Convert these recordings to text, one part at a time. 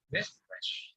Next question.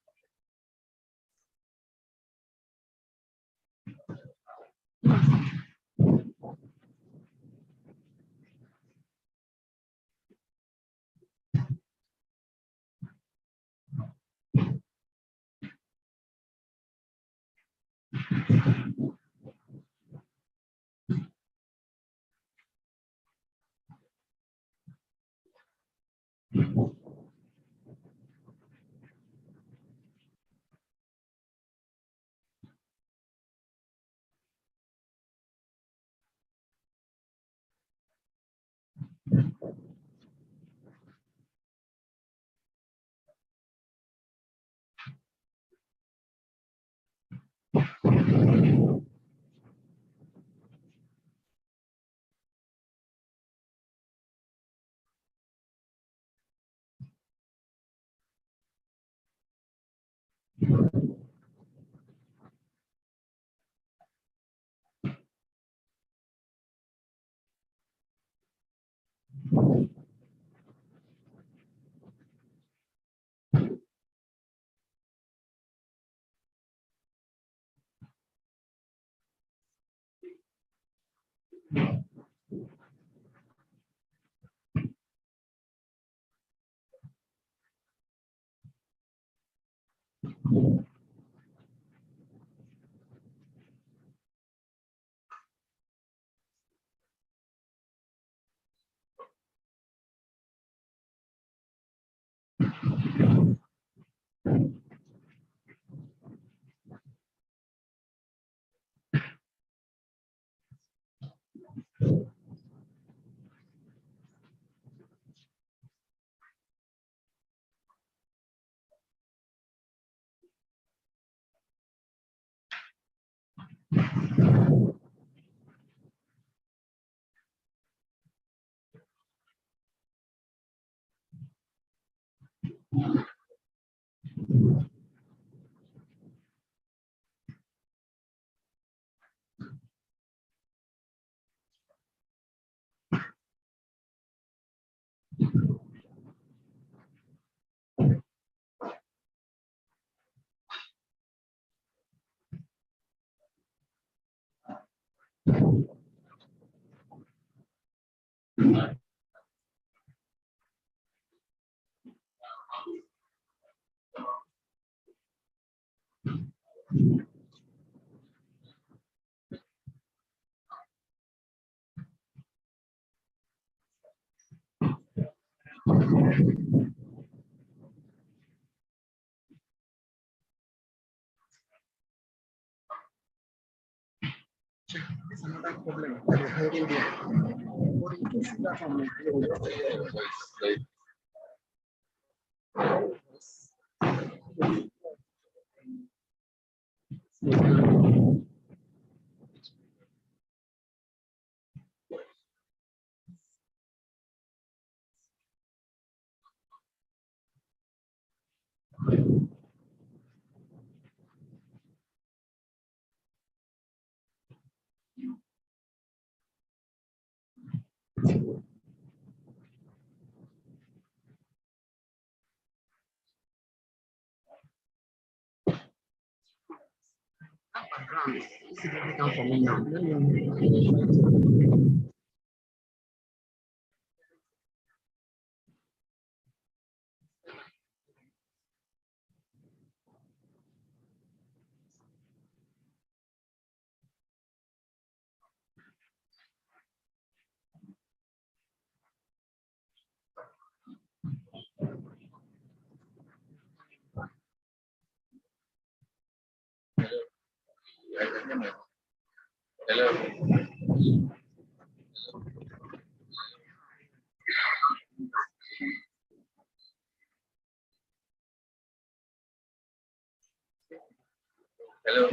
Check this another problem that is hiding there. What is the sugar from background? This is difficult for me now. Hello. Hello.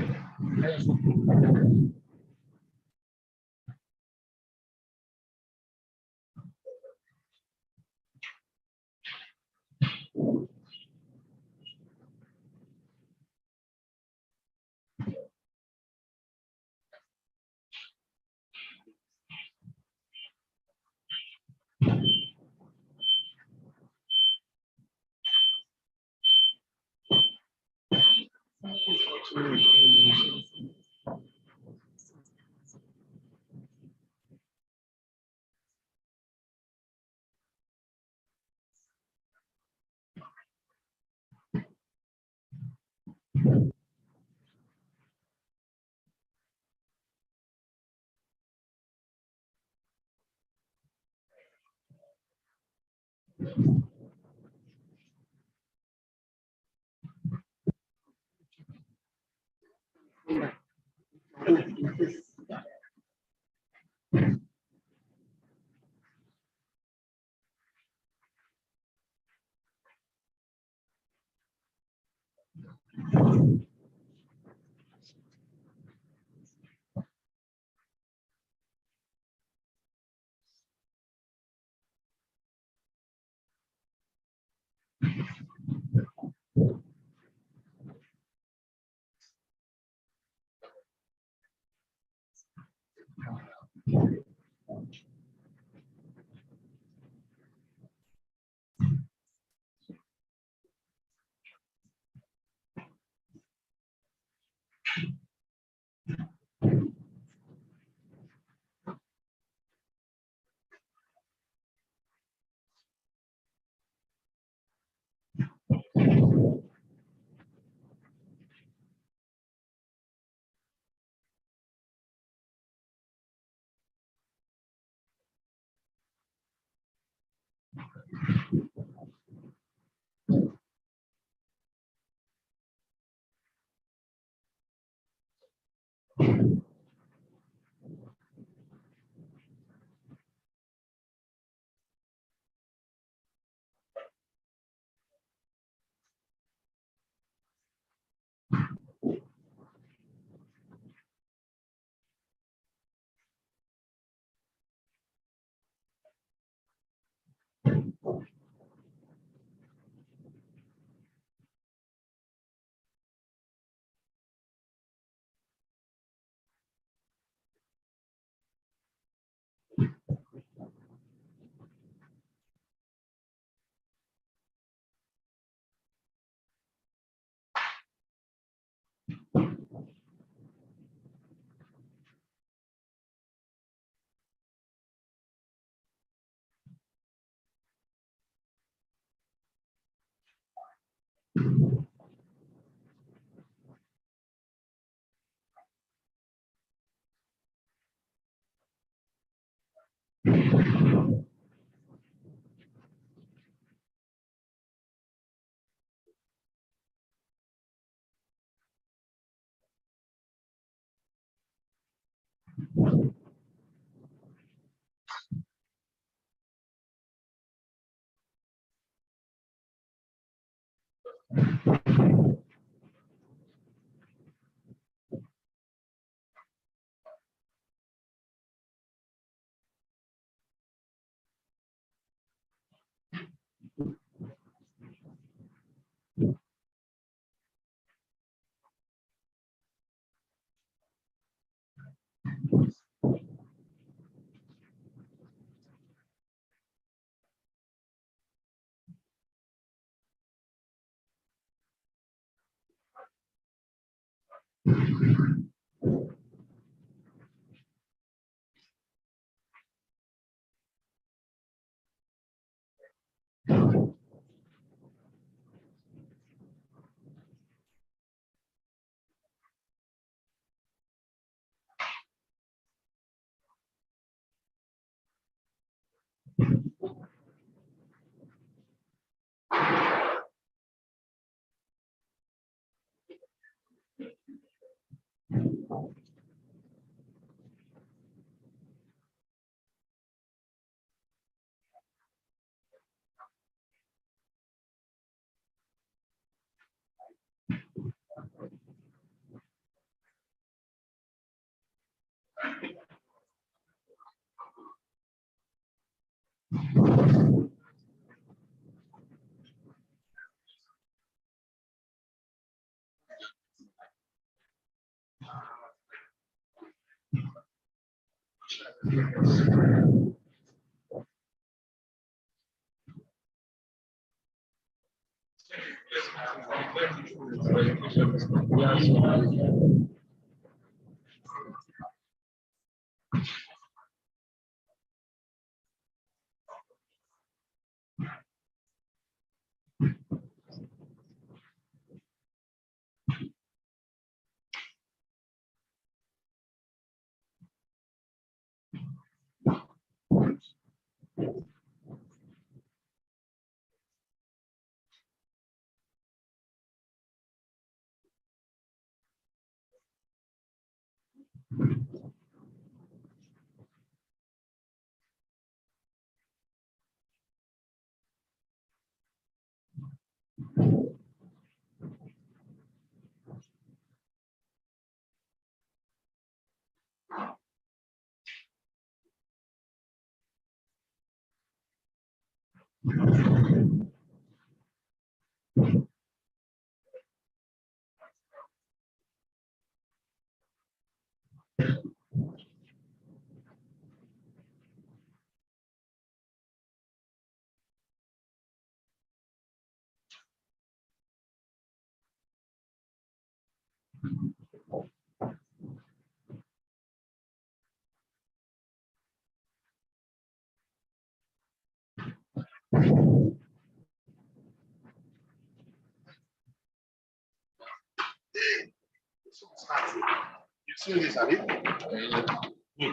You see this, Abi?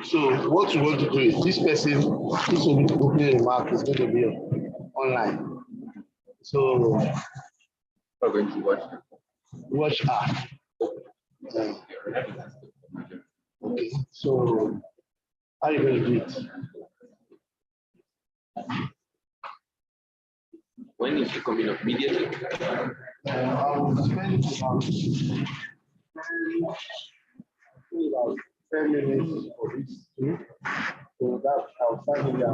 So what you want to do is this person, this opening remark is going to be online. So We're going to watch her. Okay, so how are you going to do it? When is it coming up? Immediately? I will spend about 10 minutes for this too. So that I'll start with the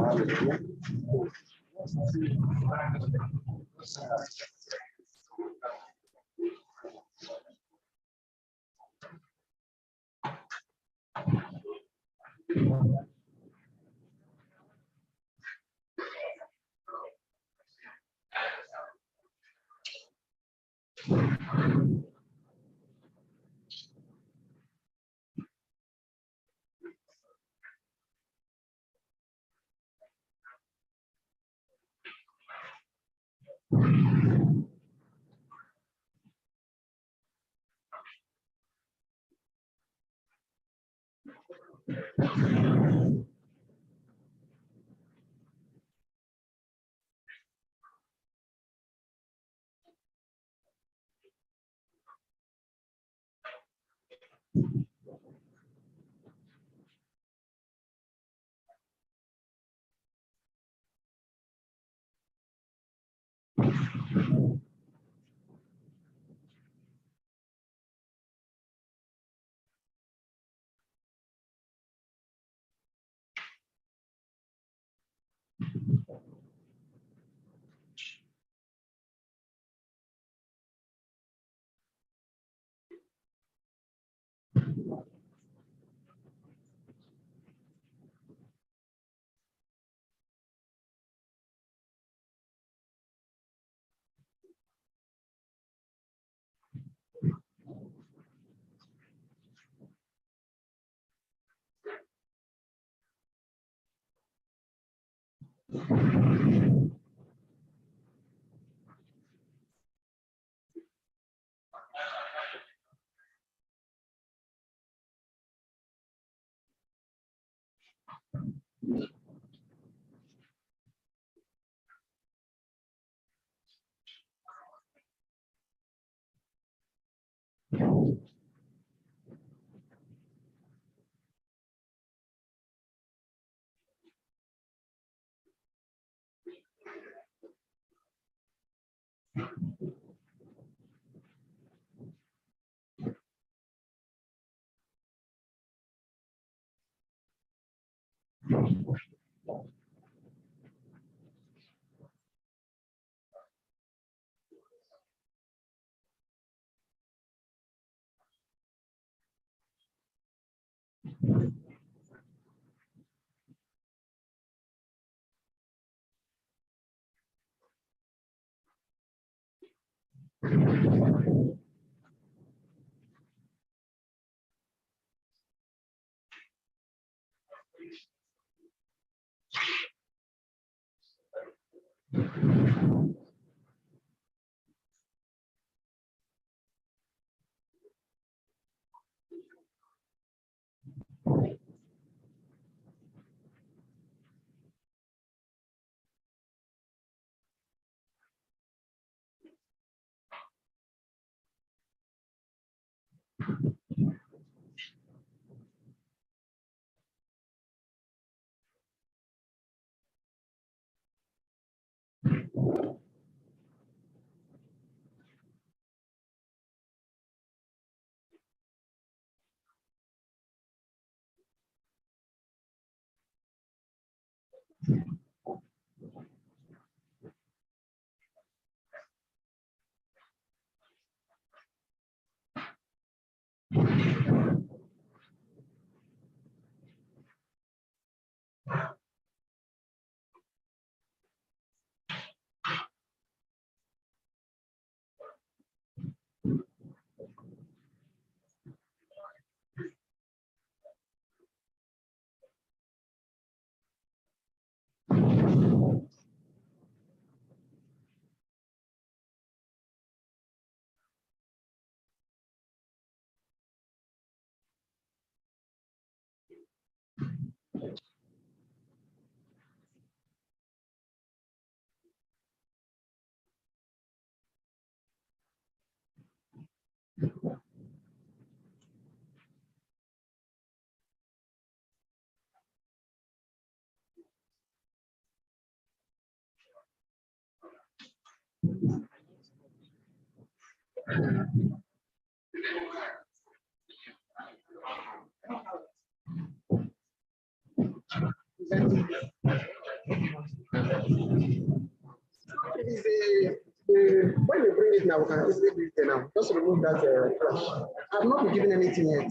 When you bring it now, we can easily do it now. Just remove that trash. I've not been given anything yet.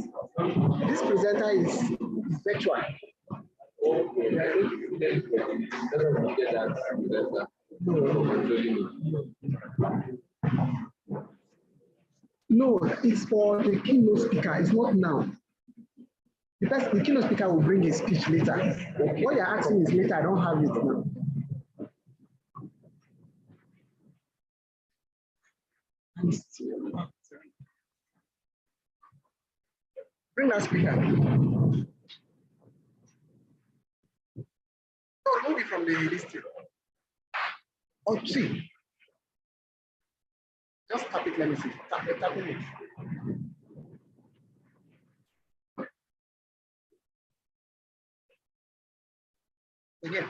This presenter is virtual. No, it's for the keynote speaker. It's not now. Because the keynote speaker will bring his speech later. What you're asking is later. I don't have it now. Bring that speaker. No, move it from the list. Oh, see. Just tap it, let me see. Tap it. Again.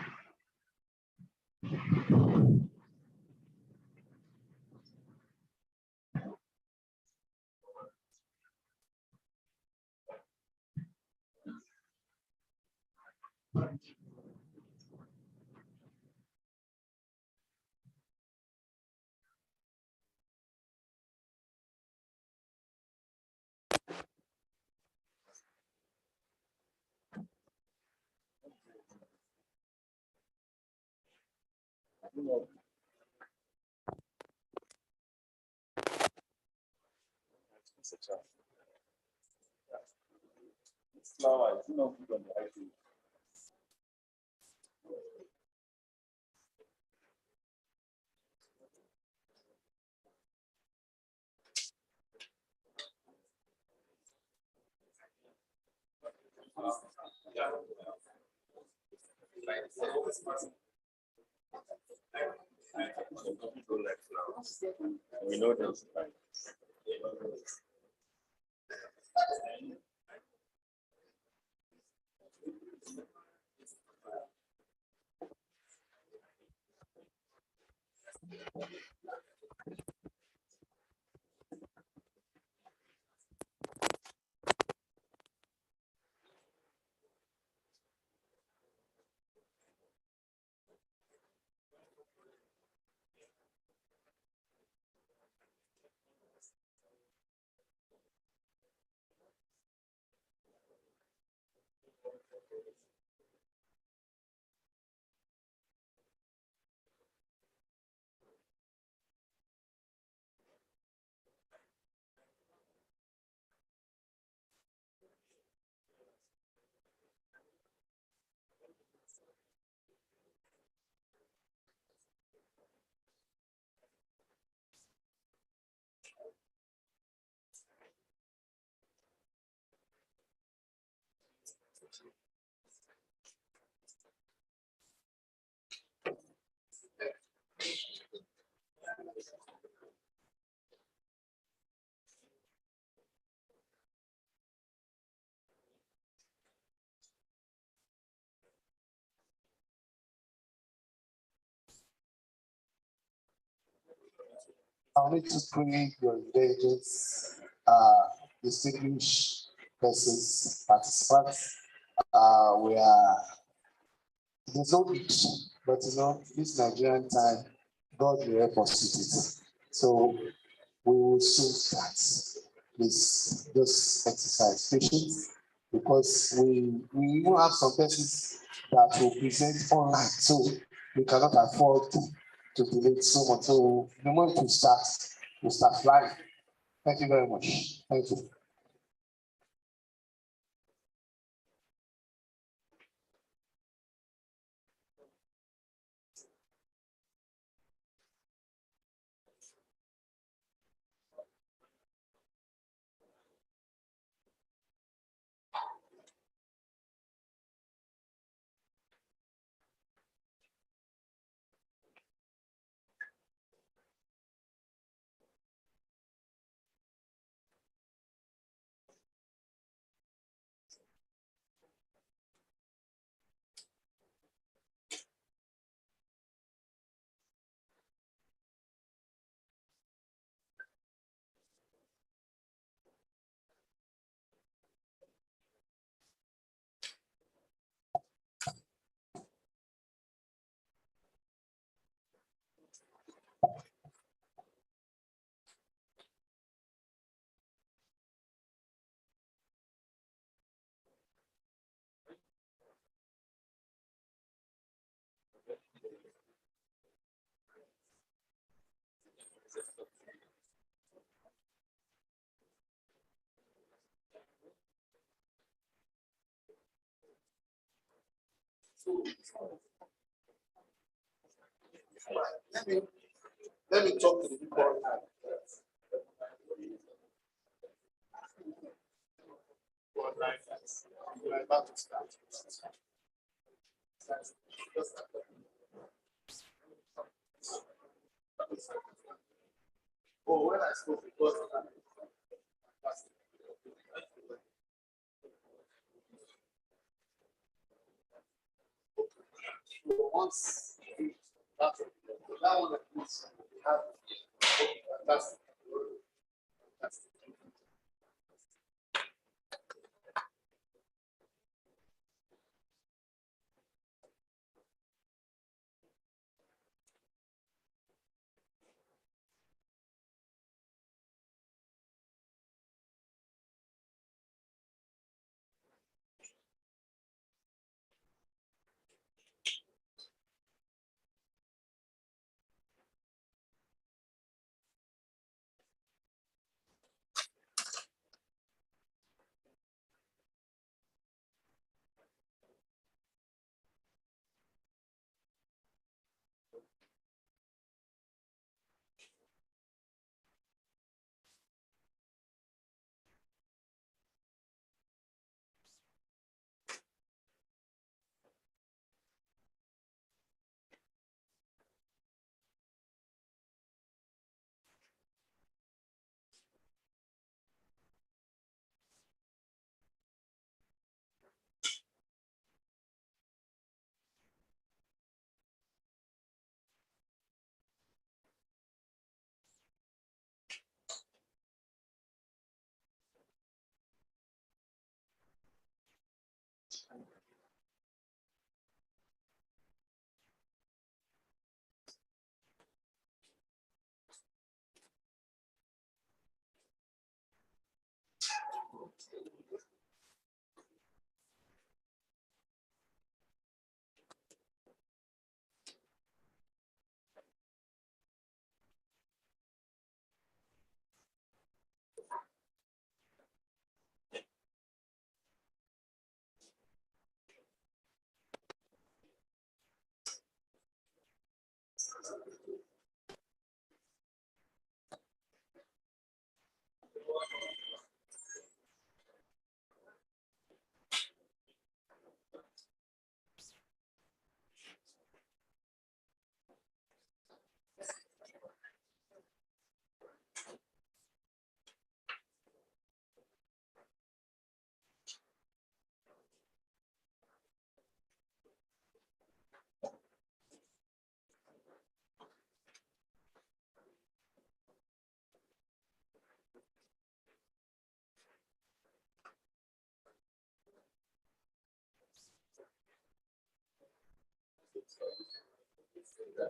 We know this. I'll need to create your intelligence, distinguished persons, participants. We are, there's no itch, but you know, this Nigerian time, God will help us with it. So we will soon start this exercise patience, because we even have some persons that will present online, so we cannot afford to delay so much. So the moment we start flying. Thank you very much. Thank you. Let me talk to the people. We're about to start. Oh, when I spoke, it was once that one at least have fantastic. Good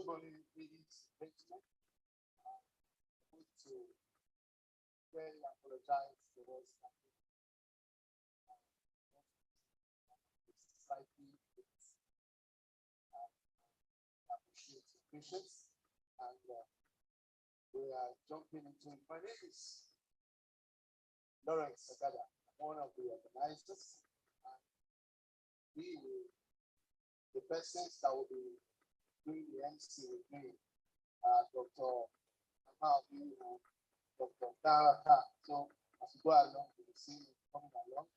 morning, ladies and gentlemen. I want to really apologize for what's happening. Slightly, appreciate your patience, and we are jumping into it. My name is Lawrence Sagada, one of the organizers, and we will, the persons that will be doing the MC with me Dr. Dr. Daraka. So as we go along, we will see it coming along.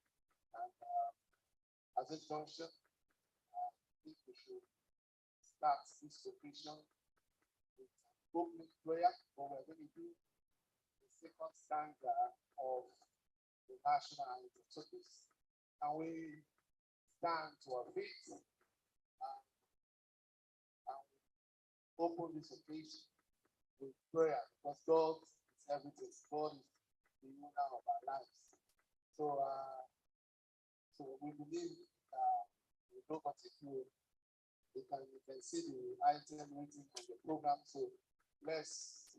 And as a junction, I think we should start this occasion with opening prayer, but we're going to do the second stanza of the national anthem. So please, can we stand to our feet and open this occasion with prayer, because God is everything. God is the owner of our lives. So, so we believe we don't continue. You can see the item written on the program. So let's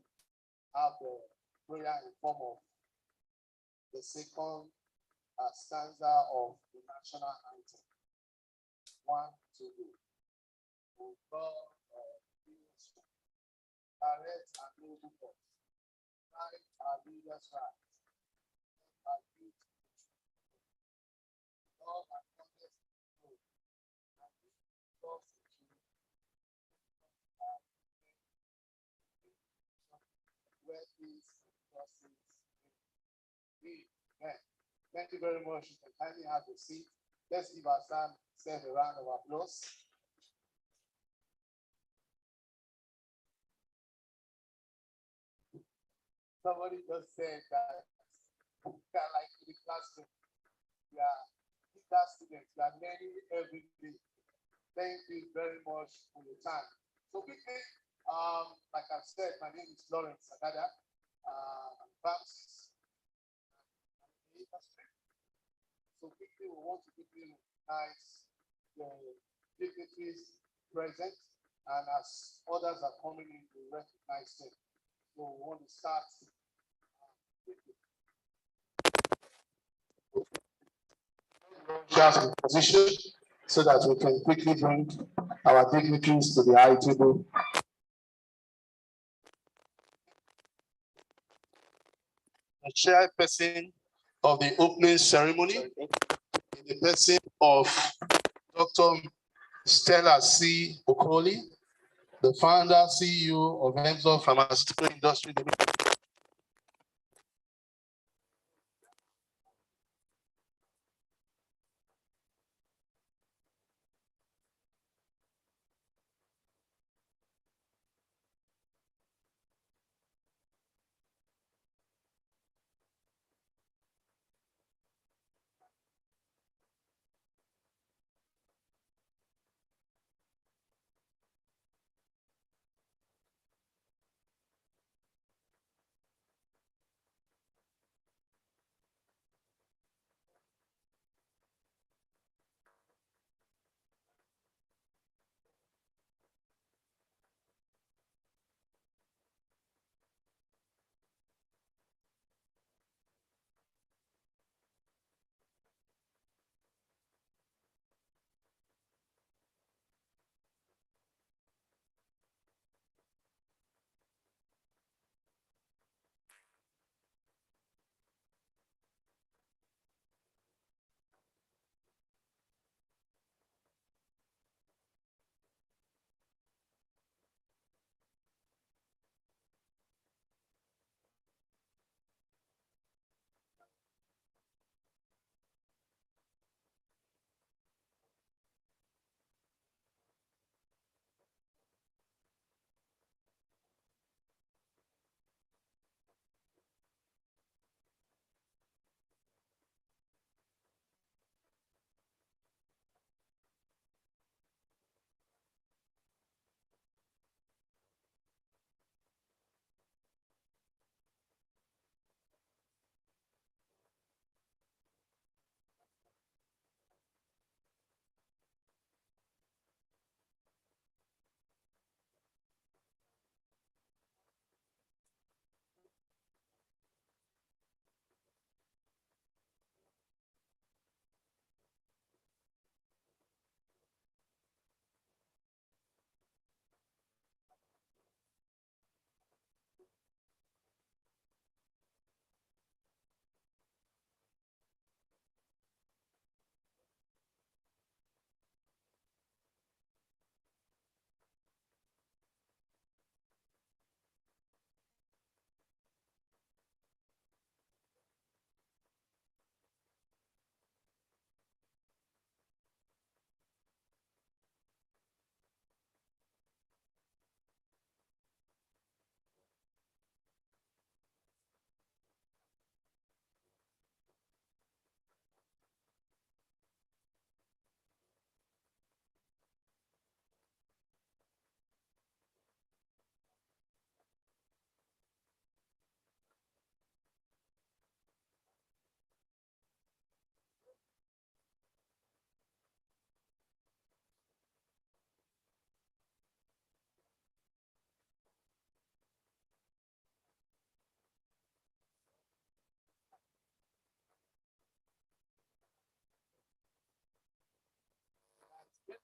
have the prayer in form of the second stanza of the national anthem. 1, 2, 3. O God of creation, direct and noble God, guide our leaders right, and our youth, love and honest growth, and love security, where peace and justice be. Amen. Thank you very much. You can kindly have a seat. Let's give ourselves a round of applause. Somebody just said that we are like in the classroom. We are teacher students. We are learning every day. Thank you very much for your time. So quickly, like I've said, my name is Lawrence Sagada. I'm Francis. So quickly, we want to quickly recognize the dignitaries present, and as others are coming in, we recognize them. So we want to start quickly. Just in position so that we can quickly bring our dignitaries to the high table. The chairperson of the opening ceremony, in the person of Dr. Stella C. Okoli, the founder, CEO of Emzo Pharmaceutical Industry.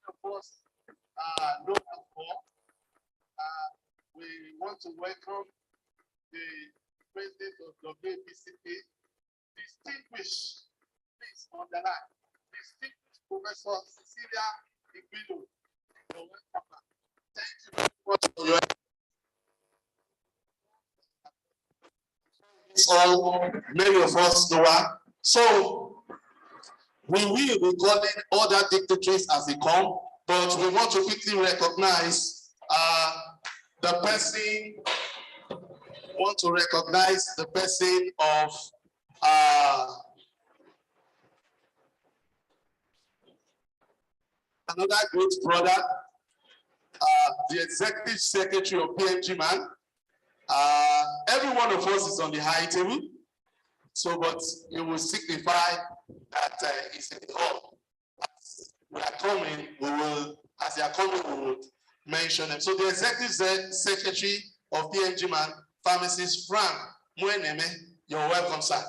of us know her for. We want to welcome the president of WAPCP, distinguished, please underline, distinguished Professor Cecilia Igbido. You're welcome. Thank you very much for your. So many of us know her. So we will be calling other dignitaries as they come, but we want to quickly recognize the person. Want to recognize the person of another great brother, the executive secretary of PMG Man. Every one of us is on the high table, so but it will signify that it's in the hall. As we are coming, we will, as they are coming, we will mention them. So the executive secretary of PMG Man, Pharmacist Frank Mweneme, you're welcome, sir.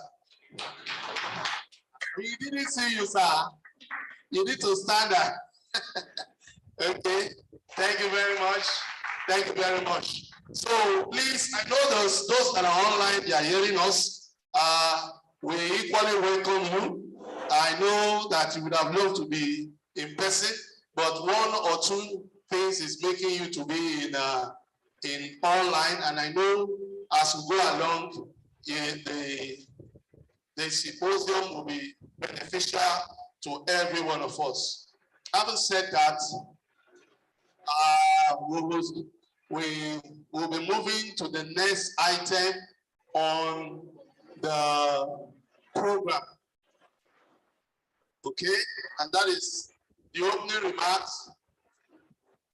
We didn't see you, sir. You need to stand up. Okay, thank you very much. Thank you very much. So please, I know those that are online, they are hearing us. We equally welcome you. I know that you would have loved to be in person, but one or two things is making you to be in online, and I know as we go along, the symposium will be beneficial to every one of us. Having said that, we will be moving to the next item on the program. Okay, and that is the opening remarks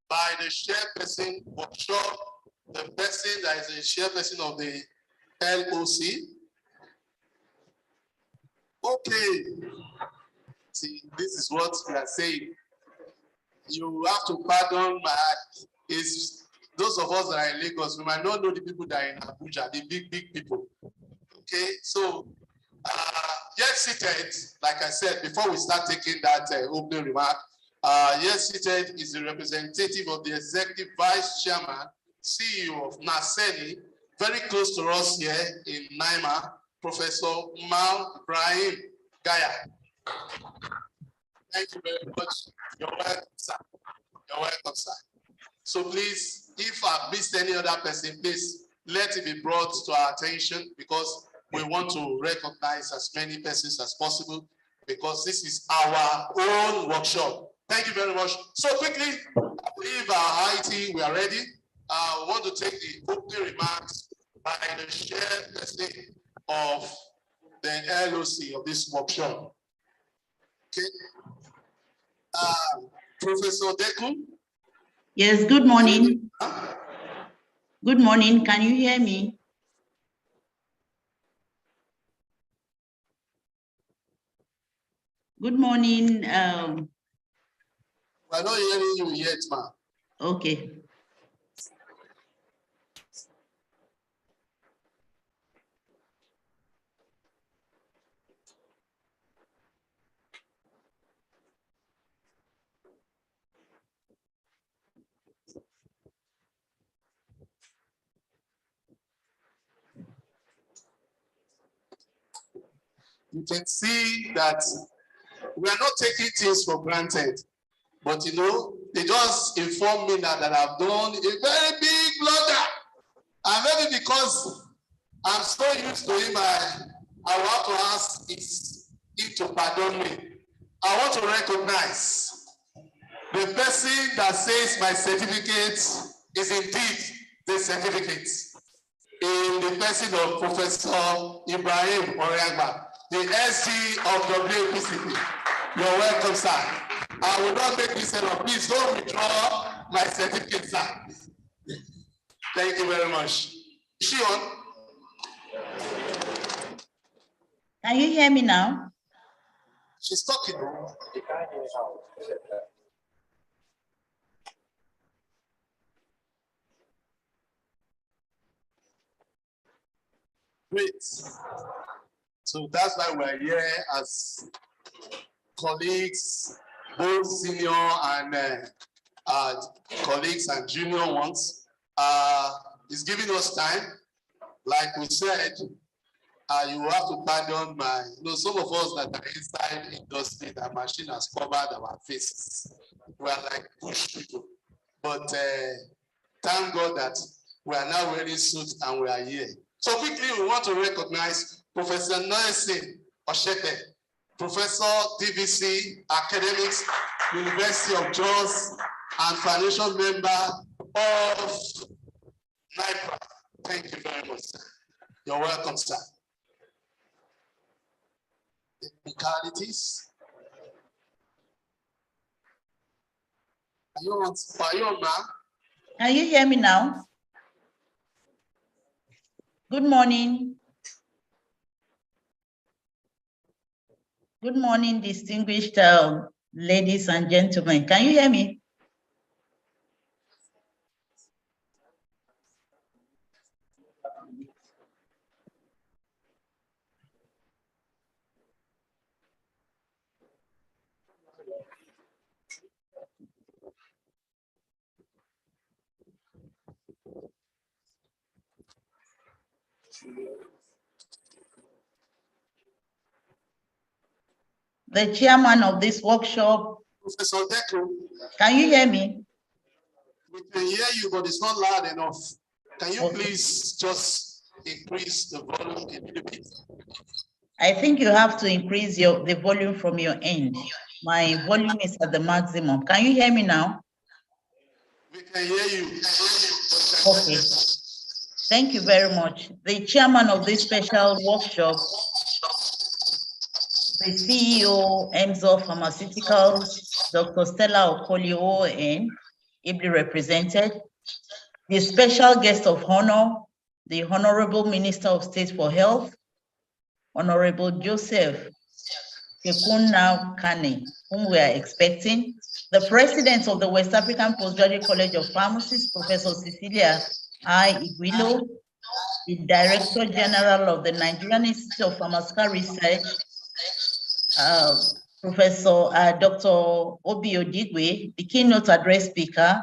by the chairperson workshop, the person that is the chairperson of the LOC. Okay, see, this is what we are saying. You have to pardon my, is those of us that are in Lagos, we might not know the people that are in Abuja, the big people. Okay, so yes seated, like I said, before we start taking that opening remark, yes seated is the representative of the executive vice chairman, CEO of NASENI, very close to us here in NIMA, Professor Mal Ibrahim Gaya. Thank you very much. You're welcome, sir. You're welcome, sir. So please, if I've missed any other person, please let it be brought to our attention, because we want to recognize as many persons as possible, because this is our own workshop. Thank you very much. So quickly, I believe our IT, we are ready. We want to take the opening remarks by the chairperson of the LOC of this workshop. Okay. Professor Deku. Yes, good morning. Good morning. Can you hear me? Good morning. We're not hearing you yet, ma'am. Okay. You can see that we are not taking things for granted, but you know, they just informed me that I've done a very big blunder, and maybe because I'm so used to him, I want to ask him to pardon me. I want to recognize the person that says my certificate is indeed the certificate, in the person of Professor Ibrahim Oriagba, the SG of WAPCP. You're welcome, sir. I will not make this up. Please don't withdraw my certificate, sir. Thank you very much. Is she on? Can you hear me now? She's talking. Great. So that's why we're here as colleagues, both senior and colleagues and junior ones. It's giving us time. Like we said, you have to pardon my, some of us that are inside industry, the machine has covered our faces. We are like push people. But thank God that we are now wearing suits and we are here. So quickly, we want to recognize Professor Nelson Oshete, Professor DVC, Academics, University of Jos, and financial member of NIPRD. Thank you very much, sir. You're welcome, sir. Technicalities. Are you on, ma'am? Can you hear me now? Good morning. Good morning, distinguished ladies and gentlemen. Can you hear me? The chairman of this workshop. Professor Deku. Can you hear me? We can hear you, but it's not loud enough. Can you please just increase the volume a little bit? I think you have to increase the volume from your end. My volume is at the maximum. Can you hear me now? We can hear you. Okay. Thank you very much. The chairman of this special workshop, the CEO, Emzo Pharmaceuticals, Dr. Stella Okoli-ON, ably represented. The special guest of honor, the Honorable Minister of State for Health, Honorable Joseph Kekuna Kane, whom we are expecting. The President of the West African Postgraduate College of Pharmacists, Professor Cecilia I. Igwilo, the Director General of the Nigerian Institute of Pharmaceutical Research, Professor Dr. Obi Odigwe, the keynote address speaker,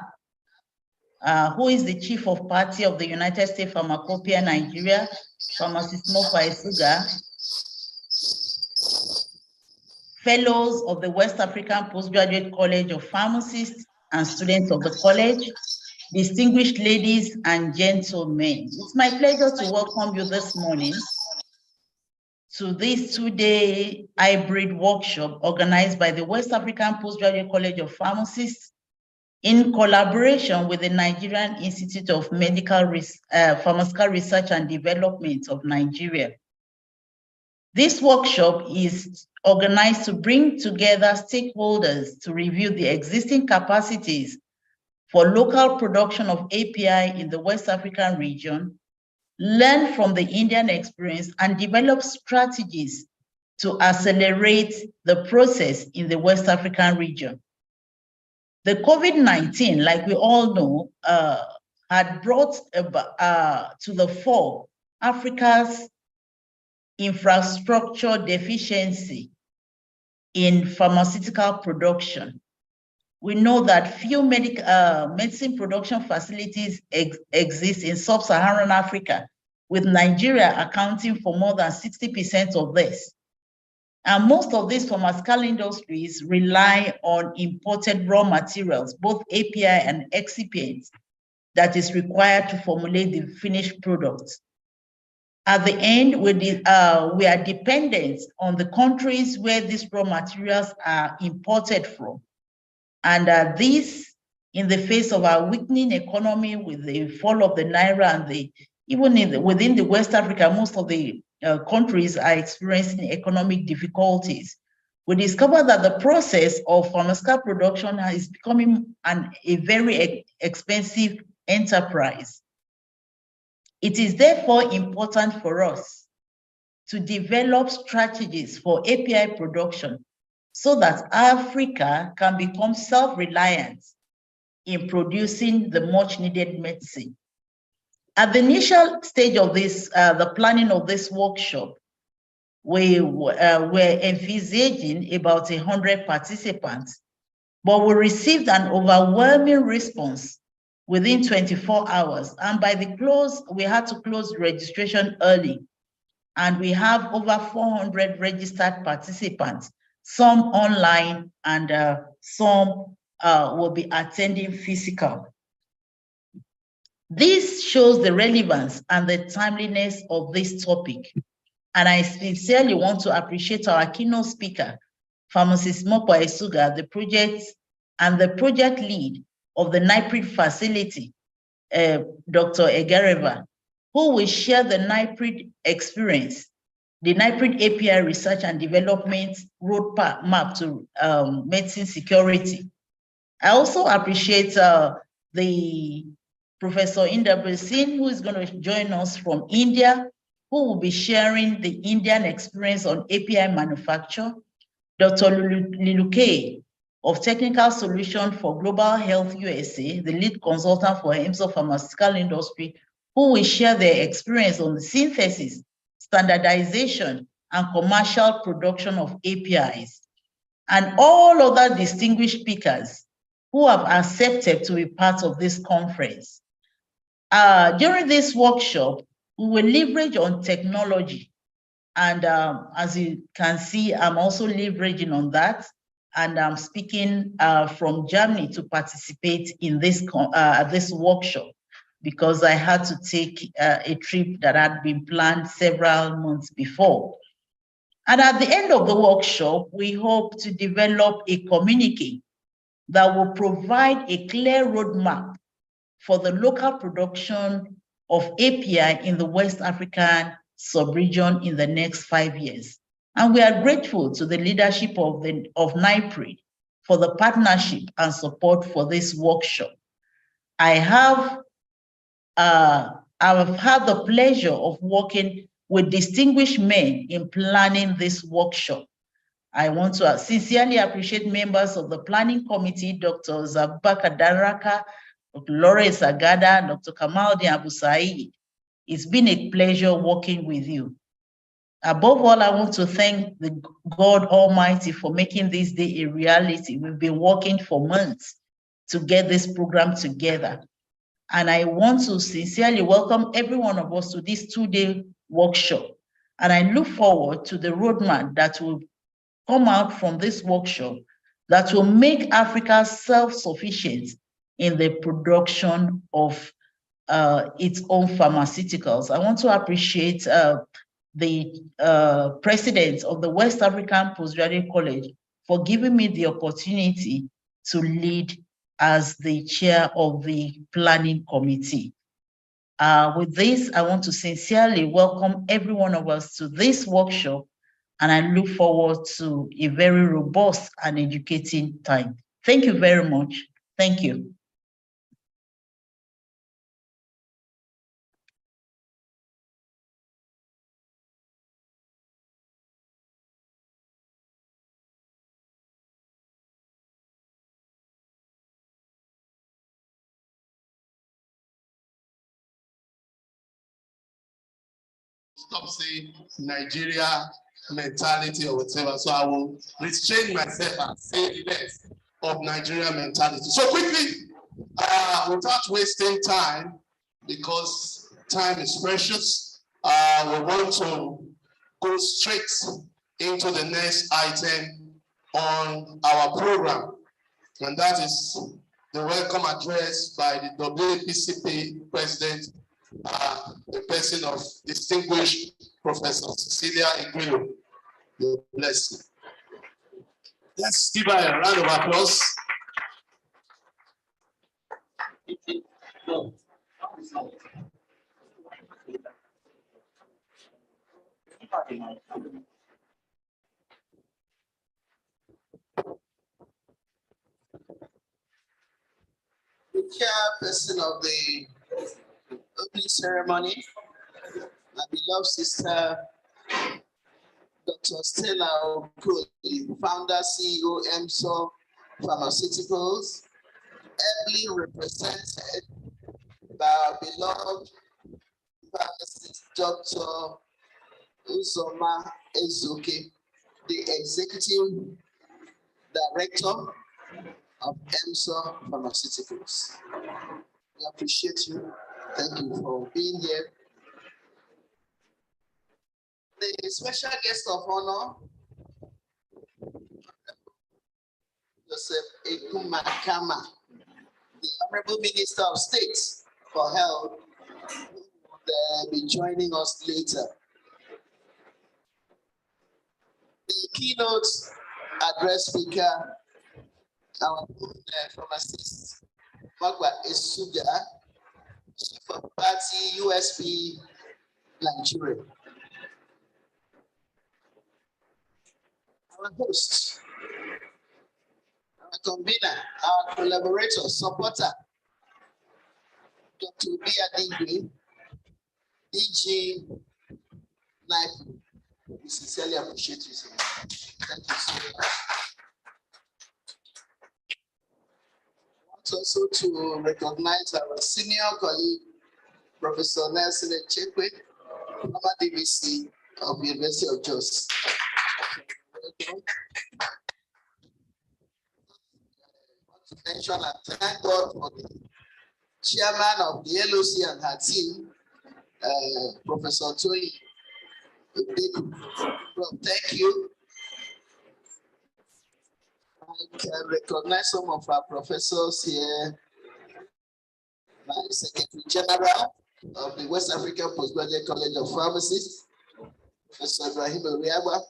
who is the Chief of Party of the United States Pharmacopoeia Nigeria, Pharmacist Mofa Esuga, fellows of the West African Postgraduate College of Pharmacists and students of the college, distinguished ladies and gentlemen. It's my pleasure to welcome you this morning to this two-day hybrid workshop organized by the West African Postgraduate College of Pharmacists in collaboration with the Nigerian Institute of Pharmaceutical Research and Development of Nigeria. This workshop is organized to bring together stakeholders to review the existing capacities for local production of API in the West African region, learn from the Indian experience, and develop strategies to accelerate the process in the West African region. The COVID-19, like we all know, had brought to the fore Africa's infrastructure deficiency in pharmaceutical production. We know that few medicine production facilities exist in sub-Saharan Africa, with Nigeria accounting for more than 60% of this. And most of these pharmaceutical industries rely on imported raw materials, both API and excipients, that is required to formulate the finished products. At the end, we are dependent on the countries where these raw materials are imported from. And this, in the face of our weakening economy with the fall of the Naira and within the West Africa, most of the countries are experiencing economic difficulties. We discovered that the process of pharmaceutical production is becoming a very expensive enterprise. It is therefore important for us to develop strategies for API production so that Africa can become self-reliant in producing the much needed medicine. At the initial stage of this, the planning of this workshop, we were envisaging about 100 participants. but we received an overwhelming response within 24 hours. And by the close, we had to close registration early. And we have over 400 registered participants, some online and some will be attending physical. This shows the relevance and the timeliness of this topic. And I sincerely want to appreciate our keynote speaker, Pharmacist Mopo Esuga, the project lead of the NIPRD facility, Dr. Egareva, who will share the NIPRD experience, the NIPRD API research and development roadmap to medicine security. I also appreciate the Professor Inderbil Singh, who is going to join us from India, who will be sharing the Indian experience on API manufacture. Dr. Liluke of Technical Solution for Global Health USA, the lead consultant for EMSO pharmaceutical industry, who will share their experience on the synthesis, standardization, and commercial production of APIs. And all other distinguished speakers who have accepted to be part of this conference. During this workshop, we will leverage on technology. And as you can see, I'm also leveraging on that. And I'm speaking from Germany to participate in this workshop because I had to take a trip that had been planned several months before. And at the end of the workshop, we hope to develop a communique that will provide a clear roadmap for the local production of API in the West African sub-region in the next 5 years. And we are grateful to the leadership of NIPRD for the partnership and support for this workshop. I've had the pleasure of working with distinguished men in planning this workshop. I want to sincerely appreciate members of the planning committee, Dr. Zabaka Daraka, Dr. Lawrence Agada, Dr. Kamaldin Abu Said. It's been a pleasure working with you. Above all, I want to thank the God Almighty for making this day a reality. We've been working for months to get this program together. And I want to sincerely welcome every one of us to this 2-day workshop. And I look forward to the roadmap that will come out from this workshop that will make Africa self-sufficient in the production of its own pharmaceuticals. I want to appreciate the president of the West African Postgraduate College for giving me the opportunity to lead as the chair of the planning committee. With this, I want to sincerely welcome every one of us to this workshop, and I look forward to a very robust and educating time. Thank you very much. Thank you. Stop saying Nigeria mentality or whatever. So I will restrain myself and say less of Nigeria mentality. So quickly, without wasting time, because time is precious, we want to go straight into the next item on our program. And that is the welcome address by the WAPCP President, the person of distinguished Professor Cecilia Igwilo. God bless you. Let's give her a round of applause. The chairperson of the opening ceremony, my beloved sister, Dr. Stella Okoli, founder, CEO, EMSO Pharmaceuticals, ably represented by our beloved pharmacist, Dr. Uzoma Ezuke, the Executive Director, of EMSA Pharmaceuticals. We appreciate you. Thank you for being here. The special guest of honor, Joseph Ekumakama, the Honorable Minister of State for Health, who will be joining us later. The keynote address speaker, our pharmacist, Magwa Esuga, Chief of Party USP Nigeria. Our host, our convener, our collaborator, supporter, Dr. Obi DG NIPRD. We sincerely appreciate you, sir. Thank you so much. I want also to recognize our senior colleague, Professor Nelson Echekwe, former DVC of the University of Jos. Welcome. I want to mention and thank God for the chairman of the LOC and her team, Professor Toyi. Well, thank you. I can recognize some of our professors here. My Secretary General of the West African Postgraduate College of Pharmacists, Professor Ibrahim Oriaba.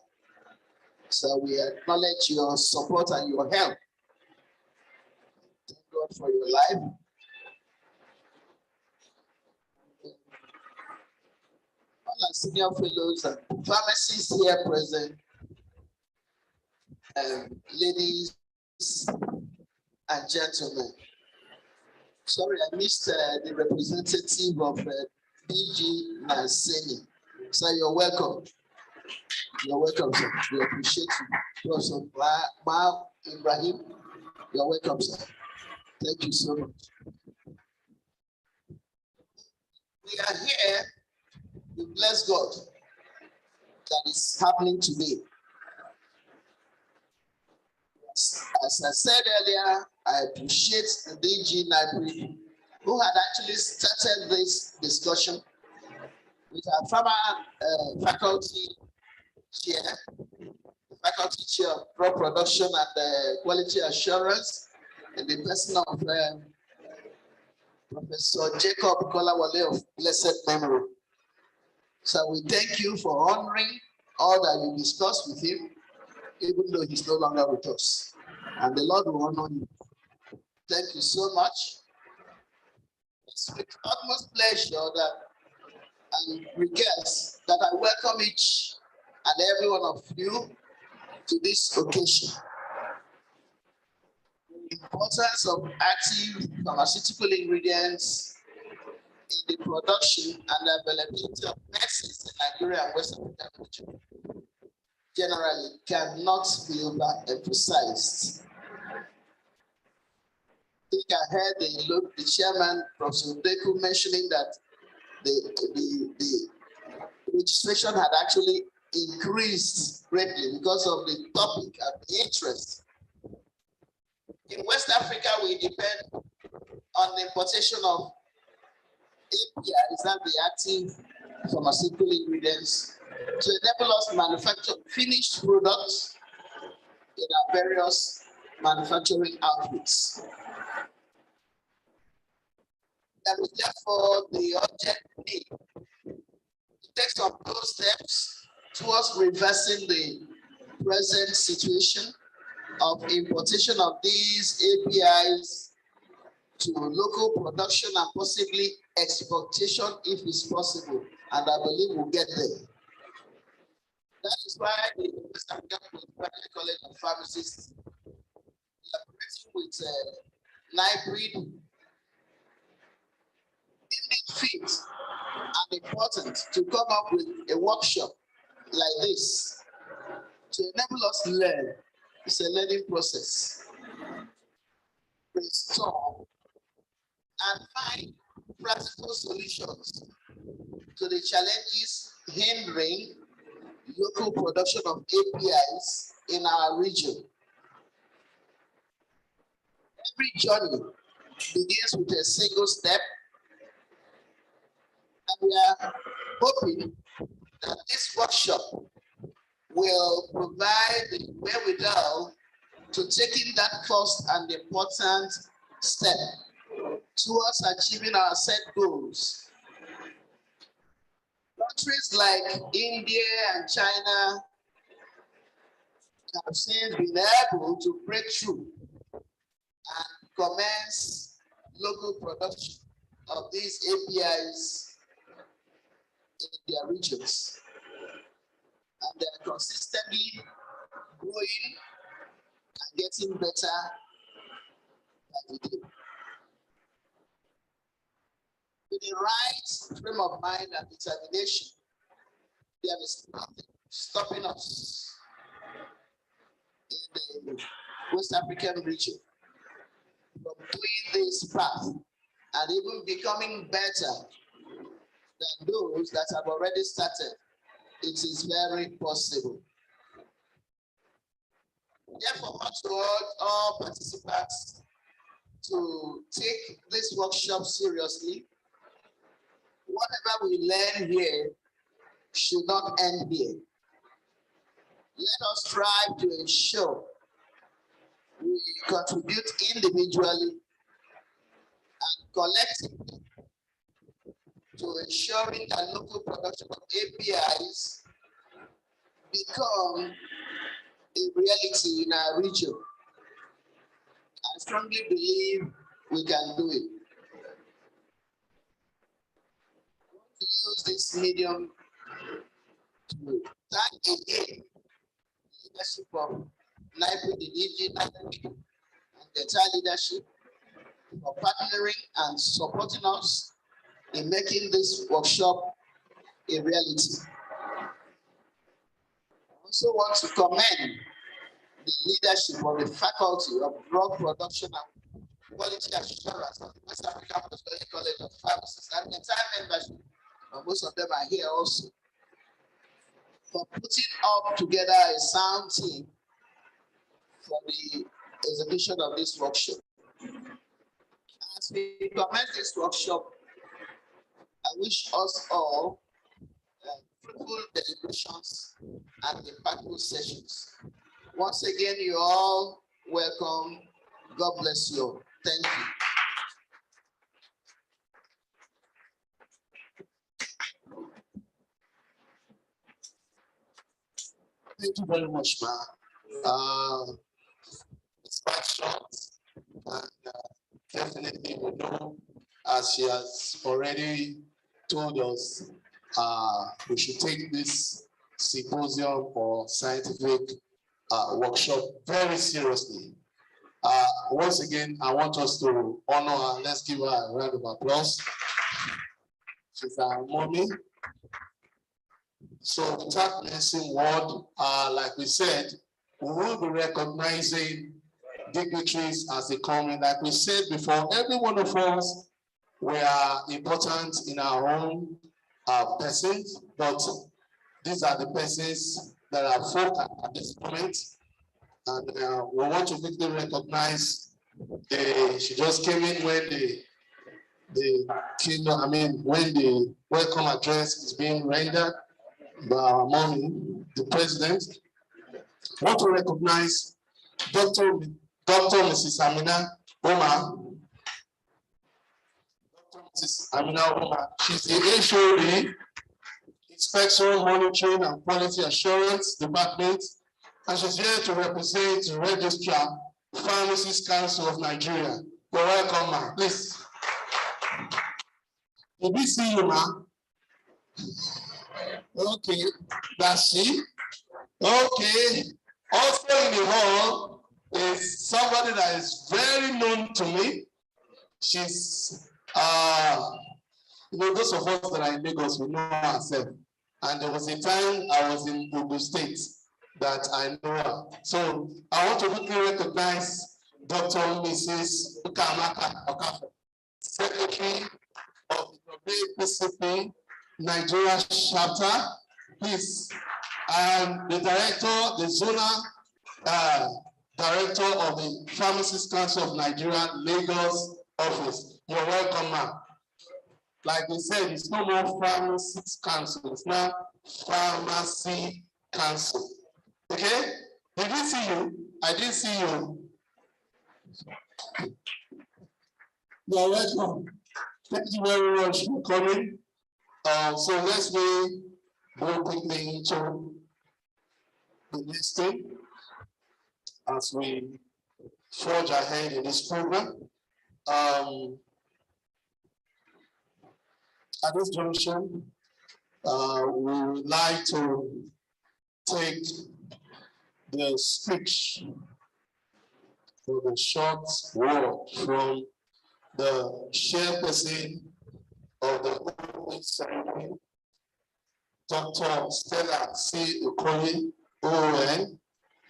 So we acknowledge your support and your help. Thank God for your life. All our senior fellows and pharmacists here present, ladies and gentlemen. Sorry, I missed the representative of DG Nanseni. So you're welcome. You're welcome, sir. We appreciate you. Professor Ibrahim, you're welcome, sir. Thank you so much. We are here. We bless God that is happening today. As I said earlier, I appreciate the DG NIPRD who had actually started this discussion with our former faculty chair, of crop production and quality assurance, in the person of Professor Jacob Kolawale of blessed memory. So we thank you for honoring all that you discussed with him, even though he's no longer with us. And the Lord will honor you. Thank you so much. It's with utmost pleasure that and regrets that I welcome each and every one of you to this occasion. The importance of active pharmaceutical ingredients in the production and availability of medicines in Nigeria and West Africa region generally cannot be overemphasized. I think I heard the chairman, Professor Deku, mentioning that the registration had actually increased greatly because of the topic and the interest. In West Africa, we depend on the importation of APIs, and the active pharmaceutical ingredients, to enable us to manufacture finished products in our various manufacturing outputs. There is therefore the urgent need to take some close steps towards reversing the present situation of importation of these APIs to local production and possibly exportation if it's possible. And I believe we'll get there. That is why the West African Postgraduate College of Pharmacists, collaborating with NIPRD, deemed it fit and important to come up with a workshop like this to enable us to learn. It's a learning process. Brainstorm and find practical solutions to the challenges hindering local production of APIs in our region. Every journey begins with a single step, and we are hoping that this workshop will provide the wherewithal to taking that first and important step towards achieving our set goals. Countries like India and China have since been able to break through and commence local production of these APIs in their regions. And they are consistently growing and getting better by the day. With the right frame of mind and determination, there is nothing stopping us in the West African region from doing this path and even becoming better than those that have already started. It is very possible. Therefore, I urge all participants to take this workshop seriously. Whatever we learn here should not end here. Let us strive to ensure we contribute individually and collectively to ensuring that local production of APIs become a reality in our region. I strongly believe we can do it. To use this medium to thank again the leadership of NIPRD, and the entire leadership for partnering and supporting us in making this workshop a reality. I also want to commend the leadership of the Faculty of Drug Production and Quality Assurance of the West African Postgraduate College of Pharmacists and the entire membership, and most of them are here also, for putting up together a sound team for the execution of this workshop. As we commence this workshop, I wish us all fruitful deliberations and impactful sessions. Once again, you all welcome. God bless you. Thank you. Thank you very much, ma. It's quite short, and definitely we know, as she has already told us, we should take this symposium or scientific workshop very seriously. Once again, I want us to honor her. Let's give her a round of applause. She's our mommy. So without missing word, like we said, we will be recognizing dignitaries as they come in. Like we said before, every one of us, we are important in our own persons, but these are the persons that are folk at this moment. And we want to quickly recognize she just came in when when the welcome address is being rendered by our mommy, the president. I want to recognize Dr. Mrs. Amina Omar. Dr. Mrs. Amina Omar. She's the HOD, Inspection, Monitoring and Quality Assurance Department, and she's here to represent the Registrar, Pharmacists Council of Nigeria. You're welcome, ma. Please. Did we see you, ma? Okay, that's she. Okay. Also in the hall is somebody that is very known to me. She's, those of us that are in Lagos, we know herself. And there was a time I was in Ogun State that I know her. So I want to quickly recognize Dr. Mrs. Ukamaka Okafor, Secretary of the WAPCP Nigeria chapter, please. And the director, the zonal Director of the Pharmacists Council of Nigeria, Lagos office. You're welcome, ma'am. Like we said, it's no more Pharmacists Council, it's now Pharmacy Council. Okay? Did we see you? I didn't see you. You're welcome. Thank you very much for coming. So let's go quickly into the listing as we forge ahead in this program. At this junction, we would like to take the speech for the short word from the chairperson of the opening ceremony, Dr. Stella C. Okoye, OON,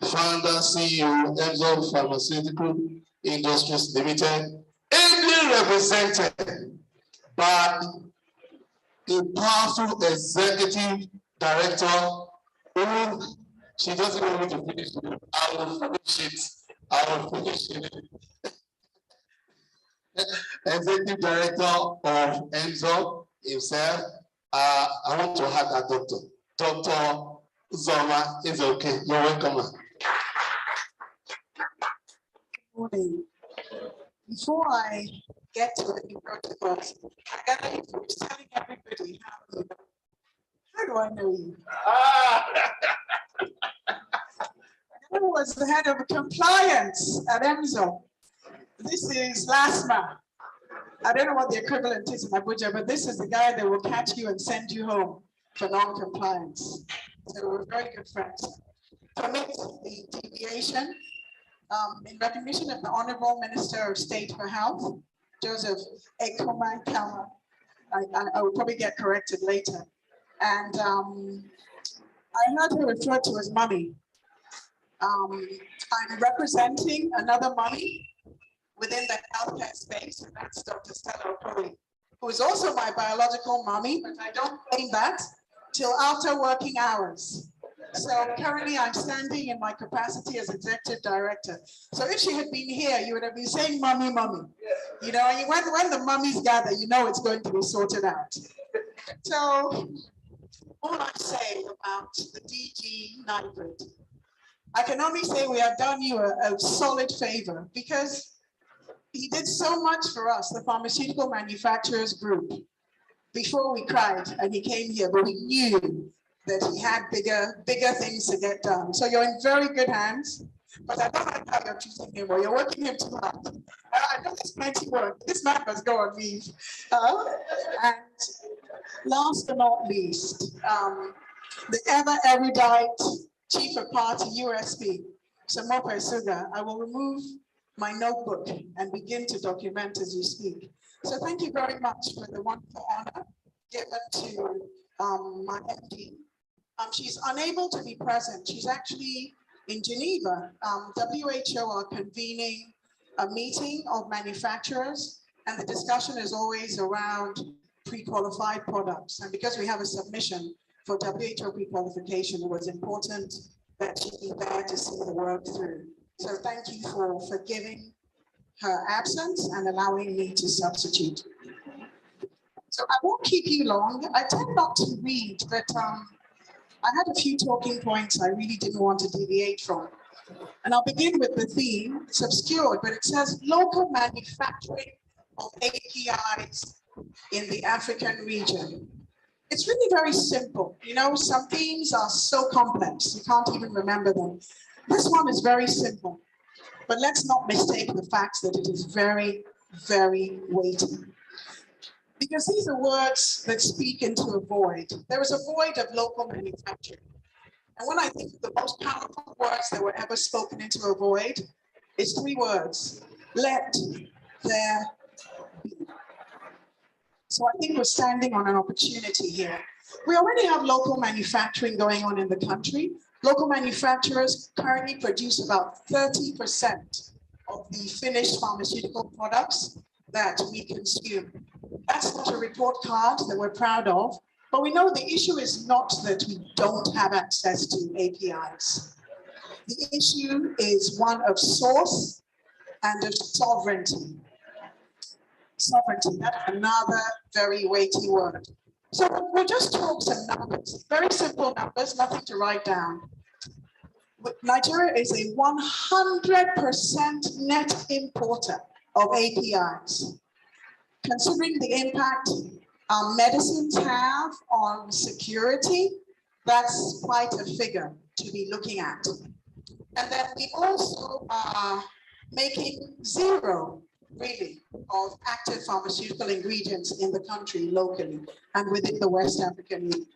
founder, CEO, Enzo Pharmaceutical Industries Limited, ably represented by a powerful executive director who she doesn't want me to finish it. I will finish it. I will finish it. Executive director of Enzo himself. I want to have that doctor. Dr. Zoma is okay. You're welcome. Morning. Before I get to the new protocols, I gotta finish telling everybody how do I know you? I was the head of compliance at Enzo. This is Lasma. I don't know what the equivalent is in Abuja, but this is the guy that will catch you and send you home for non-compliance. So we're very good friends. Permit the deviation. In recognition of the Honorable Minister of State for Health, Joseph Ekoman Kama. I will probably get corrected later. And I heard her referred to as mommy. I'm representing another mommy within the healthcare space, and that's Dr. Stella Okoye, who is also my biological mommy, but I don't claim that till after working hours. So currently I'm standing in my capacity as executive director. So if she had been here, you would have been saying mommy, mommy. You know, when the mummies gather, you know it's going to be sorted out. So all I say about the DG NIPRD, I can only say we have done you a solid favor because he did so much for us, the Pharmaceutical Manufacturers Group, before we cried and he came here, but we knew that he had bigger things to get done. So you're in very good hands, but I don't like how you're treating him or you're working him too hard. I know there's plenty work. This man must go on leave. And last but not least, the ever erudite Chief of Party USP, Samopa Suga, I will remove my notebook and begin to document as you speak. So thank you very much for the wonderful honor given to my MD. She's unable to be present. She's actually in Geneva. WHO are convening a meeting of manufacturers, and the discussion is always around pre-qualified products. And because we have a submission for WHO pre-qualification, it was important that she be there to see the work through. So thank you for forgiving her absence and allowing me to substitute. So I won't keep you long. I tend not to read, but I had a few talking points I really didn't want to deviate from. And I'll begin with the theme. It's obscured, but it says local manufacturing of APIs in the African region. It's really very simple. You know, some themes are so complex, you can't even remember them. This one is very simple, but let's not mistake the fact that it is very, very weighty. Because these are words that speak into a void. There is a void of local manufacturing. And when I think of the most powerful words that were ever spoken into a void, it's three words: let there be. So I think we're standing on an opportunity here. We already have local manufacturing going on in the country. Local manufacturers currently produce about 30% of the finished pharmaceutical products that we consume. That's not a report card that we're proud of, but we know the issue is not that we don't have access to APIs. The issue is one of source and of sovereignty. Sovereignty, that's another very weighty word. So we'll just talk some numbers, very simple numbers, nothing to write down. Nigeria is a 100% net importer of APIs. Considering the impact our medicines have on security, that's quite a figure to be looking at. And then we also are making zero, really, of active pharmaceutical ingredients in the country locally and within the West African Union,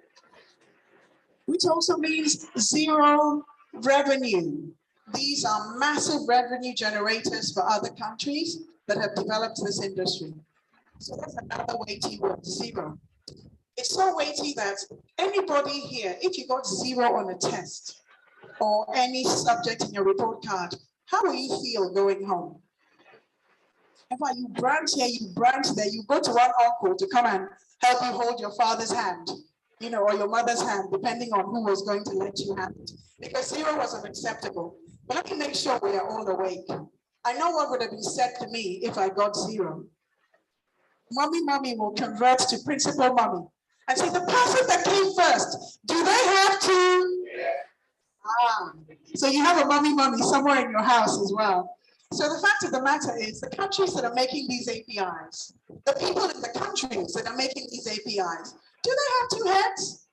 which also means zero revenue. These are massive revenue generators for other countries that have developed this industry. So that's another weighty word, zero. It's so weighty that anybody here, if you got zero on a test or any subject in your report card, how will you feel going home? In fact, you branch here, you branch there, you go to one uncle to come and help you hold your father's hand, you know, or your mother's hand, depending on who was going to let you have it. Because zero was unacceptable. But let me make sure we are all awake. I know what would have been said to me if I got zero. Mommy will convert to principal mommy and say, the person that came first, do they have to? Ah, so you have a mommy somewhere in your house as well. So the fact of the matter is the countries that are making these APIs, the people in the countries that are making these APIs, do they have two heads?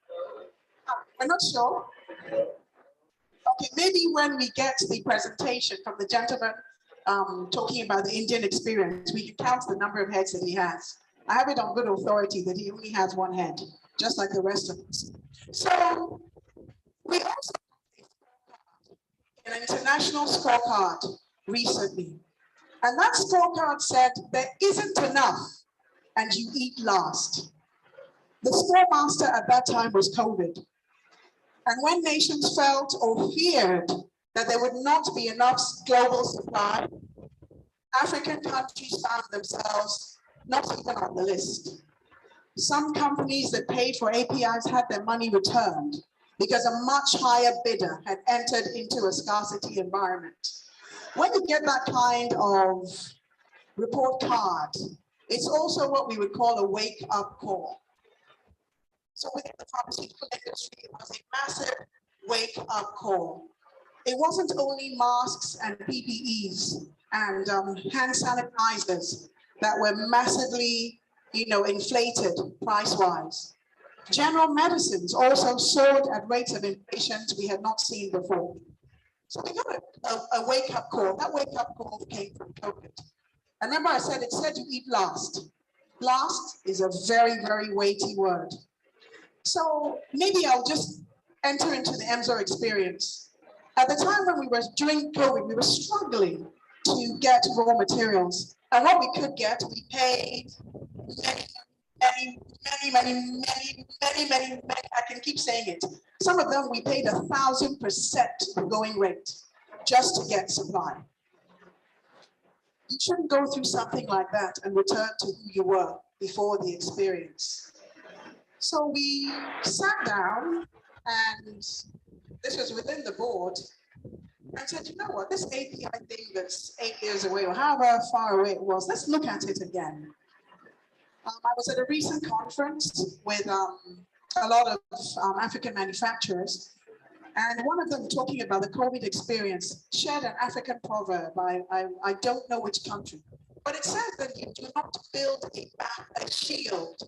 We're not sure. Okay, maybe when we get the presentation from the gentleman talking about the Indian experience, we can count the number of heads that he has. I have it on good authority that he only has one head, just like the rest of us. So we also an international scorecard recently. And that scorecard said there isn't enough and you eat last. The scoremaster at that time was COVID. And when nations felt or feared that there would not be enough global supply, African countries found themselves not even on the list. Some companies that paid for APIs had their money returned because a much higher bidder had entered into a scarcity environment. When you get that kind of report card, it's also what we would call a wake-up call. So within the pharmaceutical industry, it was a massive wake-up call. It wasn't only masks and PPEs and hand sanitizers that were massively, inflated price-wise. General medicines also soared at rates of inflation we had not seen before. So we got a wake-up call. That wake-up call came from COVID. And remember I said, it said you eat last. Last is a very, very weighty word. So maybe I'll just enter into the EMSOR experience. At the time when we were during COVID, we were struggling to get raw materials. And what we could get, we paid many, I can keep saying it. Some of them we paid 1,000% the going rate just to get supply. You shouldn't go through something like that and return to who you were before the experience. So we sat down, and this was within the board, and said, you know what, this API thing that's 8 years away, or however far away it was, let's look at it again. I was at a recent conference with a lot of African manufacturers, and one of them talking about the COVID experience shared an African proverb. I don't know which country, but it says that you do not build a shield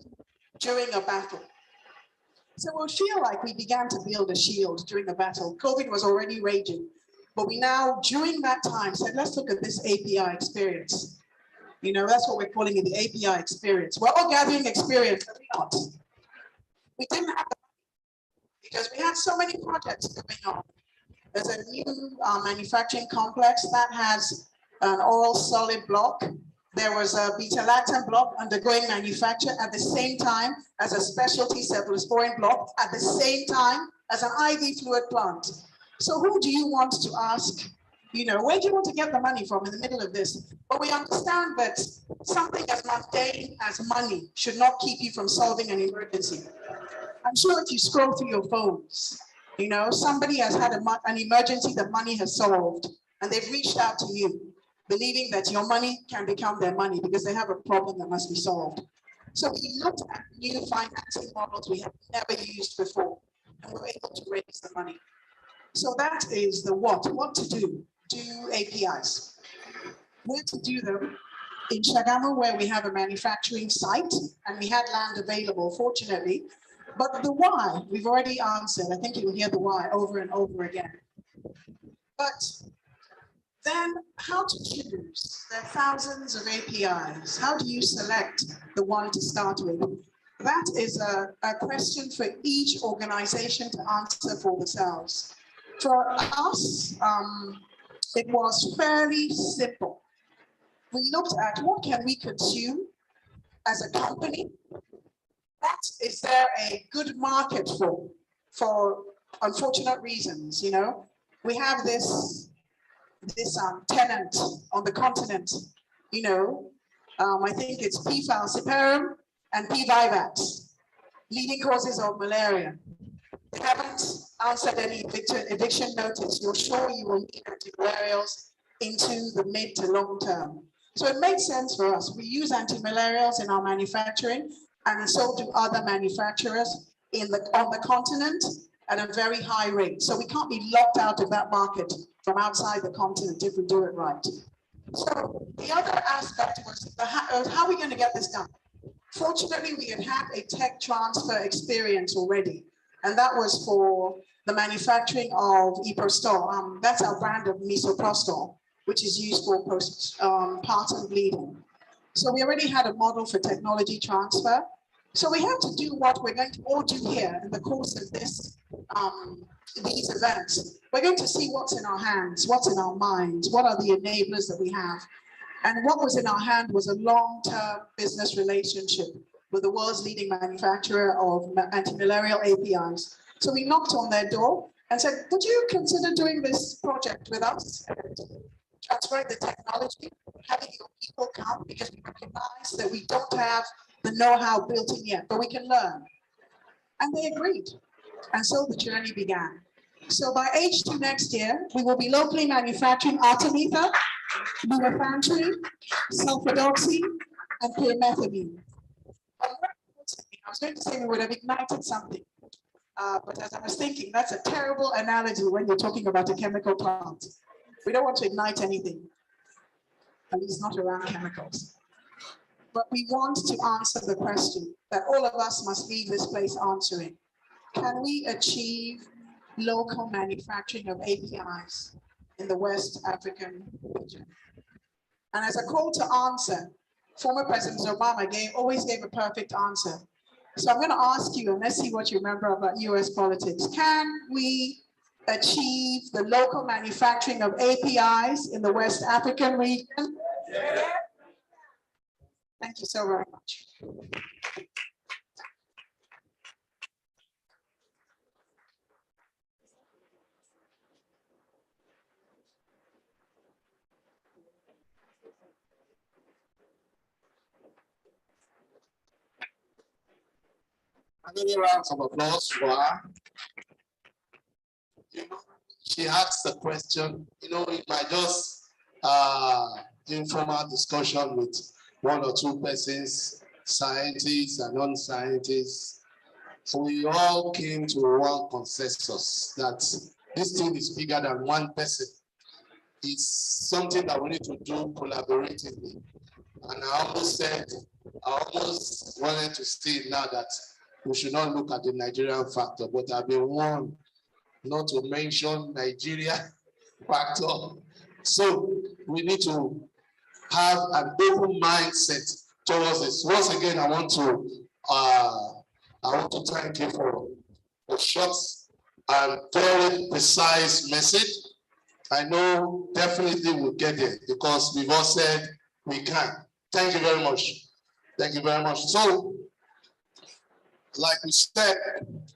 during a battle. So we'll feel like we began to build a shield during a battle. COVID was already raging, but we now, during that time, said, let's look at this API experience. That's what we're calling it, the API experience. We're all gathering experience, but we're not. We didn't have the money because we had so many projects going on. There's a new manufacturing complex that has an oral solid block. There was a beta-lactam block undergoing manufacture at the same time as a specialty cephalosporin block, at the same time as an IV fluid plant. So who do you want to ask? Where do you want to get the money from in the middle of this? But we understand that something as mundane as money should not keep you from solving an emergency. I'm sure if you scroll through your phones, You know, somebody has had an emergency that money has solved, and they've reached out to you, believing that your money can become their money because they have a problem that must be solved. So we looked at new financing models we have never used before, and we were able to raise the money. So that is the what to do APIs. Where to do them? In Shagamu, where we have a manufacturing site, and we had land available, fortunately. But the why, we've already answered. I think you'll hear the why over and over again. But then how to choose? There are thousands of APIs. How do you select the one to start with? That is a question for each organization to answer for themselves. For us, it was fairly simple. We looked at what can we consume as a company. What is there a good market for unfortunate reasons, you know? We have this tenant on the continent, you know, I think it's P. falciparum and P. vivax, leading causes of malaria. They haven't answered any eviction notice. You're sure you will need antimalarials into the mid to long term. So it made sense for us. We use antimalarials in our manufacturing, and so do other manufacturers on the continent at a very high rate. So we can't be locked out of that market from outside the continent if we do it right. So the other aspect was how are we going to get this done? Fortunately, we had a tech transfer experience already, and that was for the manufacturing of Eprostol. That's our brand of misoprostol, which is used for postpartum bleeding. So we already had a model for technology transfer. So we have to do what we're going to all do here in the course of these events. We're going to see what's in our hands, what's in our minds, what are the enablers that we have. And what was in our hand was a long-term business relationship with the world's leading manufacturer of antimalarial APIs. So we knocked on their door and said, would you consider doing this project with us? Transferring the technology, having your people come, because we recognize that we don't have the know-how built in yet, but we can learn. And they agreed. And so the journey began. So by H2 next year, we will be locally manufacturing artemether, lumefantrine, sulfadoxine, and pyrimethamine. I was going to say we would have ignited something, but as I was thinking, that's a terrible analogy when you're talking about a chemical plant. We don't want to ignite anything, at least not around chemicals. But we want to answer the question that all of us must leave this place answering. Can we achieve local manufacturing of APIs in the West African region? And as a call to answer, former President Obama always gave a perfect answer. So I'm going to ask you, and let's see what you remember about US politics. Can we achieve the local manufacturing of APIs in the West African region? Yeah. Thank you so very much. Another round of applause for her. You know, she asked the question, you know, it might just informal discussion with one or two persons, scientists and non-scientists. So we all came to one consensus that this thing is bigger than one person. It's something that we need to do collaboratively. And I almost wanted to say now that we should not look at the Nigerian factor, but I've been warned not to mention Nigeria factor. So we need to have an open mindset towards this. Once again, I want to thank you for a short and very precise message. I know definitely we'll get there because we've all said we can. Thank you very much. Thank you very much. So, like we said,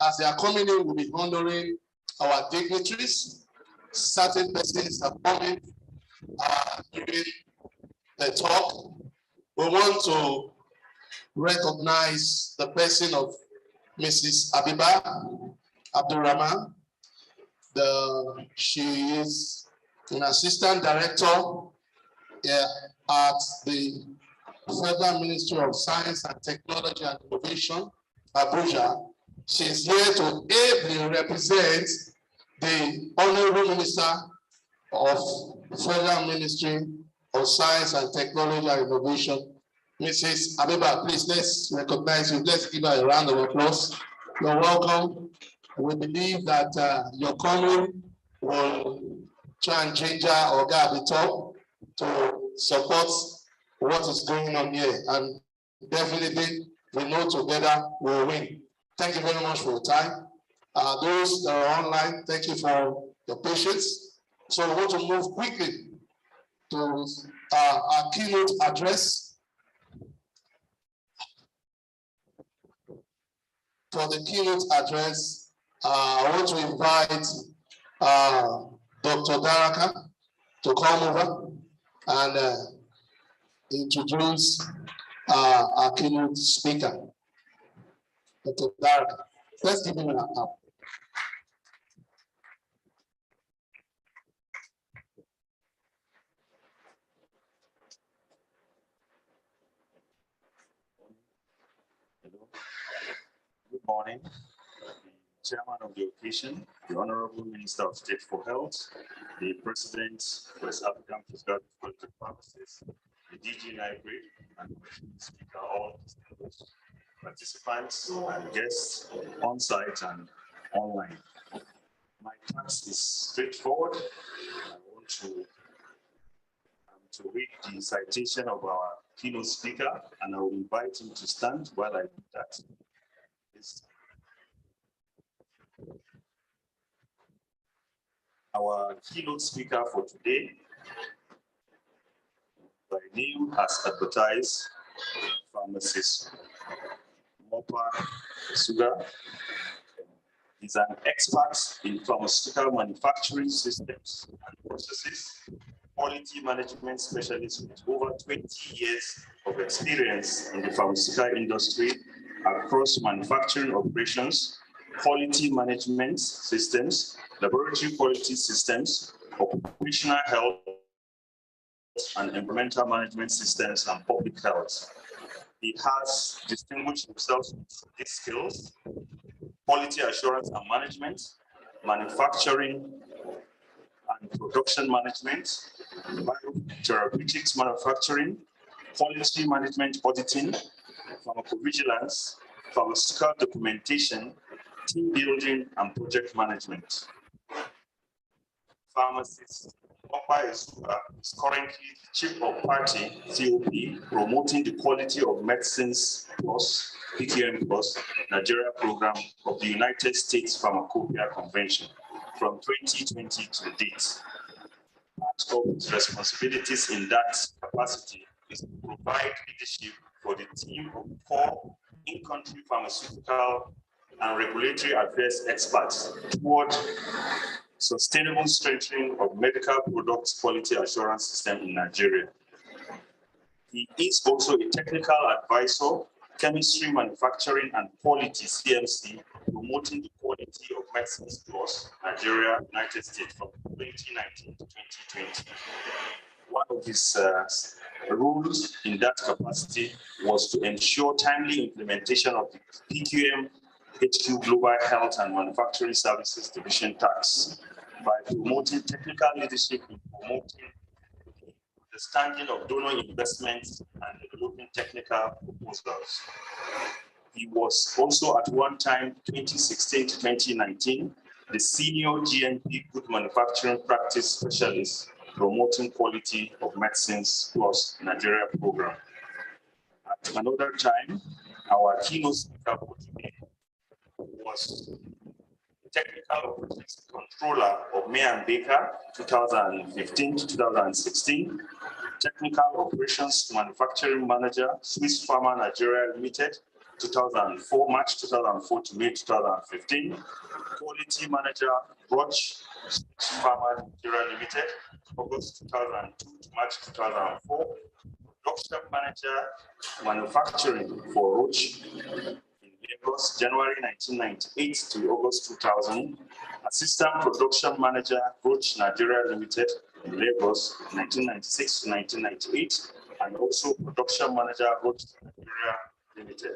as they are coming in, we'll be honoring our dignitaries. Certain persons are coming during the talk. We want to recognize the person of Mrs. Abiba Abdurrahman. She is an assistant director at the Federal Ministry of Science and Technology and Innovation, Abuja. She's here to ably represent the Honorable Minister of Federal Ministry of Science and Technology and Innovation, Mrs. Abeba. Please, let's recognize you. Let's give her a round of applause. You're welcome. We believe that your coming will try and change our organ at the top to support what is going on here. And definitely, we know together we'll win. Thank you very much for your time. Those that are online, thank you for your patience. So we want to move quickly to our keynote address. For the keynote address, I want to invite Dr. Daraka to come over and introduce our keynote speaker, Dr. Daraka. Let's give him an applause. Good morning. The chairman of the occasion, the Honorable Minister of State for Health, the President, West African Fiscal Political Purposes, the DG NIPRD, and the speaker, all participants and guests on site and online. My task is straightforward. I want to read the citation of our keynote speaker, and I will invite him to stand while I do that. Our keynote speaker for today, by name as advertised, pharmacist Mopa Sugar. He's an expert in pharmaceutical manufacturing systems and processes, quality management specialist with over 20 years of experience in the pharmaceutical industry across manufacturing operations, quality management systems, laboratory quality systems, occupational health, and environmental management systems and public health. He has distinguished himself with these skills: quality assurance and management, manufacturing and production management, therapeutics manufacturing, quality management auditing, pharmacovigilance, pharmaceutical documentation, team building, and project management. Pharmacist Mopa is currently the chief of party COP, promoting the quality of medicines plus PQM plus Nigeria program of the United States Pharmacopoeia Convention from 2020 to date. Part of his responsibilities in that capacity is to provide leadership for the team of 4 in-country pharmaceutical and regulatory affairs experts toward sustainable strengthening of medical products quality assurance system in Nigeria. He is also a technical advisor, chemistry, manufacturing, and quality CMC, promoting the quality of medicines plus Nigeria, United States from 2019 to 2020. One of his rules in that capacity was to ensure timely implementation of the PQM HQ Global Health and Manufacturing Services Division tax by promoting technical leadership in promoting the standing of donor investments and developing technical proposals. He was also at one time, 2016 to 2019, the senior GMP good manufacturing practice specialist promoting quality of medicines plus Nigeria program. At another time, our keynote speaker for today was technical operations controller of May & Baker 2015 to 2016, technical operations manufacturing manager, Swiss Pharma Nigeria Limited 2004, March 2004 to May 2015, quality manager, Roche Swiss Pharma Nigeria Limited, August 2002 to March 2004, production manager, manufacturing for Roche, Lagos, January 1998 to August 2000, Assistant Production Manager, Roach Nigeria Limited in Lagos, 1996 to 1998, and also Production Manager, Roach Nigeria Limited.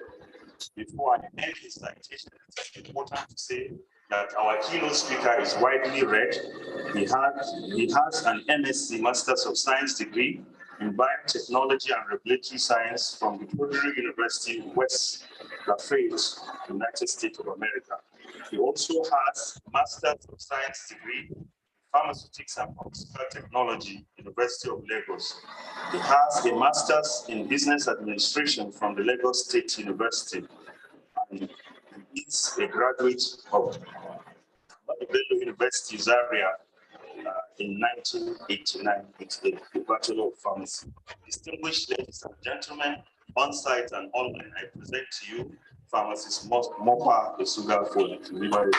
Before I end his citation, it's important to say that our keynote speaker is widely read. He has an MSc, Masters of Science degree in Biotechnology and Regulatory Science from the Purdue University, West Lafayette, United States of America. He also has Masters of Science degree in Pharmaceutics and Pharmaceutical Technology, University of Lagos. He has a Masters in Business Administration from the Lagos State University. And he is a graduate of Bello University, Zaria, in 1989 with a Bachelor of Pharmacy. Distinguished ladies and gentlemen, on site and online, I present to you Pharmacist Mopa Esuga for the delivery.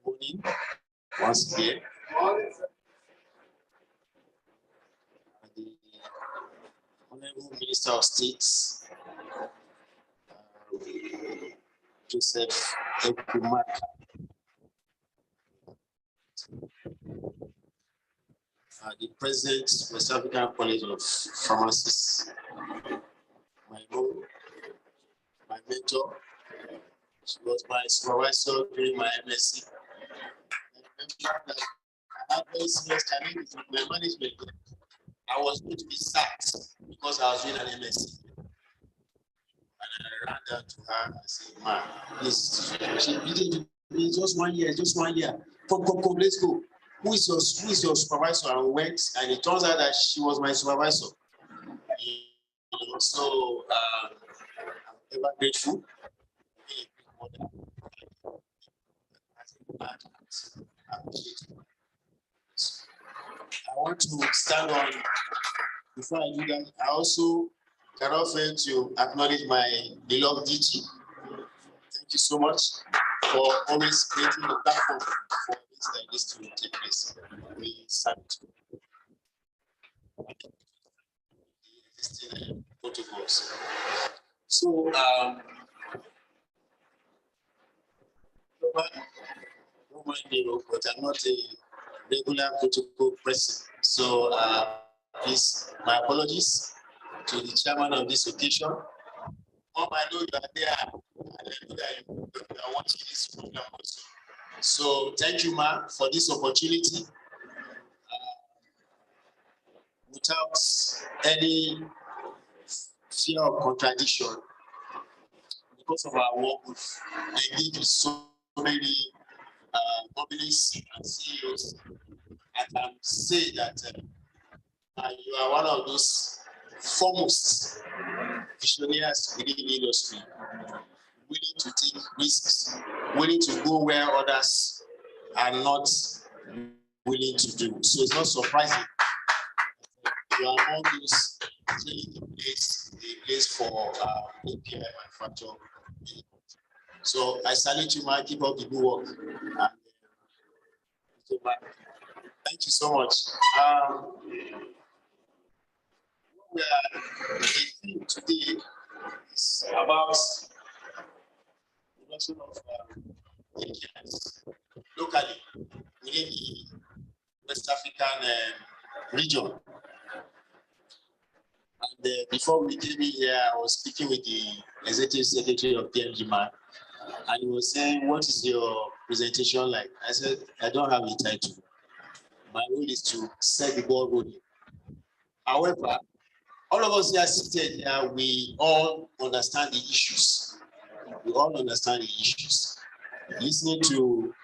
Morning, once again. The Honorable Minister of State, Joseph Ekumaka, the President, West African College of Pharmacists, my mom, my mentor. She was my supervisor during my MSc. I had very serious challenges with my management. I was going to be sacked because I was doing an MSc. And I ran down to her and said, "Man, this it's just 1 year, just 1 year. Come, let's go. Who is your supervisor?" And we went, and it turns out that she was my supervisor. So I'm ever grateful. I want to stand on, before I do that, I also cannot fail to acknowledge my beloved DG. Thank you so much for always creating a platform for things like this to take place. We salute existing protocols. So, don't mind me, but I'm not a regular protocol person. So, please, my apologies to the chairman of this occasion. Mom, I know you are there, and I know that you are watching this program also. So, thank you, Ma, for this opportunity. Without any fear of contradiction, because of our work with engaged with so many mobilists and CEOs, I can say that you are one of those foremost visionaries within the industry, willing to take risks, willing to go where others are not willing to do. So it's not surprising you are among those clearly the place for API manufacture. So I salute you, man. Keep up the good work. Thank you so much. We are the theme today is about production of APIs locally within the West African region. And before we came in here, I was speaking with the Executive Secretary of PMG Man, and he was saying, "What is your presentation like?" I said, "I don't have a title. My role is to set the ball rolling." However, all of us here seated here, we all understand the issues. We all understand the issues. Listening to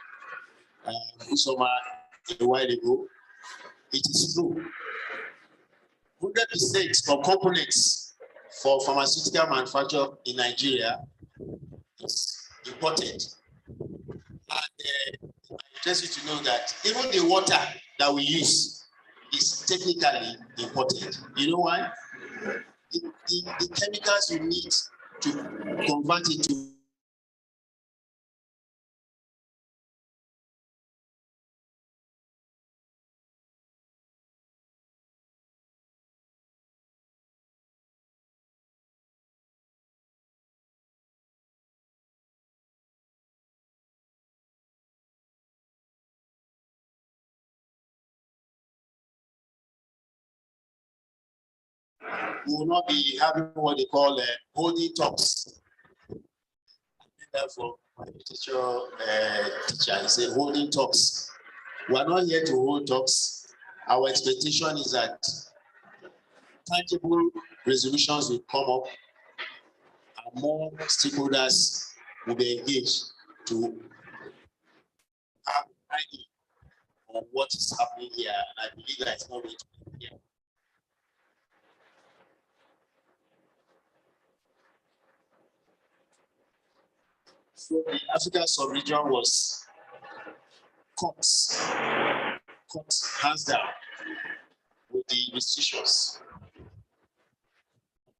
Usoma a while ago, it is true. 100% of components for pharmaceutical manufacture in Nigeria is imported. And I just you to know that even the water that we use is technically imported. You know why? The chemicals you need to convert it to we will not be having what they call holding talks. Therefore, my teacher he said holding talks. We are not here to hold talks. Our expectation is that tangible resolutions will come up and more stakeholders will be engaged to have an idea of what is happening here. And I believe that it's not going to be here. So the African sub-region was cut hands down with the restrictions.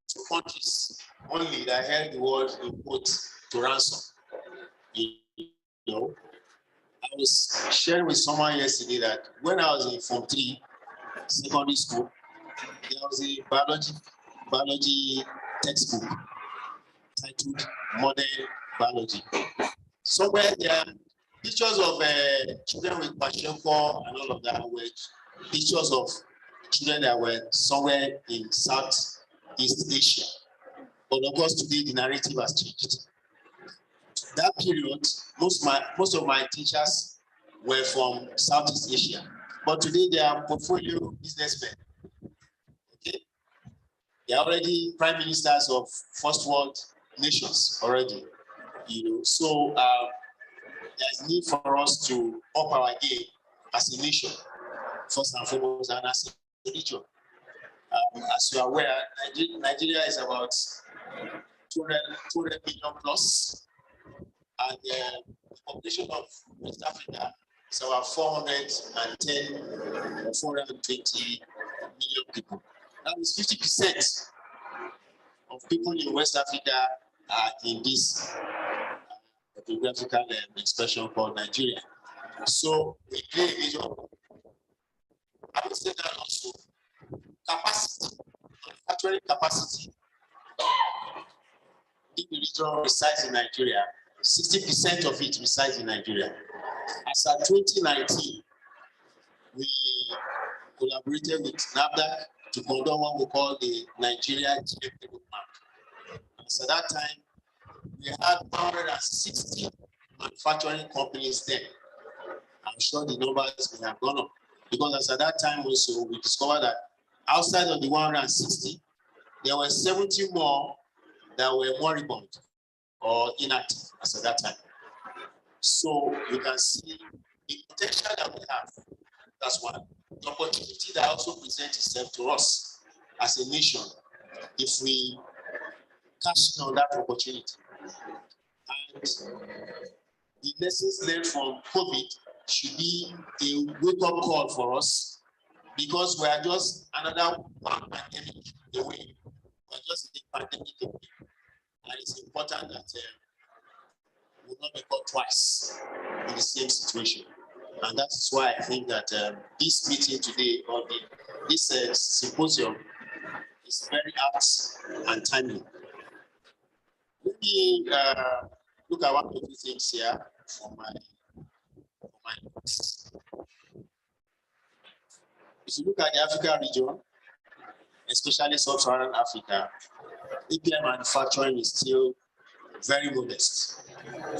2 countries only that held the world in quotes to ransom. You know, I was sharing with someone yesterday that when I was in Form 3 secondary school, there was a biology textbook titled Modern Biology. Somewhere there are pictures of children with Pashenko and all of that were pictures of children that were somewhere in Southeast Asia. But of course, today the narrative has changed. That period, most of my teachers were from Southeast Asia, but today they are portfolio businessmen. Okay, they are already prime ministers of first world nations already. You know, so there's need for us to up our game as a nation, first and foremost, and as a region. As you are aware, Nigeria is about 200 million plus, and the population of West Africa is about 410 or 420 million people. That is 50% of people in West Africa are in this geographical expression called Nigeria. So we play a major role. I would say that also capacity, manufacturing capacity in the region resides in Nigeria. 60% of it resides in Nigeria. As at 2019, we collaborated with NAFDAC to conduct what we call the Nigeria GMP roadmap. As at that time, we had 160 manufacturing companies then. I'm sure the numbers may have gone up, because as at that time also we discovered that outside of the 160, there were 70 more that were moribund or inactive as at that time. So you can see the potential that we have. That's one. The opportunity that also presents itself to us as a nation if we cash in on that opportunity. And the lessons learned from COVID should be a wake-up call for us, because we are just another one pandemic away. We're just a pandemic away. And it's important that we will not be caught twice in the same situation. And that's why I think that this meeting today, or this symposium, is very apt and timely. Let me look at one or two things here for my notes. If you look at the African region, especially sub-Saharan Africa, API manufacturing is still very modest,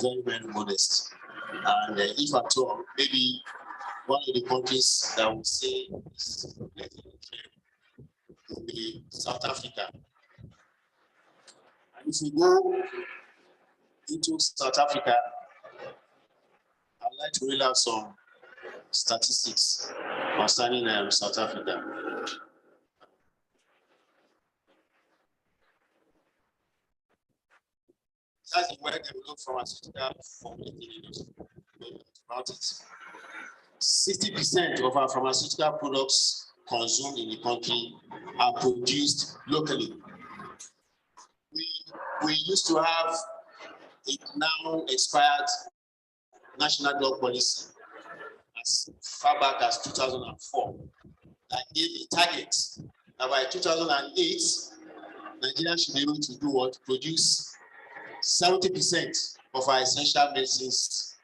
very modest. And if at all, maybe one of the countries that would say is will be South Africa. And if we go into South Africa, I'd like to read out some statistics concerning South Africa. That's the well developed pharmaceutical formulating industry. About it. 60% of our pharmaceutical products consumed in the country are produced locally. We we used to have a now expired national drug policy as far back as 2004 that gave a target that by 2008, Nigeria should be able to do what? Produce 70% of our essential medicines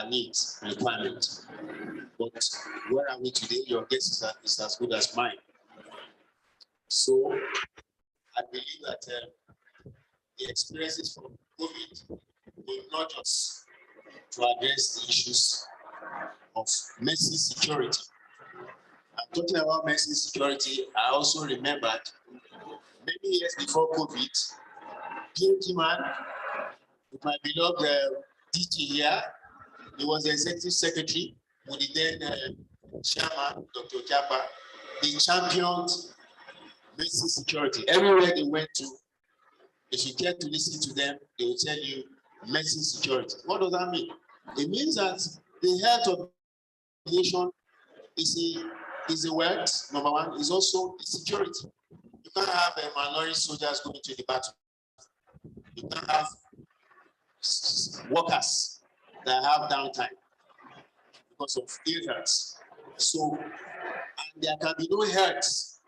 needs requirement. But where are we today? Your guess is as good as mine. So I believe that the experiences from COVID will not just to address the issues of medicine security. I'm talking about medicine security. I also remembered many years before COVID, PhD man, with my beloved DT here, he was the executive secretary with the then chairman, Dr. Kiapa. They championed medicine security. Everywhere they went to, if you care to listen to them, they will tell you medicine security. What does that mean? It means that the health of the nation is a wealth, number one, is also the security. You can't have minority soldiers going to the battle. You can't have workers that have downtime because of ill health. So, and there can be no health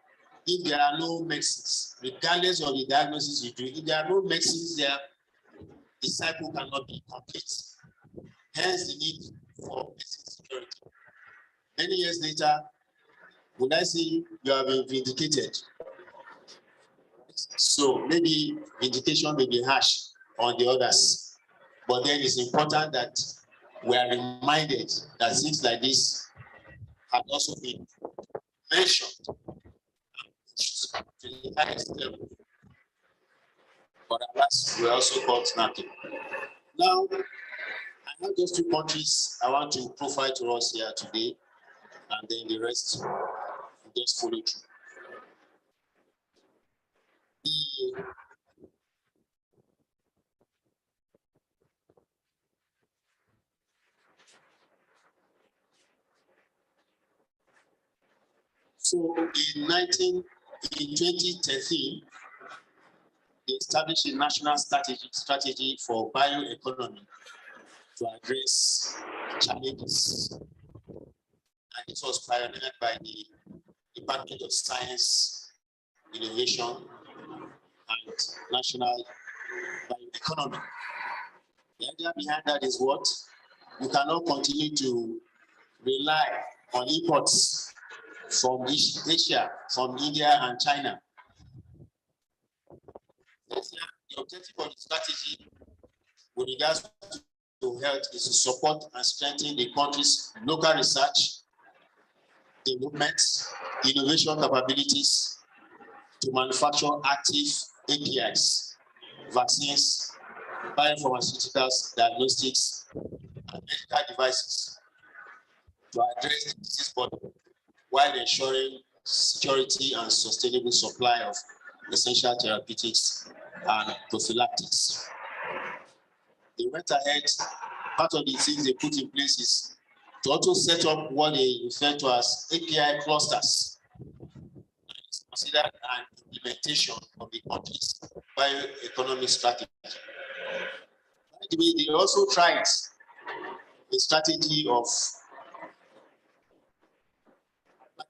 if there are no medicines, regardless of the diagnosis you do. If there are no medicines there, the cycle cannot be complete. Hence the need for medicine security. Many years later, would I say you have been vindicated? So maybe vindication may be harsh on the others, but then it's important that we are reminded that things like this have also been mentioned to the highest level. But alas, we also caught nothing. Now, I have just two countries I want to profile to us here today, and then the rest will just follow through. So in 2013, they established a national strategy for bioeconomy to address challenges. And it was pioneered by the Department of Science, Innovation, and National Bioeconomy. The idea behind that is what? We cannot continue to rely on imports from Asia, from India and China. The objective of the strategy with regards to health is to support and strengthen the country's local research, development, innovation capabilities to manufacture active APIs, vaccines, biopharmaceuticals, diagnostics, and medical devices to address the disease burden while ensuring security and sustainable supply of essential therapeutics and prophylactics. They went ahead, part of the things they put in place is to also set up what they refer to as API clusters. It's considered an implementation of the country's bioeconomic strategy. By the way, they also tried a strategy of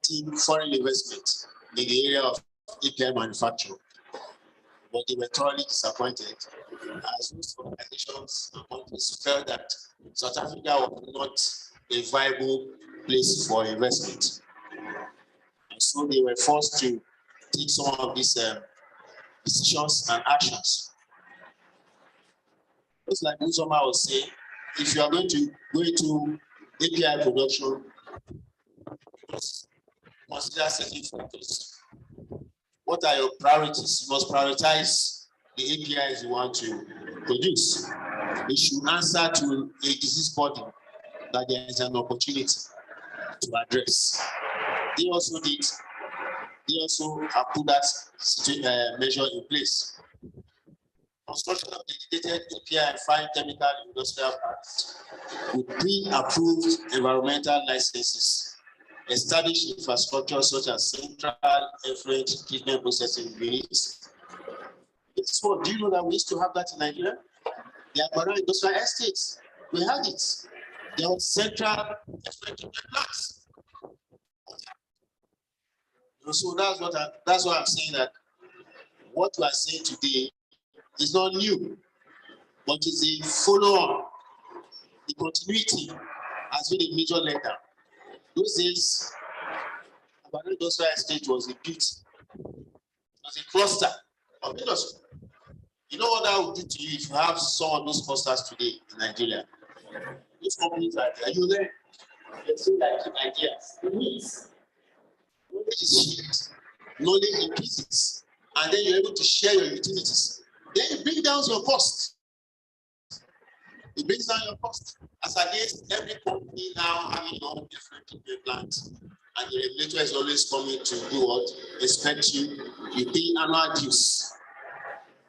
attracting foreign investment in the area of API manufacturing, but they were thoroughly disappointed as most organizations and countries felt that South Africa was not a viable place for investment. And so they were forced to take some of these decisions and actions. Just like Uzoma was saying, if you are going to go into API production, consider certain factors. What are your priorities? You must prioritize the APIs you want to produce. It should answer to a disease burden that there is an opportunity to address. They also have put that measure in place. Construction of dedicated API and fine chemical industrial parks with pre-approved environmental licenses, establish infrastructure such as central effluent treatment processing units, Guess what? Do you know that we used to have that in Nigeria? The Agbara Industrial Estates. We had it. There was central plants. So that's what I'm saying, that what you are saying today is not new, but it's a follow-on. The continuity has been a major letdown. Those days, Agbara Industrial Estate was a bit, it was a cluster of industry. You know what that would do to you if you have some of those clusters today in Nigeria? Those companies are there. You learn. They say like ideas. Knowledge is shared. Knowledge increases. And then you're able to share your utilities. Then it brings down your cost. It brings down your cost. As against every company now having all different treatment plants. And the regulator is always coming to do what? Inspect you. You pay annual dues.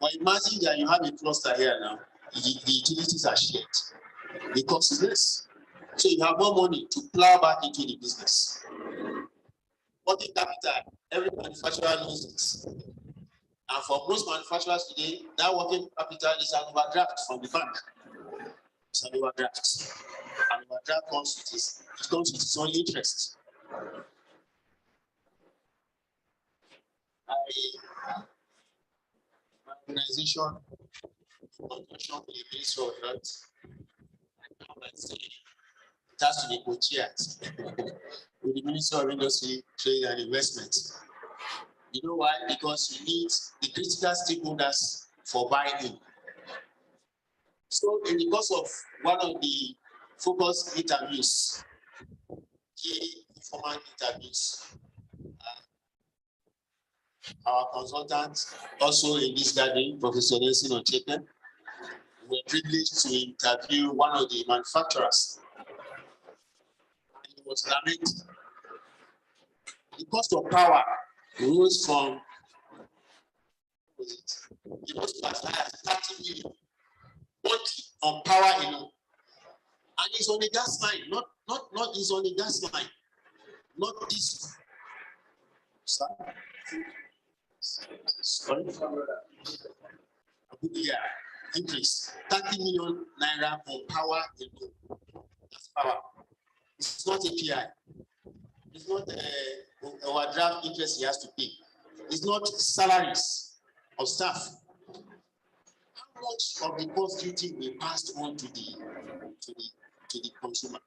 But imagine that you have a cluster here now. The utilities are shared. The cost is less. So you have more money to plow back into the business. Working capital, every manufacturer knows this. And for most manufacturers today, that working capital is an overdraft from the bank. It's an overdraft. An overdraft comes with its own interest. My organization, conjunction with the Ministry of Health, it has to be co-chaired with the Ministry of Industry, Trade and Investment. You know why? Because you need the critical stakeholders for buying. So in the course of one of the focus interviews, key informant interviews, our consultant, also in this gathering, Professor Nelson Ochepe, we were privileged to interview one of the manufacturers. And it was lamented. The cost of power rose from, it was as high as 30 million on power alone. And it's on the gas line, not it's on the gas line, not this. Sorry. Yeah, increase 30 million naira on power alone. That's power. It's not API. It's not overdraft interest he has to pay. It's not salaries of staff. How much of the cost duty will pass on to the consumer?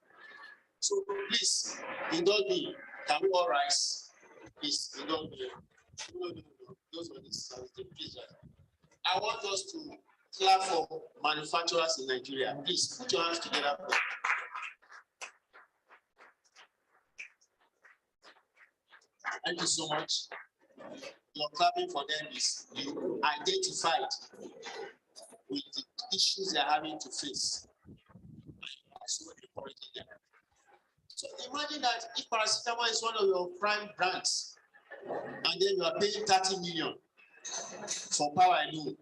So please, indulge me. Can we all rise? Please, indulge me. No. Those were the services. Please, I want us to clap for manufacturers in Nigeria. Please put your hands together. Thank you so much. Your clapping for them is you identified with the issues they are having to face. So imagine that if paracetamol is one of your prime brands, and then you are paying 30 million for power alone,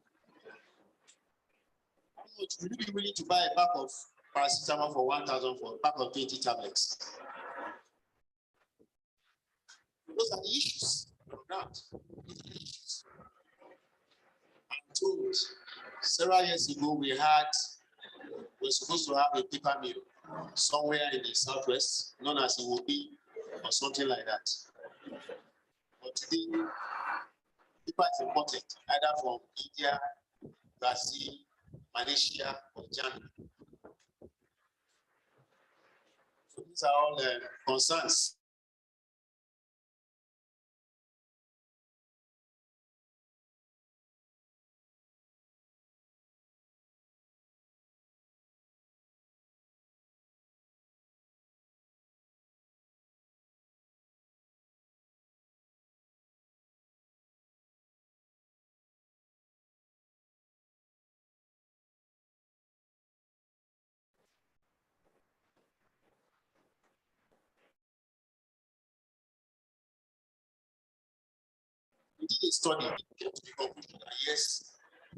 how much would you be willing to buy a pack of paracetamol for 1,000 for a pack of 20 tablets? Those are the issues. I'm told several years ago we're supposed to have a paper mill somewhere in the southwest, known as Iwobi or something like that. But today, paper is imported either from India, Brazil, Malaysia, or Germany. So these are all concerns. We did a study, we came to the conclusion that yes,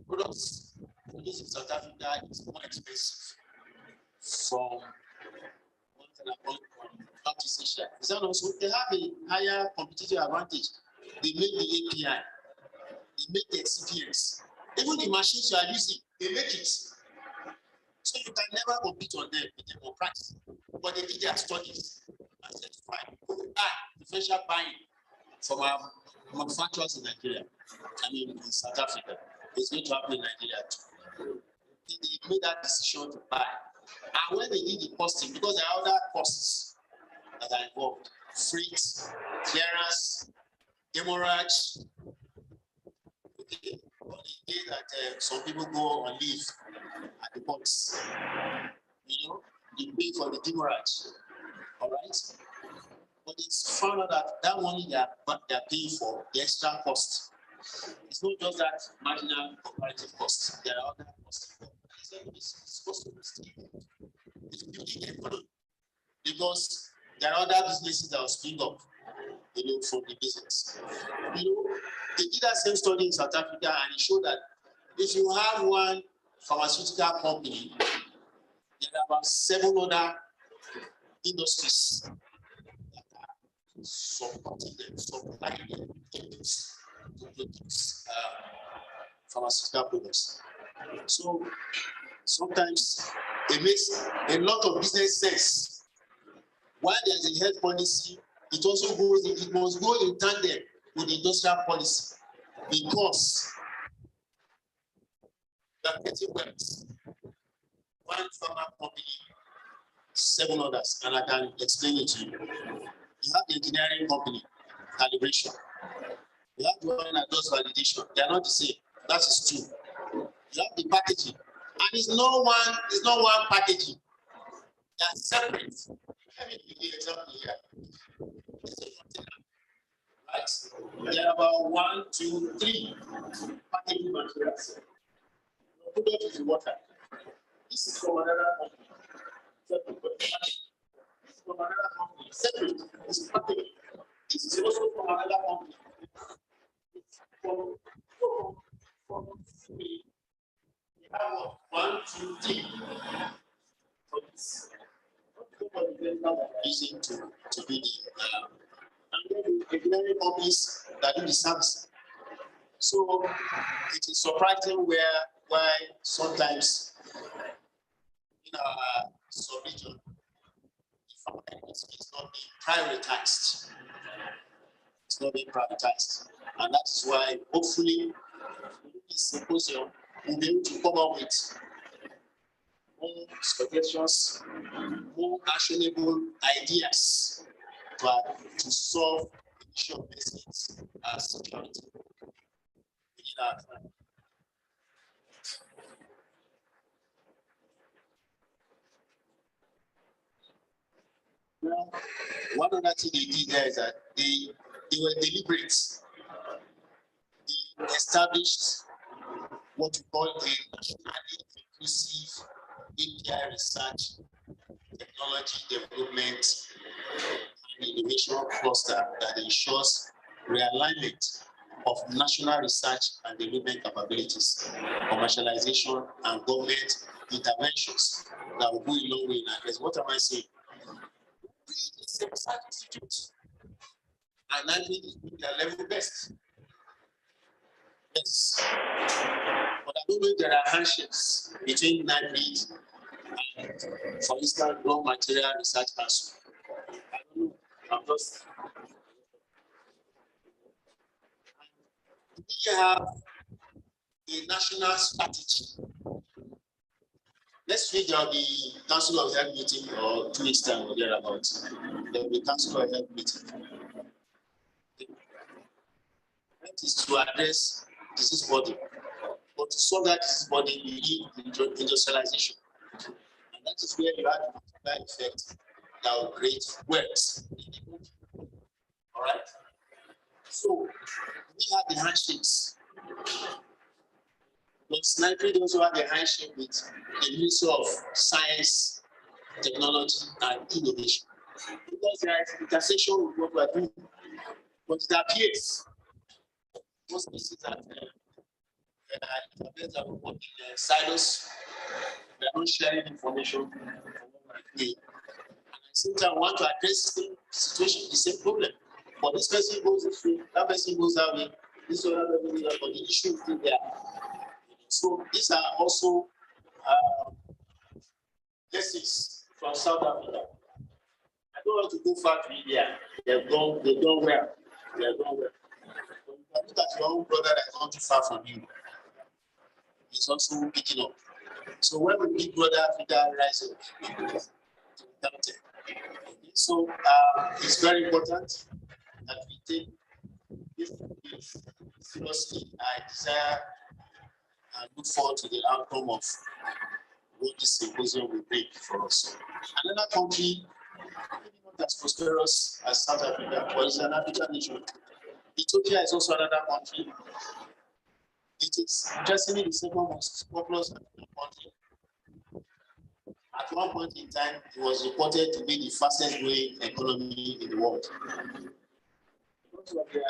products produced in South Africa is more expensive from Southeast Asia. Is that also they have a higher competitive advantage? They make the API, they make the excipients, Even the machines you are using, they make it. So you can never compete on them with them on price. But they did their studies and said, fine, differential buying from our manufacturers in Nigeria, I mean in South Africa, it's going to happen in Nigeria too. They made that decision to buy. And when they did the costing, because there are other costs that are involved, freight, clearance, demurrage, okay, on the day that some people go on leave at the ports, you know, you pay for the demurrage, all right? But it's found out that that money they are paying for, the extra cost, it's not just that marginal comparative cost. There are other costs. It's supposed to be still. It's building the economy because there are other businesses that will spring up, you know, from the business. You know, they did that same study in South Africa and it showed that if you have one pharmaceutical company, there are about 7 other industries that are supporting them, supplying them to produce pharmaceutical products. So sometimes it makes a lot of business sense. While there's a health policy, it also goes, it must go in tandem with the industrial policy because the getting works. One pharma company, 7 others, and I can explain it to you. You have the engineering company, calibration. You have the one that does validation. They are not the same. That is 2. You have the packaging, and it's not one packaging. They are separate. Let me give you an example here. It's a container, right? There are about 1, 2, 3 packaging materials. The product is water. This is from another company. This is from another company. Separate. It's packaging. This is also from another company. It's from 3. We have 1, 2, 3. So this using to do the and then the engineering companies that do the service. So it is surprising why sometimes in our subregion the farming is not being prioritized. It's not being prioritized. And that is why hopefully this symposium will be able to come up with more suggestions, more actionable ideas to solve the issue of medicines security within our country. Now, one other thing they did there is that they were deliberate. They established what we call a nationally inclusive API research, technology development, and innovation cluster that ensures realignment of national research and development capabilities, commercialization, and government interventions that will go a long way in address. What am I saying? It's a research institute, and NIPRD is doing their level best. Yes. But I don't know if there are handshakes between NIPRD and, for instance, Raw Material Research Council. I don't know. I'm just. We have a national strategy. Next week there will be Council of Health meeting, or 2 weeks time or thereabouts. There will be Council of Health meeting. That is to address disease body. But to solve that disease body, you need industrialization. And that is where you have the multiplier effect that will create wealth. All right? So we have the handshakes. But NIPRD also have the handshake with the Ministry of Science, Technology, and Innovation. Because there is intersection with what we are doing. But it appears most cases that that we work in silos, we are not sharing information from what we are doing. And at the same time, I want to address the same situation, the same problem. But this person goes this way, that person goes that way, this other person goes that way, but the issue is still there. So these are also lessons from South Africa. I don't want to go far to India. They've done well. They have done well. But you can look at your own brother that is not too far from you. He's also picking up. So when we Big Brother Africa rise up, so it's very important that we take this seriously. I desire and look forward to the outcome of what this symposium will bring for us. Another country, maybe not as prosperous as South Africa, but it's an African nation. Ethiopia is also another country. It is interestingly the second most populous African country. At one point in time, it was reported to be the fastest growing economy in the world. Because of their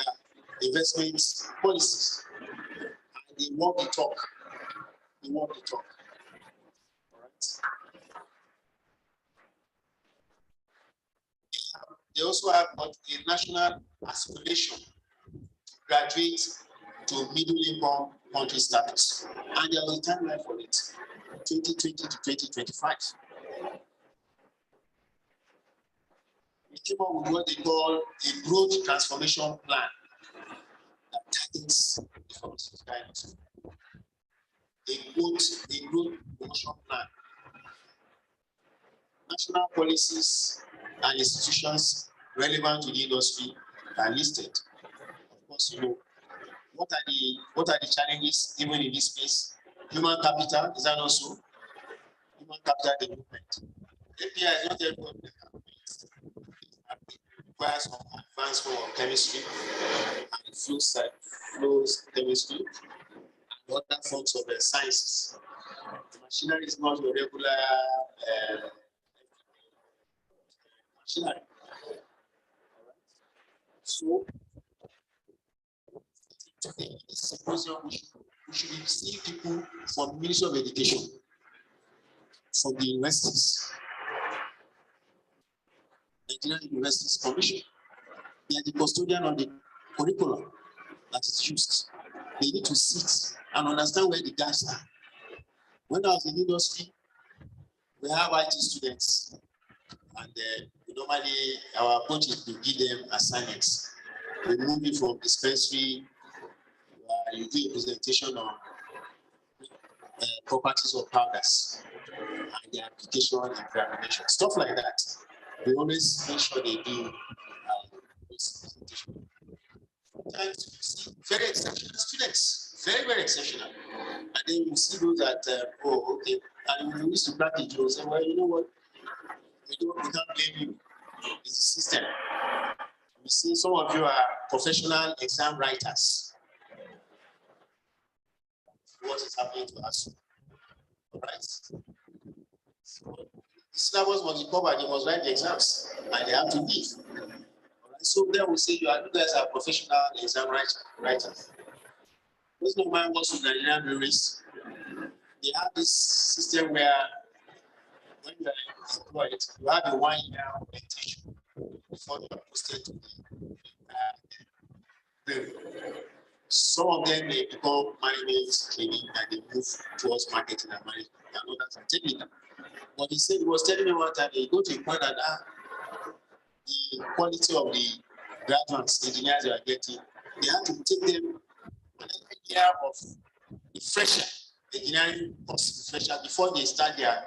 investment policies, and they walk the talk. They walk the talk. All right. They also have got a national aspiration to graduate to middle income country status, and there was a timeline for it, 2020 to 2025. We came up with what they call a growth transformation plan that targets the pharmaceutical industry. A growth promotion plan. National policies and institutions relevant to the industry are listed. Of course, you know, what are the challenges even in this space? Human capital, is that also? Human capital development. API is not everybody that can do it. It requires some advanced form of chemistry and flows chemistry and other forms of sciences. The machinery is not your regular machinery. So, today, this symposium, we should see people from the Ministry of Education, from the universities, Nigerian Universities Commission. They are the custodian of the curriculum that is used. They need to sit and understand where the gaps are. When I was in industry, we have IT students, and we normally, our approach is to give them assignments. We move it from dispensary, you do a presentation on properties of powders and their application and implementation, stuff like that. We always make sure they do this presentation. Sometimes you see very exceptional students, very, very exceptional. And then you see those that, oh, okay, and we used to practice jokes, and well, you know what? We can't blame you. It's a system. We see some of you are professional exam writers. What is happening to us? All right. So the syllabus must be covered, you must write the exams, and they have to leave. All right. So then we say you guys are professional exam writers. Those no man goes to Nigerian breweries. They have this system where when you are employed, you have a 1 year orientation before you are posted to the brewery. Some of them may become management training and they move towards marketing and management, and others are technical. But he was telling me one time, he go to a point that the quality of the graduates, engineers they are getting, they have to take them an year of the fresher, engineering fresher before they start their.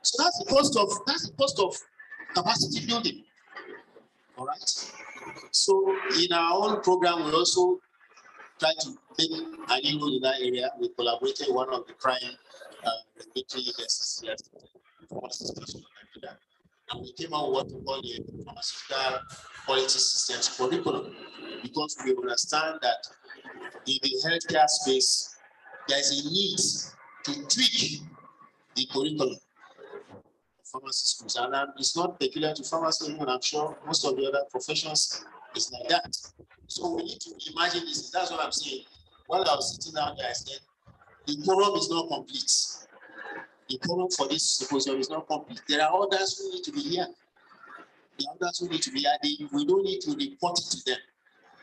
So that's the cost of capacity building. All right. So in our own program, we also try to make an inroad in that area. We collaborated with one of the prime regulatory agencies here, and we came out with what we call the pharmaceutical quality systems curriculum, because we understand that in the healthcare space, there is a need to tweak the curriculum of pharmacy schools, and it's not peculiar to pharmacy, and I'm sure most of the other professions is like that. So we need to imagine this. That's what I'm saying. While I was sitting down there, I said, the quorum is not complete. The quorum for this symposium is not complete. There are others who need to be here. The others who need to be here, we don't need to report it to them.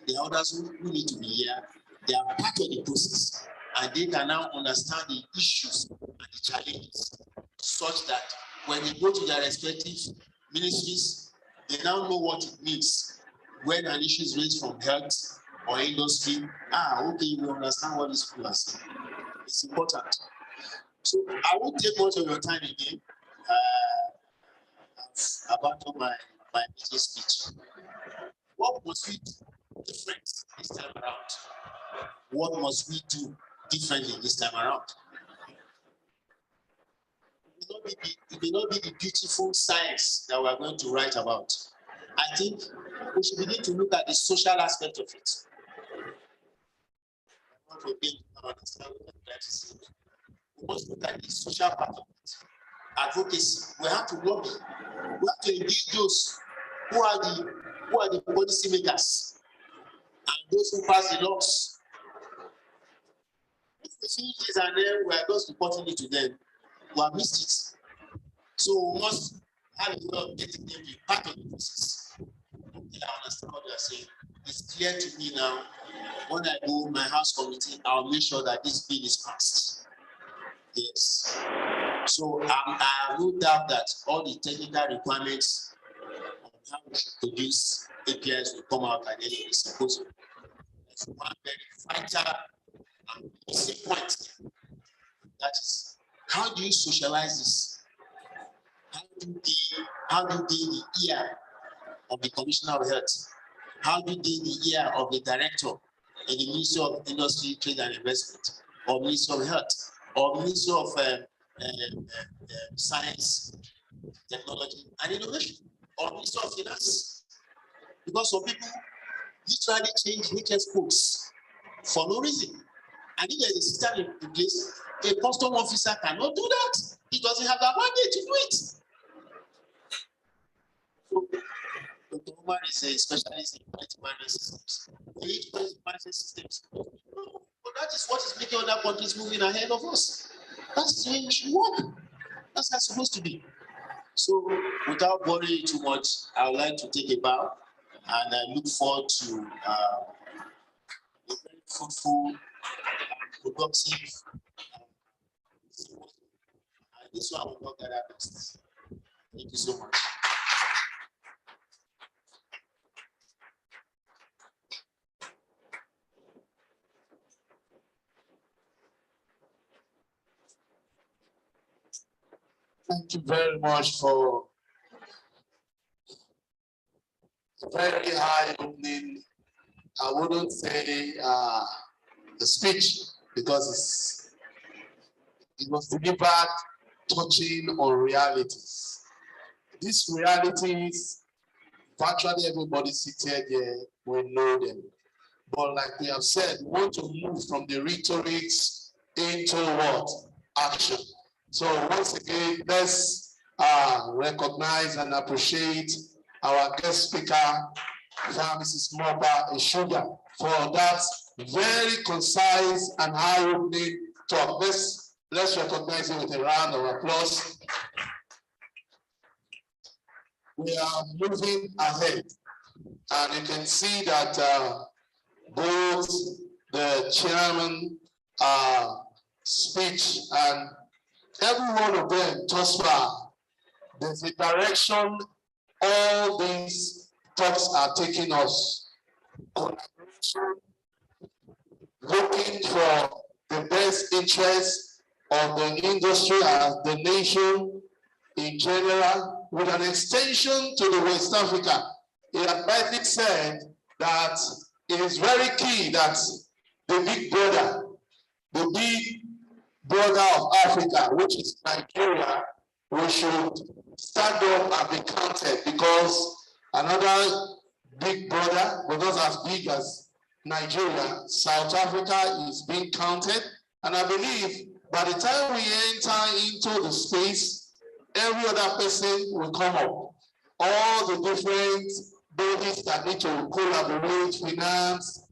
The others who need to be here, they are part of the process. and they can now understand the issues and the challenges, such that when they go to their respective ministries, they now know what it means when an issue is raised from health or industry. Okay, we understand what this people are saying. It's important. So I won't take much of your time again. I've abandoned my major speech. What must we do different this time around? What must we do differently this time around? It may not be the beautiful science that we're going to write about. I think we should begin to look at the social aspect of it. We must look at the social part of it. Advocacy. We have to lobby. We have to engage those who are the policy makers and those who pass the laws. If we see this and then we are just reporting it to them, we have missed it. So we must have a way of getting them to be part of the process. Okay, I understand what you are saying. It's clear to me now. When I go my house committee, I'll make sure that this bill is passed. Yes. So I have no doubt that all the technical requirements on how we should produce APIs will come out at the end of the symposium. That's one very vital and basic point. That is, how do you socialize this? How do they the ear of the Commissioner of Health? How do they the ear of the Director in the Ministry of Industry, Trade and Investment, or Ministry of Health, or Ministry of Science, Technology and Innovation, or Ministry of Finance? Because some people literally change HS codes for no reason. And if there's a system in place, a custom officer cannot do that. He doesn't have the mandate to do it. So, Dr. Omar is a specialist in quality management systems. We need quality management systems. But that is what is making other countries moving ahead of us. That's the way we should work. That's how it's supposed to be. So, without worrying too much, I would like to take a bow, and I look forward to a very fruitful and productive. This one will not get our best. Thank you so much. Thank you very much for a very high opening. I wouldn't say the speech, because it was delivered touching on realities. These realities, virtually everybody seated here will know them. But like we have said, we want to move from the rhetorics into what? Action. So once again, let's recognize and appreciate our guest speaker, Mrs. Moba Ishuga, for that very concise and eye-opening talk. Let's recognize him with a round of applause. We are moving ahead, and you can see that both the chairman speech and every one of them, thus far, there's a direction all these talks are taking us. Collaboration, looking for the best interests of the industry and the nation in general, with an extension to the West Africa. He had rightly said that it is very key that the big brother of Africa, which is Nigeria, we should stand up and be counted, because another big brother, but not as big as Nigeria, South Africa, is being counted. And I believe by the time we enter into the space, every other person will come up. All the different bodies that need to collaborate, finance,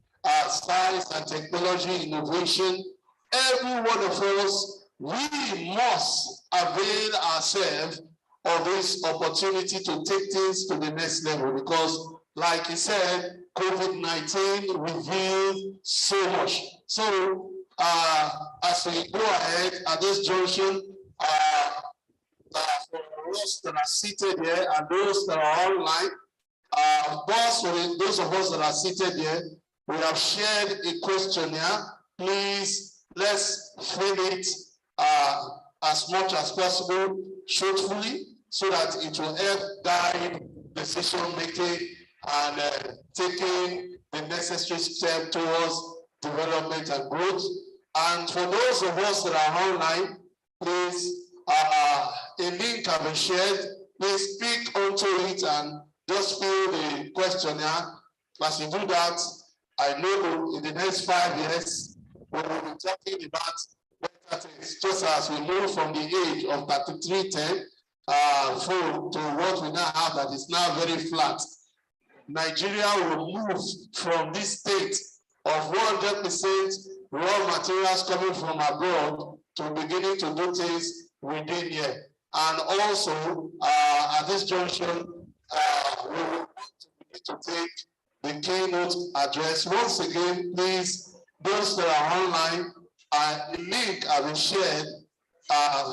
science and technology, innovation, every one of us, we must avail ourselves of this opportunity to take things to the next level, because like he said, COVID-19 revealed so much. So as we go ahead at this junction, for those that are seated here and those that are online, for those of us that are seated here, we have shared a questionnaire. Please, let's fill it as much as possible, truthfully, so that it will help guide decision making and taking the necessary step towards development and growth. And for those of us that are online, please, a link has been shared. Please speak onto it and just fill the questionnaire. As you do that, I know in the next 5 years, we will be talking about better things, just as we move from the age of 3310 full to what we now have that is now very flat. Nigeria will move from this state of 100% raw materials coming from abroad to beginning to do things within here. And also, at this junction, we will want to begin to take the keynote address. Once again, please, those that are online, the link has been shared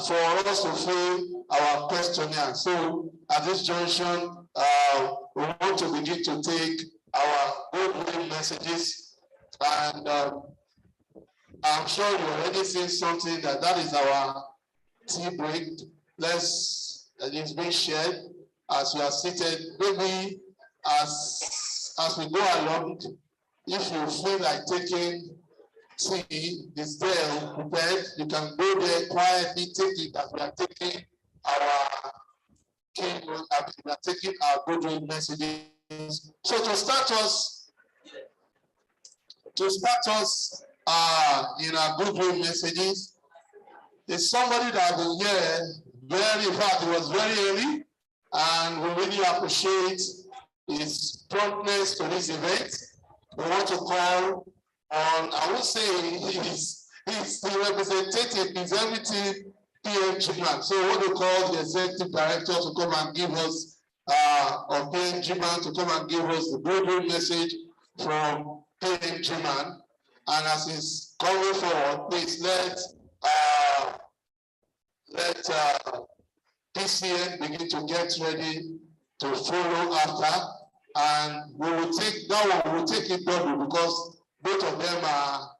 for us to fill our questionnaire. So at this junction, we want to begin to take our goodwill messages, and I'm sure you already seen something that is our tea break. It's being shared as you are seated. Maybe as we go along, if you feel like taking tea, it's there prepared. You can go there quietly, take it as we are taking our keynote, we are taking our goodwill messages. So to start us in our goodwill messages, is somebody that has been here in fact, it was very early, and we really appreciate his promptness to this event. We want to call on, I would say he's the representative, he's everything PMG man. So we want to call the executive director to come and give us, or PMG man to come and give us the goodwill message from PMG man. And as he's coming forward, please let PCN begin to get ready to follow after, and we will take that one. We will take it double because both of them are,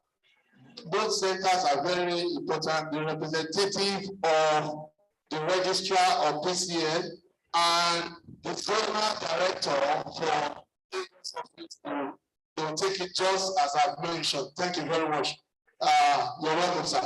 both centers are very important. The representative of the registrar of PCN and the zonal director for Lagos office, they will take it just as I've mentioned. Thank you very much. You're welcome, sir.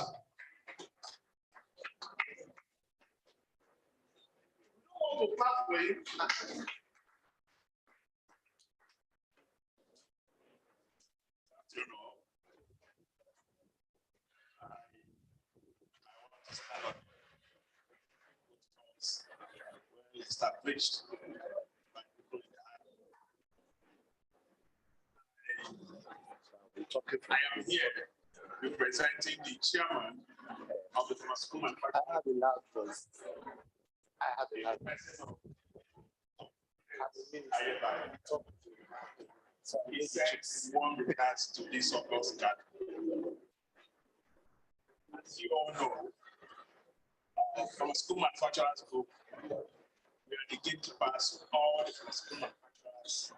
Established by people in the I am here representing the chairman of the pharmaceutical manufacturing. I have a lot. He sends one regards to this August gathering. As you all know, pharmaceutical manufacturers group, we are the gatekeepers of all the pharmaceutical manufacturers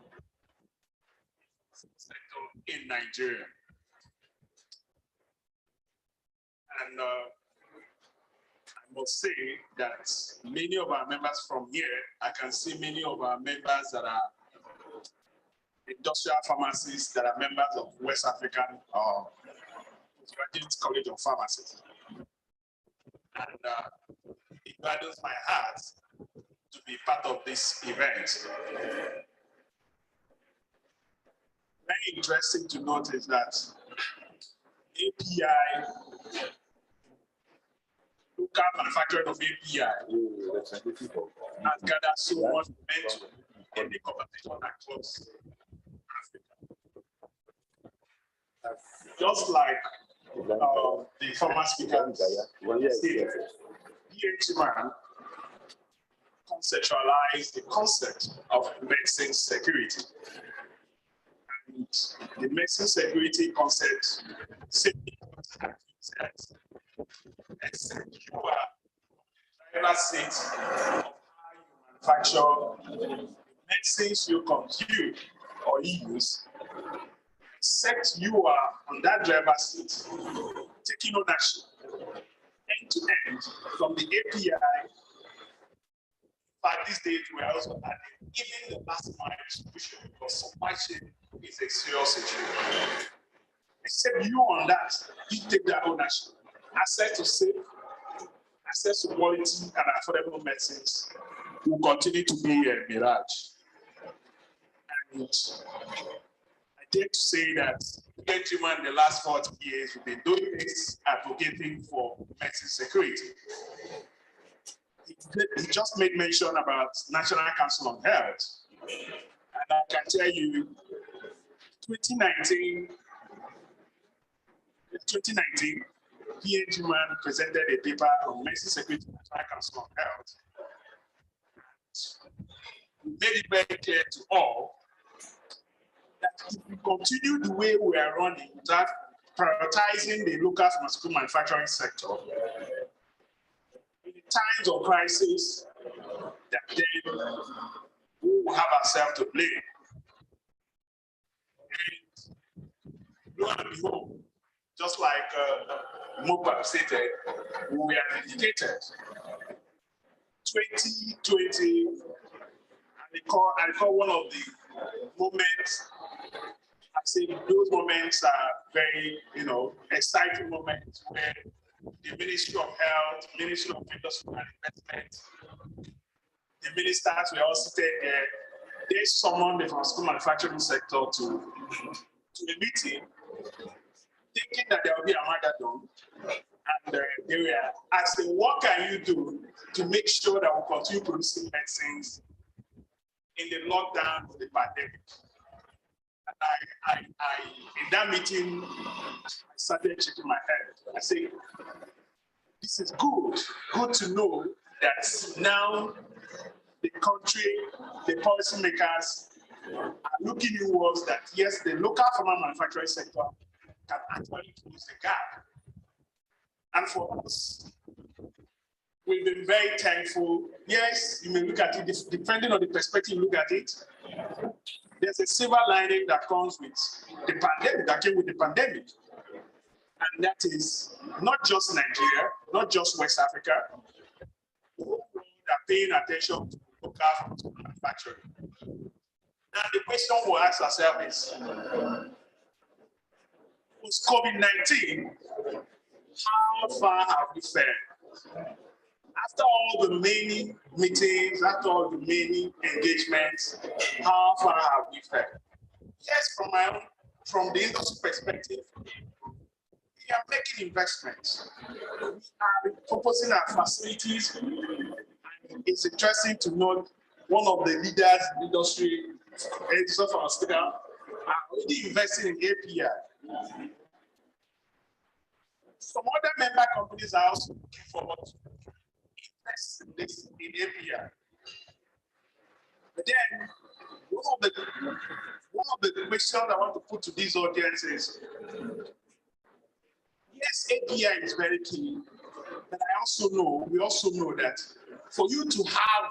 sector in Nigeria. And I must say that many of our members from here, I can see many of our members that are industrial pharmacists that are members of West African Graduate College of Pharmacy. And it gladdens my heart to be part of this event. Very interesting to notice that API, local manufacturing of API, has gathered so much momentum in the competition across Africa. Just like the former speakers stated, PhD man conceptualized the concept of medicine security. And the medicine security concept simply except you are driver's seat of how you manufacture medicines you consume or use, except you are on that driver's seat, taking ownership end to end from the API. But these days, we are also adding even the last mile distribution because supply chain is a serious issue. Except you on that, you take that ownership. Access to safe, access to quality and affordable medicines will continue to be a mirage. And I dare to say that Benjamin, the last 40 years, we've been doing this, advocating for medicine security. He just made mention about National Council on Health. And I can tell you, 2019, Benjamin presented a paper on medicine security National Council on Health. We made it very clear to all that if we continue the way we are running, that prioritizing the local pharmaceutical manufacturing sector, in times of crisis, that then we will have ourselves to blame. And lo and behold, just like Mopap stated, we are dedicated. 2020, I recall one of the moments, I say those moments are very, exciting moments where the Ministry of Health, Ministry of Industry and Investment, the ministers were all seated there. They summoned the pharmaceutical manufacturing sector to a meeting, thinking that there will be a marathon. And they were asking, what can you do to make sure that we continue producing medicines in the lockdown of the pandemic? And in that meeting, I started shaking my head. I said, this is good to know that now the country, the policymakers are looking towards that, yes, the local pharma manufacturing sector can actually close the gap. And for us, we've been very thankful. Yes, you may look at it, depending on the perspective you look at it, there's a silver lining that comes with the pandemic, that came with the pandemic. And that is not just Nigeria, not just West Africa, the whole world are paying attention to local manufacturing. Now the question we'll ask ourselves is, post COVID-19, how far have we fared? After all the many meetings, after all the many engagements, how far have we fared? Yes, from the industry perspective, we are making investments. We are proposing our facilities. And it's interesting to note one of the leaders in the industry, Edison Pharmaceutical, are already investing in API. Some other member companies are also looking forward to invest in this in API. But then, one of the questions I want to put to these audiences, yes, API is very key, but we also know that for you to have,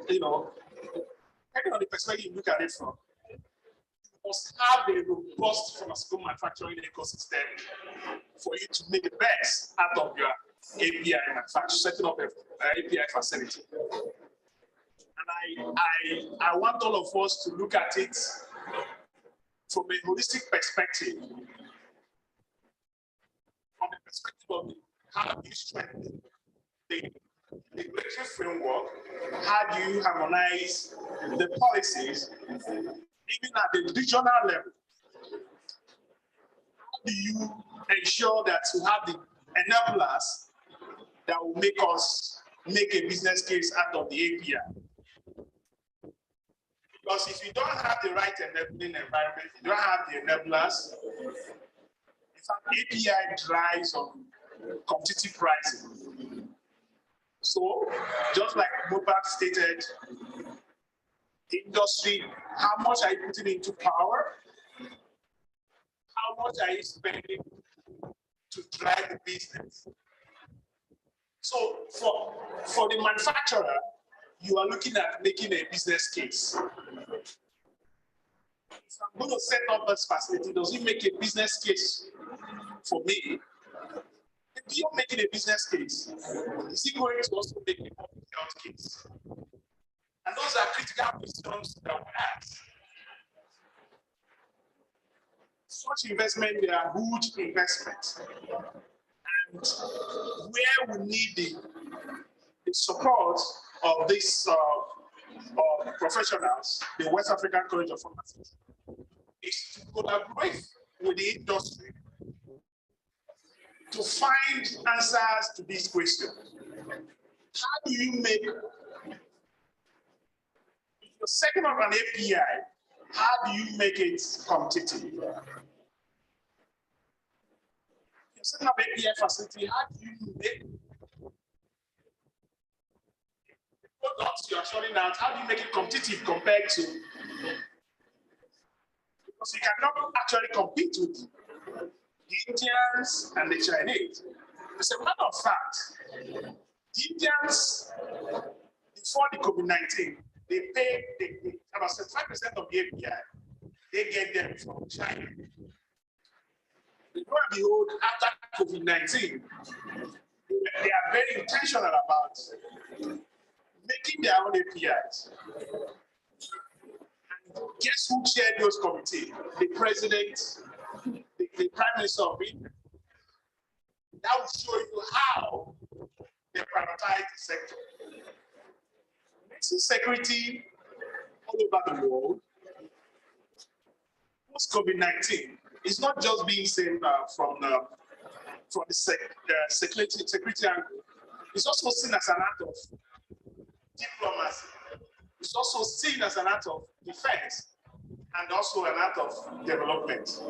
depending on the perspective you look at it from, you must have a robust pharmaceutical manufacturing ecosystem for you to make the best out of your API manufacturing, setting up an API facility. And I want all of us to look at it from a holistic perspective, from the perspective of how do you strengthen the regulatory framework, how do you harmonize the policies, even at the regional level. How do you ensure that you have the enablers that will make us make a business case out of the API? Because if you don't have the right enabling environment, you don't have the enablers, in fact, API drives on competitive pricing. So, just like Mopap stated, the industry, how much are you putting into power? How much are you spending to drive the business. So for the manufacturer, you are looking at making a business case. If I'm going to set up this facility, does it make a business case for me? If you're making a business case, is it going to also make a public health case? And those are critical questions that we ask. Such investment, they are huge investments. And where we need the support of these professionals, the West African College of Pharmacy, is to collaborate with the industry to find answers to these questions. How do you make, if you're setting up an API, how do you make it competitive? You're setting up an API facility, how do you make the products you're showing out, how do you make it competitive compared to, because you cannot actually compete with the Indians and the Chinese. As a matter of fact, the Indians, before the COVID-19, they paid about 75% of the API, they get them from China. Lo and behold, after COVID-19, they are very intentional about making their own APIs. And guess who chaired those committees? The president, the prime minister of India. That will show you how they prioritize the sector. Medicine security all over the world. Post COVID-19 is not just being seen from the security angle. It's also seen as an act of diplomacy. It's also seen as an act of defense and also an act of development.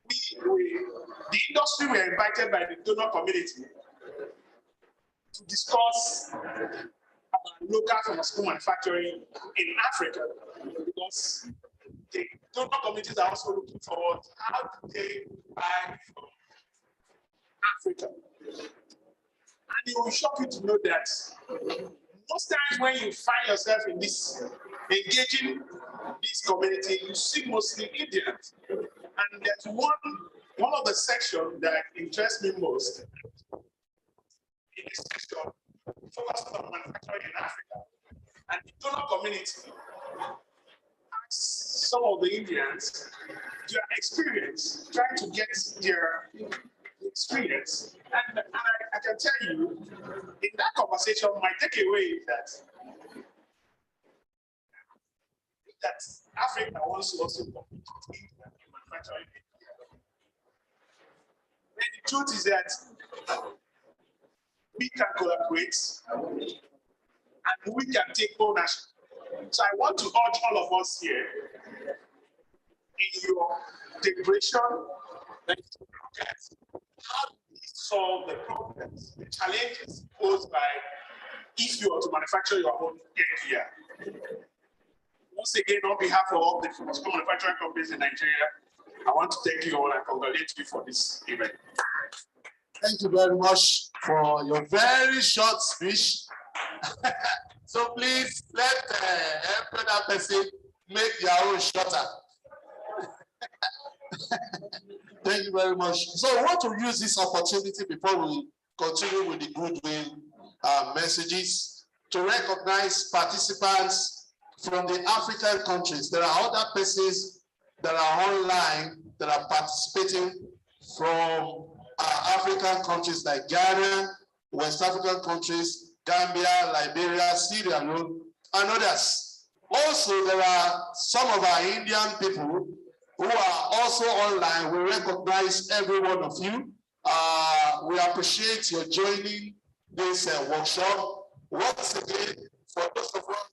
The industry were invited by the donor community to discuss local pharmaceutical manufacturing in Africa, because the donor communities are also looking forward to how do they buy from Africa. And it will shock you to know that most times when you find yourself in this, engaging this community, you see mostly Indians. And there's one of the sections that interests me most in this section focused on manufacturing in Africa. And the donor community asks some of the Indians their experience, trying to get their experience. And I can tell you, in that conversation, my takeaway is that Africa wants to also compete with India in manufacturing. And the truth is that we can collaborate and we can take ownership. So I want to urge all of us here in your deliberation that you look at how do we solve the problems, the challenges posed by if you are to manufacture your own API. Once again, on behalf of all the pharmaceutical manufacturing companies in Nigeria, I want to thank you all and congratulate you for this event. Thank you very much for your very short speech. So please let every other person make their own shorter. Thank you very much. So I want to use this opportunity before we continue with the goodwill messages to recognize participants from the African countries. There are other persons that are online that are participating from African countries like Ghana, West African countries, Gambia, Liberia, Sierra Leone, and others. Also, there are some of our Indian people who are also online. We recognize every one of you. We appreciate your joining this workshop. Once again, for those of us,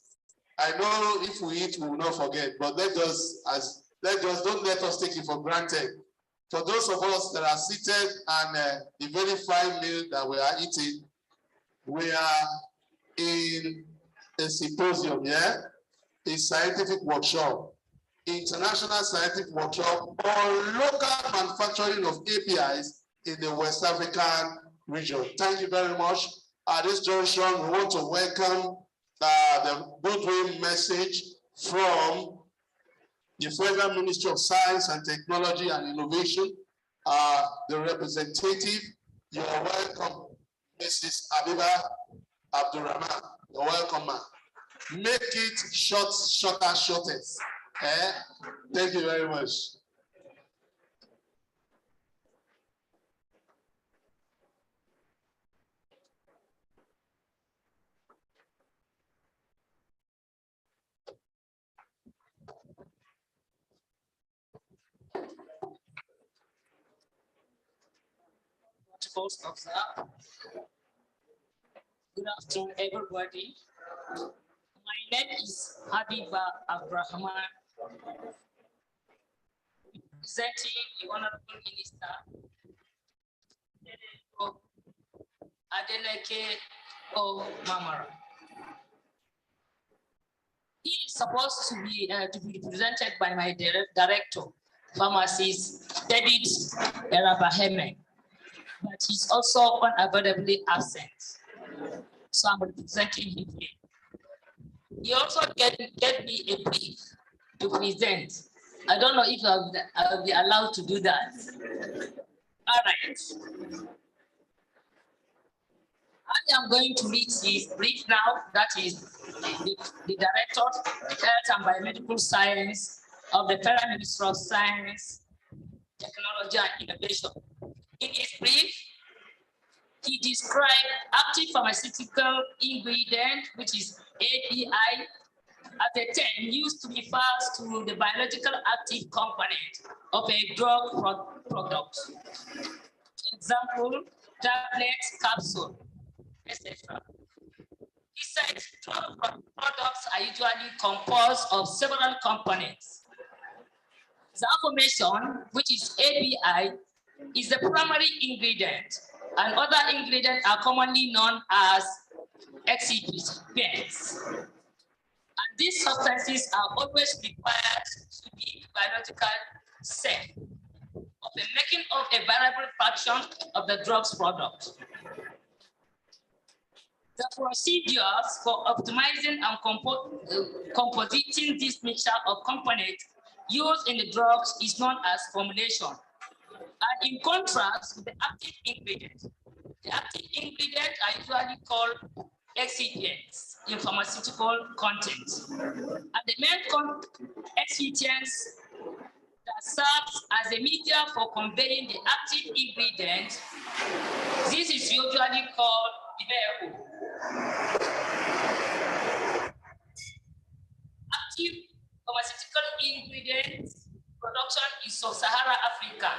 I know if we eat, we will not forget, but don't let us take it for granted. For those of us that are seated and the very fine meal that we are eating, we are in a symposium, a scientific workshop. international scientific workshop on local manufacturing of APIs in the West African region. Thank you very much. At this junction, we want to welcome the goodwill message from the Federal Ministry of Science and Technology and Innovation, the representative. You are welcome, Mrs. Abiba Abdurrahman. You're welcome, ma'am. Make it short, shorter, shortest. Thank you very much. Good afternoon, everybody. My name is Habiba Abrahman, representing the Honorable Minister Adeleke O Mamara. He is supposed to be presented by my director, pharmacist David Erabaheme, but he's also unavoidably absent. So I'm representing him here. He also gave me a brief to present. I don't know if I'll be allowed to do that. All right. I am going to read his brief now. That is the Director of Health and Biomedical Science of the Federal Ministry of Science, Technology and Innovation. In his brief, he described active pharmaceutical ingredient, which is API, as a term used to refer to the biological active component of a drug product. Example, tablets, capsule, etc. He said drug products are usually composed of several components. The information, which is API, is the primary ingredient, and other ingredients are commonly known as excipients. And these substances are always required to be biological safe of the making of a variable fraction of the drug's product. The procedures for optimizing and compositing this mixture of components used in the drugs is known as formulation. And in contrast with the active ingredients, the active ingredients are usually called excipients in pharmaceutical content. And the main excipients that serves as a media for conveying the active ingredient, this is usually called the vehicle. Active pharmaceutical ingredients production in sub-Saharan Africa.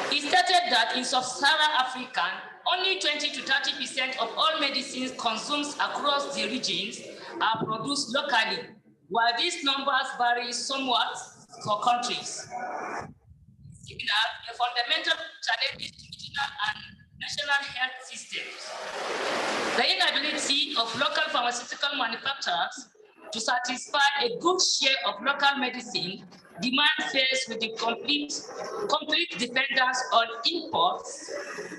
He stated that in sub-Saharan Africa, only 20 to 30% of all medicines consumed across the regions are produced locally, while these numbers vary somewhat for countries. A fundamental challenge to regional and national health systems. The inability of local pharmaceutical manufacturers to satisfy a good share of local medicine demand faced with the complete dependence on imports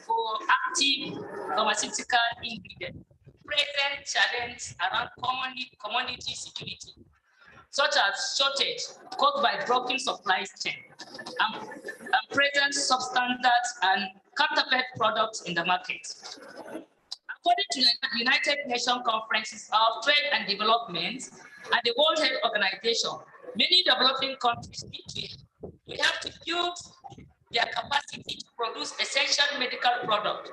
for active pharmaceutical ingredients. Present challenge around commodity security, such as shortage caused by broken supply chain and present substandard and counterfeit products in the market. According to the United Nations Conferences of Trade and Development and the World Health Organization, many developing countries we have to build their capacity to produce essential medical products,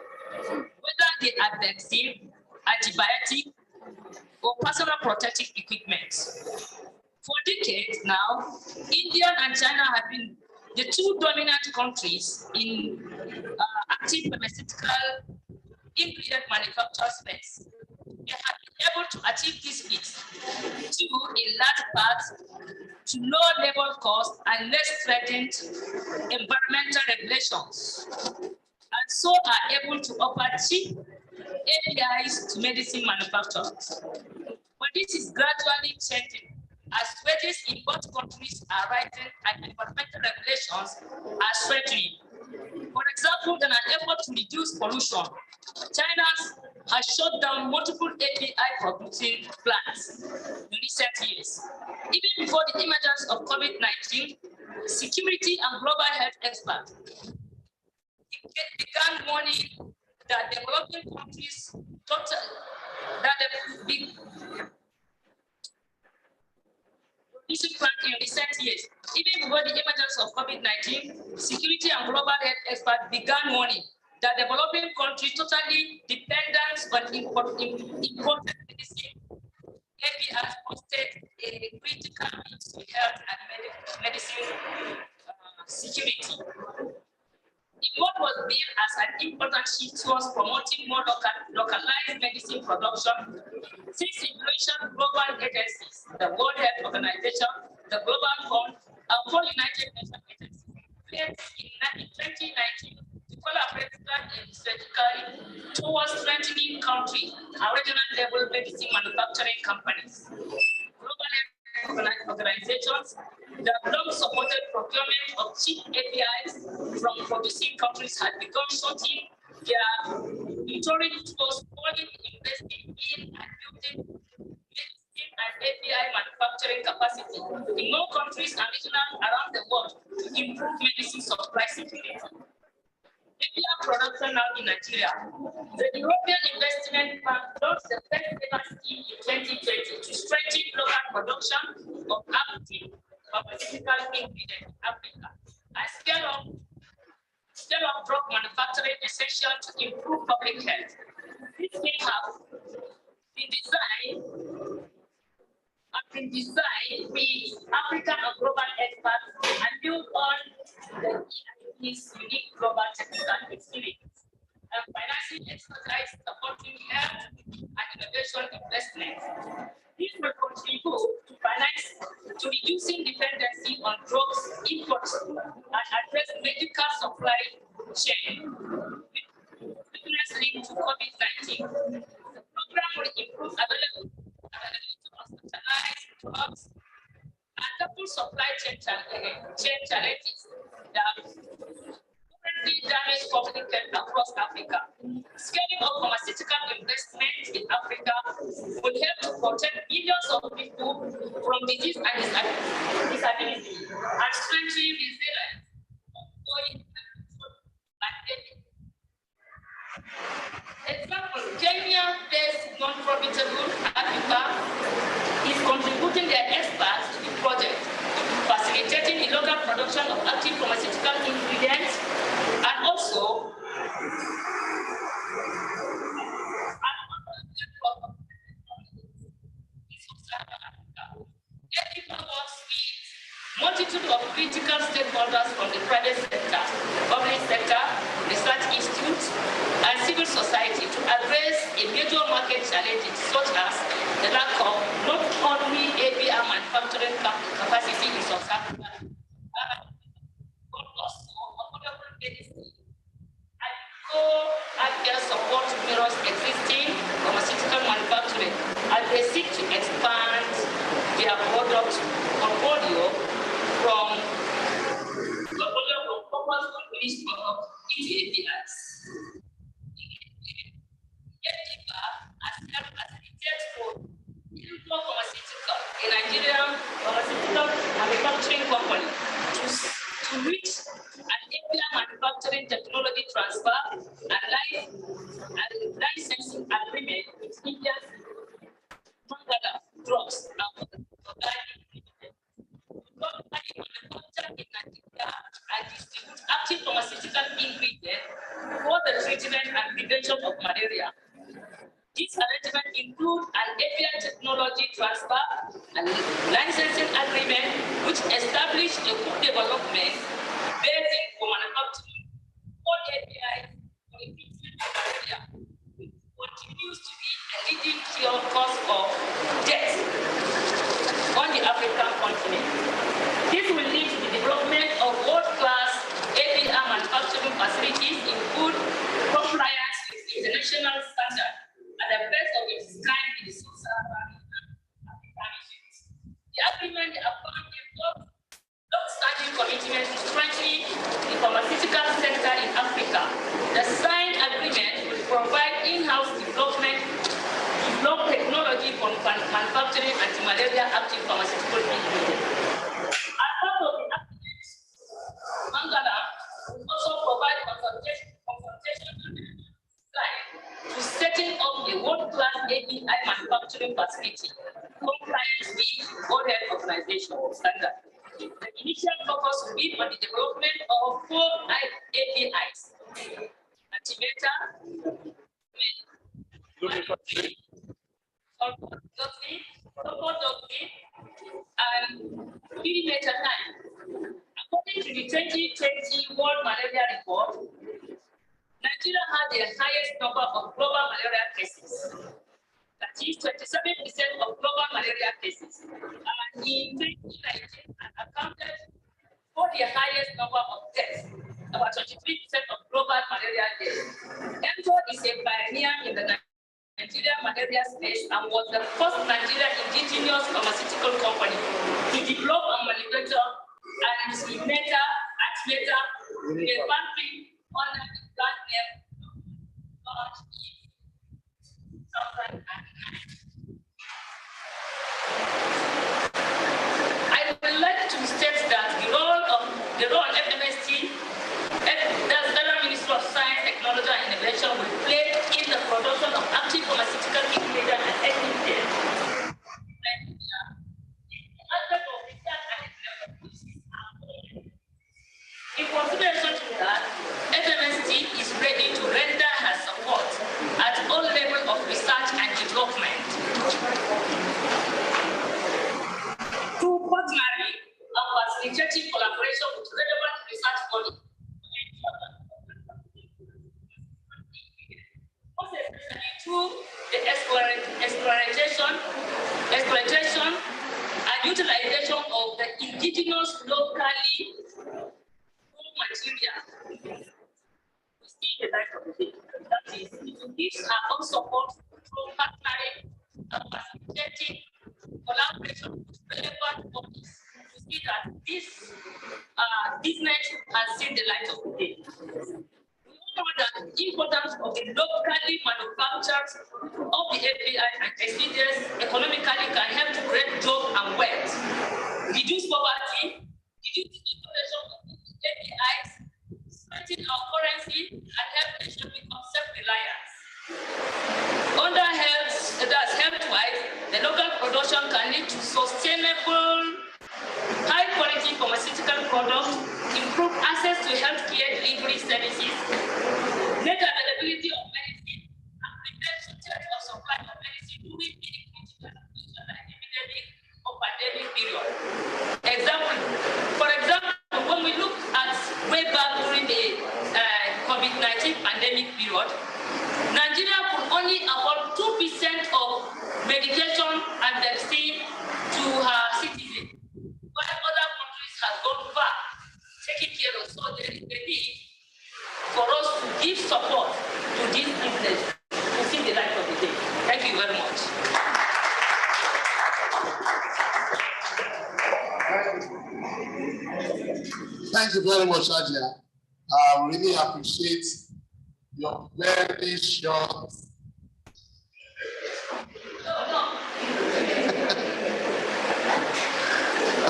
whether they are vaccine, antibiotic, or personal protective equipment. For decades now, India and China have been the two dominant countries in active pharmaceutical ingredient manufacture space. They have been able to achieve this feat due in large part to low labor costs and less threatened environmental regulations, and so are able to offer cheap APIs to medicine manufacturers. But this is gradually changing as wages in both countries are rising and environmental regulations are strengthening. For example, in an effort to reduce pollution, China has shut down multiple API producing plants in recent years. Even before the emergence of COVID-19, security and global health experts began warning that developing countries in recent years. Even before the emergence of COVID-19, security and global health experts began warning that developing countries totally dependent on imported medicine APIs posted a critical need to health and medicine security. What was billed as an important shift towards promoting more localized medicine production, six influential global agencies, the World Health Organization, the Global Fund, and four United Nations agencies, pledged in 2019 to collaborate strategically towards strengthening country and regional level medicine manufacturing companies. Global Health organizations that long supported procurement of cheap APIs from producing countries had begun shutting their rhetoric towards fully investing in and building medicine and API manufacturing capacity in more countries and regions around the world to improve medicine supply security. API production now in Nigeria. The European Investment Bank launched the first ever scheme in 2020 to strengthen local production of active pharmaceutical ingredients in Africa and scale up drug manufacturing essential to improve public health. This scheme has been designed with African and global experts and built on the EIP's unique global technical experience and financing expertise supporting health and innovation investments. This will contribute to reducing dependency on drugs imports and address medical supply chain linked to COVID-19. The program will improve availability of specialized drugs and double supply chain challenges that currently damage public health across Africa. Scaling up pharmaceutical investment in Africa would help to protect millions of people from disease and disability and strengthen resilience of ongoing pandemic. Example, Kenya-based non-profitable Africa is contributing their experts to the project, facilitating the local production of active pharmaceutical ingredients and also multitude of critical stakeholders from the private sector, public sector, research institutes, and civil society to address a major market challenges such as the lack of not only API manufacturing capacity in South Africa, but also affordable medicine and co-action support mirrors existing pharmaceutical manufacturing as they seek to expand their product portfolio from into APIs. As facilitates for pharmaceutical, a Nigerian pharmaceutical manufacturing company to reach an API manufacturing technology transfer and licensing agreement with India's drugs and manufacture in Nigeria and distribute active pharmaceutical ingredients for the treatment and prevention of malaria. These arrangements include an API technology transfer and licensing agreement, which establish a good development basic for manufacturing all APIs for the treatment of malaria, which continues to be a leading cause of death on the African continent. This will lead to the development of world-class API manufacturing facilities in good compliance with international standards and the best of its kind in the Sub-Saharan African regions. The The agreement affirms a long-standing commitment to strengthening the pharmaceutical sector in Africa. The signed agreement will provide in-house development, develop technology for manufacturing anti-malaria active pharmaceutical ingredients. As part of the agreement, Mangala will also provide consultation to setting up a world-class API manufacturing facility compliant with World Health Organization standard. The initial focus will be on the development of 4 APIs: antimeter, and perimeter 9. According to the 2020 World Malaria Report, Nigeria has the highest number of global malaria cases. That is 27% of global malaria cases. And in 2019, accounted for the highest number of deaths, about 23% of global malaria deaths. NIPRD is a pioneer in the Nigerian malaria space and was the first Nigerian indigenous pharmaceutical company to develop and manufacture antimeter in a country under the brand name I would like to state that the role of FMST, that's Federal Ministry of Science, Technology and Innovation, will play in the production of active pharmaceutical ingredients and excipients. In consideration to that, FMST is ready to render her support at all levels of research and development. Through partnering and facilitating collaboration with relevant research bodies, most especially through the exploitation and utilization of the indigenous locally material. We see the light of the day. That is, it gives our own support through partnering and facilitating collaboration with relevant bodies to see that this business has seen the light of the day. We know that the importance of the locally manufactured of the API and excipients economically can help to create jobs and wealth, reduce poverty, reduce the importation of APIs, strengthen our currency, and help nation become self-reliant. Under health-wise, the local production can lead to sustainable, high-quality pharmaceutical products, improve access to healthcare delivery services, net availability of medicine, and prevent shortage of supply of medicine during the critical epidemic or pandemic period. For example, when we look at way back during the COVID-19 pandemic period, Nigeria could only afford 2% of medication and vaccine to her citizens, while other countries have gone far taking care of. So there is a need for us to give support to this business to see the light of the day. Thank you very much. Thank you very much, Ajia. I really appreciate your very short.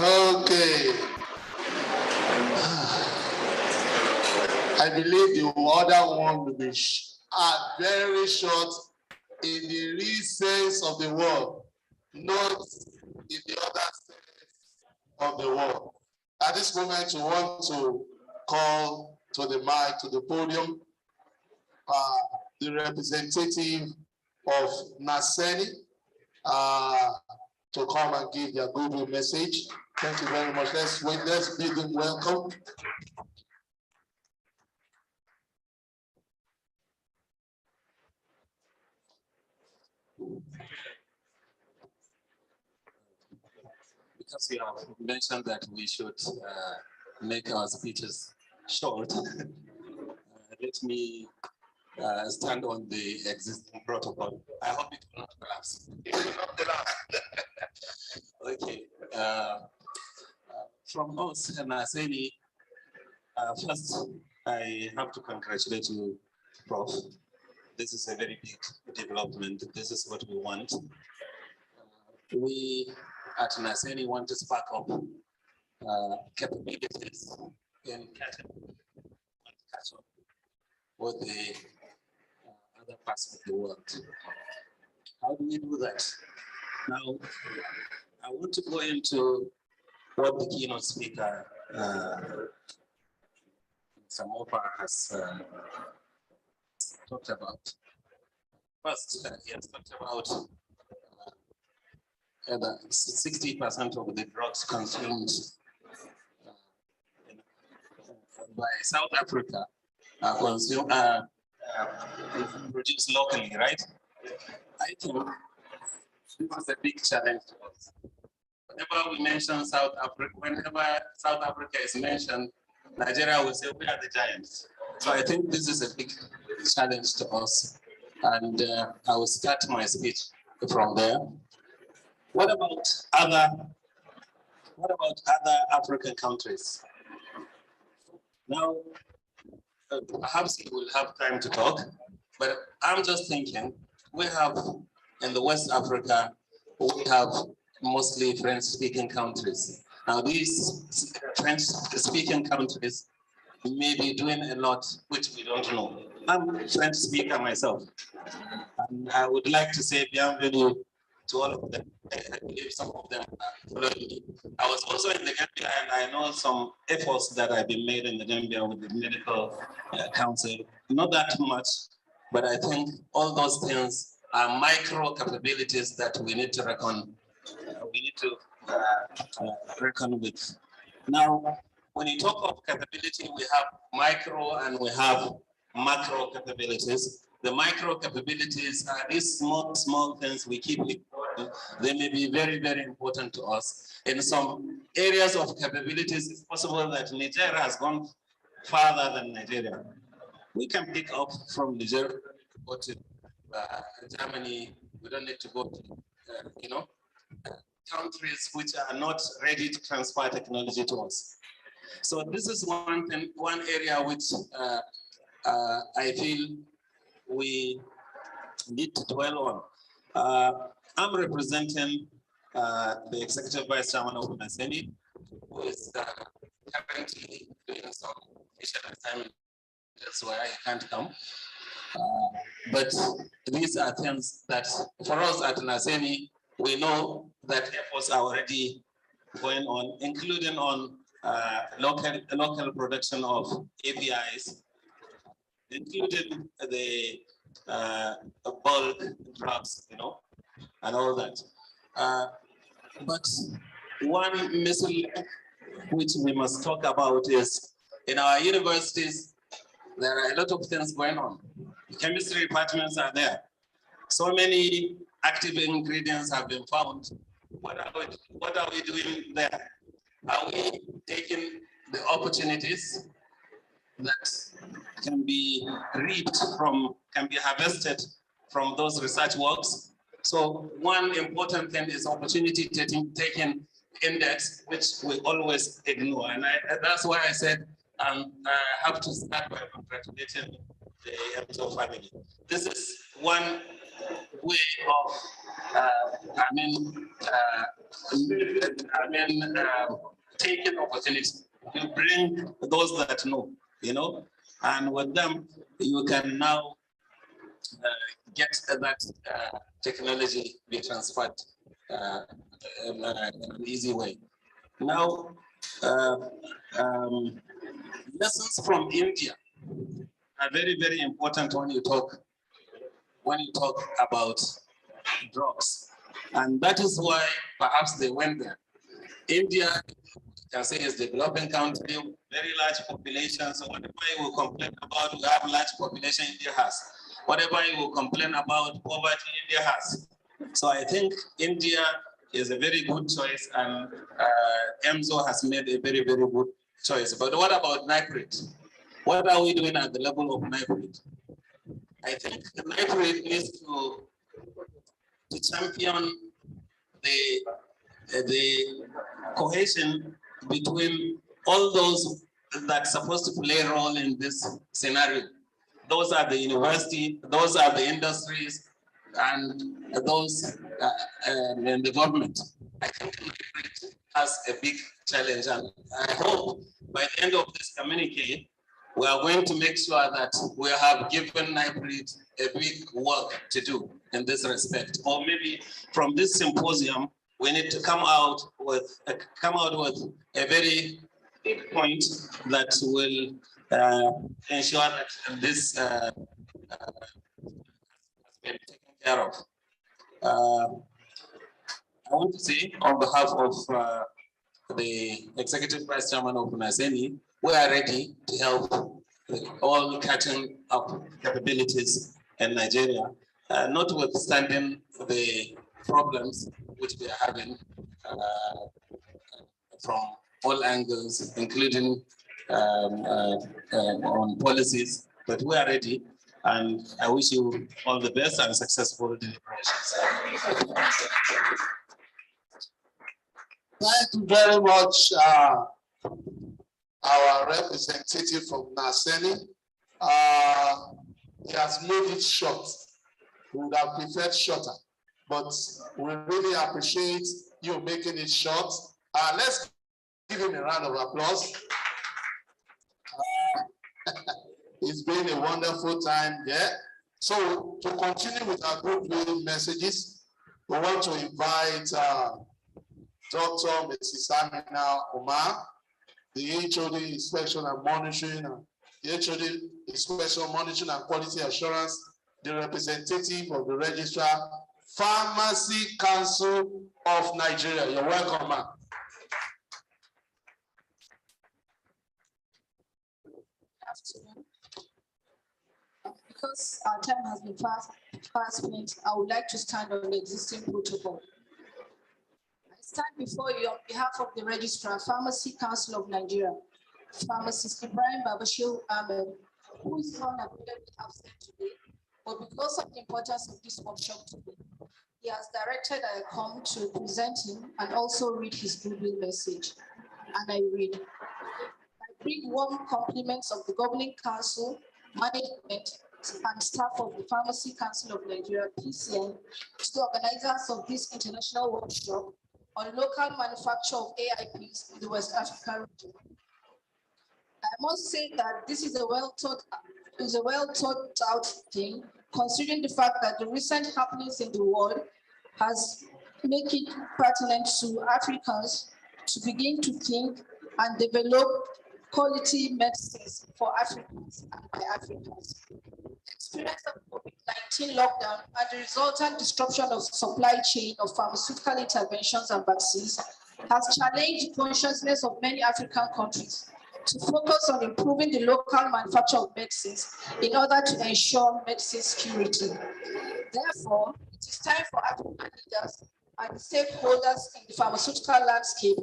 Okay. I believe the other one will be very short in the real sense of the word, not in the other sense of the word. At this moment, we want to call to the mic, to the podium, the representative of Naseni to come and give their goodwill message. Thank you very much. Let's wait. Let's bid them welcome. Because you have mentioned that we should make our speeches short, let me stand on the existing protocol. I hope it will not collapse. Okay. From us, and Aseni, first, I have to congratulate you, Prof. This is a very big development. This is what we want. We at Naseni want to spark up capabilities in catch up with the other parts of the world. How do we do that? Now, I want to go into what the keynote speaker, Samopa, has talked about. First, he has talked about 60% of the drugs consumed by South Africa are consumed, produced locally, right? I think this is a big challenge to us. Whenever we mention South Africa, whenever South Africa is mentioned, Nigeria will say, we are the giants. So I think this is a big challenge to us. And I will start my speech from there. What about other African countries? Now, perhaps we will have time to talk, but I'm just thinking, we have in the West Africa, we have mostly French-speaking countries. Now, these French-speaking countries may be doing a lot which we don't know. I'm a French speaker myself, and I would like to say bienvenue to all of them. I believe some of them are following me. I was also in the Gambia, and I know some efforts that have been made in the Gambia with the medical council. Not that much, but I think all those things are micro capabilities that we need to reckon. Reckon with. Now, when you talk of capability, we have micro and we have macro capabilities. The micro capabilities are these small things we keep. They may be very, very important to us. In some areas of capabilities, it's possible that Nigeria has gone farther than Nigeria. We can pick up from Nigeria, go to Germany. We don't need to go to, countries which are not ready to transfer technology to us. So this is one thing, one area which I feel we need to dwell on. I'm representing the Executive Vice Chairman of NIPRD, who is currently doing some mission assignment. That's why I can't come. But these are things that for us at NIPRD, we know that efforts are already going on, including on local production of APIs, including the bulk drugs, and all that. But one missing which we must talk about is in our universities, there are a lot of things going on. Chemistry departments are there. So many active ingredients have been found. What are we doing there? Are we taking the opportunities that can be reaped from, can be harvested from those research works? So one important thing is opportunity taking index, which we always ignore. And that's why I said I have to start by congratulating the MSO family. This is one way of, taking opportunity. You bring those that know, and with them, you can now get that technology be transferred in an easy way. Now, lessons from India are very, very important when you talk about drugs. And that is why perhaps they went there. India, you can say, is a developing country, very large population. So whatever you will complain about, we have large population India has. Whatever you will complain about, poverty India has. So I think India is a very good choice, and EMSO has made a very, very good choice. But what about NIPRD? What are we doing at the level of NIPRD? I think NIPRD needs to champion the the cohesion between all those that's supposed to play a role in this scenario. Those are the university, those are the industries, and those in the government. I think it has a big challenge, and I hope by the end of this communique, we are going to make sure that we have given NIPRD a big work to do in this respect. Or maybe from this symposium, we need to come out with a very big point that will ensure that this has been taken care of. I want to say on behalf of the Executive Vice Chairman of NASENI, we are ready to help all catching up capabilities in Nigeria, notwithstanding the problems which we are having from all angles, including on policies, but we are ready, and I wish you all the best and successful deliberations. Thank you very much, our representative from NASENI. He has made it short. We would have preferred shorter, but we really appreciate you making it short. Let's give him a round of applause. It's been a wonderful time there. So to continue with our goodwill messages, we want to invite Dr. Mrs. Amina Omar, the HOD Inspection and Monitoring, the HOD Inspection, Monitoring and Quality Assurance, the representative of the Registrar, Pharmacy Council of Nigeria. You're welcome, ma'am. Because our time has been fast spent, I would like to stand on the existing protocol. I stand before you on behalf of the Registrar, Pharmacy Council of Nigeria, Pharmacist Ibrahim Babashir Ahmed, who is unavoidably absent today, but because of the importance of this workshop today, he has directed I come to present him and also read his goodwill message. And I read, I bring warm compliments of the Governing Council, management, and staff of the Pharmacy Council of Nigeria, PCN, to the organizers of this international workshop on local manufacture of AIPs in the West African region. I must say that this is a well thought out thing, considering the fact that the recent happenings in the world has made it pertinent to Africans to begin to think and develop quality medicines for Africans and by Africans. The experience of COVID-19 lockdown and the resultant disruption of supply chain of pharmaceutical interventions and vaccines has challenged the consciousness of many African countries to focus on improving the local manufacture of medicines in order to ensure medicine security. Therefore, it is time for African leaders and stakeholders in the pharmaceutical landscape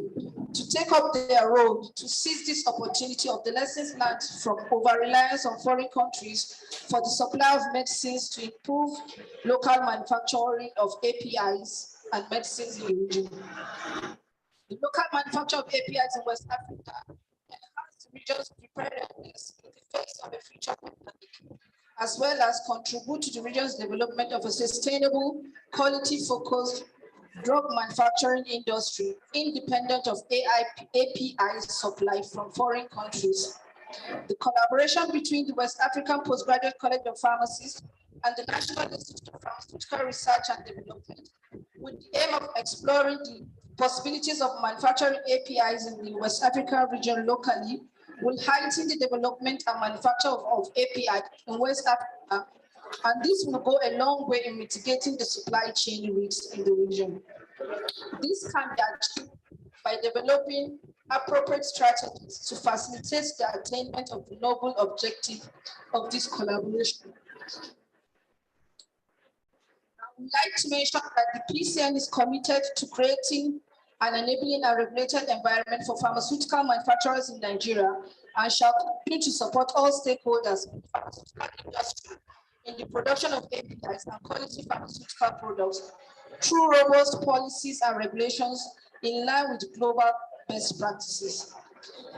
to take up their role to seize this opportunity of the lessons learned from over-reliance on foreign countries for the supply of medicines to improve local manufacturing of APIs and medicines in the region. The local manufacture of APIs in West Africa enhance the region's preparedness in the face of a future pandemic, as well as contribute to the region's development of a sustainable, quality-focused drug manufacturing industry, independent of API supply from foreign countries. The collaboration between the West African Postgraduate College of Pharmacists and the National Institute of Pharmaceutical Research and Development, with the aim of exploring the possibilities of manufacturing APIs in the West African region locally, will heighten the development and manufacture of API in West Africa, and this will go a long way in mitigating the supply chain risks in the region. This can be achieved by developing appropriate strategies to facilitate the attainment of the noble objective of this collaboration. I would like to mention that the PCN is committed to creating an enabling and regulated environment for pharmaceutical manufacturers in Nigeria and shall continue to support all stakeholders in the pharmaceutical industry in the production of APIs and quality pharmaceutical products through robust policies and regulations in line with global best practices.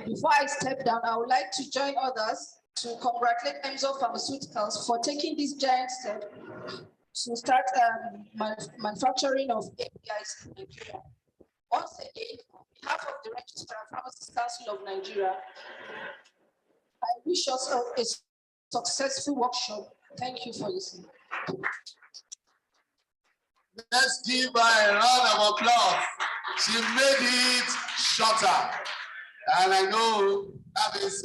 Before I step down, I would like to join others to congratulate Emzo Pharmaceuticals for taking this giant step to start manufacturing of APIs in Nigeria. Once again, on behalf of the Registrar Pharmacists Council of Nigeria, I wish us a successful workshop. Thank you for listening. Let's give her a round of applause. She made it shorter. And I know that is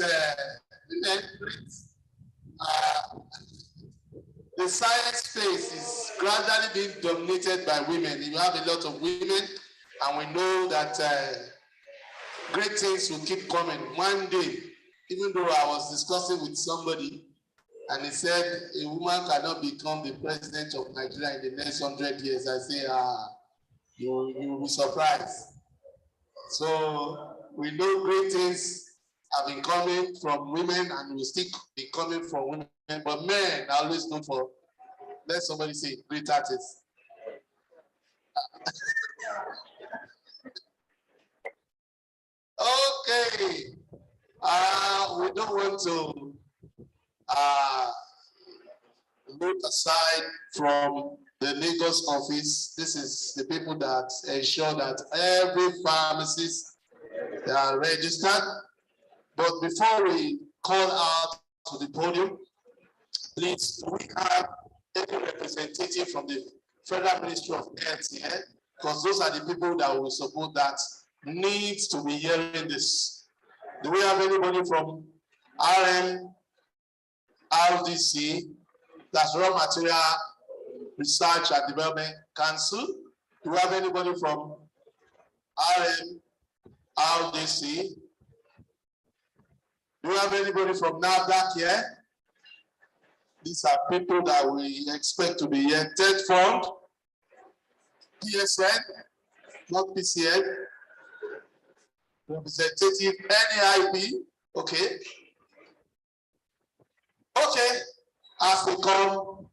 the science space is gradually being dominated by women. You have a lot of women, and we know that great things will keep coming. One day, even though I was discussing with somebody, and he said a woman cannot become the president of Nigeria in the next 100 years. I say, you will be surprised. So we know great things have been coming from women and will still be coming from women. But men are always known for, let somebody say, great artists. Okay. We don't want to look aside from the Lagos office. This is the people that ensure that every pharmacist they are registered. But before we call out to the podium, please, we have a representative from the Federal Ministry of Health here, because those are the people that will support that needs to be hearing this. Do we have anybody from RDC, that's Raw Material Research and Development Council? Do we have anybody from RDC? Do we have anybody from NAFDAC here? These are people that we expect to be here. Third Fund, PSN, not PCN. Representative NIP, okay. Okay, as they come,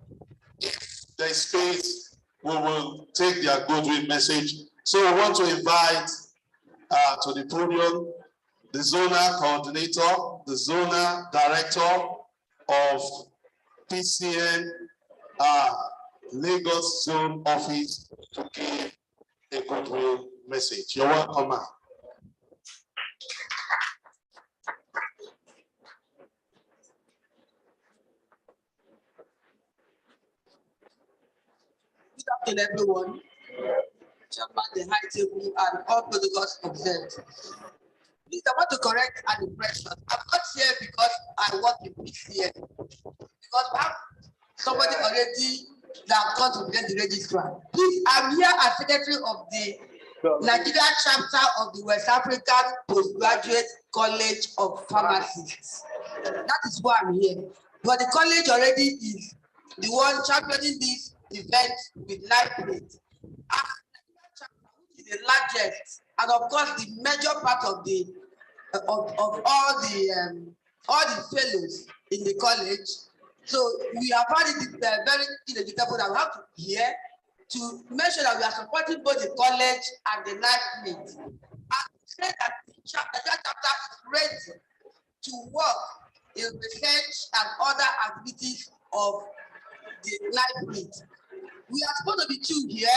if there is space, we will take their goodwill message. So I want to invite to the podium the zonal coordinator, the zonal director of PCN Lagos Zone Office to give a goodwill message. You're welcome, ma'am. Good afternoon, everyone. Chairman, the high table, and all protocols observed. Please, I want to correct an impression. I'm not here because I work in PCN, because we have somebody already that comes to present the registrar. Please, I'm here as secretary of the Nigeria chapter of the West African Postgraduate College of Pharmacists. That is why I'm here. But the college already is the one championing this event with NIPRD. The largest and of course the major part of the all the fellows in the college. So we have found it very inevitable that we have to be here to make sure that we are supporting both the college and the NIPRD. And say that the chapter is ready to work in research and other activities of the NIPRD. We are supposed to be two here,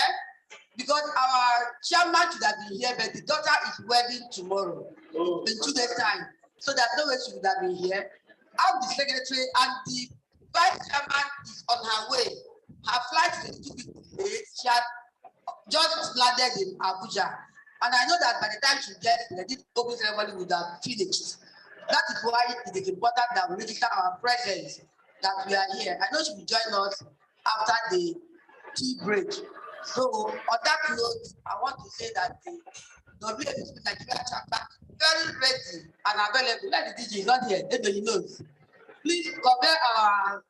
because our chairman should have been here, but the daughter is wedding tomorrow, in 2 days' time. So there's no way she would have been here. I'm the secretary, and the vice chairman is on her way. Her flight is a little bit delayed. She had just landed in Abuja. And I know that by the time she gets there, the open ceremony would have finished. That is why it is important that we register our presence, that we are here. I know she will join us after the tea break. So on that note, I want to say that the WAPCP Nigeria chapter very ready and available. Like the DG is not here, everybody knows. Please convey our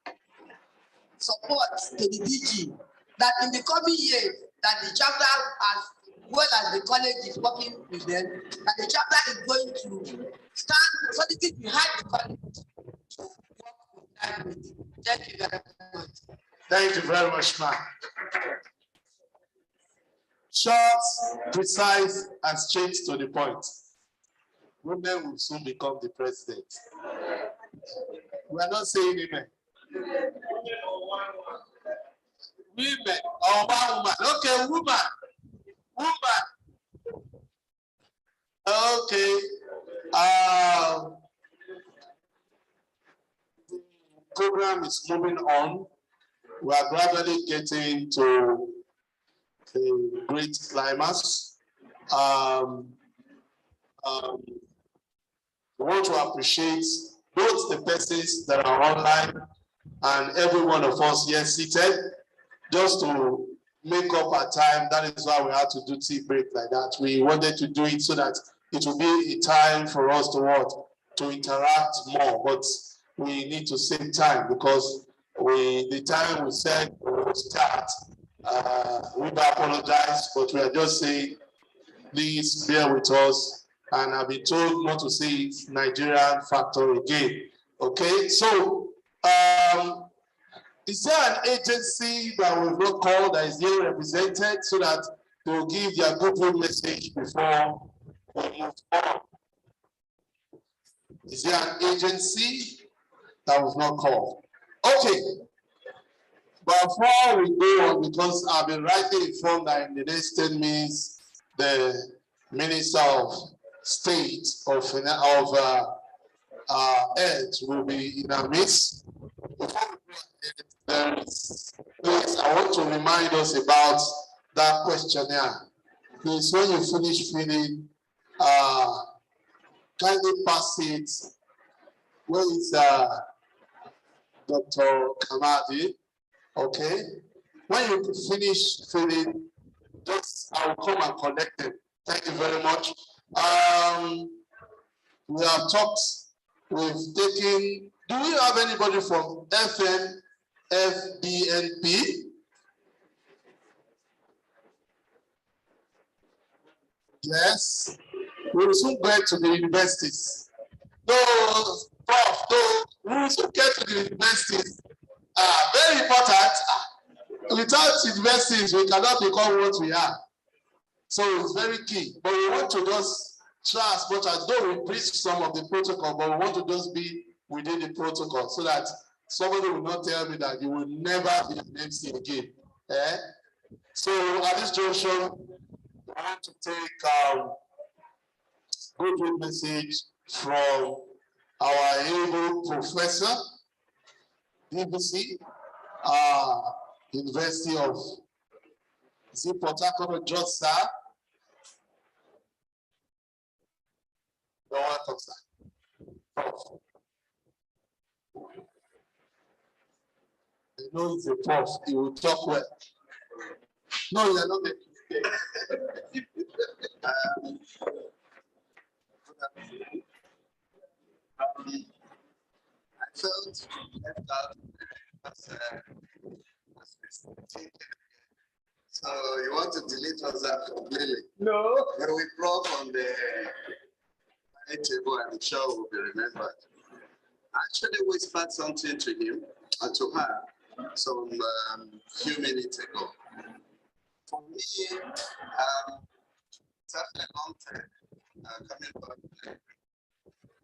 support to the DG that in the coming years that the chapter, as well as the college is working with them, that the chapter is going to stand solidly behind the college to work with them. Thank you very much. Thank you very much, ma'am. Short, precise, and straight to the point. Women will soon become the president. We are not saying women. Women or one woman. Okay, woman. Woman. Okay. The program is moving on. We are gradually getting to a great climax. We want to appreciate both the persons that are online and every one of us here seated, just to make up our time. That is why we had to do tea break like that. We wanted to do it so that it will be a time for us to what? To interact more, but we need to save time because the time we said we will start, we apologize, but we are just saying, please bear with us. And I've been told not to say it Nigerian factor again. Okay, so is there an agency that we've not called that is here represented so that they will give their goodwill message before we move on? Is there an agency that we've not called? Okay. But before we go on, because I've been rightly informed that in the next 10 minutes, the Minister of State of Health will be in our midst. Please, I want to remind us about that questionnaire. Please, when you finish filling, kindly pass it. Where is Dr. Kamadi? Okay. When you finish filling, just I will come and collect them. Thank you very much. We have talked, we've taken, do we have anybody from FBNP? Yes. We will soon get to the universities. Those, Prof, those, we will soon get to the universities. Very important. Without universities, we cannot become what we are. So it's very key. But we want to just try as much as though we breach some of the protocol, but we want to just be within the protocol so that somebody will not tell me that you will never be an MC again. Eh? So at this junction, I want to take good message from our able professor, BBC, University of Port Harcourt, Just sir. You're welcome, sir. I know he's a prof, he will talk well. No, you're not making I felt left out so you want to delete us that completely? No. When we brought on the table, I'm sure will be remembered. I actually whispered something to him and to her some few minutes ago. For me, it's after a long time coming back.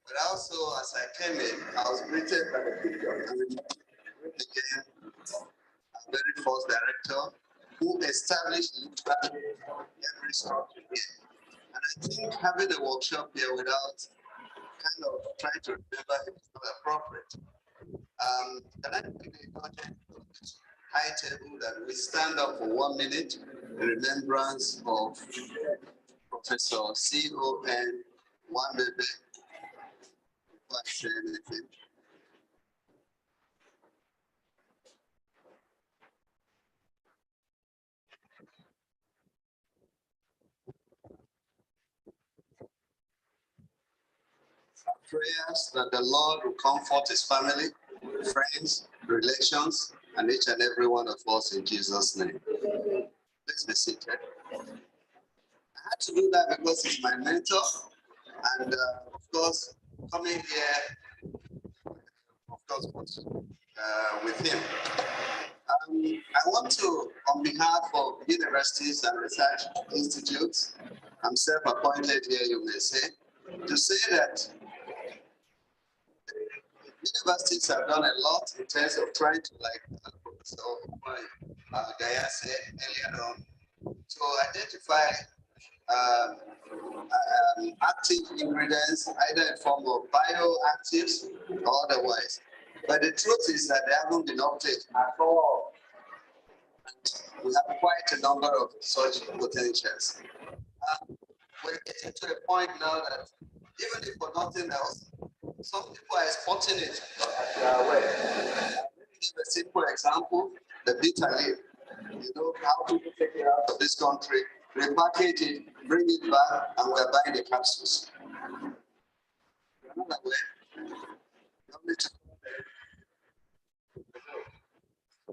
But also, as I came in, I was greeted by the picture. And again, our very first director who established every structure here. And I think having a workshop here without kind of trying to remember him is not appropriate. Can I make a project high table that we stand up for 1 minute in remembrance of Professor C.O.N. Wambebe before I say anything? Prayers that the Lord will comfort his family, friends, relations, and each and every one of us in Jesus' name. Please be seated. I had to do that because he's my mentor, and of course, coming here, of course, with him. I want to, on behalf of universities and research institutes, I'm self-appointed here, you may say, to say that universities have done a lot in terms of trying to, like Professor Gaya said earlier on, to identify active ingredients, either in form of bioactives or otherwise. But the truth is that they haven't been updated at all. And we have quite a number of such potentials. We're getting to a point now that even if for nothing else, some people are exporting it. Let me give a simple example, the bitter leaf. You know how people take it out of this country, repackage it, bring it back, and we're buying the capsules. Another way,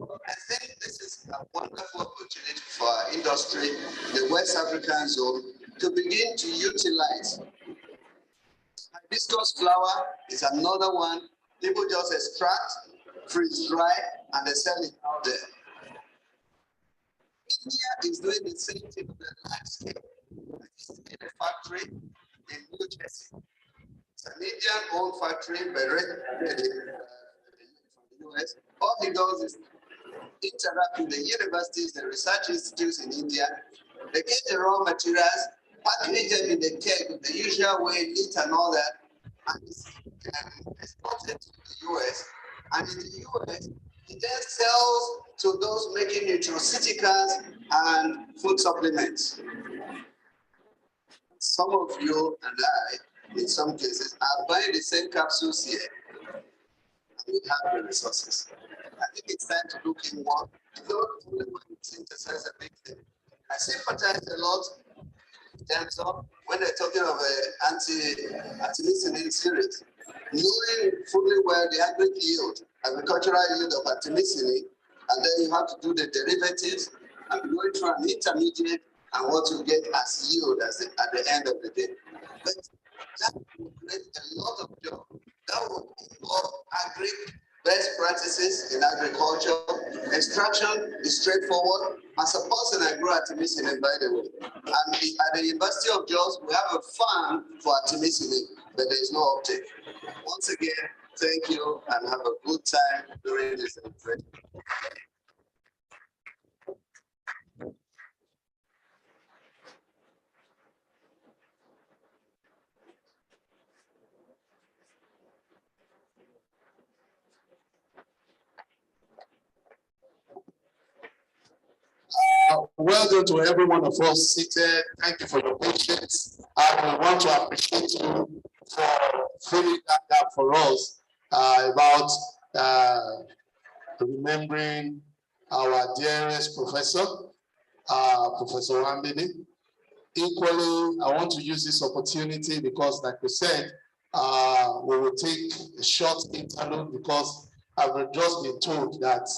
I think this is a wonderful opportunity for our industry, the West African zone, to begin to utilize. Hibiscus flower is another one. People just extract, freeze dry, and they sell it out there. India is doing the same thing on the large scale. It's in a factory in New Jersey. It's an Indian-owned factory, but from the US. All he does is interact with the universities, the research institutes in India. They get the raw materials, package them in the keg with the usual way, neat and all that, and it's exported to the US. And in the US, it then sells to those making nutraceuticals and food supplements. Some of you and I, in some cases, are buying the same capsules here. And we have the resources. I think it's time to look in one. It's not only when you synthesize a big thing. I sympathize a lot in terms of when they're talking of anti-artemisinin series, knowing fully well the aggregate yield, agricultural yield of artemisinin, and then you have to do the derivatives and going through an intermediate and what you get as yield at the end of the day. But that will create a lot of jobs. That will involve best practices in agriculture. Extraction is straightforward. And supposing I grow artemisinin, by the way. And at the University of Jos, we have a farm for artemisinin, but there is no uptake. Once again, thank you and have a good time during this celebration. Well done to every one of us seated. Thank you for your patience. I want to appreciate you for filling that gap for us about remembering our dearest professor, Professor Wambini. Equally, I want to use this opportunity because, like we said, we will take a short interlude because I've just been told that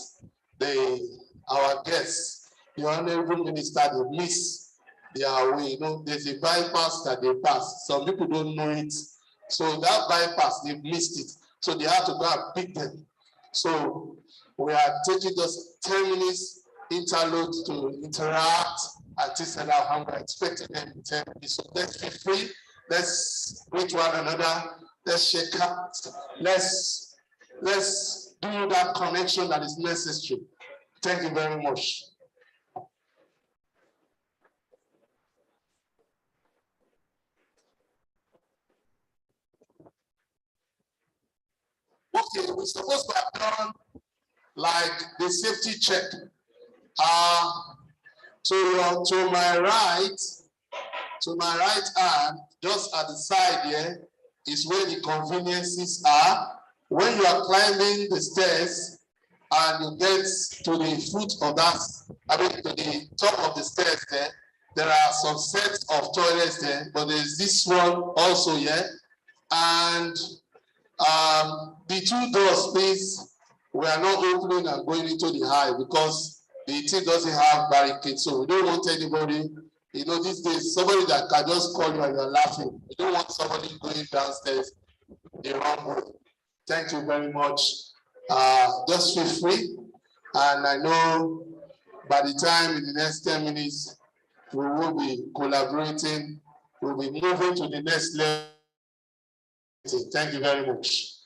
our guests, the Honorable Minister, they miss their way. You know, there's a bypass that they pass. Some people don't know it. So that bypass, they've missed it. So they have to go and pick them. So we are taking those 10 minutes interlude to interact, artists and how we're expecting them in 10 minutes. So let's be free. Let's greet one another. Let's shake hands. Let's do that connection that is necessary. Thank you very much. Okay, we're supposed to have done like the safety check. To my right hand, just at the side here, is where the conveniences are. When you are climbing the stairs and you get to the foot of that, to the top of the stairs there are some sets of toilets there, but there's this one also here. And the two doors, please, we are not opening and going into the high because the thing doesn't have barricades. So we don't want anybody, you know, these days, somebody that can just call you and you're laughing. We don't want somebody going downstairs the wrong way. Thank you very much. Just feel free. And I know by the time in the next 10 minutes, we will be collaborating, we'll be moving to the next level. Thank you very much.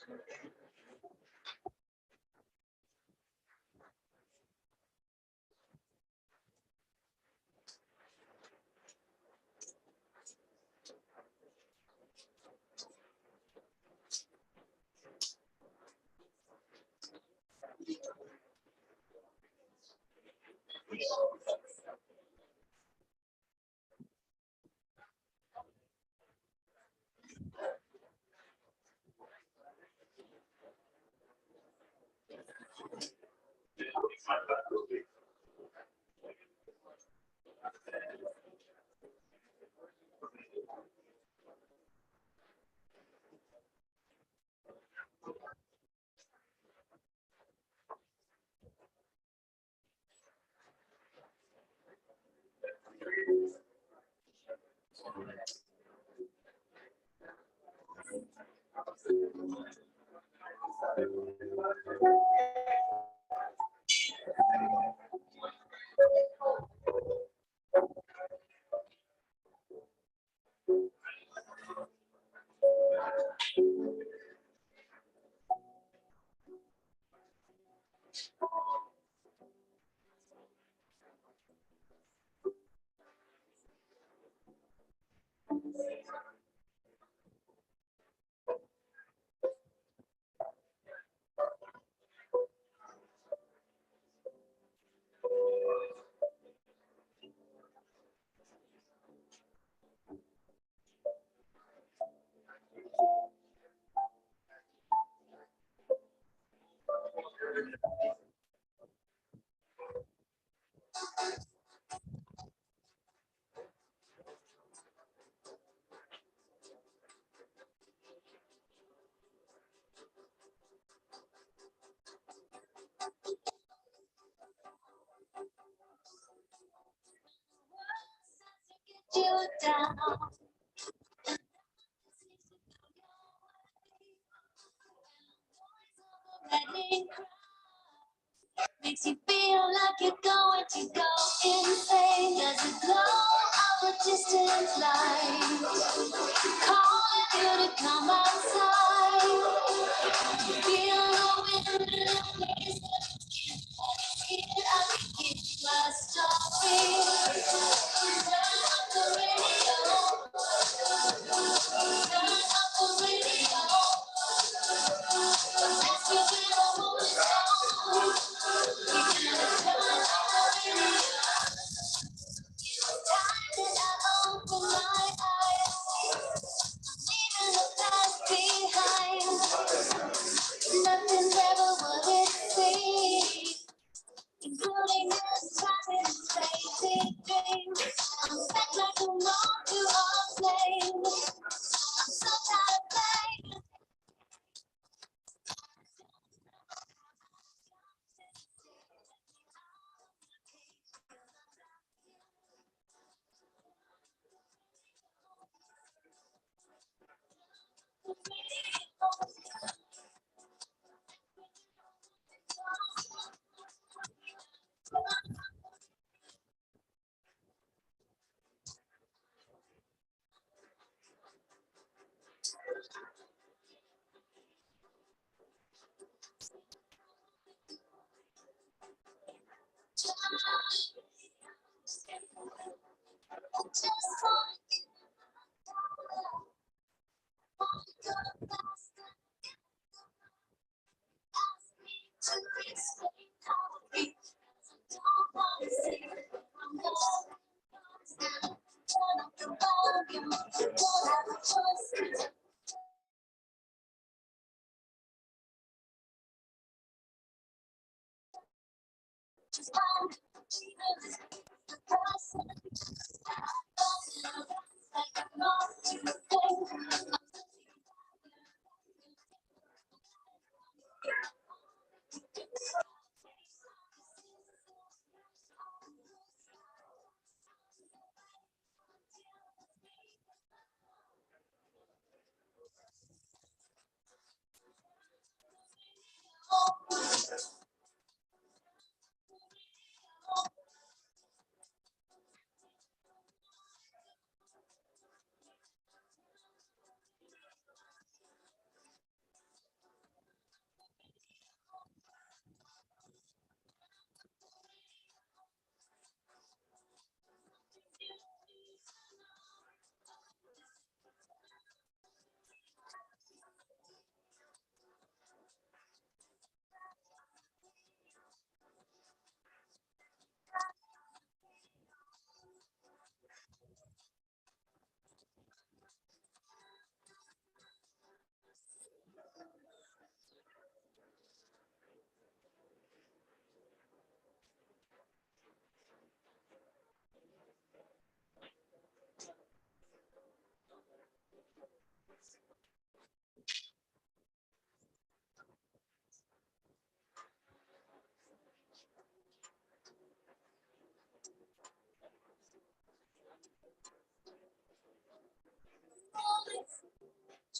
You down. Makes you feel like you're going to go insane. There's a glow of a distant light calling you to come outside. Feel the wind in the place I can give you a story. Turn up the radio. Turn up the radio. Let's give it a whole song. Nothing's ever what it seems, including this traffic crazy dreams. I'm back like a moth to a flame. I'm so tired of playing.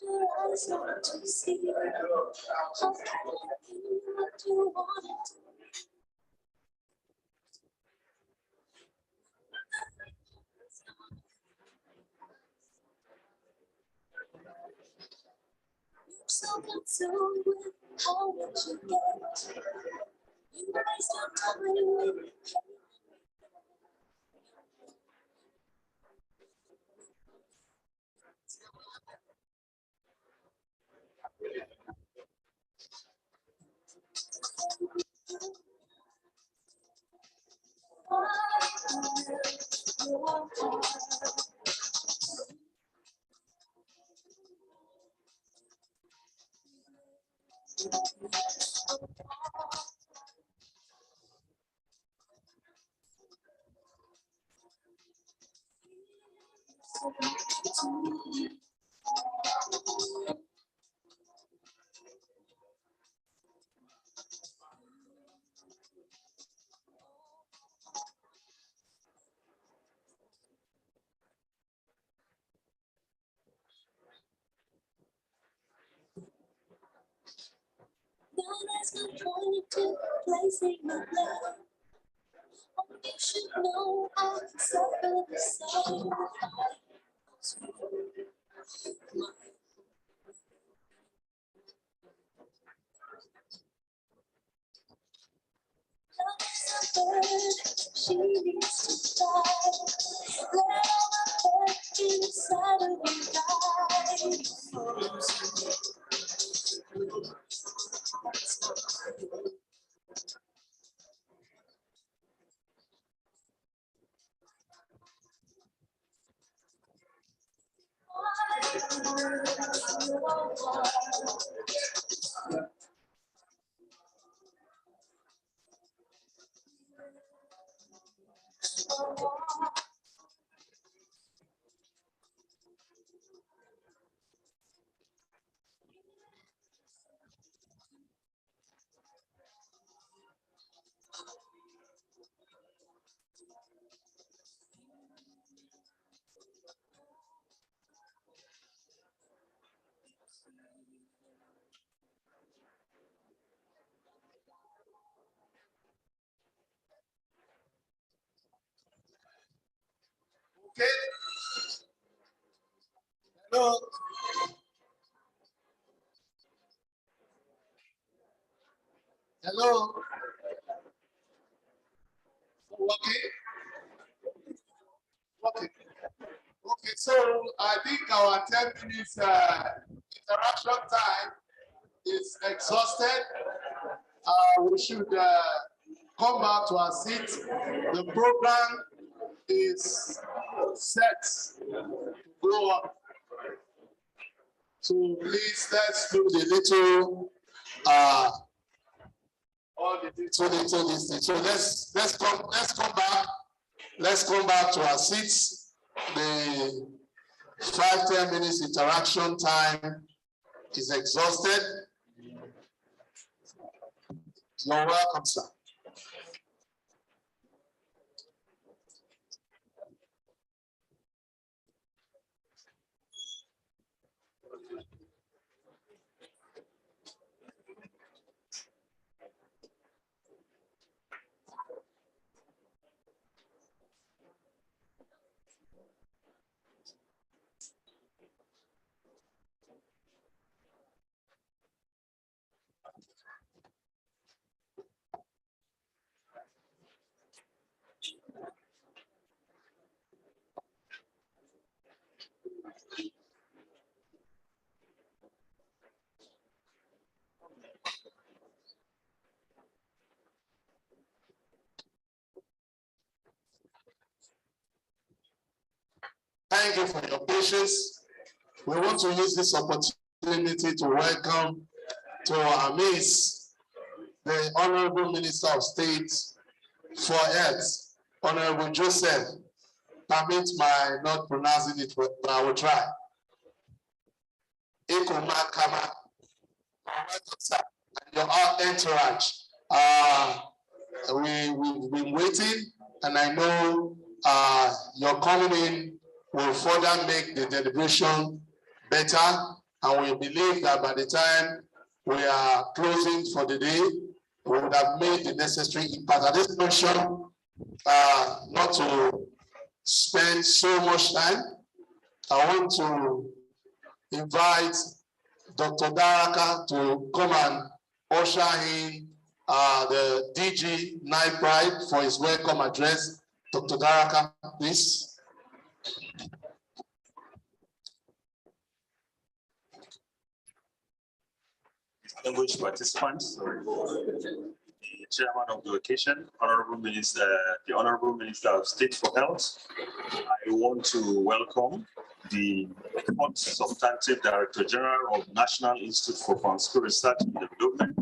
your eyes not to see. How can I be what you wanted to be? You're so consumed with how much you get. You waste your time with God has been pointing to placing my love. Oh, you should know I can suffer the same. Love is a bird, she needs to fly. Let all the hurt inside of you die. Okay. Hello. Hello. Okay. Okay. Okay. So I think our 10 minutes interaction time is exhausted. We should come back to our seat. The program is set to go on. So please let's do the little all the little this thing. So let's come back to our seats. The 5-10 minutes interaction time is exhausted. You're welcome, sir. Thank you for your patience. We want to use this opportunity to welcome to our midst the Honorable Minister of State for Health, Honorable Joseph. Permit my not pronouncing it, but I will try. Ekumakama, your entourage. We've been waiting, and I know your coming in will further make the deliberation better and we believe that by the time we are closing for the day, we would have made the necessary impact. At this junction, not to spend so much time, I want to invite Dr. Daraka to come and usher in the DG NIPRD for his welcome address. Dr. Daraka, please. Distinguished participants, the chairman of the occasion, Honorable Minister, the Honorable Minister of State for Health, I want to welcome the fourth Substantive Director General of National Institute for Pharmaceutical Research and Development,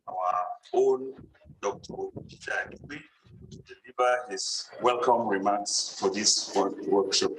our own Dr. Peter Akwe, to deliver his welcome remarks for this workshop.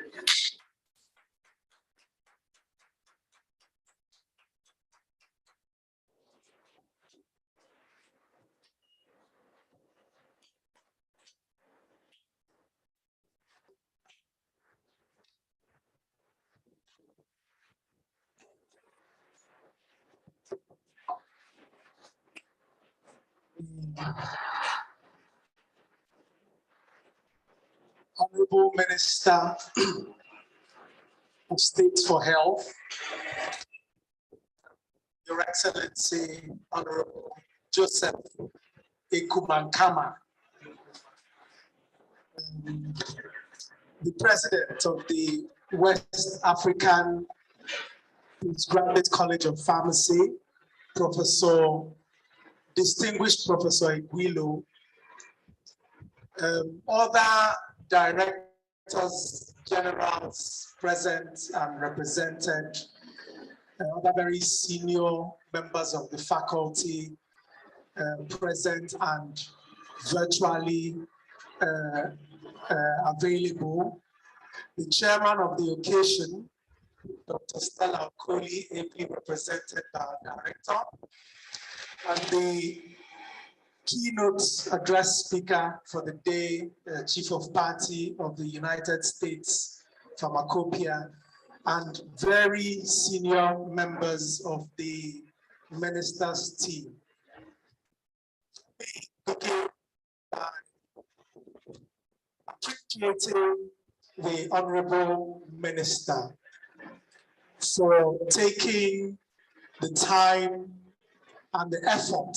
Honorable Minister of State for Health, Your Excellency, Honorable Joseph Ekumankama, the President of the West African Postgraduate College of Pharmacy, Distinguished Professor Iguilo, other directors, generals present and represented, other very senior members of the faculty present and virtually available. The chairman of the occasion, Dr. Stella Okoli, ably represented by our director, and the keynote address speaker for the day, Chief of Party of the United States Pharmacopoeia, and very senior members of the minister's team. We begin by appreciating the Honorable Minister for taking the time and the effort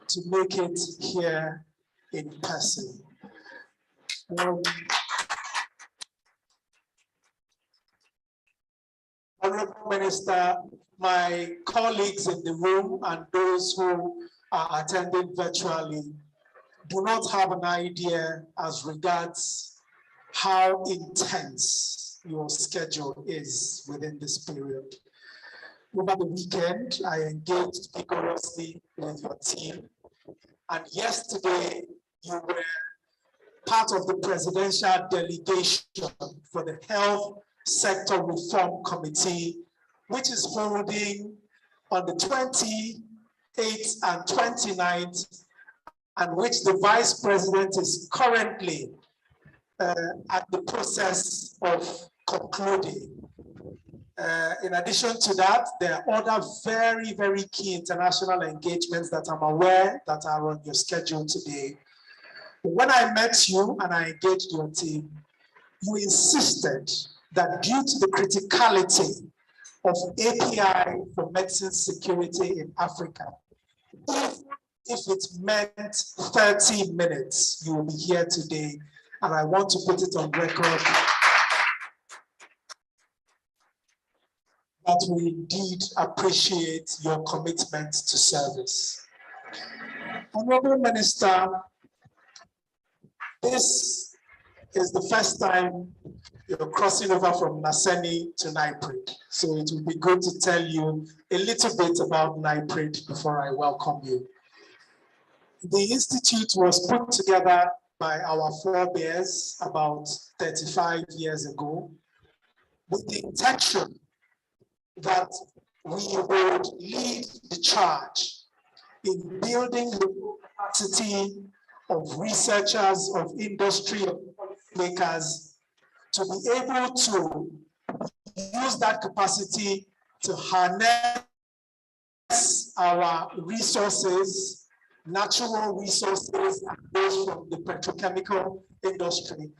to make it here in person. Honorable Minister, my colleagues in the room and those who are attending virtually do not have an idea as regards how intense your schedule is within this period. Over the weekend, I engaged vigorously with your team, and yesterday you were part of the presidential delegation for the Health Sector Reform Committee, which is holding on the 28th and 29th, and which the Vice President is currently at the process of concluding. In addition to that, there are other very, very key international engagements that I'm aware that are on your schedule today. When I met you and I engaged your team, you insisted that due to the criticality of API for medicine security in Africa, if it meant 30 minutes, you will be here today. And I want to put it on record that we indeed appreciate your commitment to service. Honorable Minister, this is the first time you're crossing over from Naseni to NIPRD. So it would be good to tell you a little bit about NIPRD before I welcome you. The institute was put together by our forebears about 35 years ago with the intention that we would lead the charge in building the capacity of researchers, of industry, of makers to be able to use that capacity to harness our resources, natural resources, and those from the petrochemical industry,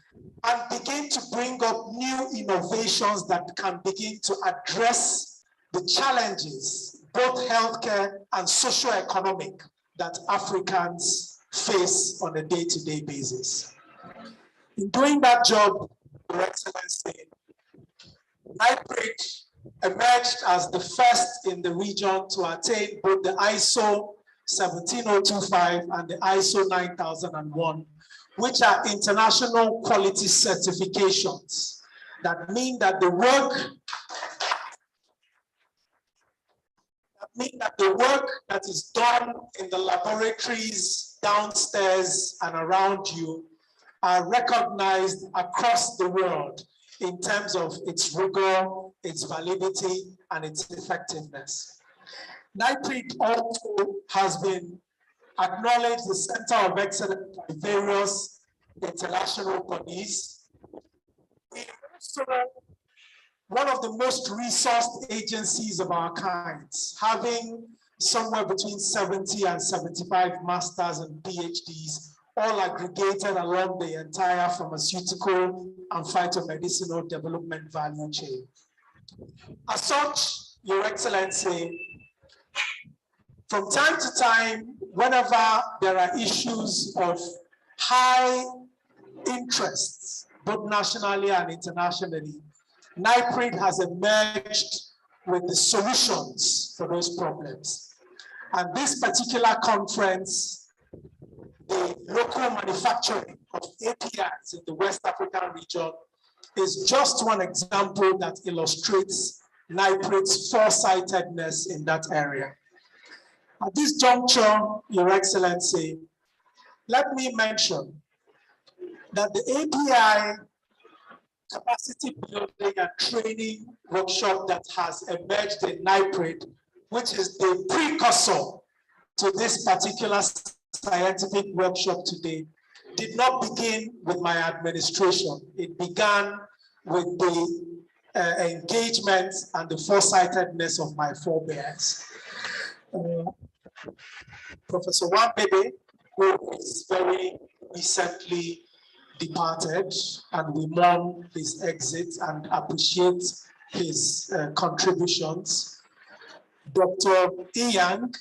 and begin to bring up new innovations that can begin to address the challenges, both healthcare and socio-economic, that Africans face on a day-to-day basis. In doing that job, Your Excellency, NIPRD emerged as the first in the region to attain both the ISO 17025 and the ISO 9001, which are international quality certifications that mean that the work that is done in the laboratories downstairs and around you are recognized across the world in terms of its rigor, its validity, and its effectiveness. NIPRD also has been acknowledged the Center of Excellence by various international bodies. We also one of the most resourced agencies of our kinds, having somewhere between 70 and 75 masters and PhDs, all aggregated along the entire pharmaceutical and phytomedicinal development value chain. As such, Your Excellency, from time to time, whenever there are issues of high interests, both nationally and internationally, NIPRD has emerged with the solutions for those problems. And this particular conference, the local manufacturing of APIs in the West African region, is just one example that illustrates NIPRD's foresightedness in that area. At this juncture, Your Excellency, let me mention that the API capacity building and training workshop that has emerged in NIPRD, which is the precursor to this particular scientific workshop today, did not begin with my administration. It began with the engagement and the foresightedness of my forebears. Professor Wambebe, who is very recently departed, and we mourn his exit and appreciate his contributions. Dr. Iyang,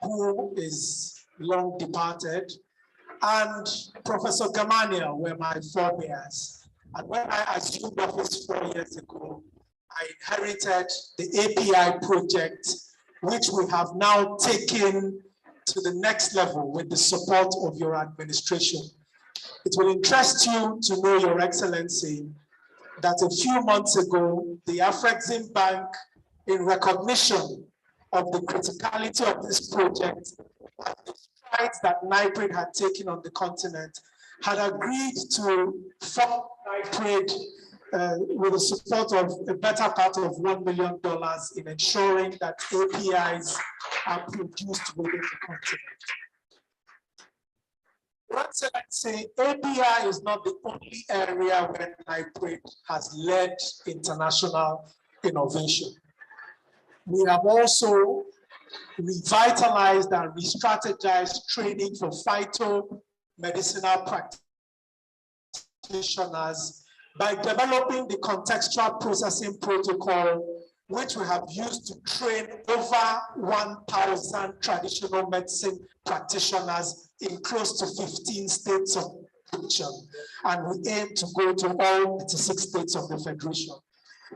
who is long departed, and Professor Gamania were my forebears. And when I assumed office 4 years ago, I inherited the API project, which we have now taken to the next level with the support of your administration. It will interest you to know, Your Excellency, that a few months ago, the Afrexim Bank, in recognition of the criticality of this project and the strides that NIPRD had taken on the continent, had agreed to fund NIPRD with the support of a better part of $1 million in ensuring that APIs are produced within the continent. Your Excellency, API is not the only area where NIPRD has led international innovation. We have also revitalized and re-strategized training for phytomedicinal practitioners by developing the contextual processing protocol, which we have used to train over 1,000 traditional medicine practitioners in close to 15 states of the Federation. And we aim to go to all 36 states of the Federation.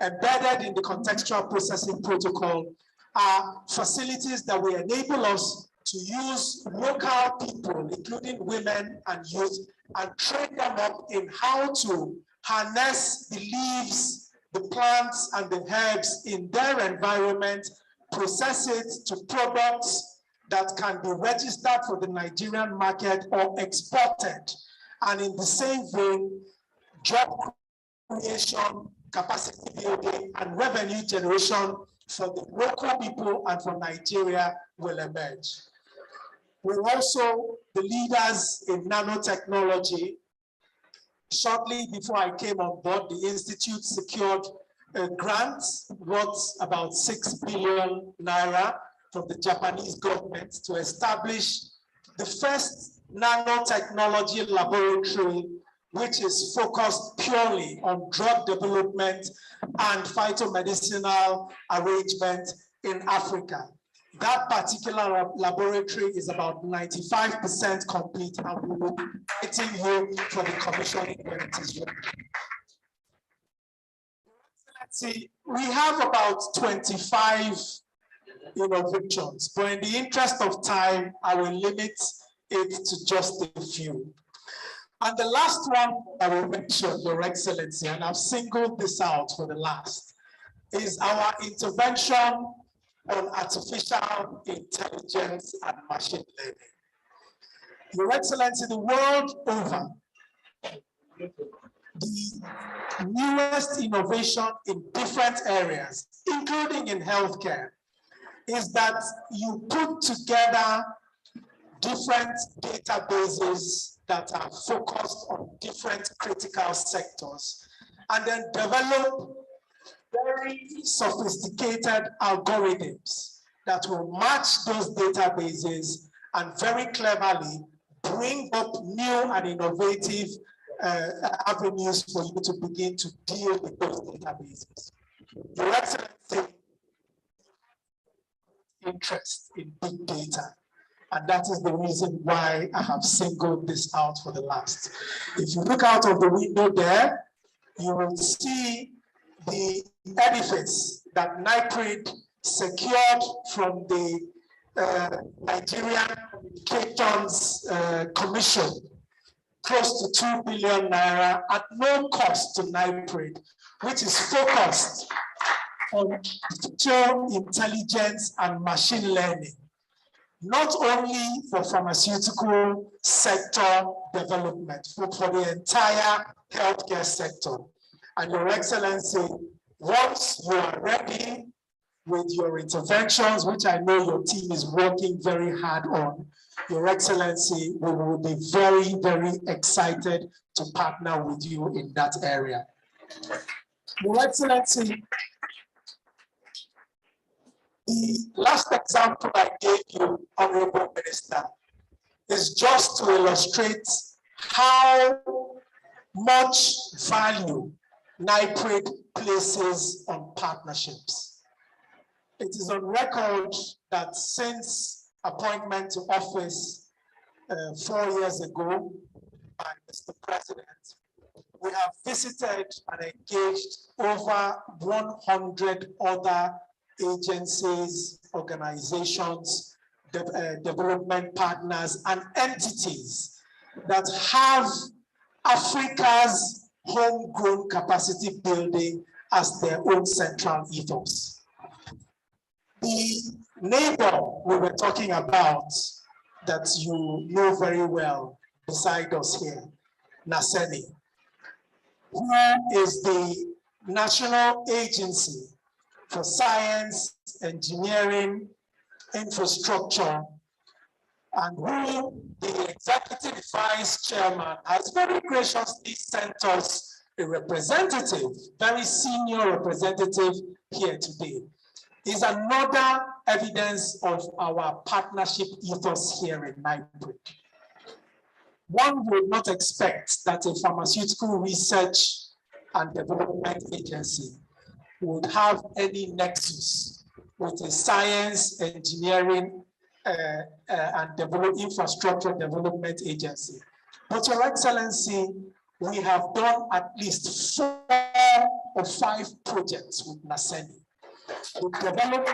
Embedded in the contextual processing protocol are facilities that will enable us to use local people, including women and youth, and train them up in how to harness the leaves, the plants, and the herbs in their environment, process it to products that can be registered for the Nigerian market or exported. And in the same vein, job creation, capacity building, and revenue generation for the local people and for Nigeria will emerge. We're also the leaders in nanotechnology. Shortly before I came on board, the Institute secured a grant worth about 6 billion naira from the Japanese government to establish the first nanotechnology laboratory, which is focused purely on drug development and phytomedicinal arrangement in Africa. That particular laboratory is about 95% complete, and we will be waiting here for the commissioning when it is ready. See, we have about 25 innovations, but in the interest of time, I will limit it to just a few. And the last one I will mention, Your Excellency, and I've singled this out for the last, is our intervention on artificial intelligence and machine learning. Your Excellency, the world over, the newest innovation in different areas, including in healthcare, is that you put together different databases that are focused on different critical sectors, and then develop very sophisticated algorithms that will match those databases and very cleverly bring up new and innovative avenues for you to begin to deal with those databases. Your Excellency, interest in big data, and that is the reason why I have singled this out for the last. If you look out of the window there, you will see the edifice that NIPRD secured from the Nigerian Communications Commission, close to 2 billion naira at no cost to NIPRD, which is focused on artificial intelligence and machine learning, not only for pharmaceutical sector development, but for the entire healthcare sector. And Your Excellency, once you are ready with your interventions, which I know your team is working very hard on, Your Excellency, we will be very, very excited to partner with you in that area. Your Excellency, the last example I gave you, Honorable Minister, is just to illustrate how much value NIPRD places on partnerships. It is on record that since appointment to office 4 years ago by Mr. President, we have visited and engaged over 100 other agencies, organizations, development partners, and entities that have Africa's homegrown capacity building as their own central ethos. The neighbor we were talking about that you know very well beside us here, NASENI, who is the National Agency for Science, Engineering, Infrastructure, and who the Executive Vice Chairman has very graciously sent us a representative, very senior representative here today, is another evidence of our partnership ethos here in NIPRD. One would not expect that a pharmaceutical research and development agency would have any nexus with a science, engineering, and infrastructure development agency. But Your Excellency, we have done at least 4 or 5 projects with NASENI. We develop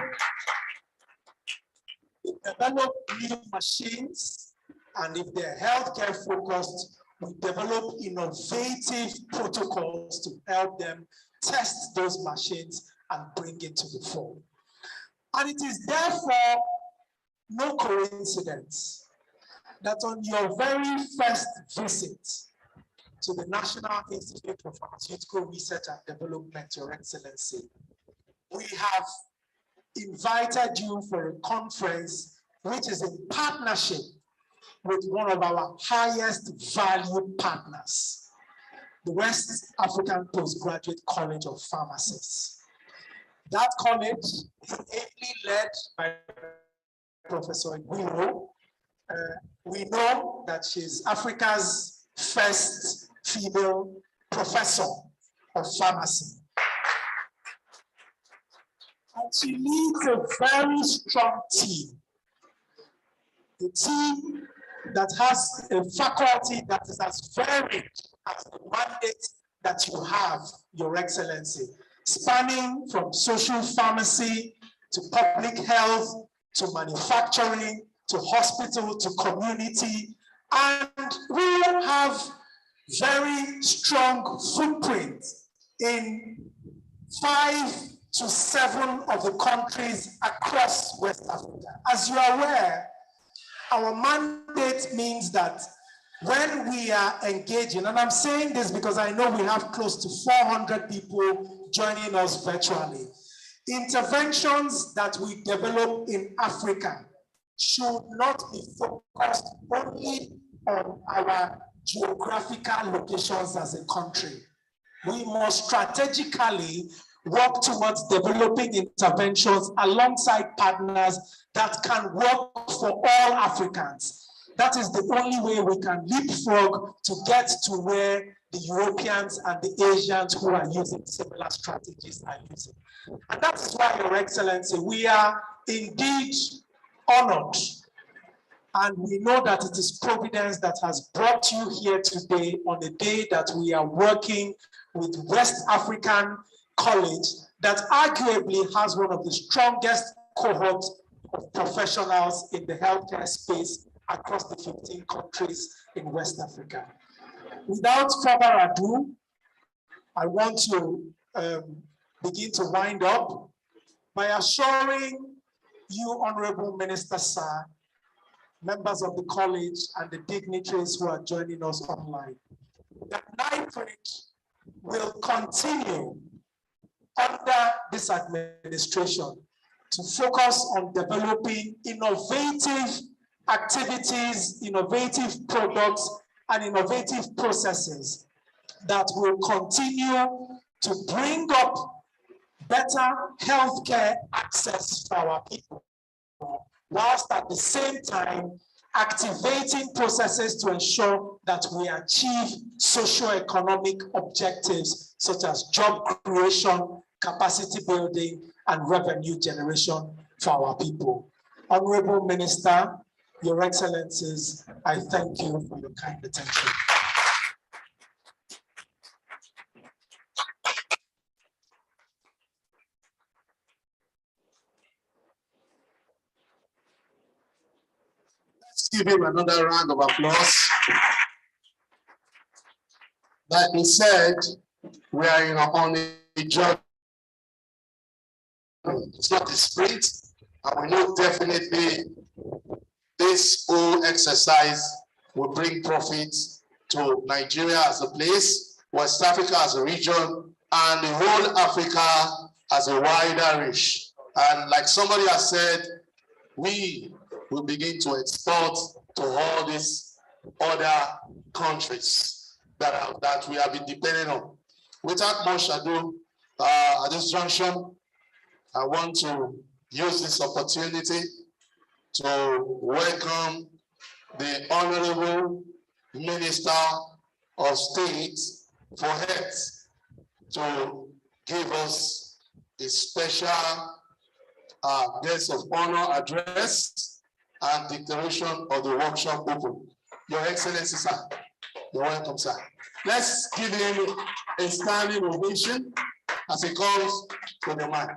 new machines, and if they're healthcare focused, we develop innovative protocols to help them test those machines and bring it to the fore. And it is therefore no coincidence that on your very first visit to the National Institute for Pharmaceutical Research and Development, Your Excellency, we have invited you for a conference which is in partnership with one of our highest value partners, the West African Postgraduate College of Pharmacists. That college is ably led by Professor Guiro. We know that she's Africa's first female professor of pharmacy. And she leads a very strong team. A team that has a faculty that is as varied as the mandate that you have, Your Excellency, spanning from social pharmacy to public health to manufacturing to hospital to community. And we have very strong footprint in 5 to 7 of the countries across West Africa. As you are aware, our mandate means that when we are engaging, and I'm saying this because I know we have close to 400 people joining us virtually, interventions that we develop in Africa should not be focused only on our geographical locations as a country. We must strategically work towards developing interventions alongside partners that can work for all Africans. That is the only way we can leapfrog to get to where the Europeans and the Asians who are using similar strategies are using. And that is why, Your Excellency, we are indeed honored. And we know that it is Providence that has brought you here today on a day that we are working with West African College that arguably has one of the strongest cohorts of professionals in the healthcare space across the 15 countries in West Africa. Without further ado, I want to begin to wind up by assuring you, Honorable Minister Sir, members of the college and the dignitaries who are joining us online, that NIPRD will continue under this administration to focus on developing innovative activities, innovative products, and innovative processes that will continue to bring up better healthcare access for our people, whilst at the same time activating processes to ensure that we achieve socio-economic objectives such as job creation, capacity building, and revenue generation for our people. Honorable Minister, Your Excellencies, I thank you for your kind attention. Let's give him another round of applause. Like he said, we are on a journey. It's not a sprint, and we know definitely this whole exercise will bring profit to Nigeria as a place, West Africa as a region, and the whole Africa as a wider reach. And like somebody has said, we will begin to export to all these other countries that we have been depending on. Without much ado, at this junction, I want to use this opportunity to welcome the Honorable Minister of State for Health to give us a special guest of honor address and declaration of the workshop open. Your Excellency, sir, you're welcome, sir. Let's give him a standing ovation as he comes to the mic.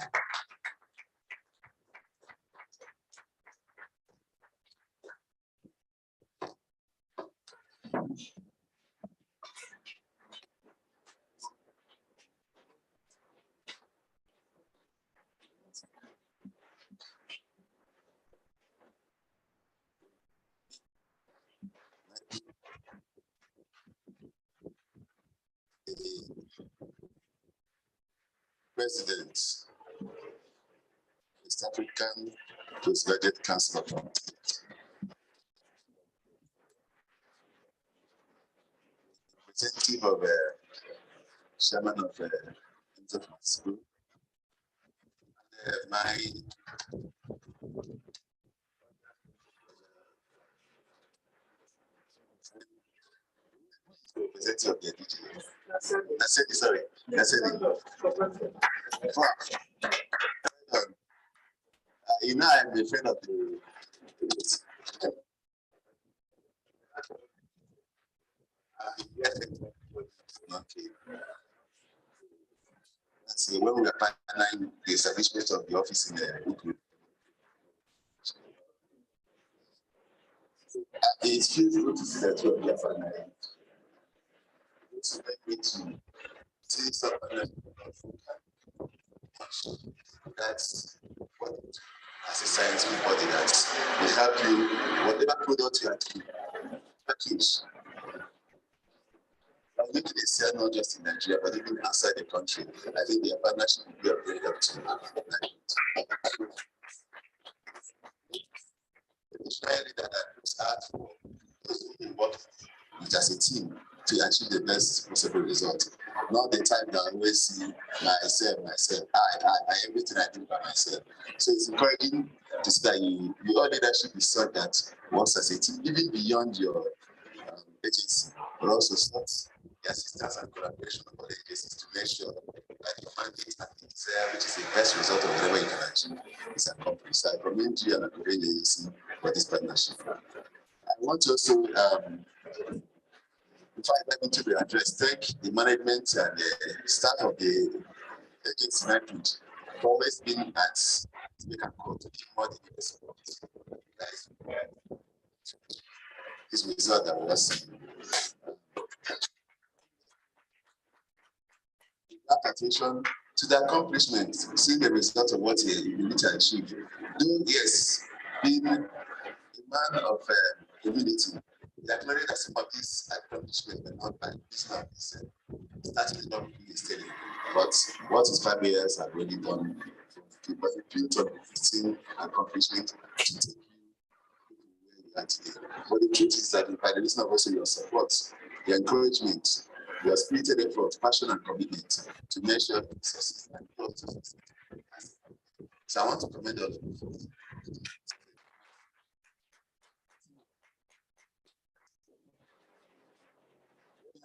President, East African Postgraduate Council of representative of chairman of school. My representative of the DJ. I said it, sorry. I said it. You know, I'm a friend of the. Okay. So when we are partnering the establishment of the office in the group, it feels good to see that we are partnering. So let me to see something that's what as a science body that will help you, whatever product you are doing, package. I'm making a sale not just in Nigeria, but even outside the country. I think the partnership will be a great help to the that looks out for those who work with as a team to achieve the best possible result. Not the time that I always see myself, everything I do by myself. So it's encouraging to see that your leadership is such that works as a team, even beyond your agency, but also starts the assistance and collaboration of other agencies to make sure that the mandate and the desire, which is the best result of whatever you can achieve, is accomplished. So I commend you and I commend the agency for this partnership. I want to also, before I dive into the address, thank the management and the staff of the agency NIPRD for always being at we can call to give more the support. This result that we are seeing. Attention to the accomplishment, seeing the result of what you need to achieve. Though, yes, being a man of humility, the acknowledge that some of these accomplishments were not by this starting not really steady. But what is 5 years have already done, built on 15 accomplishments to take you where you are today. But the truth is that by the reason of also your support, your encouragement, your spirited effort, passion, and commitment to measure success and growth to success. So I want to commend all of you.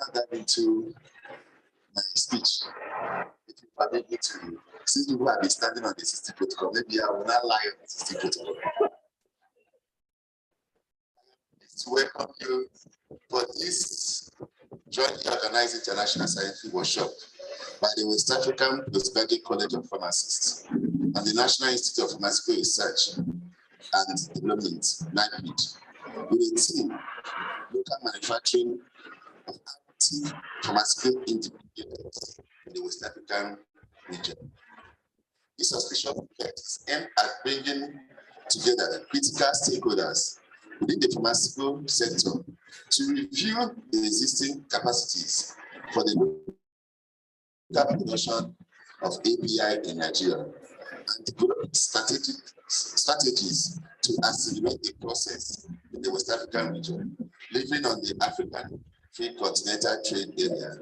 Now dive into my speech. If you permit me to, since people have been standing on the 60 protocol, maybe I will not lie on the 60 protocol. To welcome you for this jointly organized international scientific workshop by the West African Postgraduate College of Pharmacists and the National Institute of Pharmaceutical Research and Development, NIPRD, with a team, local manufacturing of active pharmaceutical intermediates in the West African region. This auspicious project is aimed at bringing together critical stakeholders within the pharmaceutical sector to review the existing capacities for the production of API in Nigeria and develop strategies to accelerate the process in the West African region, living on the African free continental trade area.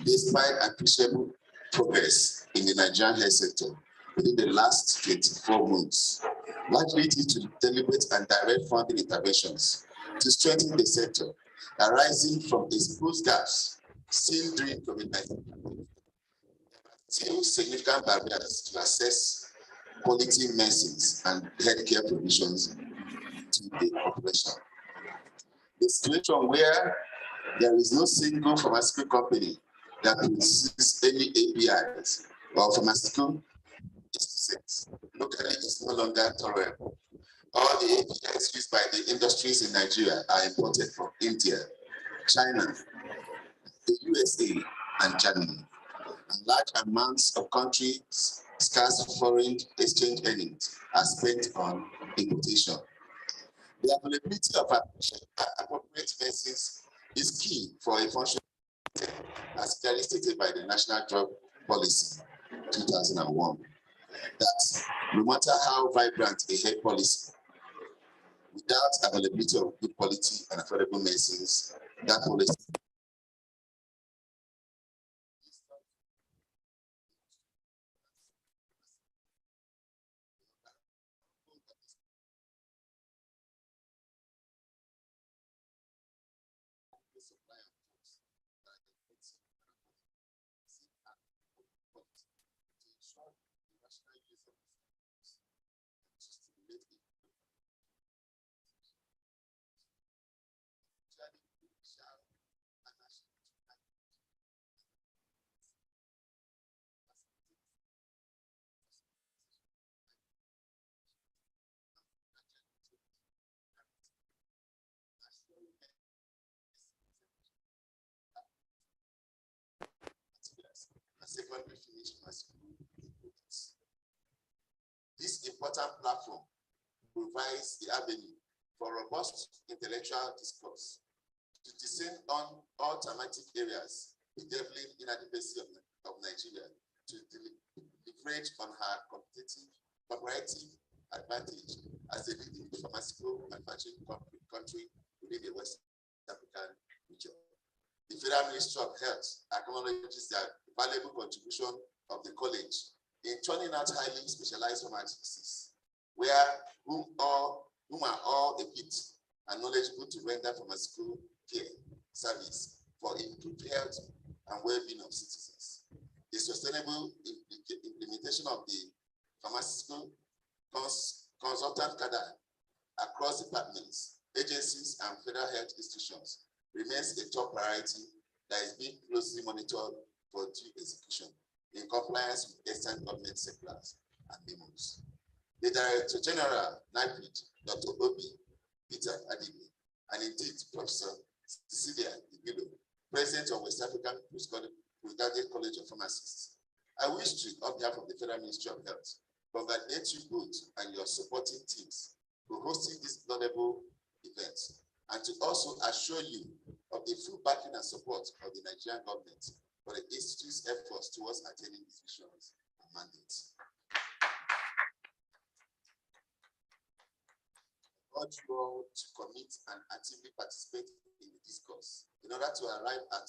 Despite appreciable progress in the Nigerian health sector within the last 24 months, largely due to deliberate and direct funding interventions to strengthen the sector, arising from exposed gaps seen during COVID-19, still significant barriers to access quality medicines and healthcare provisions to the population. The situation where there is no single pharmaceutical company that produces any APIs or pharmaceutical institutes locally is no longer tolerable. All the APIs used by the industries in Nigeria are imported from India, China, the USA, and Germany. And large amounts of countries' scarce foreign exchange earnings are spent on importation. The availability of appropriate medicines is key for a functional, as clearly stated by the National Drug Policy 2001. That no matter how vibrant a health policy, without availability of good quality and affordable medicines, that policy engage pharmaceutical products. This important platform provides the avenue for robust intellectual discourse to descend on all thematic areas bedeviling inadequacy of Nigeria to leverage on her comparative advantage as a leading pharmaceutical manufacturing country within the West African region. The Federal Ministry of Health acknowledges the valuable contribution of the college in turning out highly specialized pharmacists, whom are all equipped and knowledgeable to render pharmaceutical care service for improved health and well-being of citizens. The sustainable implementation of the pharmaceutical consultant cadre across departments, agencies, and federal health institutions remains a top priority that is being closely monitored for due execution in compliance with extant government circulars and memos. The Director General, NIPRD, Dr. Obi Peter Adibi, and indeed Professor Cecilia Igilo, President of West African Postgraduate College of Pharmacists. I wish to, on behalf of the Federal Ministry of Health, congratulate you both and your supporting teams for hosting this laudable event, and to also assure you of the full backing and support of the Nigerian government for the Institute's efforts towards attaining these visions and mandates. I urge you all to commit and actively participate in the discourse in order to arrive at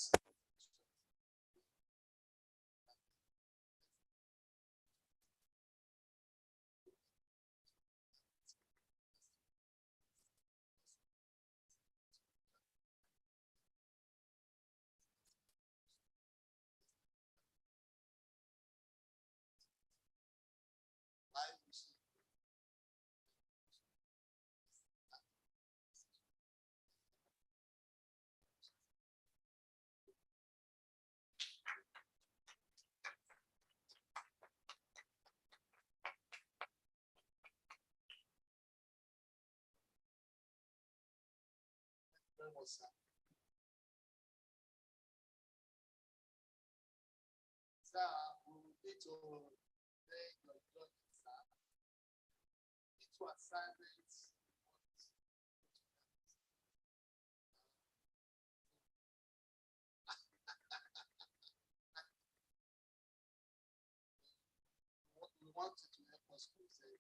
we wanted to help us present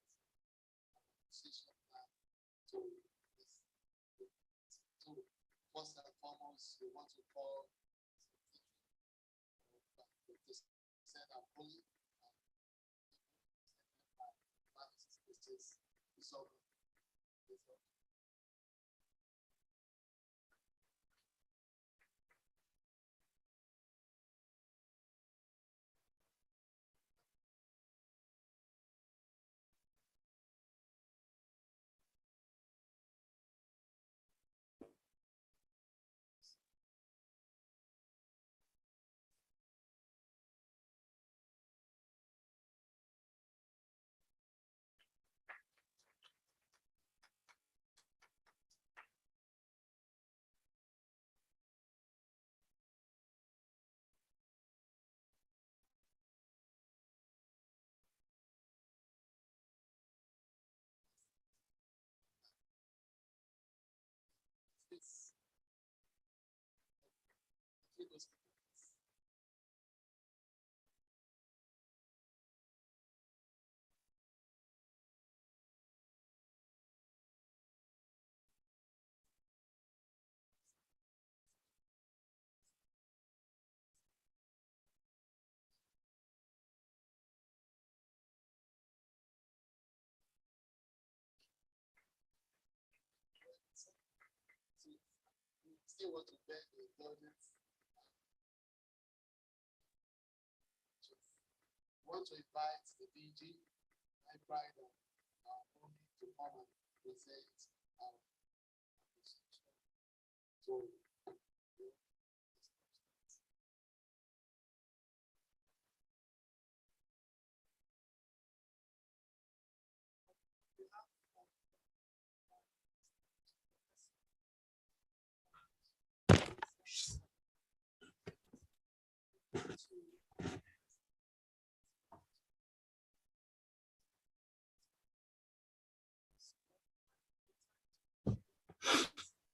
a conversation that to first and foremost, we want to call still want to beg the indulgence. Want to invite the DG, NIPRD, and Omi to come and present our appreciation. So,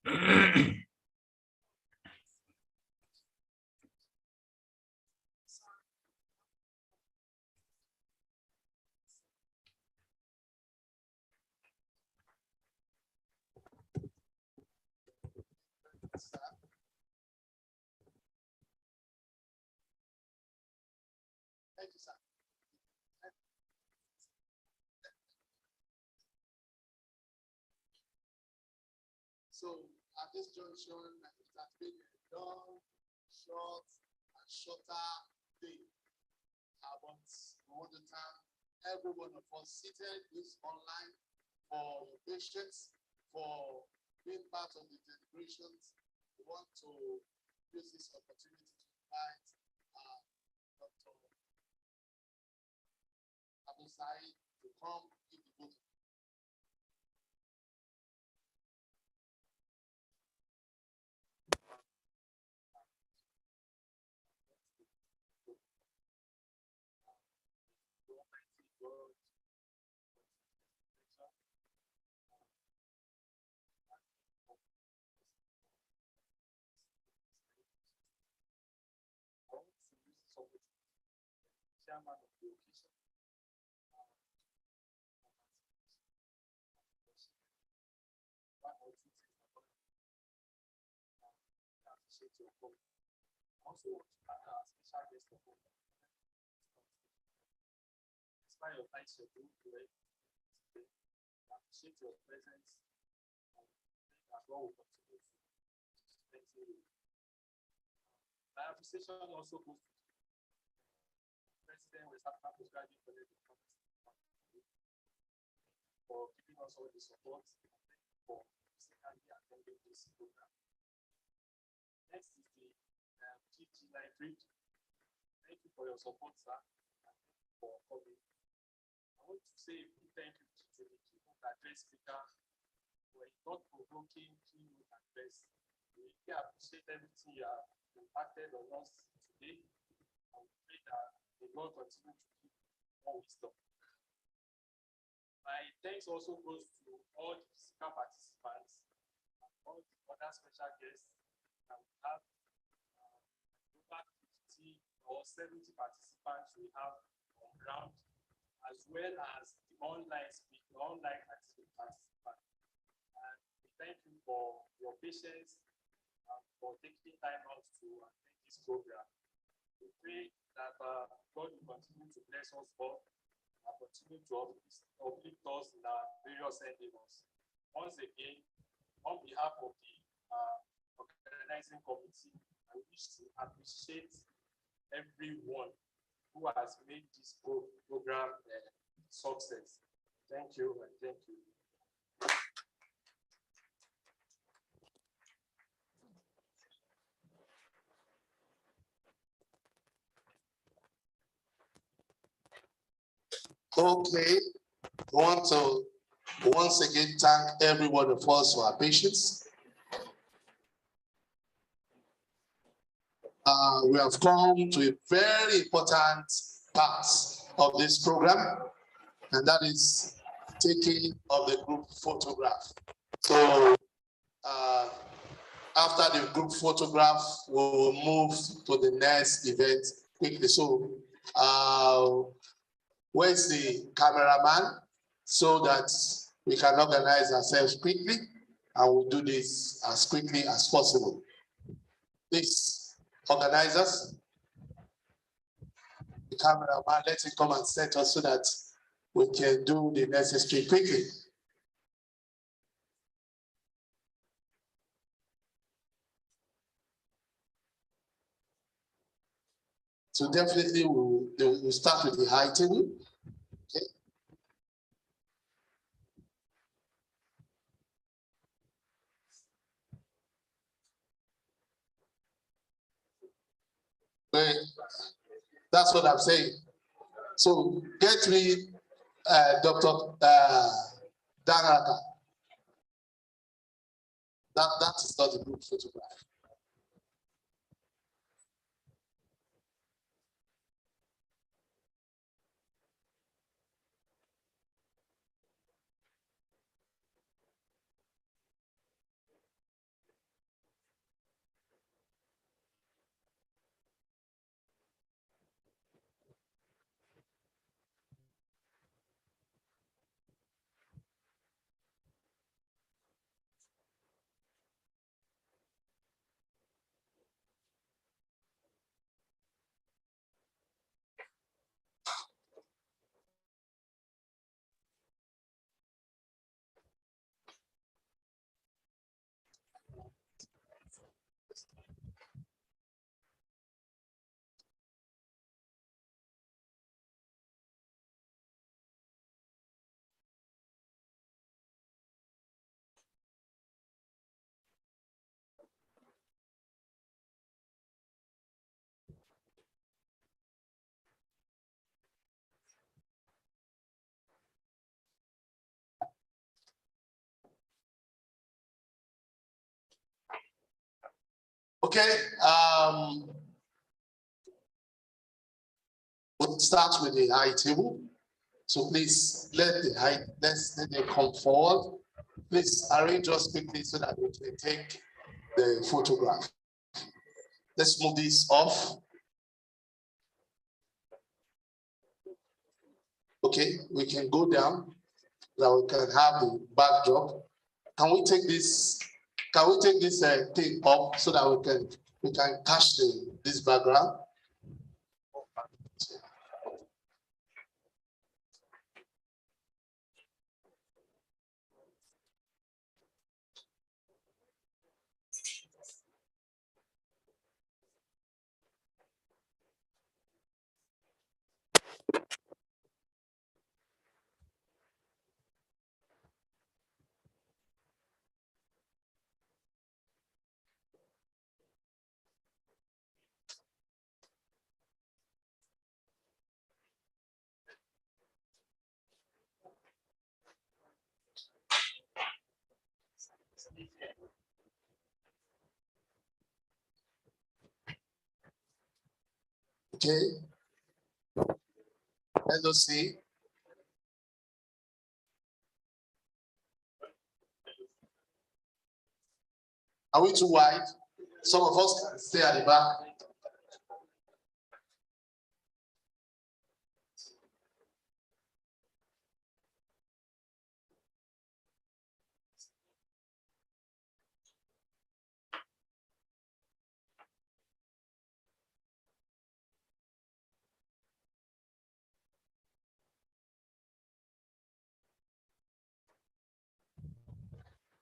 Thank you, sir. So at this junction, it has been a long, short, and shorter day. I want to thank every one of us seated this online for your patience, for being part of the deliberations. We want to use this opportunity to invite Dr. Abusai to come give the vote. Chairman of the occasion. Also, want to thank our special guest of honor. Despite your tight schedule today, I appreciate your presence and as well will continue to strengthen you. My appreciation also goes to President West African Postgraduate College of Commerce for giving us all the support for physically attending this program. Next is the GG NIPRD. Thank you for your support, sir, and for coming. I want to say a big thank you to the keynote address speaker for a thought-provoking keynote address. We really appreciate everything you have impacted on us today, and we pray that the Lord continue to give more wisdom. My thanks also goes to all the physical participants and all the other special guests that we have. Over 50 or 70 participants we have on ground, as well as the online participants. And we thank you for your patience and for taking time out to attend this program. We pray that God will continue to bless us all and continue to uplift us in our various endeavors. Once again, on behalf of the organizing committee, I wish to appreciate everyone who has made this program a success. Thank you and thank you. Okay, we want to once again thank every one of us for our patience. We have come to a very important part of this program, and that is taking of the group photograph. So after the group photograph, we will move to the next event quickly. So where's the cameraman so that we can organize ourselves quickly, and we'll do this as quickly as possible. Please, organizers, the cameraman, let him come and set us so that we can do the necessary quickly. So definitely we'll start with the high table. Okay. But that's what I'm saying. So get me Dr. Danaka. That is not a good photograph. Okay, we'll start with the high table. So please let them come forward. Please arrange us quickly so that we can take the photograph. Let's move this off. Okay, we can go down. Now we can have the backdrop. Can we take this? Can we take this thing up so that we can catch this background? Okay. Let us see. Are we too wide? Some of us can stay at the back.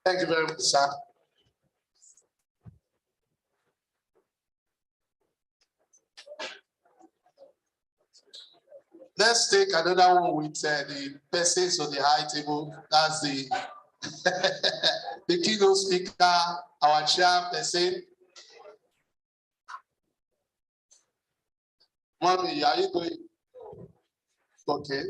Thank you very much, sir. Let's take another one with the persons on the high table. That's the the keynote speaker, our chairperson. Mommy, are you doing? Okay.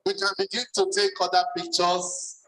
We can begin to take other pictures.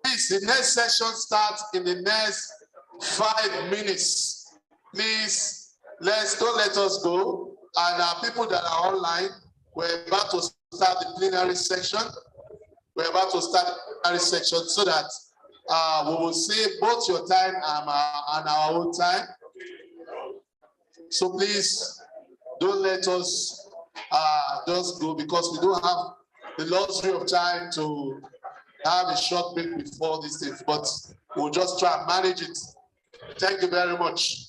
Please, the next session starts in the next 5 minutes. Please, don't let us go. And people that are online, we're about to start the plenary section. We're about to start the plenary section so that we will save both your time and our own time. So please, don't let us just go, because we don't have the luxury of time to have a short break before these things, but we'll just try and manage it. Thank you very much.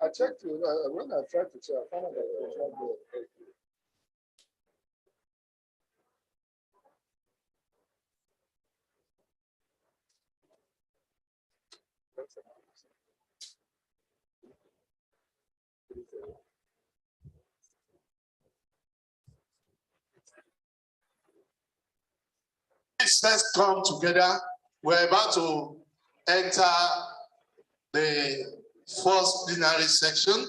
I checked when I tried to check, I found out that Let's come together. We're about to enter the first plenary section.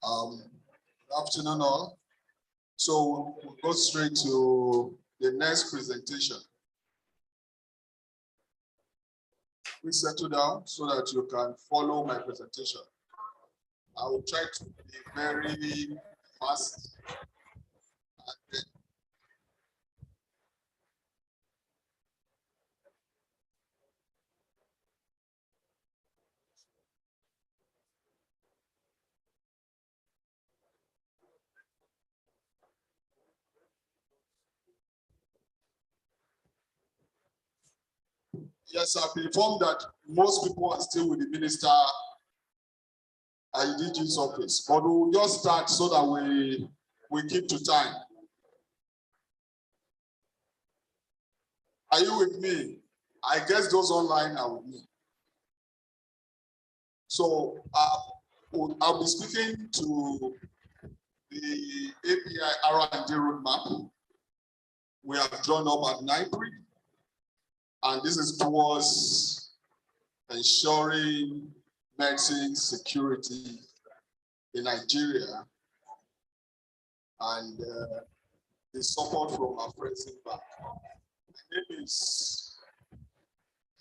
Good afternoon all. So we'll go straight to the next presentation. Please settle down so that you can follow my presentation. I will try to be very fast. Yes, I've been informed that most people are still with the minister IDG's office, but we'll just start so that we keep to time. Are you with me? I guess those online are with me. So I'll be speaking to the API R&D roadmap we have drawn up at NIPRD, and this is towards ensuring medicine security in Nigeria and the support from our friends in back. My name is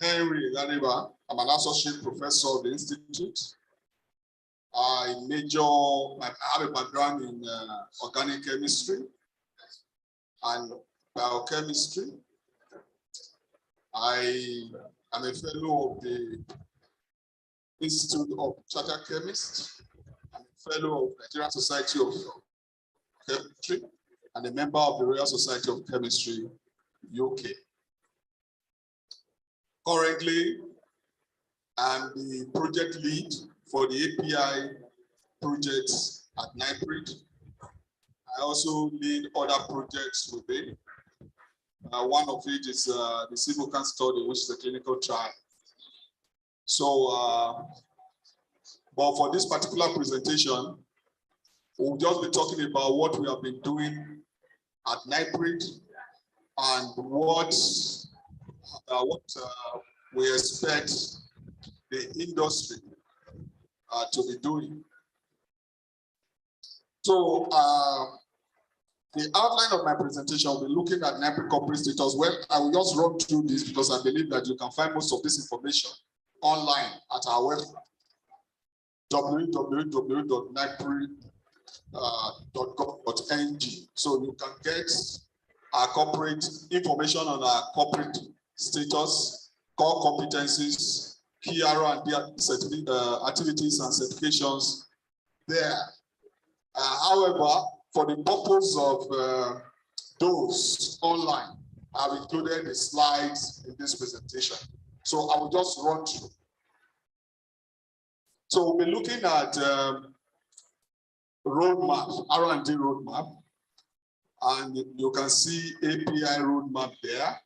Henry Lariba. I'm an associate professor of the Institute. I have a background in organic chemistry and biochemistry. I am a fellow of the Institute of Chartered Chemists. I'm a fellow of the Nigerian Society of Chemistry and a member of the Royal Society of Chemistry, UK. Currently, I'm the project lead for the API projects at NIPRD. I also lead other projects within. One of it is the civil cancer study, which is a clinical trial. So, but for this particular presentation, we'll just be talking about what we have been doing at NIPRD and what we expect the industry to be doing. So the outline of my presentation will be looking at NIPRD corporate status. Well, I will just run through this because I believe that you can find most of this information online at our website, www.niprd.gov.ng. So you can get our corporate information on our corporate status, core competencies, key R&D activities and certifications there. However, for the purpose of those online, I've included the slides in this presentation. So I will just run through. So we'll be looking at roadmap, R&D roadmap, and you can see API roadmap there.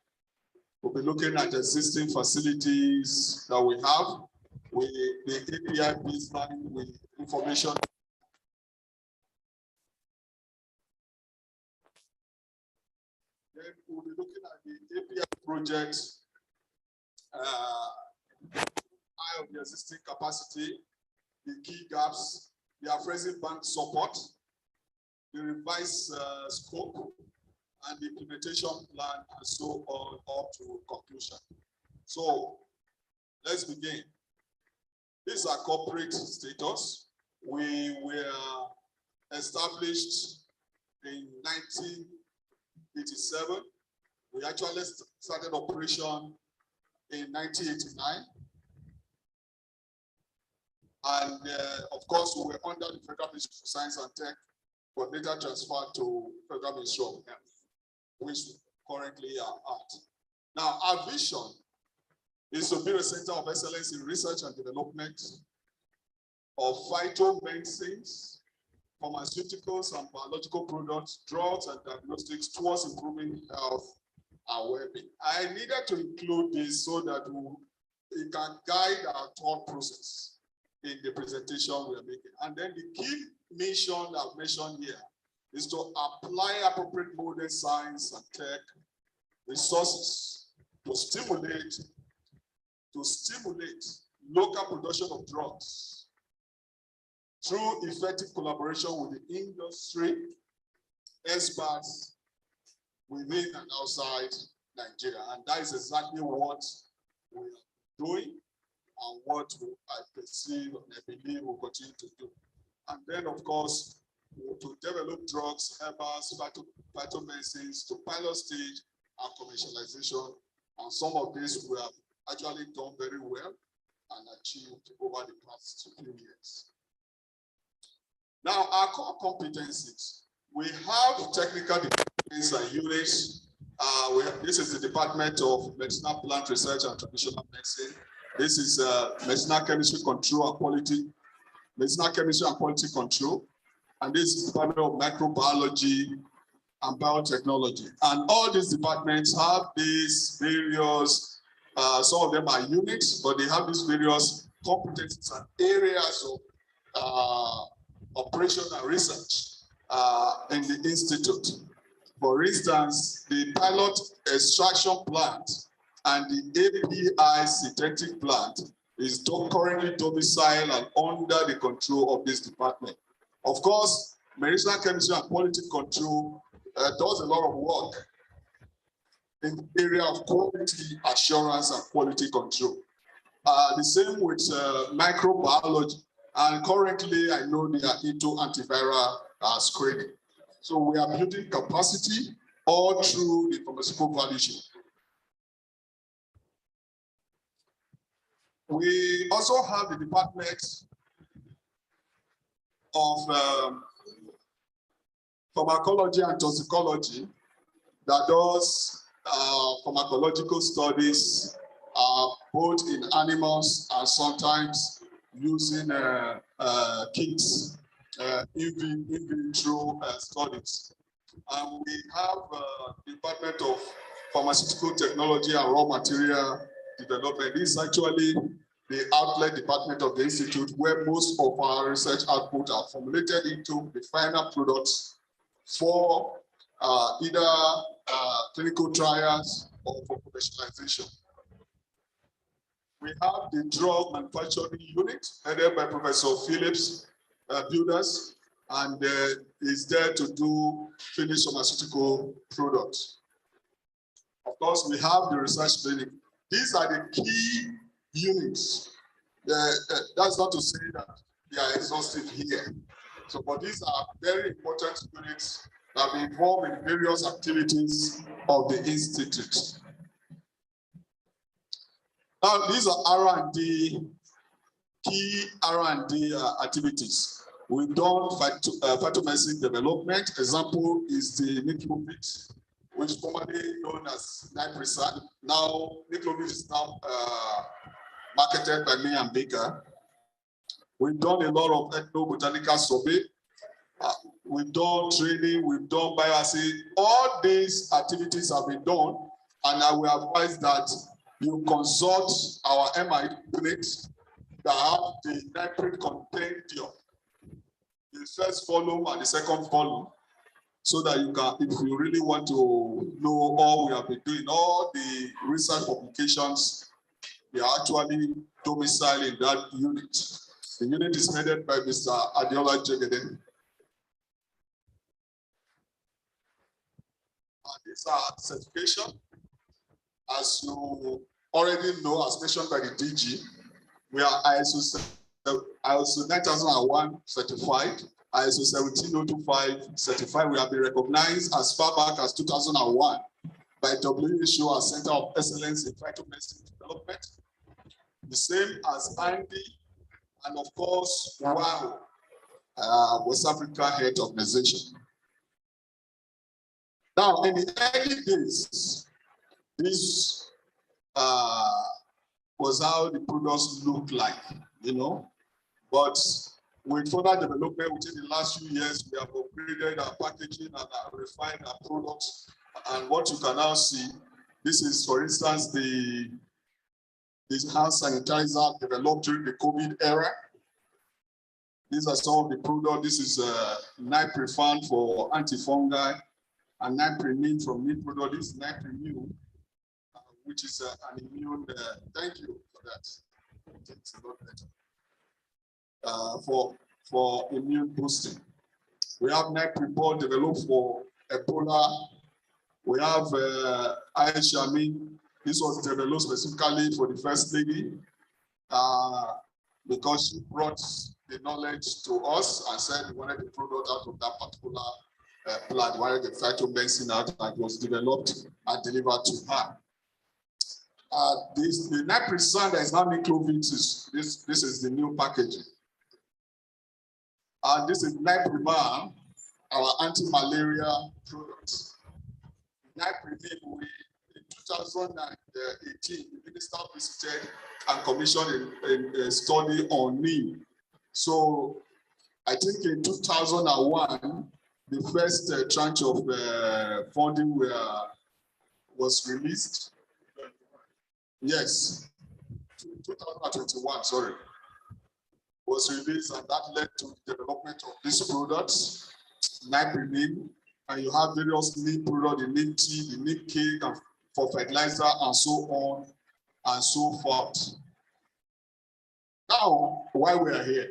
We'll be looking at existing facilities that we have with the API baseline with information. Then we'll be looking at the API project, eye of the existing capacity, the key gaps, the appraisal bank support, the revised scope, and the implementation plan, and so on up to conclusion. So let's begin. This is our corporate status. We were established in 1987. We actually started operation in 1989. And of course, we were under the Federal Ministry of Science and Tech, but later transferred to Federal Ministry of Health, which we currently are at. Now, our vision is to be a center of excellence in research and development of phytomedicines, pharmaceuticals and biological products, drugs and diagnostics towards improving health and well-being. I needed to include this so that it can guide our thought process in the presentation we are making. And then the key mission I've mentioned here is to apply appropriate modern science and tech resources to stimulate local production of drugs through effective collaboration with the industry, experts within and outside Nigeria. And that is exactly what we are doing and what I perceive and I believe we'll continue to do. And then, of course, to develop drugs, herbals, phytomedicines to pilot stage and commercialization. And some of this we have actually done very well and achieved over the past few years. Now, our core competencies. We have technical departments and units. This is the Department of Medicinal Plant Research and Traditional Medicine. This is Medicinal Chemistry Control and Quality, Medicinal Chemistry and Quality Control. And this is the Department of Microbiology and Biotechnology. And all these departments have these various, some of them are units, but they have these various competencies and areas of operation and research in the institute. For instance, the pilot extraction plant and the API synthetic plant is currently domiciled and under the control of this department. Of course, medicinal chemistry and quality control does a lot of work in the area of quality assurance and quality control. The same with microbiology. And currently, I know they are into antiviral screening. So we are building capacity all through the pharmaceutical value chain. We also have the Department of Pharmacology and Toxicology that does pharmacological studies both in animals and sometimes using kits, in vitro studies. And we have the Department of Pharmaceutical Technology and Raw Material Development. This is actually the outlet department of the institute where most of our research output are formulated into the final products for either clinical trials or for commercialization. We have the drug manufacturing unit headed by Professor Phillips Builders, and is there to do finished pharmaceutical products. Of course, we have the research clinic. These are the key units. That's not to say that they are exhaustive here. So, but these are very important units that are involved in various activities of the institute. Now, these are R&D, key R&D activities. We've done phytomedicine development. Example is the NIPRD, which is formerly known as NIPRD. Now, NIPRD is now marketed by me and Baker. We've done a lot of ethnobotanical survey. We've done training, we've done bioassay. All these activities have been done, and I will advise that you consult our MI unit that have the NIPRD compendium, the first volume and the second volume, so that you can, if you really want to know all we have been doing, all the research publications, they are actually domiciled in that unit. The unit is headed by Mr. Adiola Jegede. These are certification. As you already know, as mentioned by the DG, we are ISO 9001 certified, ISO 17025 certified. We have been recognized as far back as 2001 by WHO as Center of Excellence in Phytomedicine Development. The same as Andy, and of course, WAO, West Africa Health Organization. Now, in the early days, this was how the products looked like, you know. But with further development within the last few years, we have upgraded our packaging and refined our products. And what you can now see, this is, for instance, this hand sanitizer developed during the COVID era. These are some of the products. This is NIPRD for antifungi, and NIPRD from NIPRD. This is NIPRD, which is an immune. Thank you for that. It's a lot better. For for immune boosting. We have NIPRD developed for Ebola. We have Aishami. This was developed specifically for the First Lady because she brought the knowledge to us and said we wanted the product out of that particular plant, wanted the phytomedicine out that was developed and delivered to her. The NIPRD that is now Niclovit, this is the new packaging. And this is NIPRD, our anti-malaria product. NIPRD, in 2018, the minister visited and commissioned a study on neem. So I think in 2001, the first tranche of funding was released. Yes, 2021, sorry, was released, and that led to the development of these products, NIPRD, and you have various neem products, the neem tea, the neem cake, and for fertilizer, and so on and so forth. Now, why we are here,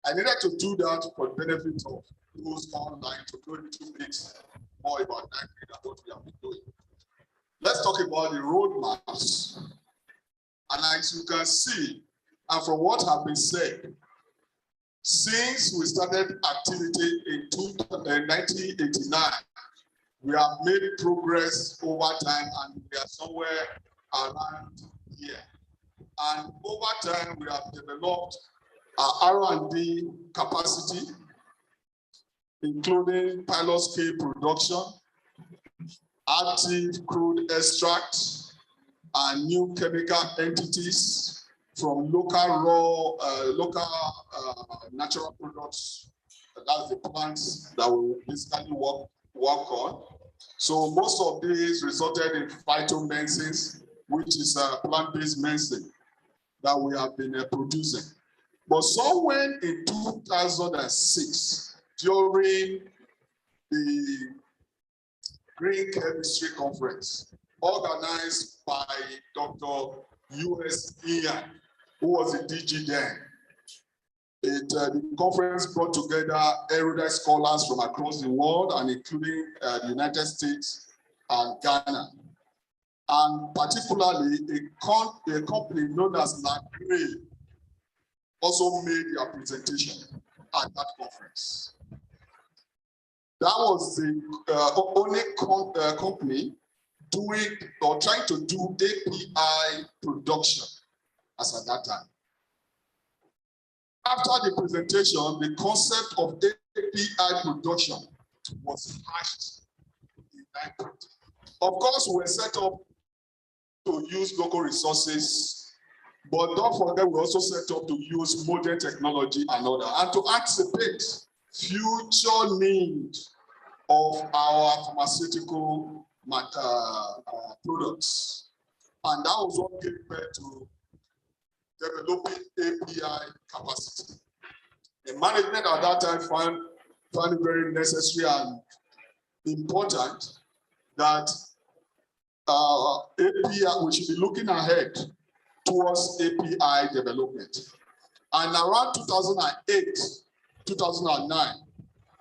I needed to do that for the benefit of those online to know a little bit more about NIPRD and what we have been doing. Let's talk about the roadmaps. And as you can see, and from what has been said, since we started activity in 1989, we have made progress over time, and we are somewhere around here. And over time, we have developed our R&D capacity, including pilot scale production, active crude extract, and new chemical entities from local natural products. That's the plants that we basically work on. So most of these resulted in phytomedicines, which is a plant-based medicine that we have been producing. But somewhere in 2006, during the Green Chemistry Conference, organized by Dr. U.S. Ian, who was the DG then. The conference brought together erudite scholars from across the world, and including the United States and Ghana. And particularly, a company known as NIPRD also made their presentation at that conference. That was the only company doing or trying to do API production as at that time. After the presentation, the concept of API production was hatched in NIPRD. Of course, we were set up to use local resources, but don't forget we also set up to use modern technology and other, and to anticipate future need of our pharmaceutical products. And that was what gave birth to developing API capacity. The management at that time found it very necessary and important that API, we should be looking ahead towards API development. And around 2008, 2009,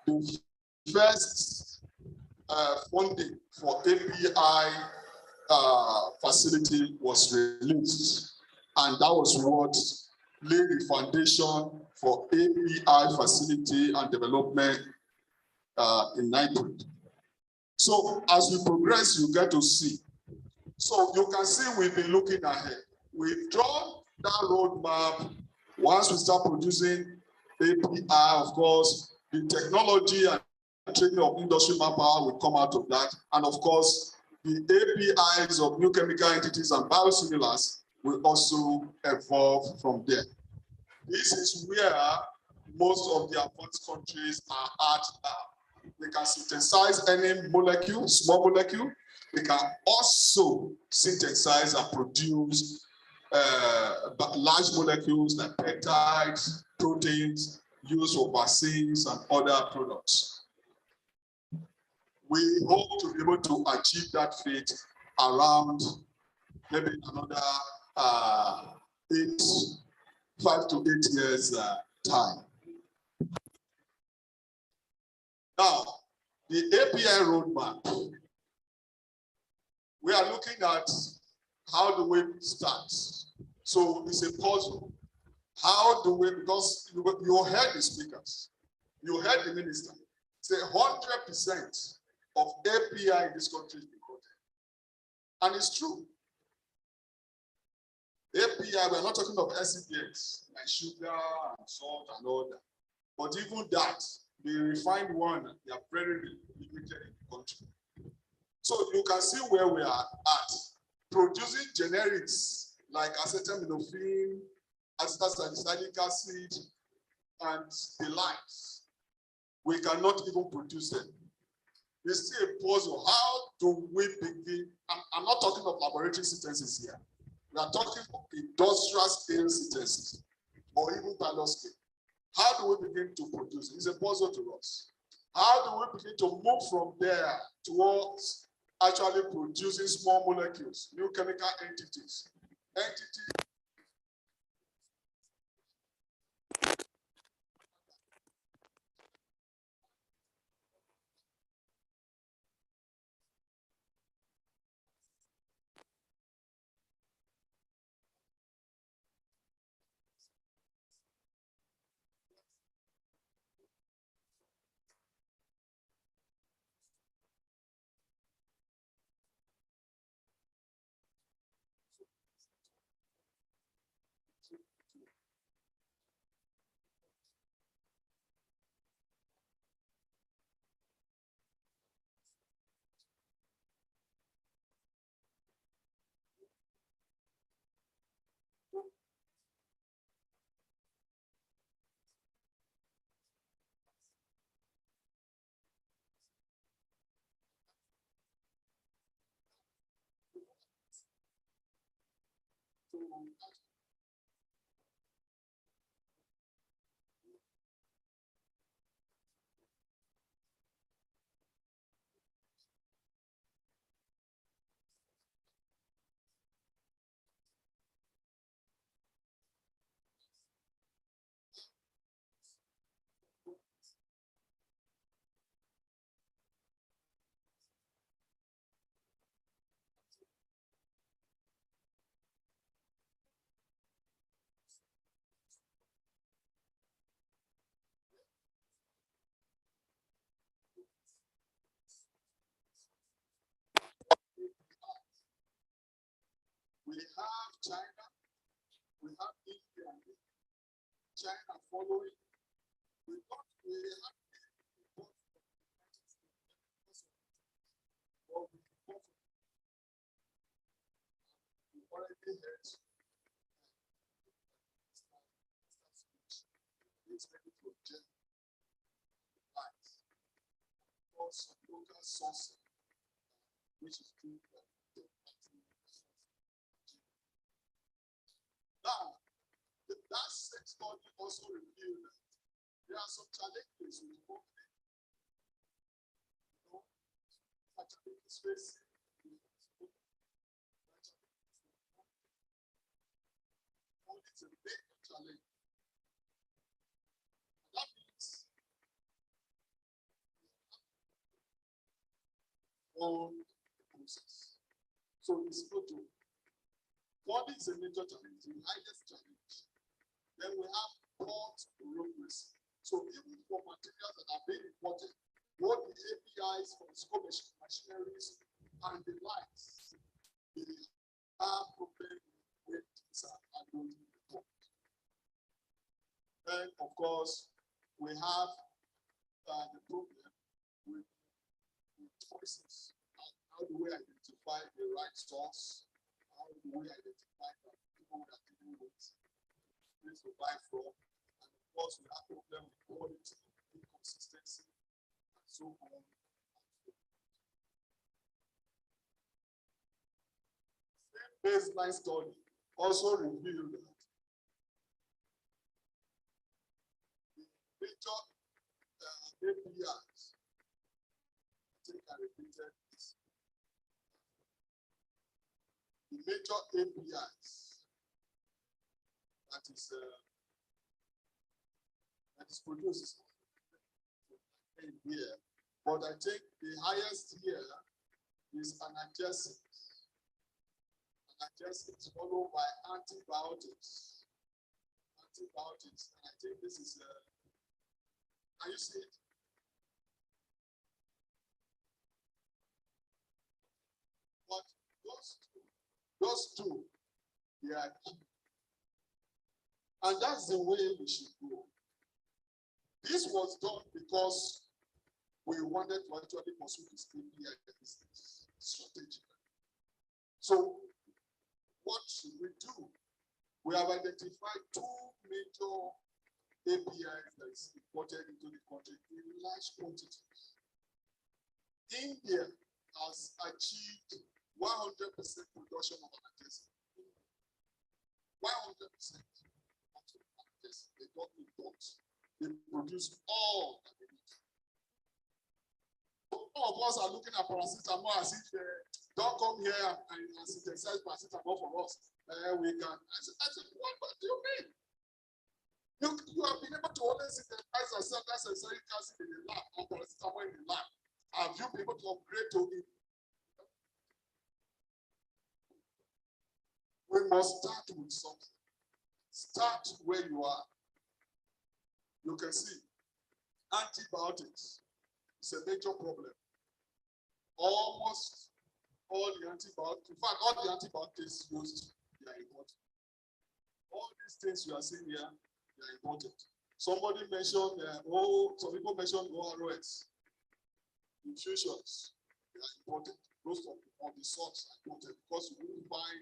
the first funding for API facility was released. And that was what laid the foundation for API facility and development in NIPRD. So as we progress, you get to see. So you can see we've been looking ahead. We've drawn that roadmap. Once we start producing API, of course, the technology and training of industry manpower will come out of that. And of course, the APIs of new chemical entities and biosimilars will also evolve from there. This is where most of the advanced countries are at now. They can synthesize any molecule, small molecule. They can also synthesize and produce large molecules like peptides, proteins, used for vaccines and other products. We hope to be able to achieve that feat around maybe another 5 to 8 years time. Now, the API roadmap, we are looking at how do we start. So it's a puzzle. How do we, because you heard the speakers, you heard the minister, say 100% of API in this country is imported. And it's true. API, we're not talking of SCPX, like sugar and salt and all that. But even that, the refined one, they are very limited in the country. So you can see where we are at. Producing generics like acetaminophen, acetylsalicylic acid, and the likes. We cannot even produce them. It's still a puzzle. How do we begin? I'm not talking of laboratory synthesis here. We are talking of industrial scale synthesis or even pilot scale. How do we begin to produce? It's a puzzle to us. How do we begin to move from there towards actually producing small molecules, new chemical entities? We have China, we have India, China following. We have already heard it's ready to object light. Also, local sourcing, which is true. Now, that same study also revealed that there are some challenges with movement. Challenges facing it's a big challenge. That means on the process. So it's not to body is a major challenge, the highest challenge. Then we have port bureaucracy. So even for materials that are being imported, both the APIs from scope machineries and the likes, they have problems with visa and loading the port. Then, of course, we have the problem with choices. How do we identify the right source? How do we identify the people that we deal with, place to buy from? And of course, we have problem with quality, inconsistency, and so on. Same baseline study also revealed that the major APIs, I think I repeated this. The major APIs that is produced in here But I think the highest here is analgesics. Analgesics followed by antibiotics. Antibiotics, and I think this is, can you see it? But those two, they are key. And that's the way we should go. This was done because we wanted to actually pursue this API business strategy. So what should we do? We have identified two major APIs that is imported into the country in large quantities. India has achieved 100% production of analgesics. 100%. They don't import. They produce all that they need. All of us are looking at paracetamol as if don't come here and synthesize paracetamol for us. We can. I said, what do you mean? You have been able to only synthesize a certain necessary acid in the lab and paracetamol in the lab. Have you been able to upgrade to it? We must start with something. Start where you are. You can see antibiotics is a major problem. Almost all the antibiotics, in fact, all the antibiotics used, they are important. All these things you are seeing here, they are important. Somebody mentioned, some people mentioned ORS, infusions, they are important. Most of the salts are important because you will find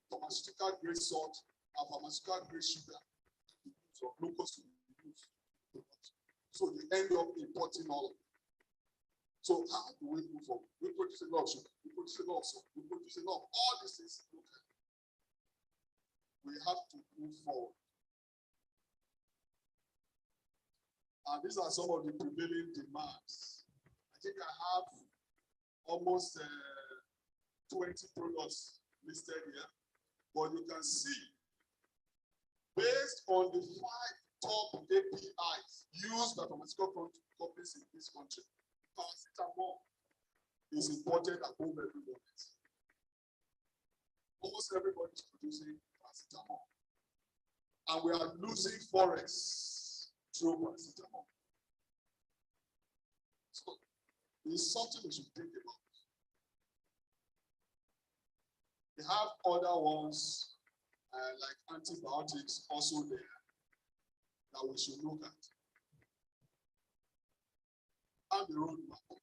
pharmaceutical grade salt and pharmaceutical grade sugar. So glucose will be used. So you end up importing all of it. So how do we move forward? We produce a lot of sugar, we produce a lot of salt, we produce a lot of all these things. Okay. We have to move forward. And these are some of the prevailing demands. I think I have almost 20 products listed here, but you can see based on the 5 top APIs used by pharmaceutical companies in this country, paracetamol is imported at home everywhere. Almost everybody is producing paracetamol. And we are losing forests through paracetamol. So it's something we should think about. We have other ones like antibiotics also there that we should look at. And the roadmap.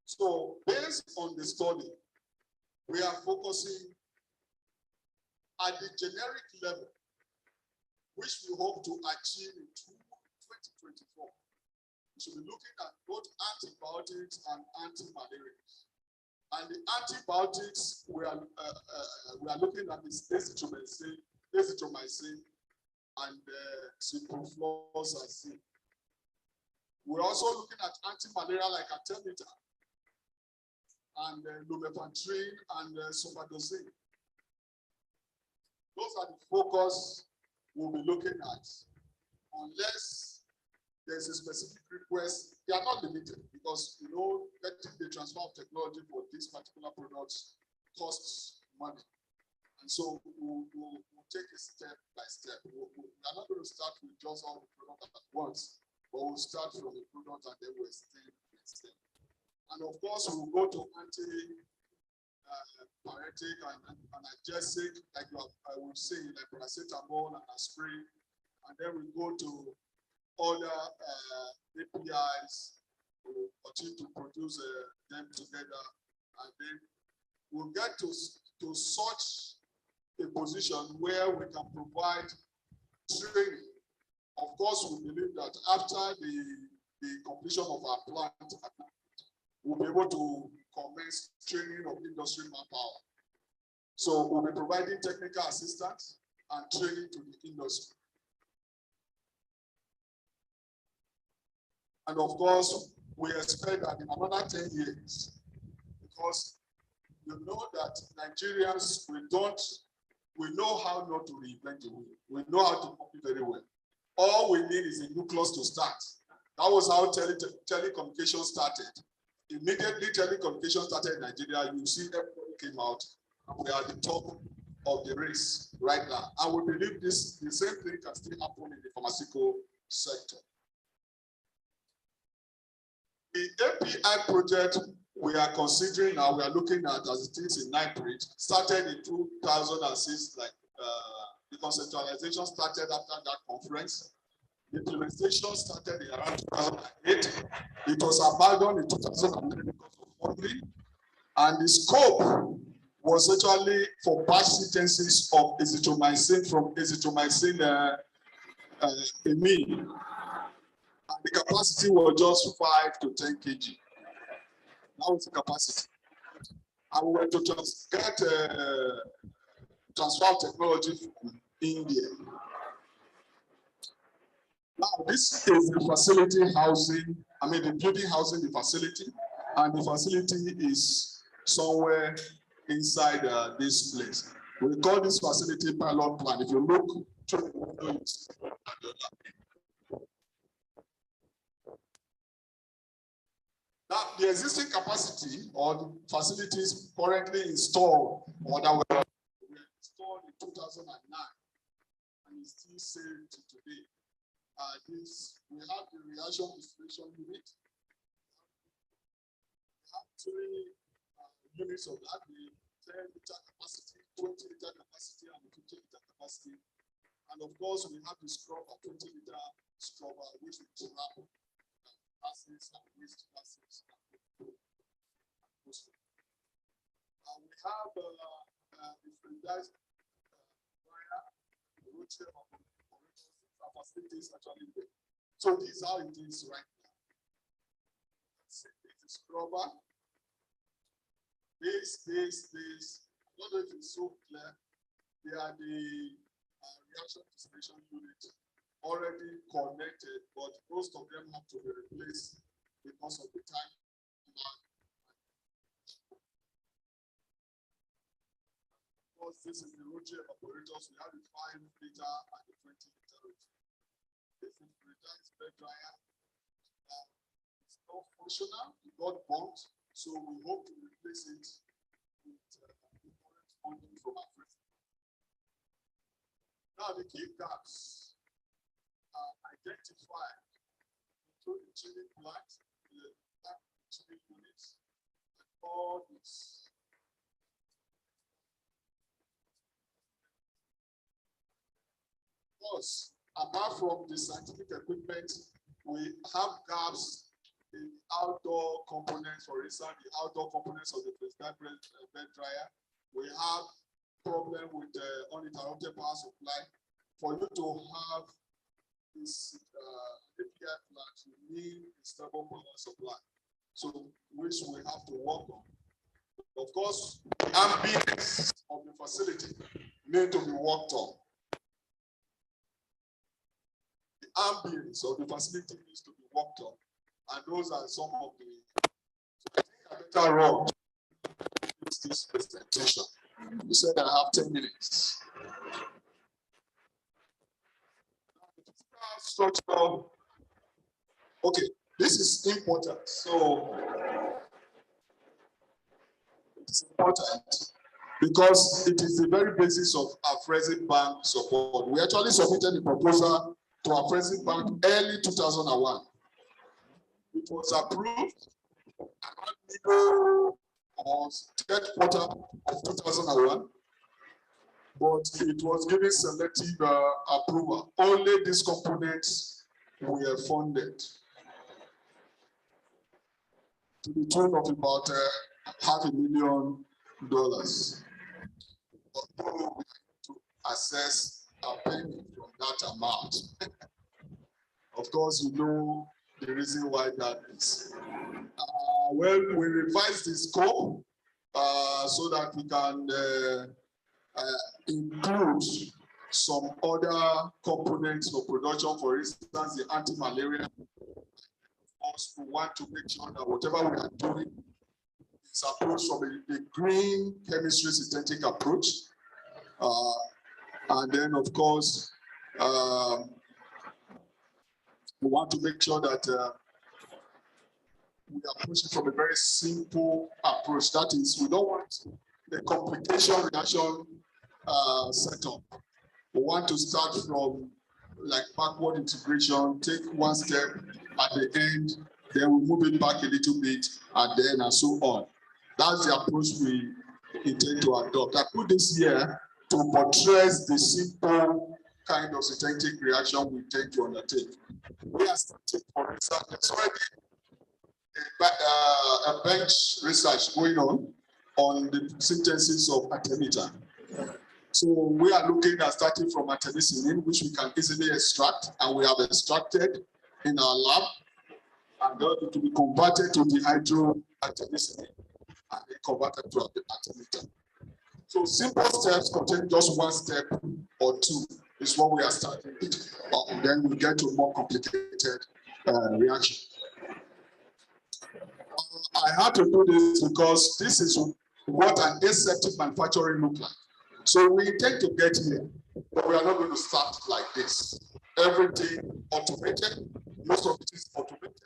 So based on the study, we are focusing at the generic level, which we hope to achieve in 2024. We should be looking at both antibiotics and anti-malarials. And the antibiotics, we are looking at this azithromycin, and ciprofloxacin. We're also looking at anti-malaria like artemether and lumefantrine and sulfadoxine. Those are the focus we'll be looking at. Unless there's a specific request, they are not limited because getting the transfer of technology for these particular products costs money. And so we'll take it step by step. We're not going to start with just all the products at once, but we'll start from the product and then we'll step by step. And of course, we'll go to anti-pyretic and analgesic, like I would say, like paracetamol and aspirin. And then we go to other APIs, we'll continue to produce them together. And then we'll get to such a position where we can provide training. Of course, we believe that after the completion of our plant, we'll be able to commence training of industry manpower. So we'll be providing technical assistance and training to the industry. And of course, we expect that in another 10 years, because you know that Nigerians, we know how not to reinvent the wheel. We know how to copy very well. All we need is a nucleus to start. That was how telecommunications started. Immediately telecommunication started in Nigeria, you see everybody came out. We are at the top of the race right now. I would believe the same thing can still happen in the pharmaceutical sector. The API project we are considering now, we are looking at as it is in NIPRD, started in 2006, like the conceptualization started after that conference. The implementation started in around 2008. It was abandoned in 2009 because of funding. And the scope was actually for batch synthesis of azithromycin from azithromycin amine. And the capacity was just 5 to 10 kg. That was the capacity. And we were to get transfer technology from India. Now, this is the facility housing, the building housing the facility, and the facility is somewhere inside this place. We call this facility pilot plan. If you look through the window, you see now, the existing capacity or the facilities currently installed or that were installed in 2009 and is still same to today. We have the reaction distillation unit. We have 3 units of that, the 10-liter capacity, 20-liter capacity, and 50-liter capacity. And of course, we have the scrubber, 20-liter scrubber, which we trap gases and waste gases. And we have the fluidized rotator facilities actually there. So this is how it is right now. This is scrubber. This. I don't know if it's so clear. They are the reaction distillation unit already connected, but most of them have to be replaced because of the time. Because this is the rotor operators, we have the 5-liter and the 20-liter rotor. This is the bed dryer. It's not functional, it got burnt, so we hope to replace it with current funding from our friends. Now, the key gaps are identified through the chilling plant, the chilling units, and all this. Of course, apart from the scientific equipment, we have gaps in outdoor components. For instance, the outdoor components of the prescribed bed dryer. We have problem with the uninterrupted power supply. For you to have this API plant, you need a stable power supply, so which we have to work on. Of course, the ambience of the facility need to be worked on. Ambience of the facility needs to be worked on, and those are some of the. So I think I better run this presentation. You said I have 10 minutes. Structure. Okay, this is important. So it's important because it is the very basis of our present bank support. We actually submitted a proposal to our present bank early 2001. It was approved on third quarter of 2001, but it was given selective approval. Only these components were funded to the tune of about $500,000. Although we have to assess a penny from that amount. Of course, you know the reason why that is. Well, we revised the scope so that we can include some other components for production, for instance, the anti-malaria. Of course, we want to make sure that whatever we are doing is approached from a green chemistry synthetic approach. And then, of course, we want to make sure that we approach it from a very simple approach. That is, we don't want the complication reaction setup. We want to start from like backward integration, take one step at the end, then we move it back a little bit, and so on. That's the approach we intend to adopt. I put this here to portray the simple kind of synthetic reaction we intend to undertake. We are starting, for research. There's already a bench research going on the synthesis of artemether. So we are looking at starting from artemisinin, which we can easily extract, and we have extracted in our lab, and then to be converted to dehydroartemisinin and then converted to artemether. So simple steps contain just one step or two is what we are starting with, but then we get to more complicated reaction. I had to do this because this is what an aseptic manufacturing looks like. So we intend to get here, but we are not going to start like this. Everything automated, most of it is automated,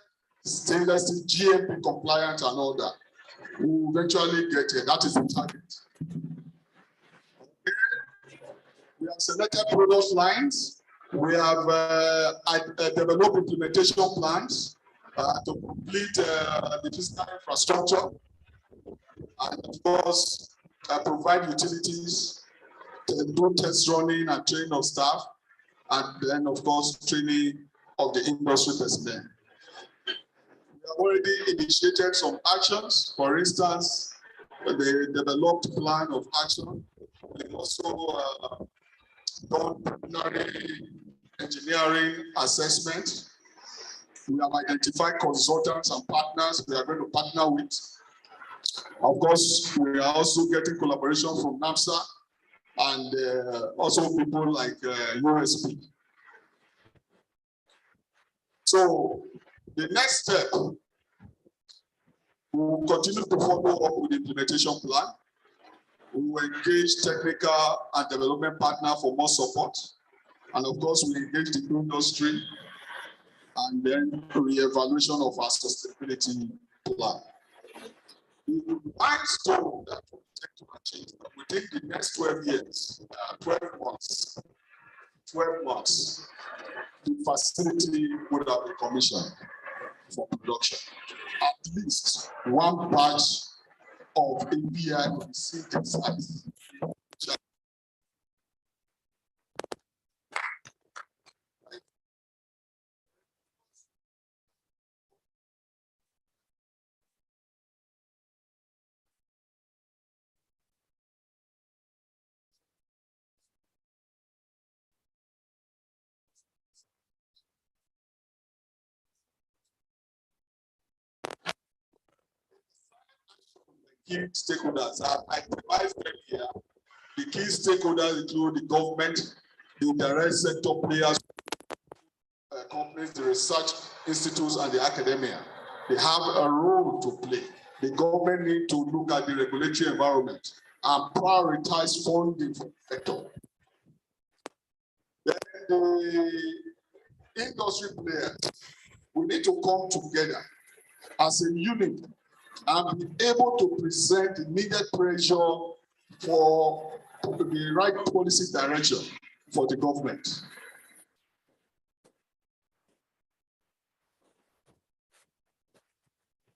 stainless steel, GMP compliant and all that. We will eventually get here. That is the target. Okay. We have selected product lines. We have developed implementation plans to complete the physical infrastructure, and of course, provide utilities, do test running and training of staff, and then of course training of the industry personnel. We have already initiated some actions. For instance, the developed plan of action. We've also done preliminary engineering assessment. We have identified consultants and partners we are going to partner with. Of course, we are also getting collaboration from NAPSA and also people like USP. So the next step, we will continue to follow up with the implementation plan. We will engage technical and development partner for more support. And of course, we engage the industry and then re-evaluation of our sustainability plan. The milestone that we take to achieve within the next 12 years, 12 months, the facility would have been commissioned for production. At least one batch of API will be synthesized. Key stakeholders are identified here. The key stakeholders include the government, the direct sector players, companies, the research institutes, and the academia. They have a role to play. The government need to look at the regulatory environment and prioritize funding for the sector. Then the industry players, we need to come together as a unit and be able to present the needed pressure for the right policy direction for the government.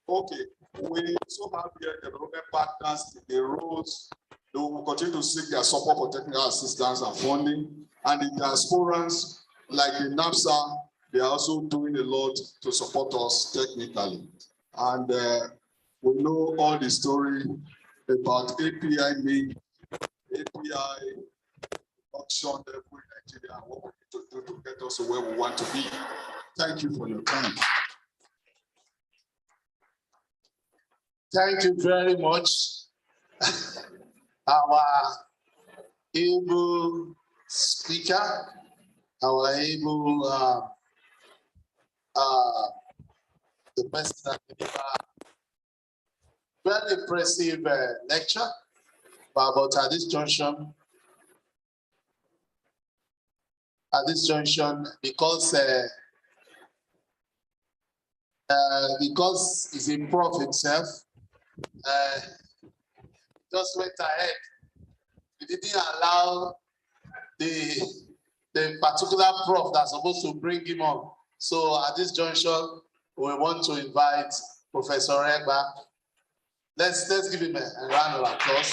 Okay, we also have here development partners, the roads. They will continue to seek their support for technical assistance and funding. And the diasporans, like the NAPSA, they are also doing a lot to support us technically. And we know all the story about API need, API auction level in Nigeria, and what we need to do to get us where we want to be. Thank you for your time. Thank you very much. Our able speaker, our able the person that delivered very impressive lecture, but at this junction, because because he's a prof himself, just went ahead. He didn't allow the particular prof that's supposed to bring him on. So at this juncture, we want to invite Professor Egba. Let's give him a round of applause.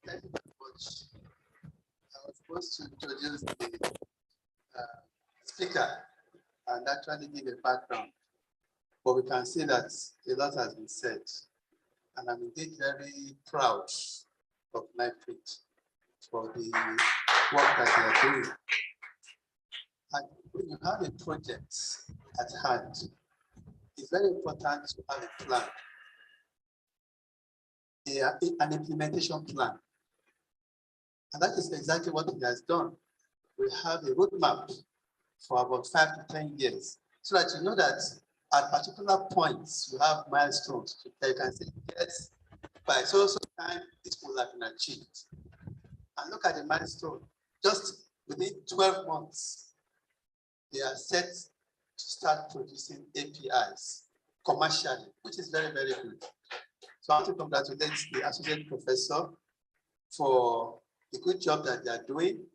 Thank you very much. I was supposed to introduce the speaker and actually give a background, but we can see that a lot has been said, and I'm indeed very proud of NIPRD for the work that they are doing. And when you have a project at hand, it's very important to have a plan, an implementation plan. And that is exactly what he has done. We have a roadmap for about 5 to 10 years, so that you know that at particular points you have milestones that you can say, yes, by so time it will have been achieved. And look at the milestone. Just within 12 months, they are set to start producing APIs commercially, which is very, very good. So I want to congratulate the associate professor for the good job that they are doing.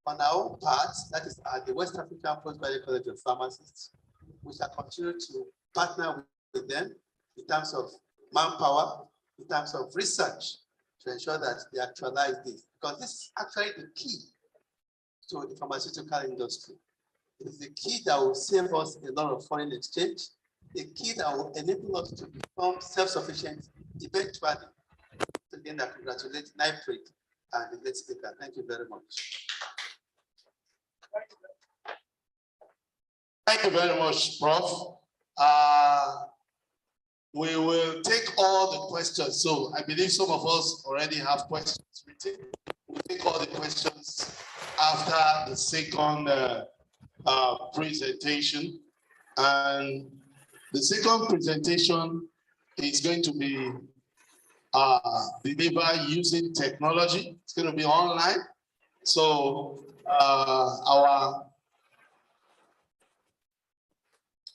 On our own part, that is at the West African Postgraduate College of Pharmacists, we shall continue to partner with them in terms of manpower, in terms of research, to ensure that they actualize this. Because this is actually the key to the pharmaceutical industry. It is the key that will save us a lot of foreign exchange, a key that will enable us to become self-sufficient eventually. So again, I congratulate NIPRD and the late speaker. Thank you very much. Thank you very much, Prof. We will take all the questions. So I believe some of us already have questions written. We'll take all the questions after the second presentation. And the second presentation is going to be delivered using technology. It's going to be online. So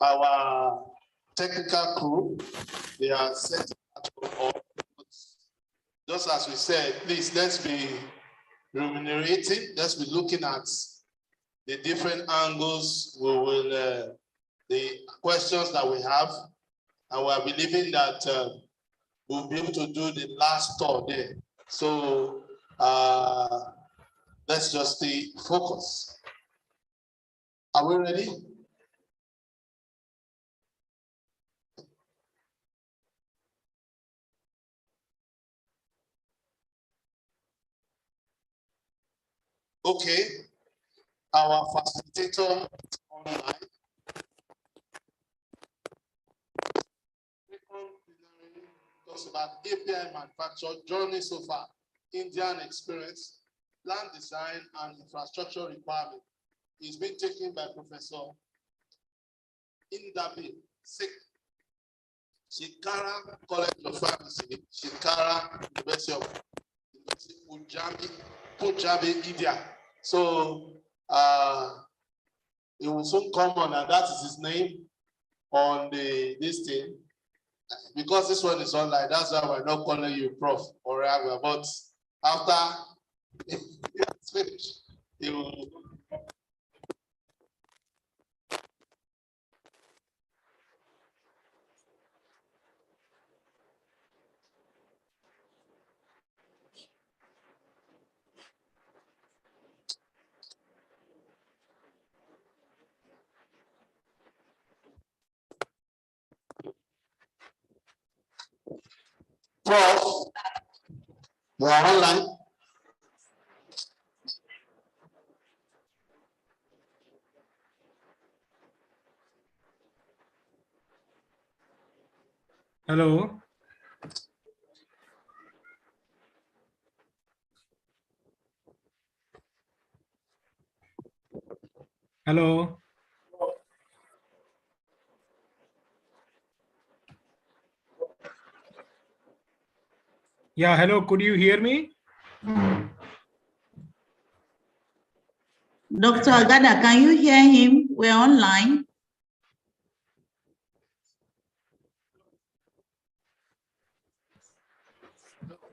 our technical crew, they are set up. Just as we said, please, let's be remunerating. Let's be looking at the different angles we will, the questions that we have. And we're believing that we'll be able to do the last tour there. So let's just stay focused. Are we ready? Okay, our facilitator online. Talks about API manufacture, journey so far, Indian experience, land design and infrastructure requirement. It's been taken by Professor Indabi Sik, Shikara College of Pharmacy, Shikara University of Punjabi, India. So it will soon come on, and that is his name on the listing. Because this one is online, that's why we're not calling you Prof or Agua, but after it's finished, he will. Prof, we are online. Hello. Hello. Yeah, hello. Could you hear me? Dr. Agada, can you hear him? We're online.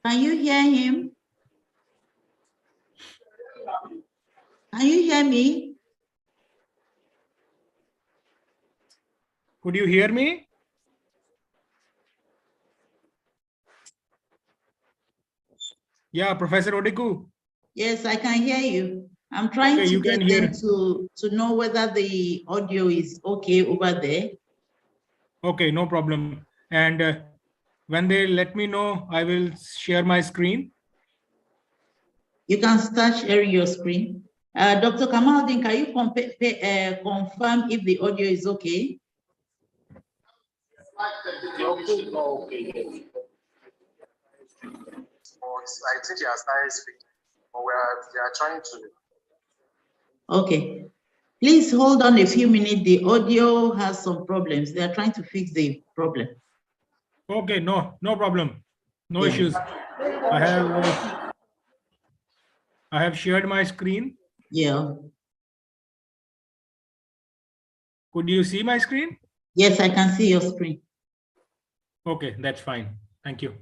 Can you hear him? Can you hear me? Could you hear me? Yeah, Professor Odiku. Yes, I can hear you. I'm trying to get them to know whether the audio is okay over there. Okay, no problem. And when they let me know, I will share my screen. You can start sharing your screen. Dr. Kamaldin, can you confirm if the audio is okay? I think he has started speaking, but they are trying to. Okay. Please hold on a few minutes. The audio has some problems. They are trying to fix the problem. Okay, no problem. No Yeah. issues. I have shared my screen. Yeah. Could you see my screen? Yes, I can see your screen. Okay, that's fine. Thank you.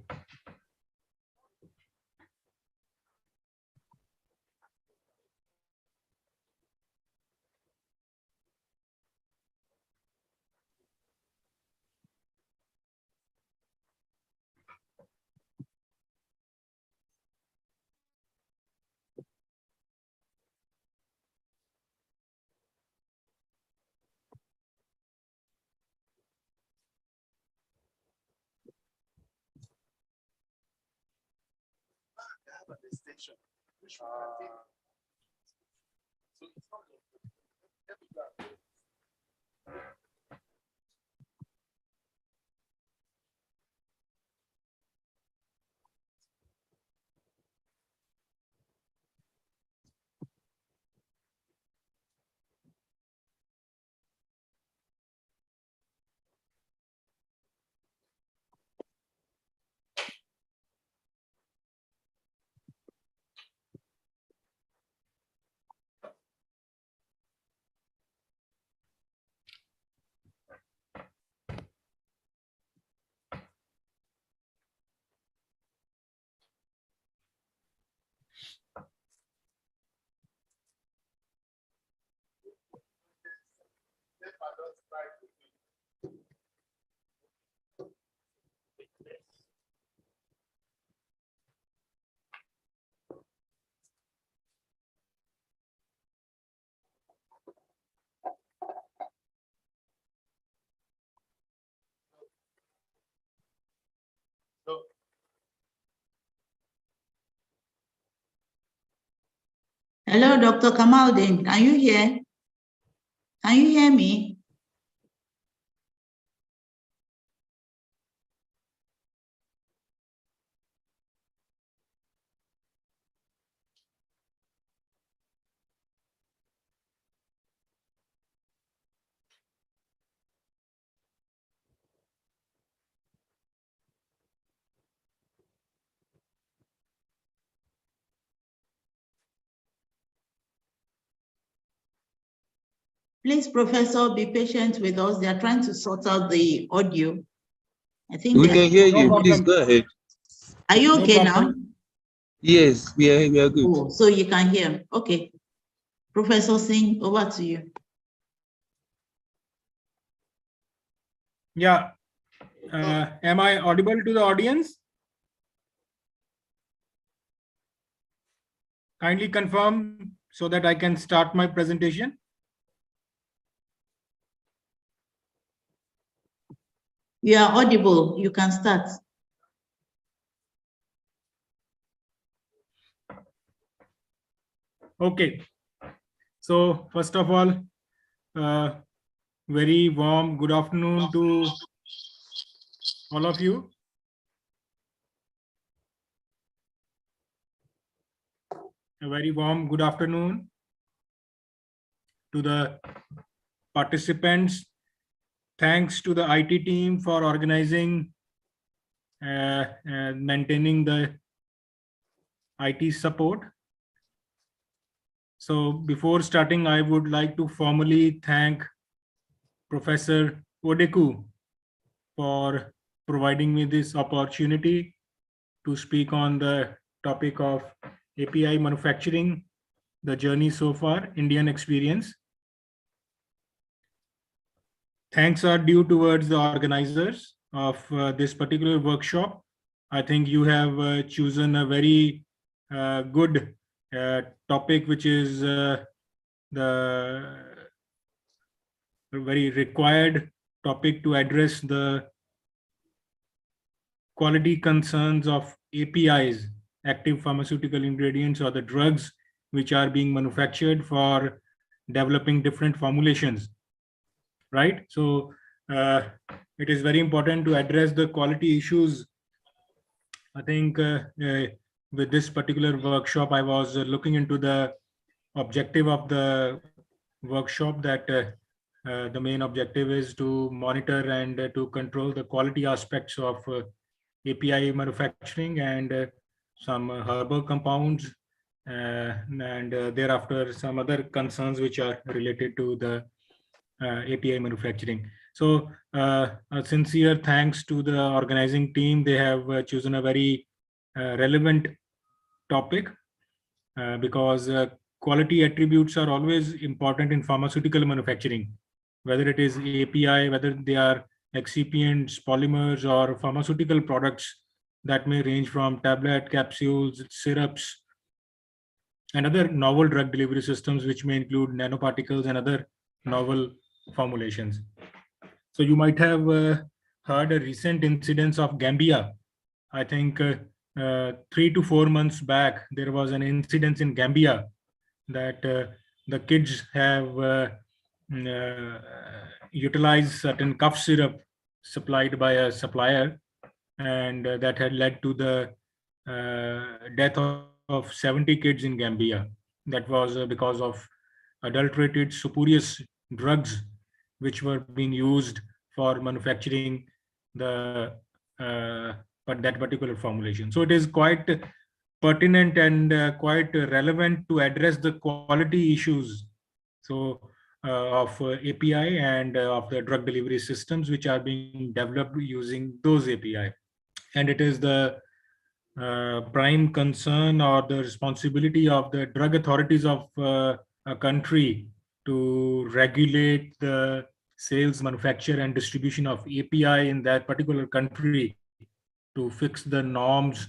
Hello, Dr. Kamaldin. Can you hear? Can you hear me? Please, Professor, be patient with us. They are trying to sort out the audio. I think we can hear you. Please go ahead. Are you okay now? Yes, we are good. Oh, so you can hear. Okay. Professor Singh, over to you. Yeah. Am I audible to the audience? Kindly confirm so that I can start my presentation. You are audible. You can start. Okay. So first of all, very warm good afternoon to all of you. A very warm good afternoon to the participants. Thanks to the IT team for organizing and maintaining the IT support. So before starting, I would like to formally thank Professor Odeku for providing me this opportunity to speak on the topic of API manufacturing, the journey so far, Indian experience. Thanks are due towards the organizers of this particular workshop. I think you have chosen a very good topic, which is the very required topic to address the quality concerns of APIs, active pharmaceutical ingredients, or the drugs which are being manufactured for developing different formulations, right? So it is very important to address the quality issues. I think with this particular workshop, I was looking into the objective of the workshop, that the main objective is to monitor and to control the quality aspects of API manufacturing and some herbal compounds, and thereafter some other concerns which are related to the API manufacturing. So a sincere thanks to the organizing team. They have chosen a very relevant topic because quality attributes are always important in pharmaceutical manufacturing, whether it is API, whether they are excipients, polymers, or pharmaceutical products that may range from tablet, capsules, syrups, and other novel drug delivery systems, which may include nanoparticles and other novel formulations. So you might have heard a recent incidence of Gambia. I think 3 to 4 months back, there was an incident in Gambia that the kids have utilized certain cough syrup supplied by a supplier, and that had led to the death of 70 kids in Gambia. That was because of adulterated spurious drugs which were being used for manufacturing the but that particular formulation. So it is quite pertinent and quite relevant to address the quality issues of API and of the drug delivery systems which are being developed using those API. And it is the prime concern or the responsibility of the drug authorities of a country to regulate the sales, manufacture, and distribution of API in that particular country, to fix the norms,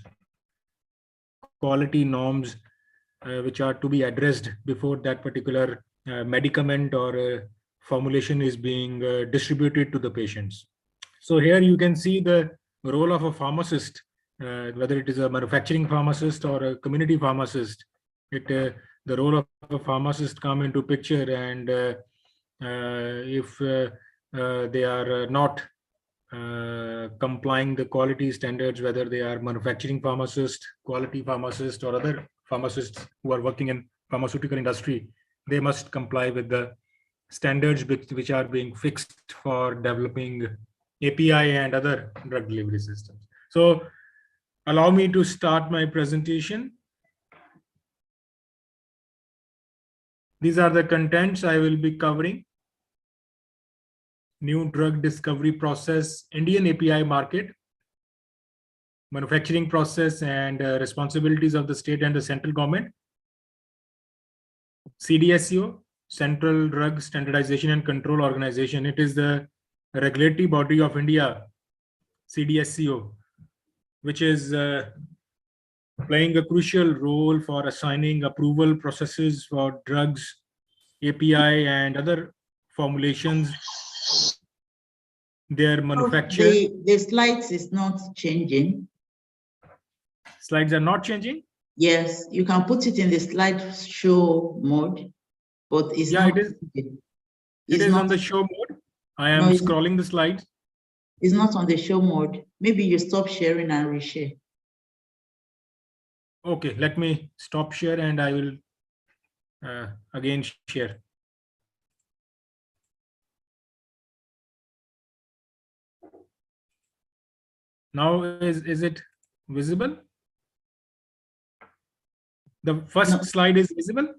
quality norms, which are to be addressed before that particular medicament or formulation is being distributed to the patients. So here you can see the role of a pharmacist, whether it is a manufacturing pharmacist or a community pharmacist. The role of a pharmacist come into picture, and if they are not complying the quality standards, whether they are manufacturing pharmacist, quality pharmacist, or other pharmacists who are working in pharmaceutical industry, they must comply with the standards which are being fixed for developing API and other drug delivery systems. So allow me to start my presentation. These are the contents I will be covering. New drug discovery process, Indian API market, manufacturing process and responsibilities of the state and the central government, CDSCO, Central Drug Standardization and Control Organization. It is the regulatory body of India, CDSCO, which is playing a crucial role for assigning approval processes for drugs, API, and other formulations. Their manufacture. The slides is not changing. Slides are not changing? Yes, you can put it in the slideshow mode, but it's not. It is on the show mode. I am scrolling the slides. It's not on the show mode. Maybe you stop sharing and reshare. Okay, let me stop share and I will again share. Now is it visible? The first slide is visible?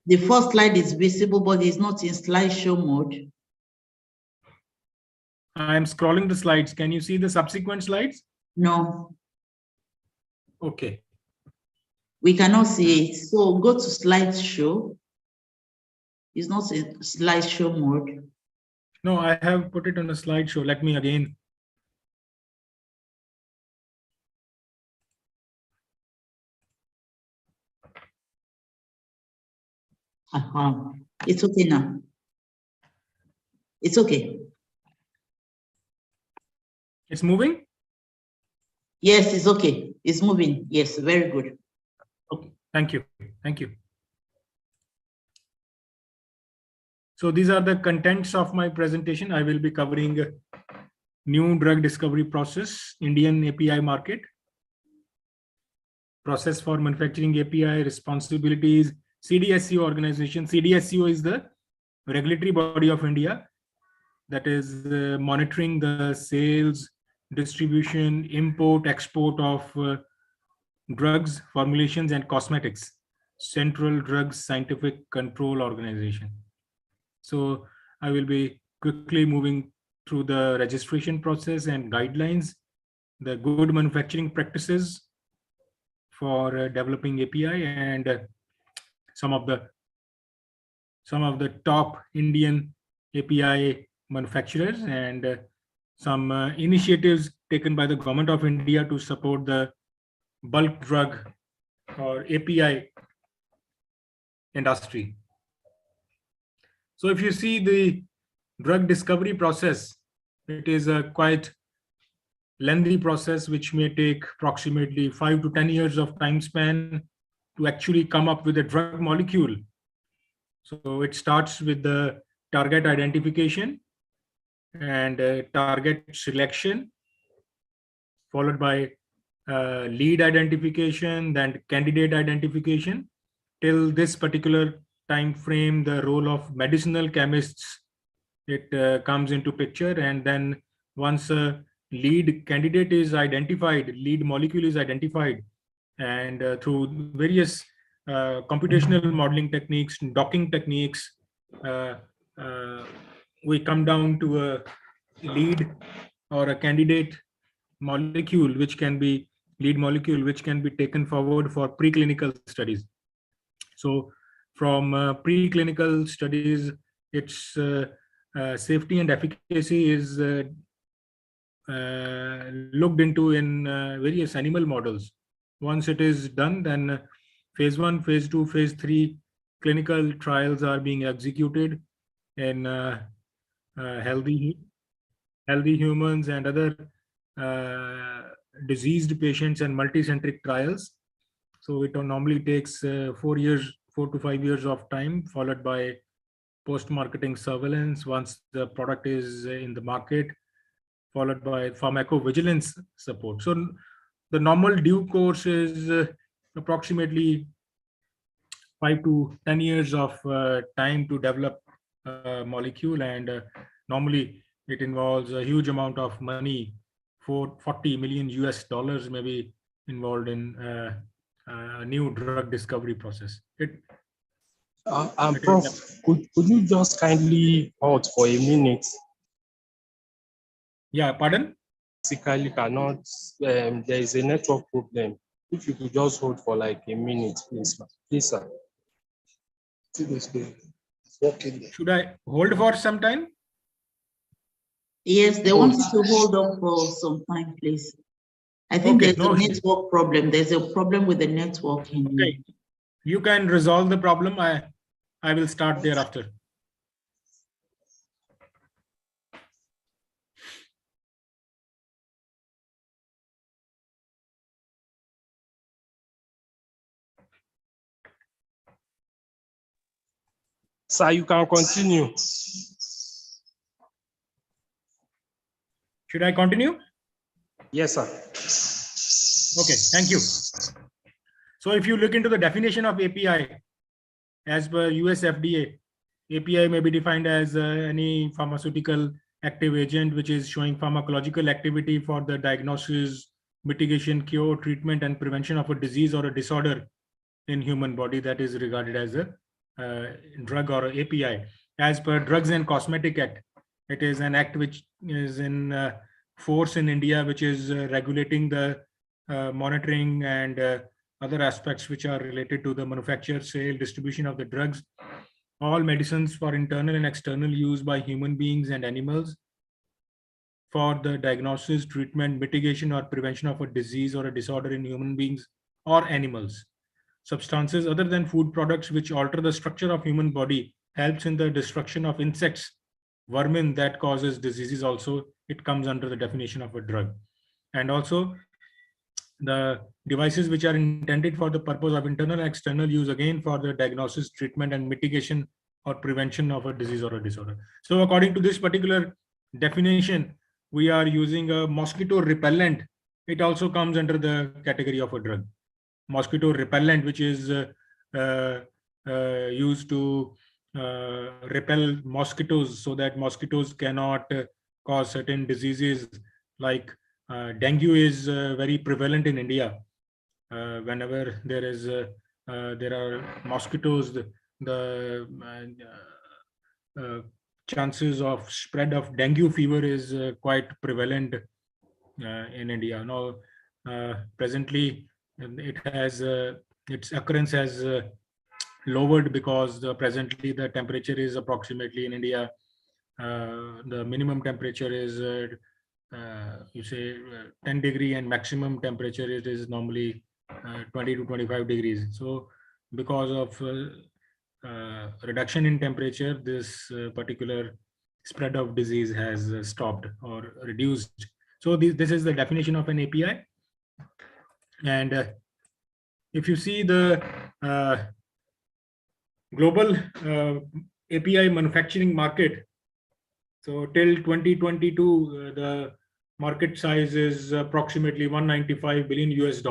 The first slide is visible, but it's not in slideshow mode. I'm scrolling the slides. Can you see the subsequent slides? No. Okay. We cannot see it. So go to slideshow. It's not in slideshow mode. No, I have put it on a slideshow. Let me again. It's okay now. It's okay. It's moving? Yes, it's okay. It's moving. Yes, very good. Okay, thank you. Thank you. So these are the contents of my presentation. I will be covering new drug discovery process, Indian API market, process for manufacturing API, responsibilities, CDSCO organization. CDSCO is the regulatory body of India that is monitoring the sales, distribution, import, export of drugs, formulations, and cosmetics. Central Drugs Scientific Control Organization. So I will be quickly moving through the registration process and guidelines, the good manufacturing practices for developing API, and some of the top Indian API manufacturers, and some initiatives taken by the government of India to support the bulk drug or API industry. So if you see the drug discovery process, it is a quite lengthy process which may take approximately 5 to 10 years of time span to actually come up with a drug molecule. So it starts with the target identification and target selection, followed by lead identification, then candidate identification. Till this particular time frame, the role of medicinal chemists, it comes into picture, and then once a lead candidate is identified, lead molecule is identified, and through various computational modeling techniques, docking techniques, we come down to a lead or a candidate molecule, which can be lead molecule, which can be taken forward for preclinical studies. So from preclinical studies, its safety and efficacy is looked into in various animal models. Once it is done, then phase 1, phase 2, phase 3 clinical trials are being executed in healthy humans and other diseased patients and multicentric trials. So it normally takes 4 to 5 years of time, followed by post-marketing surveillance once the product is in the market, followed by pharmacovigilance support. So the normal due course is approximately 5 to 10 years of time to develop a molecule, and normally it involves a huge amount of money. 40 million US dollars may be involved in a new drug discovery process. Prof, could you just kindly hold for a minute? Yeah, pardon? Basically cannot, there is a network problem. If you could just hold for like a minute, please, please, sir. Should I hold for some time? Yes, they want you to hold on for some time, please. I think there's a network problem. There's a problem with the network. Okay. You can resolve the problem. I will start thereafter. Sir, you can continue. Should I continue? Yes, sir. Okay, thank you. So if you look into the definition of API, as per US FDA, API may be defined as any pharmaceutical active agent which is showing pharmacological activity for the diagnosis, mitigation, cure, treatment, and prevention of a disease or a disorder in human body that is regarded as a drug or API. As per Drugs and Cosmetic Act, it is an act which is in force in India, which is regulating the monitoring and other aspects which are related to the manufacture, sale, distribution of the drugs, all medicines for internal and external use by human beings and animals, for the diagnosis, treatment, mitigation, or prevention of a disease or a disorder in human beings or animals. Substances other than food products which alter the structure of human body, helps in the destruction of insects, vermin that causes diseases also, it comes under the definition of a drug. And also the devices which are intended for the purpose of internal and external use, again for the diagnosis, treatment, and mitigation or prevention of a disease or a disorder. So according to this particular definition, we are using a mosquito repellent. It also comes under the category of a drug. Mosquito repellent, which is used to repel mosquitoes so that mosquitoes cannot cause certain diseases like dengue is very prevalent in India. Whenever there are mosquitoes, the chances of spread of dengue fever is quite prevalent in India. Now, presently, it has its occurrence has lowered because presently the temperature is approximately in India. The minimum temperature is you say 10 degree, and maximum temperature it is normally 20 to 25 degrees. So because of reduction in temperature, this particular spread of disease has stopped or reduced. So this is the definition of an API. And if you see the global API manufacturing market, so till 2022, the market size is approximately $195 billion US,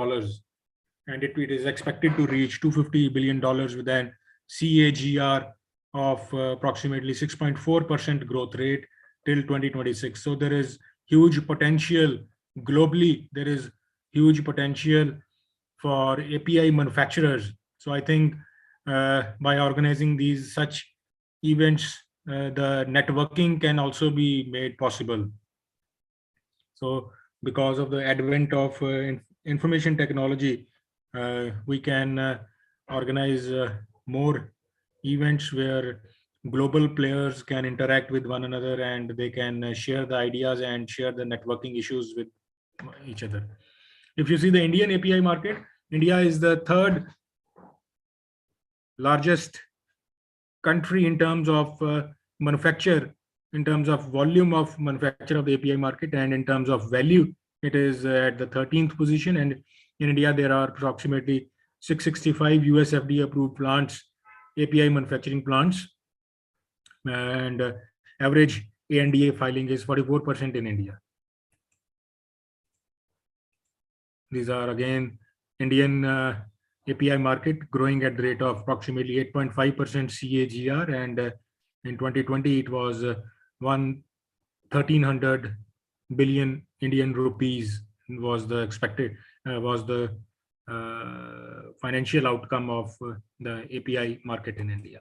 and it is expected to reach $250 billion with an CAGR of approximately 6.4% growth rate till 2026. So there is huge potential globally. There is huge potential for API manufacturers. So I think by organizing these such events, the networking can also be made possible. So because of the advent of information technology, we can organize more events where global players can interact with one another, and they can share the ideas and share the networking issues with each other. If you see the Indian API market, India is the third largest country in terms of manufacture, in terms of volume of manufacture of the API market, and in terms of value, it is at the 13th position. And in India, there are approximately 665 US FDA approved plants, API manufacturing plants, and average ANDA filing is 44% in India. These are again Indian API market growing at the rate of approximately 8.5% CAGR, and in 2020 it was 1,300 billion Indian rupees was the expected was the financial outcome of the API market in India.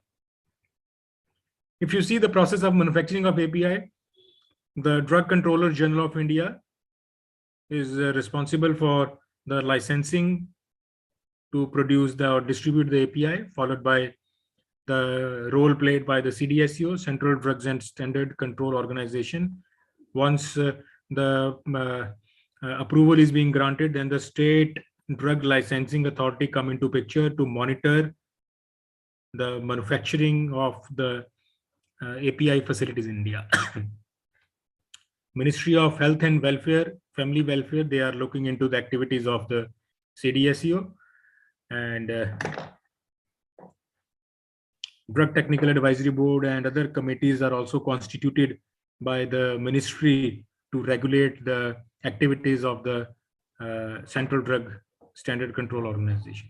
If you see the process of manufacturing of API, the Drug Controller General of India is responsible for the licensing to produce or distribute the API, followed by the role played by the CDSCO, Central Drugs and Standard Control Organization. Once the approval is being granted, then the State Drug Licensing Authority come into picture to monitor the manufacturing of the API facilities in India. Ministry of Health and Welfare, Family Welfare, they are looking into the activities of the CDSCO, and Drug Technical Advisory Board and other committees are also constituted by the ministry to regulate the activities of the Central Drug Standard Control Organization.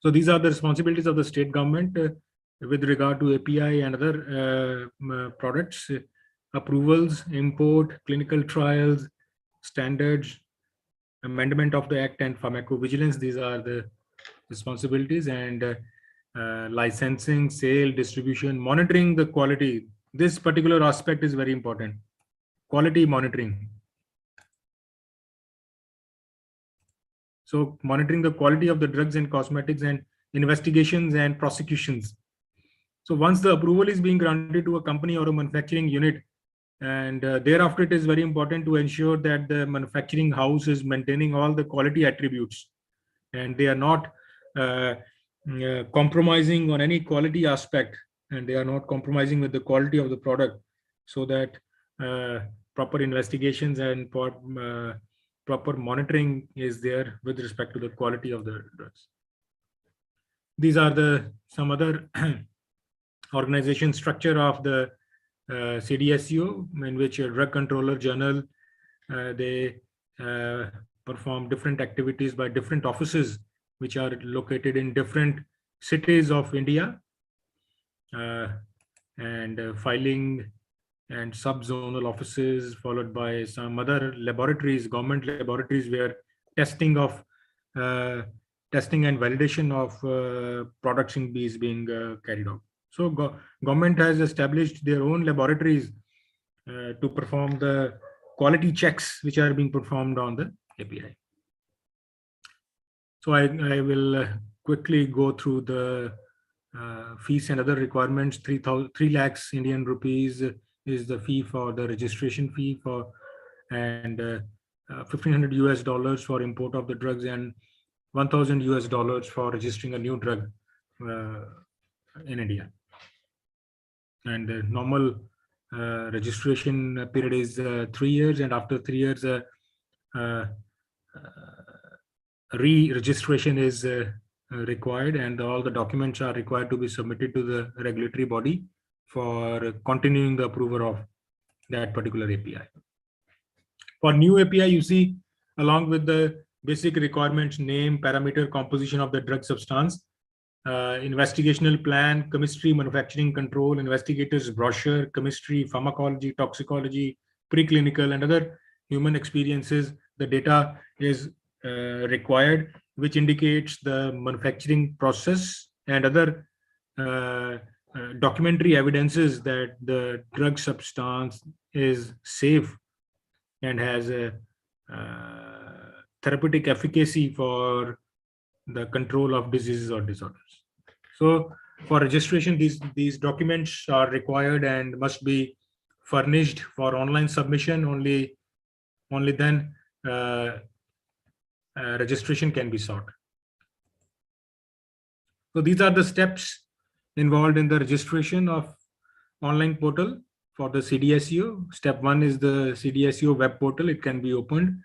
So these are the responsibilities of the state government with regard to API and other products, approvals, import, clinical trials, standards, amendment of the Act, and pharmacovigilance. These are the responsibilities, and licensing, sale, distribution, monitoring the quality. This particular aspect is very important. Quality monitoring. So monitoring the quality of the drugs and cosmetics, and investigations and prosecutions. So once the approval is being granted to a company or a manufacturing unit, and thereafter it is very important to ensure that the manufacturing house is maintaining all the quality attributes, and they are not compromising on any quality aspect, and they are not compromising with the quality of the product, so that proper investigations and proper monitoring is there with respect to the quality of the drugs. These are some other organization structure of the CDSU, in which a drug controller journal, they perform different activities by different offices which are located in different cities of India, and filing and sub-zonal offices, followed by some other laboratories, government laboratories, where testing and validation of products is being carried out. So government has established their own laboratories to perform the quality checks which are being performed on the API. So I will quickly go through the fees and other requirements. 3 lakhs Indian rupees is the fee for the registration fee for, and $1,500 for import of the drugs, and $1,000 for registering a new drug in India. And the normal registration period is 3 years, and after 3 years, re-registration is required, and all the documents are required to be submitted to the regulatory body for continuing the approval of that particular API. For new API, you see, along with the basic requirements, name, parameter, composition of the drug substance, investigational plan, chemistry, manufacturing control, investigator's brochure, chemistry, pharmacology, toxicology, preclinical, and other human experiences, the data is required, which indicates the manufacturing process and other documentary evidences that the drug substance is safe and has a therapeutic efficacy for the control of diseases or disorders. So for registration, these documents are required and must be furnished for online submission. Only then registration can be sought. So these are the steps involved in the registration of online portal for the CDSU. Step 1 is the CDSU web portal. It can be opened,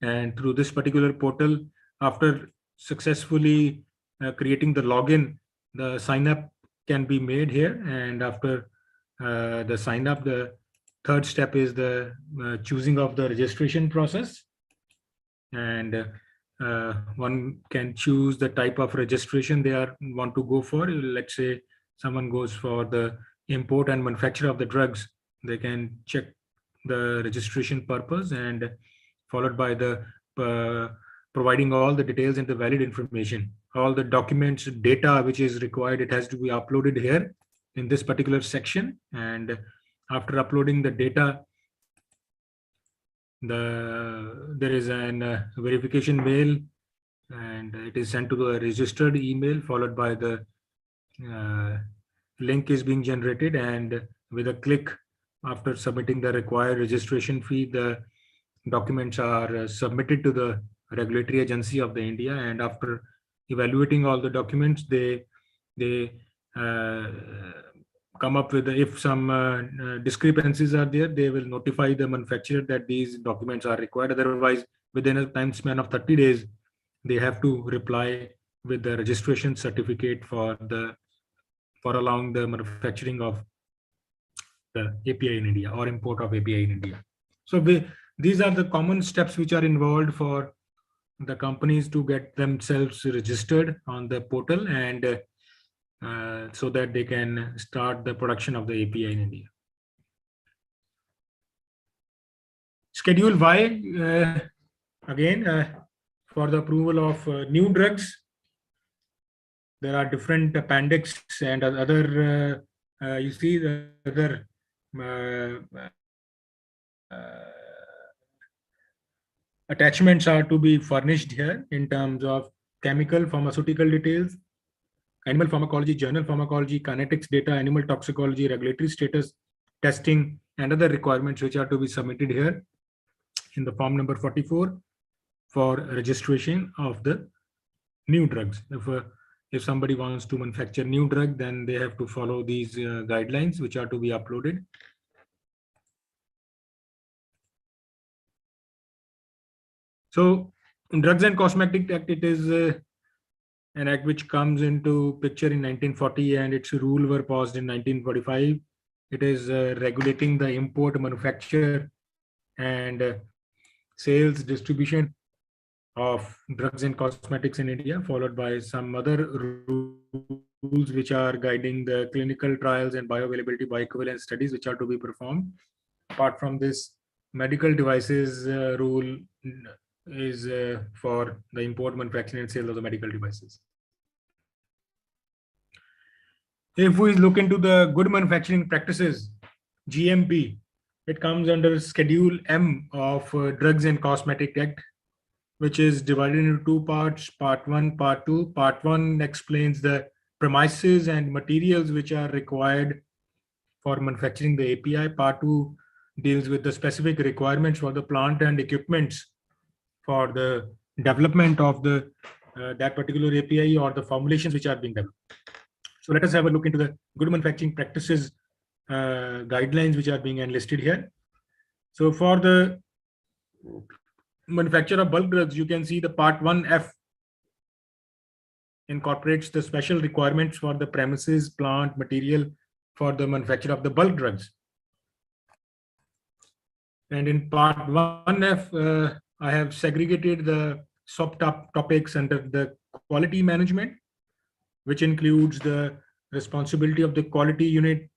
and through this particular portal, after successfully creating the login, the sign up can be made here. And after the sign up, the third step is the choosing of the registration process, and one can choose the type of registration they want to go for. Let's say someone goes for the import and manufacture of the drugs, they can check the registration purpose, and followed by the providing all the details and the valid information, all the documents, data which is required, it has to be uploaded here in this particular section. And after uploading the data, there is an verification mail, and it is sent to the registered email, followed by the link is being generated, and with a click, after submitting the required registration fee, the documents are submitted to the regulatory agency of the India. And after evaluating all the documents, they come up with, if some discrepancies are there, they will notify the manufacturer that these documents are required. Otherwise, within a time span of 30 days, they have to reply with the registration certificate for allowing the manufacturing of the API in India or import of API in India. So these are the common steps which are involved for the companies to get themselves registered on the portal, and so that they can start the production of the API in India. Schedule Y, again, for the approval of new drugs. there are different appendix and other, you see the other attachments are to be furnished here in terms of chemical, pharmaceutical details, animal pharmacology, journal pharmacology, kinetics data, animal toxicology, regulatory status, testing, and other requirements which are to be submitted here in the form number 44 for registration of the new drugs. If somebody wants to manufacture new drug, then they have to follow these guidelines which are to be uploaded. So Drugs and Cosmetic Act, it is an act which comes into picture in 1940 and its rule were paused in 1945. It is regulating the import, manufacture and sales, distribution of drugs and cosmetics in India, followed by some other rules which are guiding the clinical trials and bioavailability, bioequivalence studies which are to be performed. Apart from this, medical devices rule is for the import, manufacturing and sale of the medical devices. If we look into the good manufacturing practices, GMP, it comes under Schedule M of Drugs and Cosmetic Act, which is divided into two parts, Part 1, Part 2. Part 1 explains the premises and materials which are required for manufacturing the API. Part 2 deals with the specific requirements for the plant and equipments for the development of the that particular API or the formulations which are being developed. So let us have a look into the good manufacturing practices guidelines which are being enlisted here. So for the manufacture of bulk drugs, you can see the Part 1F incorporates the special requirements for the premises, plant, material for the manufacture of the bulk drugs. And in Part 1F, I have segregated the subtopics under the quality management, which includes the responsibility of the quality unit,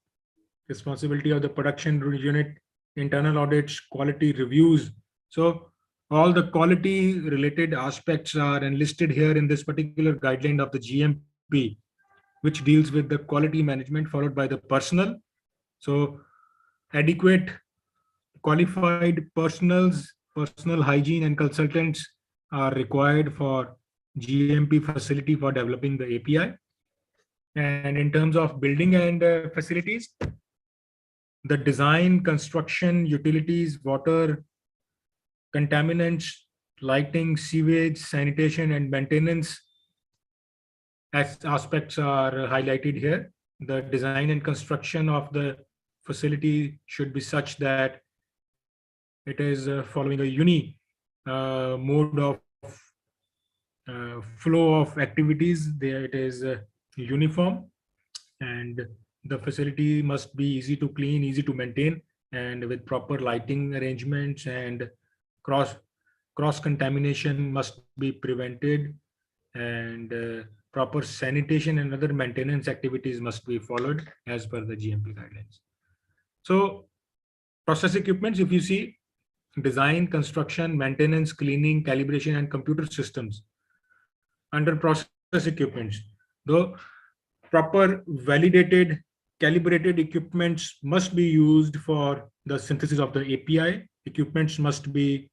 responsibility of the production unit, internal audits, quality reviews. So all the quality related aspects are enlisted here in this particular guideline of the GMP, which deals with the quality management, followed by the personnel. So adequate qualified personal hygiene and consultants are required for GMP facility for developing the API. And in terms of building and facilities, the design, construction, utilities, water, contaminants, lighting, sewage, sanitation, and maintenance aspects are highlighted here. The design and construction of the facility should be such that it is following a mode of flow of activities. There it is uniform, and the facility must be easy to clean, easy to maintain, and with proper lighting arrangements, and cross contamination must be prevented, and proper sanitation and other maintenance activities must be followed as per the GMP guidelines. So process equipments, if you see, design, construction, maintenance, cleaning, calibration, and computer systems under process equipments, though proper validated calibrated equipments must be used for the synthesis of the API. Equipments must be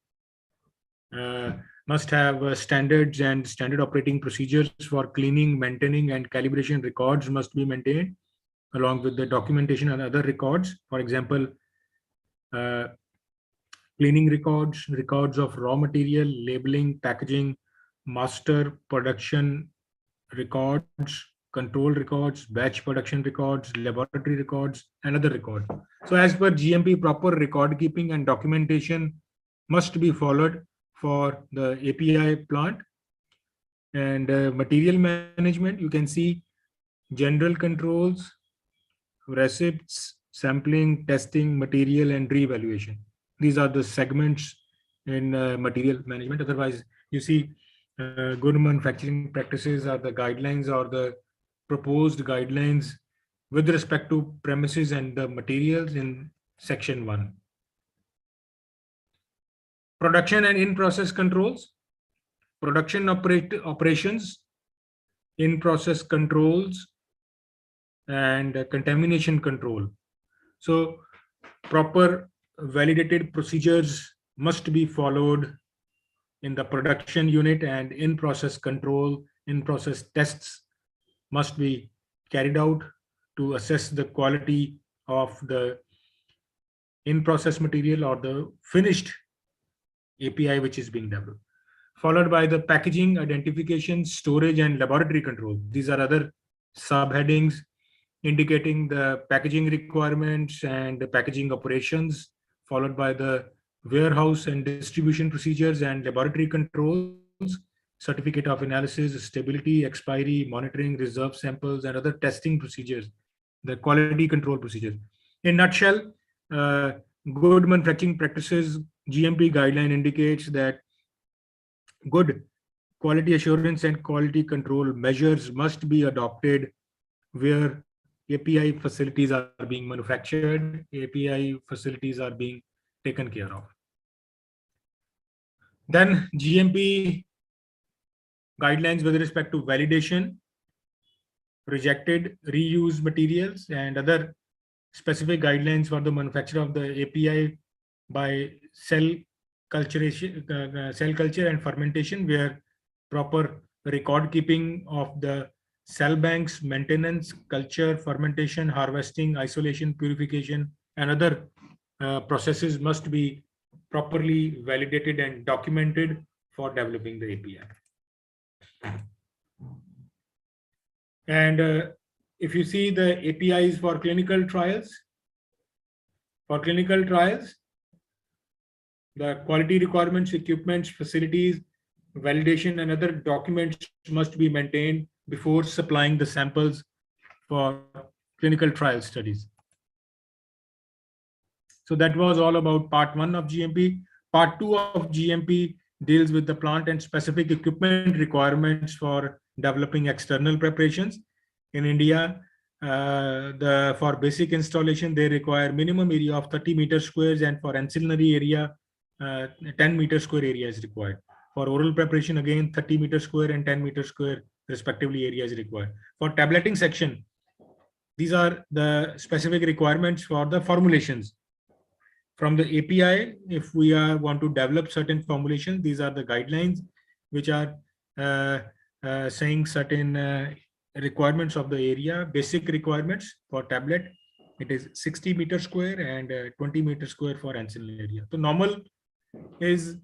must have standards and standard operating procedures for cleaning, maintaining, and calibration. Records must be maintained along with the documentation and other records. For example, cleaning records, records of raw material, labeling, packaging, master production records, control records, batch production records, laboratory records, and other records. So as per GMP, proper record keeping and documentation must be followed for the API plant. And material management, you can see general controls, receipts, sampling, testing, material, and re-evaluation. These are the segments in material management. Otherwise, you see good manufacturing practices are the guidelines or the proposed guidelines with respect to premises and the materials in section 1. Production and in-process controls. Production operations in-process controls, and contamination control. So proper validated procedures must be followed in the production unit, and in-process control, in-process tests must be carried out to assess the quality of the in-process material or the finished API which is being developed. Followed by the packaging, identification, storage, and laboratory control. These are other subheadings indicating the packaging requirements and the packaging operations, followed by the warehouse and distribution procedures and laboratory controls, certificate of analysis, stability, expiry, monitoring, reserve samples, and other testing procedures, the quality control procedures. In nutshell, good manufacturing practices GMP guideline indicates that good quality assurance and quality control measures must be adopted where API facilities are being manufactured, API facilities are being taken care of. Then GMP guidelines with respect to validation, rejected reuse materials, and other specific guidelines for the manufacture of the API by cell culture and fermentation, where proper record keeping of the cell banks, maintenance, culture, fermentation, harvesting, isolation, purification, and other processes must be properly validated and documented for developing the API. And if you see the APIs for clinical trials, the quality requirements, equipments, facilities, validation, and other documents must be maintained before supplying the samples for clinical trial studies. So that was all about part 1 of GMP. Part 2 of GMP deals with the plant and specific equipment requirements for developing external preparations. In India, for basic installation, they require minimum area of 30 meter squares, and for ancillary area, 10 meter square area is required. For oral preparation, again, 30 meter square and 10 meter square respectively area is required. For tableting section, these are the specific requirements for the formulations. From the API, if we want to develop certain formulations, these are the guidelines which are saying certain requirements of the area. Basic requirements for tablet, it is 60 meter square and 20 meter square for ancillary area. So normal is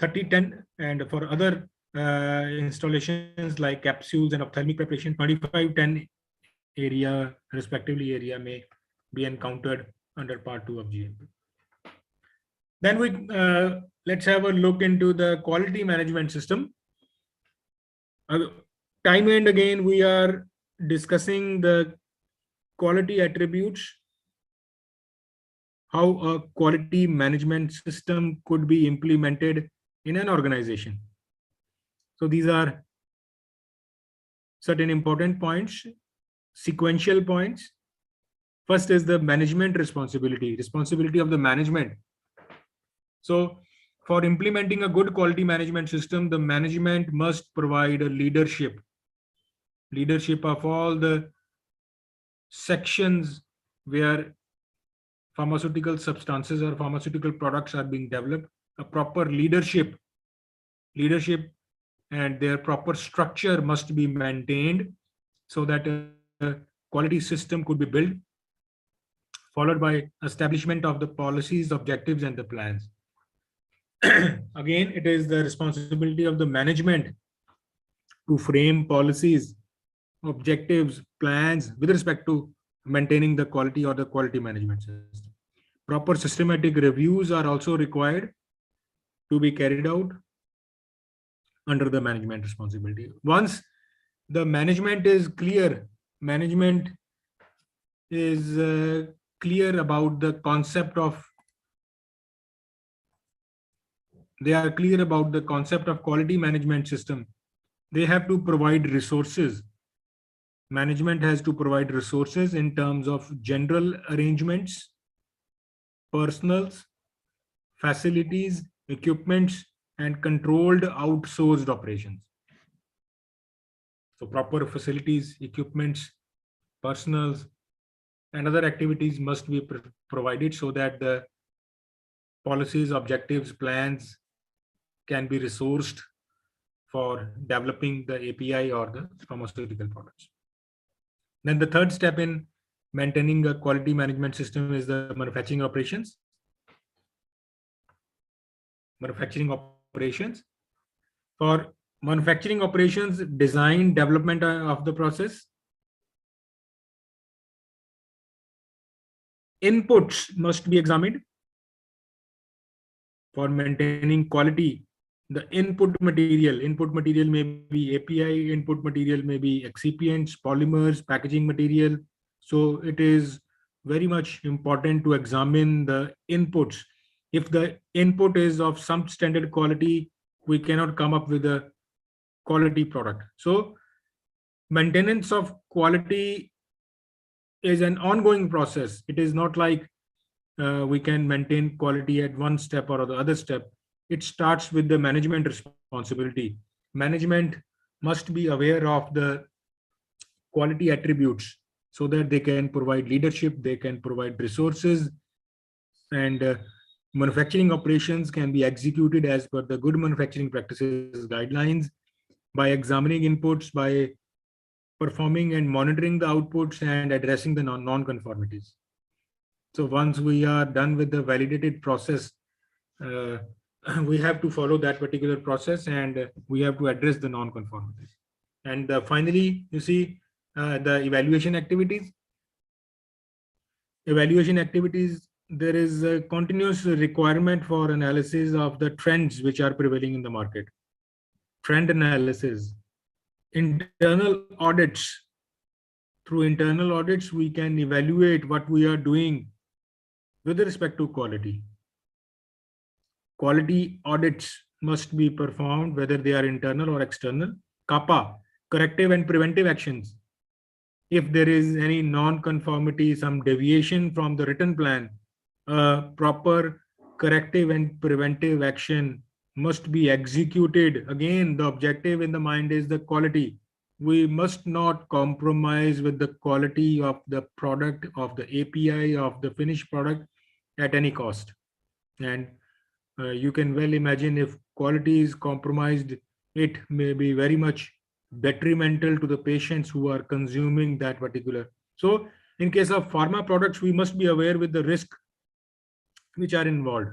30-10, and for other installations like capsules and ophthalmic preparation, 25-10 area respectively area may be encountered under part 2 of GMP. Then let's have a look into the quality management system. Time and again, we are discussing the quality attributes, how a quality management system could be implemented in an organization. So these are certain important points, sequential points. First is the management responsibility of the management. So for implementing a good quality management system, the management must provide a leadership of all the sections where pharmaceutical substances or pharmaceutical products are being developed. A proper leadership and their proper structure must be maintained so that a quality system could be built, followed by establishment of the policies, objectives, and the plans. Again, it is the responsibility of the management to frame policies, objectives, plans with respect to maintaining the quality or the quality management system. Proper systematic reviews are also required to be carried out under the management responsibility. Once the management is clear, about the concept of, they are clear about the concept of quality management system, they have to provide resources. Management has to provide resources in terms of general arrangements, personals, facilities, equipments, and controlled outsourced operations. So proper facilities, equipments, personals, and other activities must be provided so that the policies, objectives, plans can be resourced for developing the API or the pharmaceutical products. Then the third step in maintaining a quality management system is the manufacturing operations. Manufacturing operations. For manufacturing operations, design, development of the process, inputs must be examined for maintaining quality. The input material may be API, input material may be excipients, polymers, packaging material. So it is very much important to examine the inputs. If the input is of some standard quality, we cannot come up with a quality product. So maintenance of quality is an ongoing process. It is not like we can maintain quality at one step or the other step. It starts with the management responsibility. Management must be aware of the quality attributes so that they can provide leadership, they can provide resources, and manufacturing operations can be executed as per the good manufacturing practices guidelines by examining inputs, by performing and monitoring the outputs and addressing the non-conformities. So once we are done with the validated process, we have to follow that particular process and we have to address the non-conformities. And finally, you see the evaluation activities. Evaluation activities, there is a continuous requirement for analysis of the trends which are prevailing in the market. Trend analysis, internal audits. Through internal audits, we can evaluate what we are doing with respect to quality. Quality audits must be performed, whether they are internal or external. CAPA, corrective and preventive actions. If there is any non-conformity, some deviation from the written plan, proper corrective and preventive action must be executed. Again, the objective in the mind is the quality. We must not compromise with the quality of the product, of the API, of the finished product at any cost. And you can well imagine if quality is compromised, it may be very much detrimental to the patients who are consuming that particular. So in case of pharma products, we must be aware with the risk which are involved.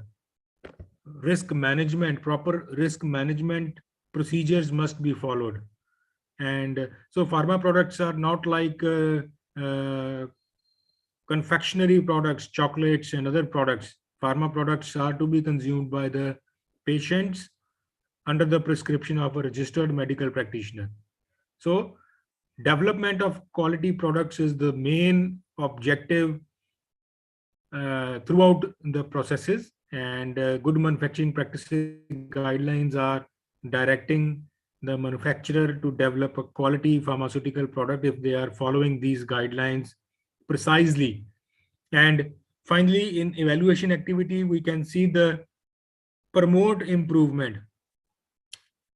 Risk management, proper risk management procedures must be followed. And so pharma products are not like confectionery products, chocolates and other products. Pharma products are to be consumed by the patients under the prescription of a registered medical practitioner. So development of quality products is the main objective throughout the processes, and good manufacturing practices guidelines are directing the manufacturer to develop a quality pharmaceutical product if they are following these guidelines precisely. And finally, in evaluation activity, we can see the promote improvement.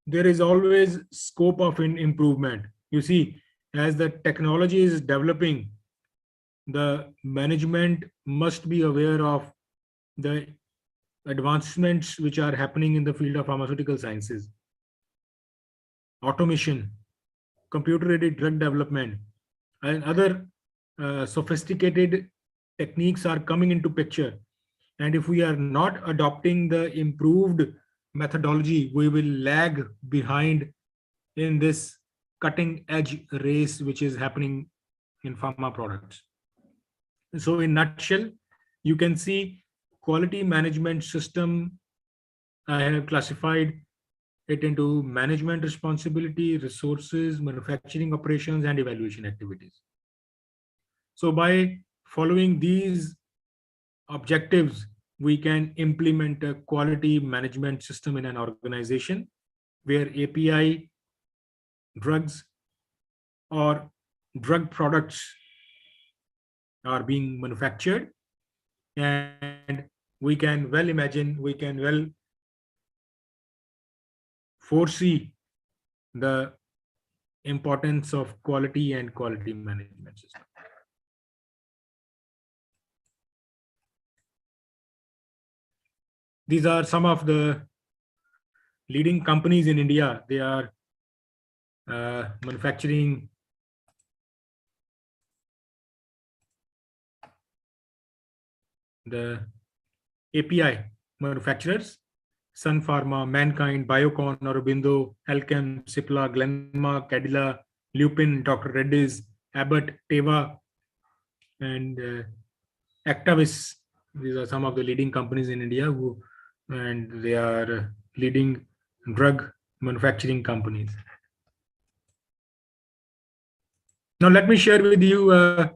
There is always scope of improvement. You see, as the technology is developing, the management must be aware of the advancements which are happening in the field of pharmaceutical sciences. Automation, computer-aided drug development, and other sophisticated techniques are coming into picture. And if we are not adopting the improved methodology, we will lag behind in this cutting edge race which is happening in pharma products. So in nutshell, you can see quality management system. I have classified it into management responsibility, resources, manufacturing operations, and evaluation activities. So by following these objectives, we can implement a quality management system in an organization where API, drugs, or drug products are being manufactured, and we can well imagine, we can well foresee the importance of quality and quality management system. These are some of the leading companies in India. They are manufacturing the API manufacturers: Sun Pharma, Mankind, Biocon, Aurobindo, Alchem, Cipla, Glenmark, Cadila, Lupin, Dr. Reddy's, Abbott, Teva, and Actavis. These are some of the leading companies in India and they are leading drug manufacturing companies. Now, let me share with you a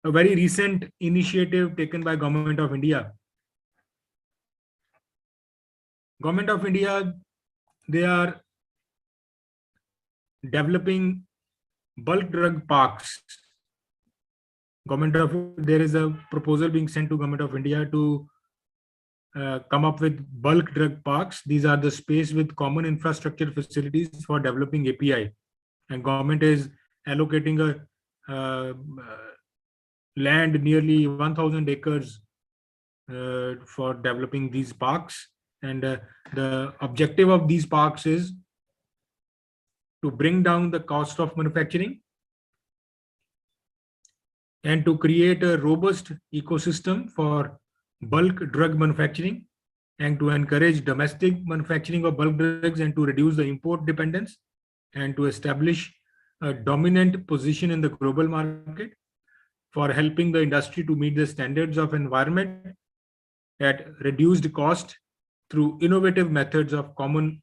very recent initiative taken by Government of India. Government of India, they are developing bulk drug parks. There is a proposal being sent to Government of India to come up with bulk drug parks. These are the space with common infrastructure facilities for developing API, and government is allocating a land nearly 1,000 acres for developing these parks. And the objective of these parks is to bring down the cost of manufacturing and to create a robust ecosystem for bulk drug manufacturing and to encourage domestic manufacturing of bulk drugs and to reduce the import dependence and to establish a dominant position in the global market, for helping the industry to meet the standards of environment at reduced cost through innovative methods of common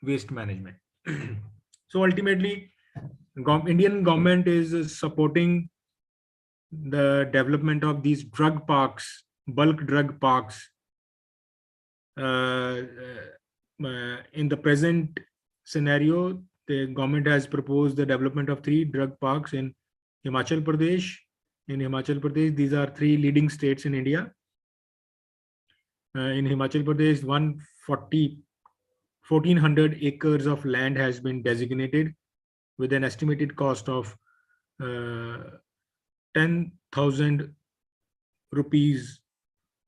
waste management. So ultimately, Indian government is supporting the development of these drug parks, bulk drug parks. In the present scenario, the government has proposed the development of 3 drug parks in Himachal Pradesh. In Himachal Pradesh, these are 3 leading states in India. In Himachal Pradesh, 1,400 acres of land has been designated with an estimated cost of 10,000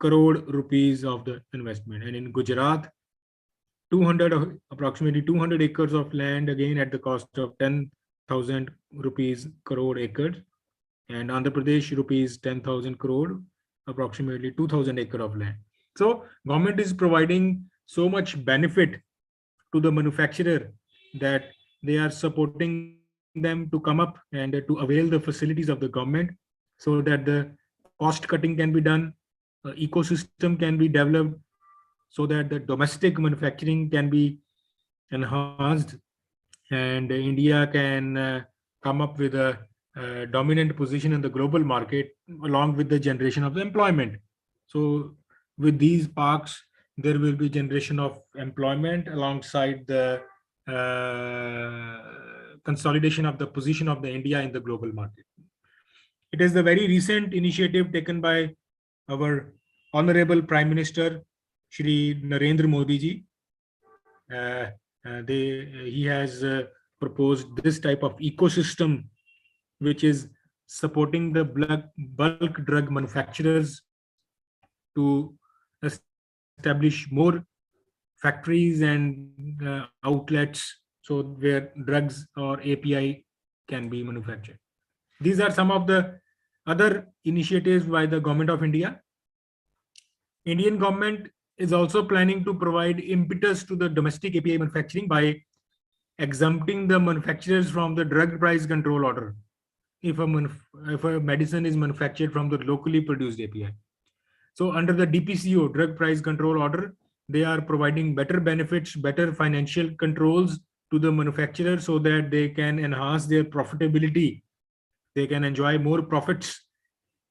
crore rupees of the investment. And in Gujarat, approximately 200 acres of land, again at the cost of 10,000 rupees crore acres. And Andhra Pradesh, rupees 10,000 crore, approximately 2,000 acre of land. So government is providing so much benefit to the manufacturer that they are supporting them to come up and to avail the facilities of the government so that the cost cutting can be done, ecosystem can be developed so that the domestic manufacturing can be enhanced and India can come up with a dominant position in the global market along with the generation of employment. So with these parks, there will be generation of employment alongside the consolidation of the position of the India in the global market. It is the very recent initiative taken by our Honorable Prime Minister, Shri Narendra Modi ji. He has proposed this type of ecosystem which is supporting the bulk drug manufacturers to establish more factories and outlets so where drugs or API can be manufactured. These are some of the other initiatives by the Government of India. Indian government is also planning to provide impetus to the domestic API manufacturing by exempting the manufacturers from the drug price control order if a medicine is manufactured from the locally produced API. So under the DPCO, drug price control order, they are providing better benefits, better financial controls to the manufacturer so that they can enhance their profitability. They can enjoy more profits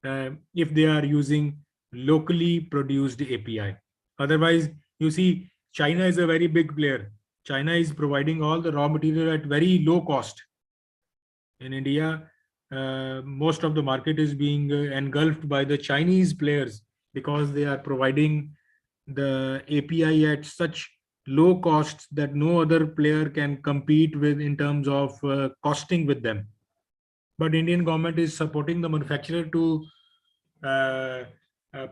if they are using locally produced API. Otherwise, you see, China is a very big player. China is providing all the raw material at very low cost. In India, most of the market is being engulfed by the Chinese players because they are providing the API at such low costs that no other player can compete with in terms of costing with them. But Indian government is supporting the manufacturer to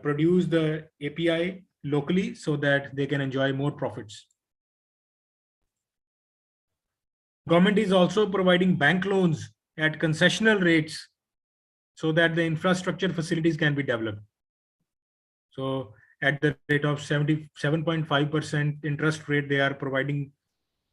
produce the API locally so that they can enjoy more profits. Government is also providing bank loans at concessional rates so that the infrastructure facilities can be developed. So at the rate of 77.5% interest rate, they are providing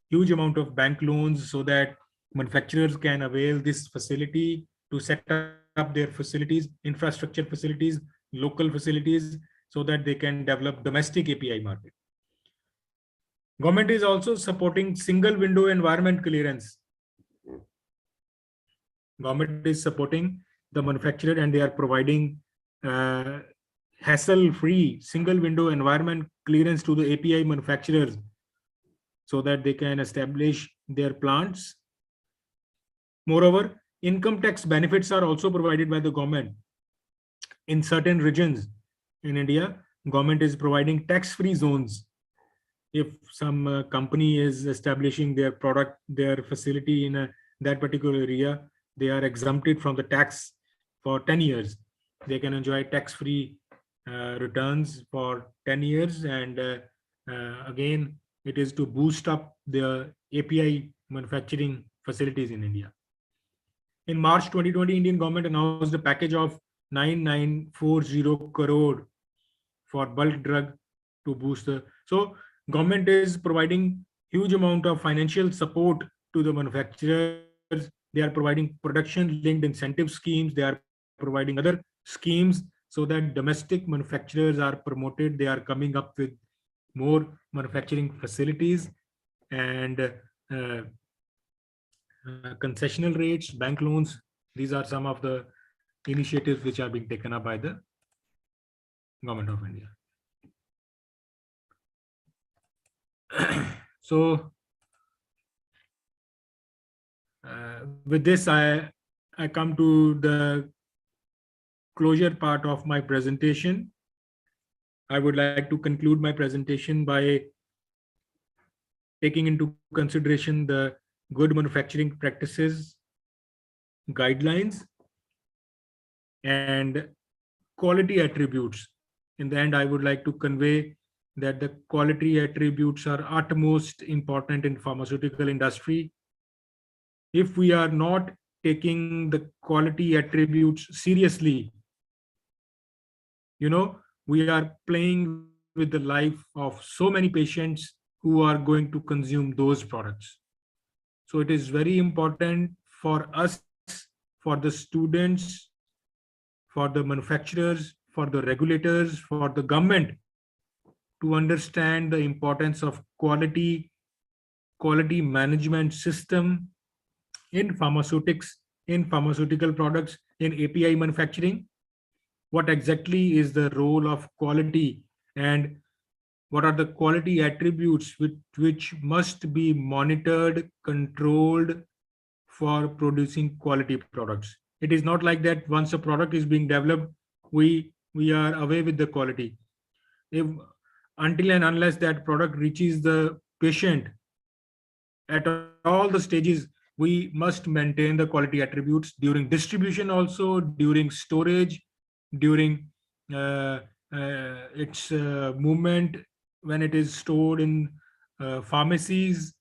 huge amount of bank loans so that manufacturers can avail this facility to set up their facilities, infrastructure facilities, local facilities, so that they can develop domestic API market. Government is also supporting single window environment clearance. Government is supporting the manufacturer and they are providing hassle-free single window environment clearance to the API manufacturers so that they can establish their plants. Moreover, income tax benefits are also provided by the government. In certain regions in India, government is providing tax-free zones. If some company is establishing their product, their facility in that particular area, they are exempted from the tax for 10 years. They can enjoy tax-free returns for 10 years. And again, it is to boost up the API manufacturing facilities in India. In March 2020, Indian government announced a package of 9940 crore for bulk drug to boost the. So government is providing huge amount of financial support to the manufacturers. They are providing production linked incentive schemes. They are providing other schemes so that domestic manufacturers are promoted. They are coming up with more manufacturing facilities and concessional rates, bank loans. These are some of the initiatives which are being taken up by the government of India. So with this, I come to the closure part of my presentation. I would like to conclude my presentation by taking into consideration the good manufacturing practices, guidelines, and quality attributes. In the end, I would like to convey that the quality attributes are utmost important in pharmaceutical industry. If we are not taking the quality attributes seriously, we are playing with the life of so many patients who are going to consume those products. So it is very important for us, for the students, for the manufacturers, for the regulators, for the government to understand the importance of quality management system in pharmaceutics, in pharmaceutical products, in API manufacturing. What exactly is the role of quality and what are the quality attributes which must be monitored, controlled for producing quality products. It is not like that once a product is being developed, we are away with the quality. Until and unless that product reaches the patient, at all the stages, we must maintain the quality attributes during distribution, also during storage, during its movement, when it is stored in pharmacies.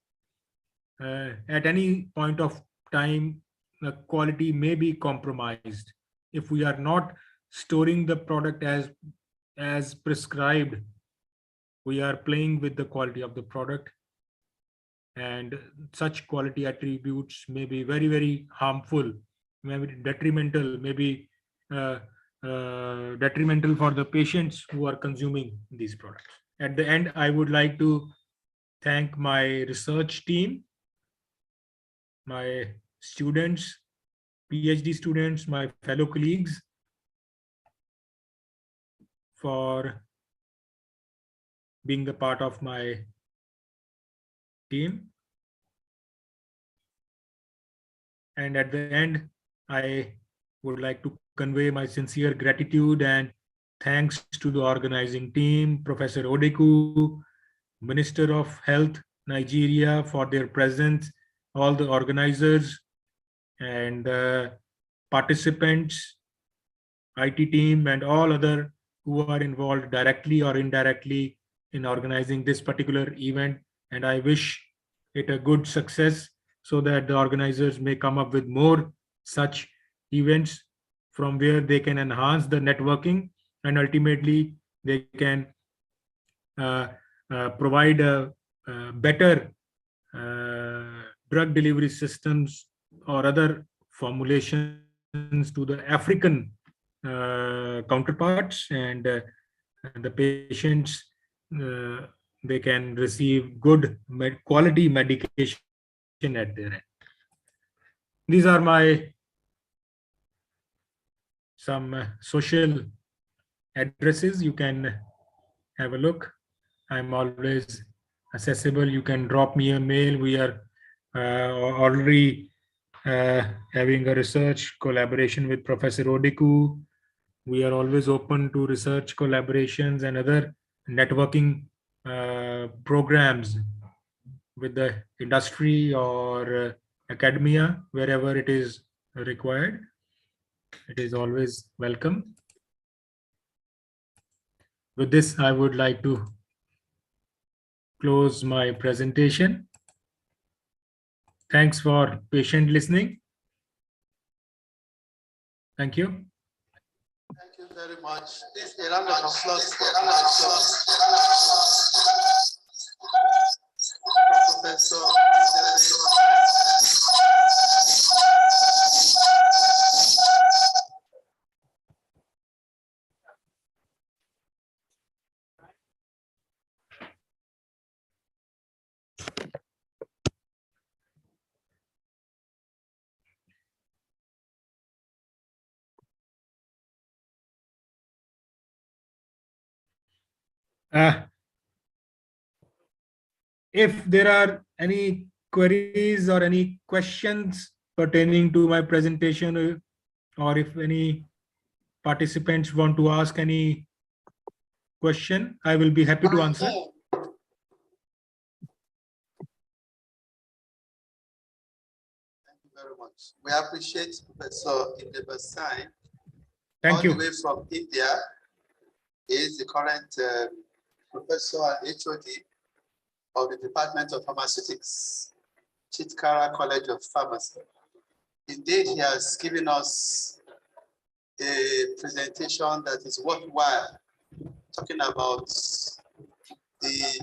At any point of time, the quality may be compromised. If we are not storing the product as prescribed, we are playing with the quality of the product, and such quality attributes may be very, very harmful, may be detrimental, may be detrimental for the patients who are consuming these products. At the end, I would like to thank my research team, my students, PhD students, my fellow colleagues for being the part of my team. And at the end, I would like to convey my sincere gratitude and thanks to the organizing team, Professor Odeku, Minister of Health, Nigeria, for their presence, all the organizers and participants, IT team, and all other who are involved directly or indirectly in organizing this particular event. And I wish it a good success so that the organizers may come up with more such events from where they can enhance the networking and ultimately they can provide a better drug delivery systems or other formulations to the African counterparts, and the patients they can receive good quality medication at their end. These are my some social addresses. You can have a look. I'm always accessible. You can drop me a mail. We are already having a research collaboration with Professor Odiku. We are always open to research collaborations and other networking programs with the industry or academia, wherever it is required. It is always welcome. With this, I would like to close my presentation. Thanks for patient listening. Thank you. Thank you very much. Please, a round of applause for Professor. If there are any queries or any questions pertaining to my presentation, or if any participants want to ask any question, I will be happy to answer. Thank you very much. We appreciate Professor Indebasai. Thank you. All the way from India. He is the current professor and HOD of the Department of Pharmaceutics, Chitkara College of Pharmacy. Indeed, he has given us a presentation that is worthwhile, talking about the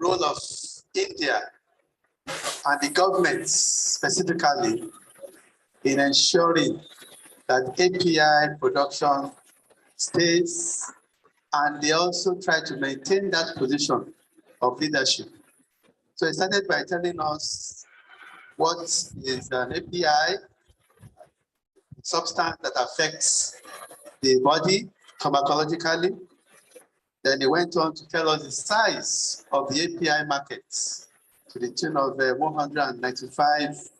role of India and the government specifically in ensuring that API production stays, and they also try to maintain that position of leadership. So he started by telling us what is an API, substance that affects the body pharmacologically. Then he went on to tell us the size of the API markets to the tune of 195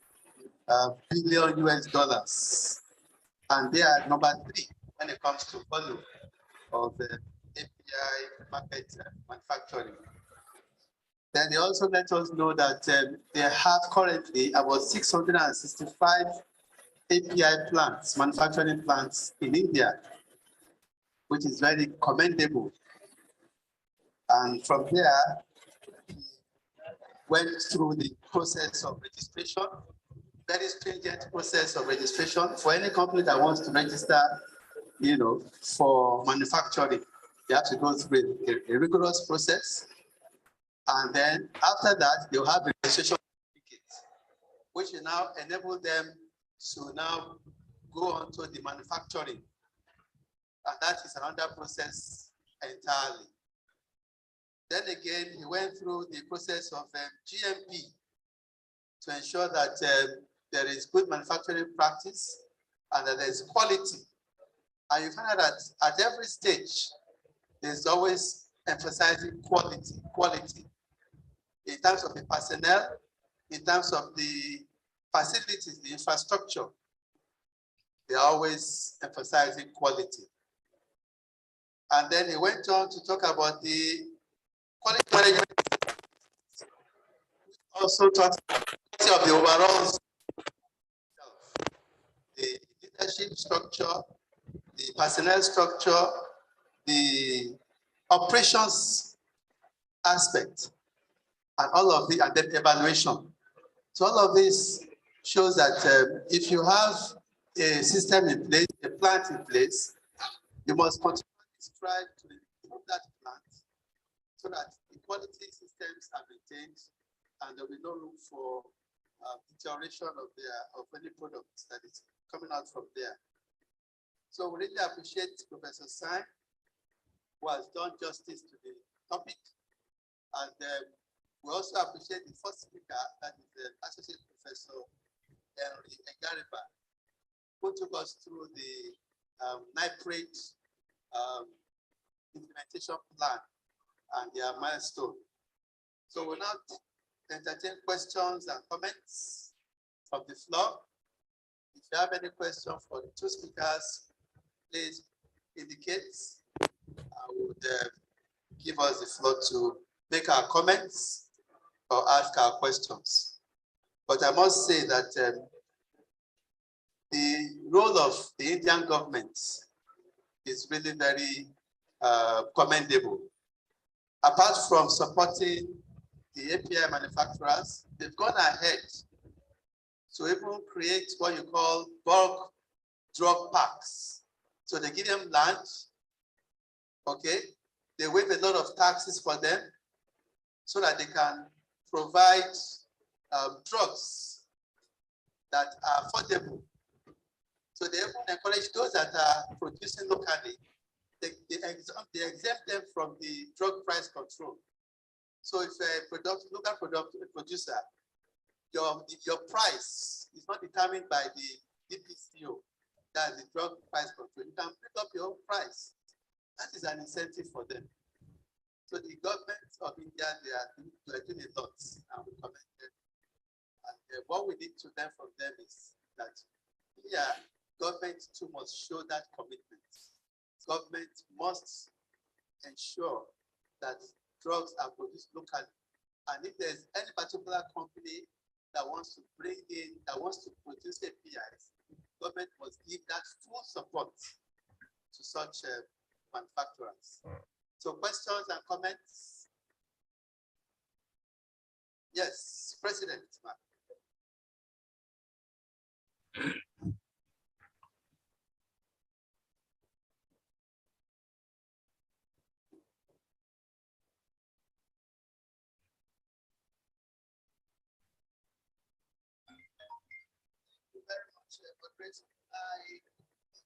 billion US dollars. And they are number 3 when it comes to volume of the API market manufacturing. Then they also let us know that they have currently about 665 API plants, manufacturing plants in India, which is very commendable. And from there, we went through the process of registration, very stringent process of registration for any company that wants to register, for manufacturing. You have to go through a rigorous process. And then after that, they'll have a registration certificate, which will now enable them to now go on to the manufacturing. And that is another process entirely. Then again, he went through the process of GMP to ensure that there is good manufacturing practice and that there is quality. And you find out that at every stage, there's always emphasizing quality in terms of the personnel, in terms of the facilities, the infrastructure. They're always emphasizing quality. And then he went on to talk about the quality management also talks of the overall the leadership structure, the personnel structure, the operations aspect, and all of the and then evaluation. So all of this shows that if you have a system in place, a plant in place, you must continually strive to improve that plant so that the quality systems are maintained and there will be no room for deterioration of any products that is coming out from there. So we really appreciate Professor Sai, who has done justice to the topic. And we also appreciate the first speaker, that is the Associate Professor Henry Egariba, who took us through the NIPRD implementation plan and their milestone. So we'll now entertain questions and comments from the floor. If you have any question for the two speakers, please indicate. I would give us the floor to make our comments or ask our questions. But I must say that the role of the Indian government is really very commendable. Apart from supporting the API manufacturers, they've gone ahead to even create what you call bulk drug packs. So they give them land, okay? They waive a lot of taxes for them so that they can provide drugs that are affordable. So they even encourage those that are producing locally, they exempt them from the drug price control. So if a local producer, your price is not determined by the DPCO, that's the drug price control. You can pick up your own price. That is an incentive for them. So the government of India, they are doing a lot, and we commend them. And what we need to learn from them is that government too must show that commitment. Government must ensure that drugs are produced locally. And if there's any particular company that wants to bring in, that wants to produce APIs, government must give that full support to such manufacturers. So questions and comments? Yes, President. I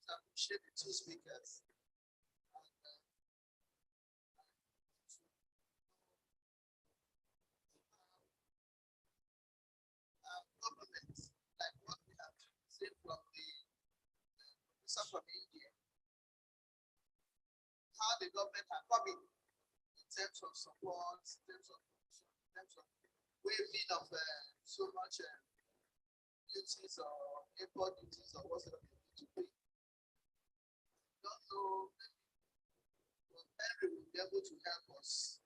appreciate the two speakers. Government, like what we have seen from the professor from India, how the government are coming in terms of support, in terms of waiving of so much duties or import duties or whatever they need to pay. Don't know if Henry will be able to help us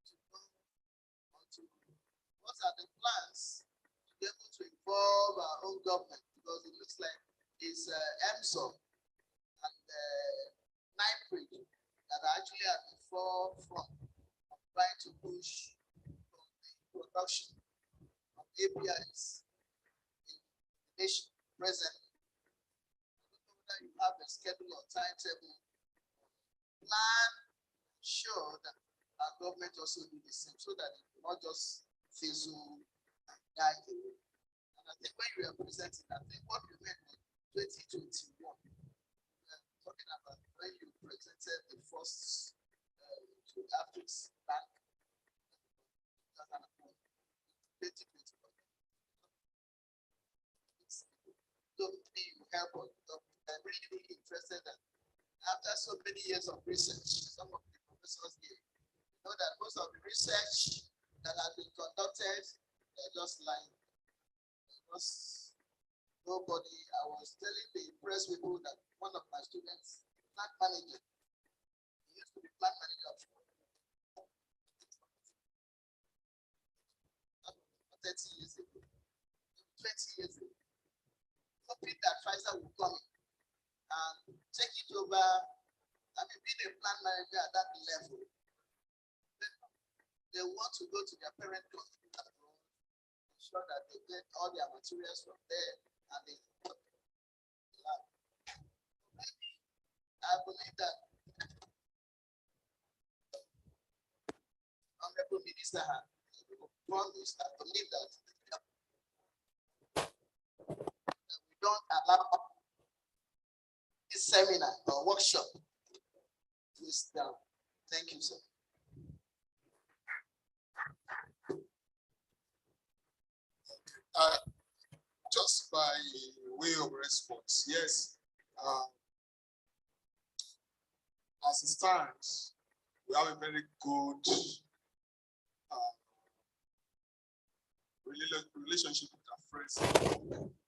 to know what are the plans to be able to involve our own government, because it looks like it's EMSO and NIPRD that are actually at the forefront of trying to push for the production of APIs in the nation presently. I don't know whether you have a schedule or timetable, plan, sure that our government also do the same so that it will not just fizzle and die away. And I think when you are presenting, I think what you meant was 2021. Talking about when you presented the first two Africs back 2021. So you help us. I'm really interested that after so many years of research, some of the professors here, you know that most of the research that has been conducted, they're just lying. Because nobody, I was telling the press people that one of my students, plant manager, he used to be plant manager of years ago, 20 years ago, hoping that Pfizer will come in and take it over. I mean, being a plant manager at that level, they want to go to their parent company abroad, ensure that they get all their materials from there and they import the lab. Maybe I believe that Honorable Minister has promised, I believe that we don't allow this seminar or workshop to waste down. Thank you, sir. Just by way of response, yes. As it stands, we have a very good relationship with our friends, and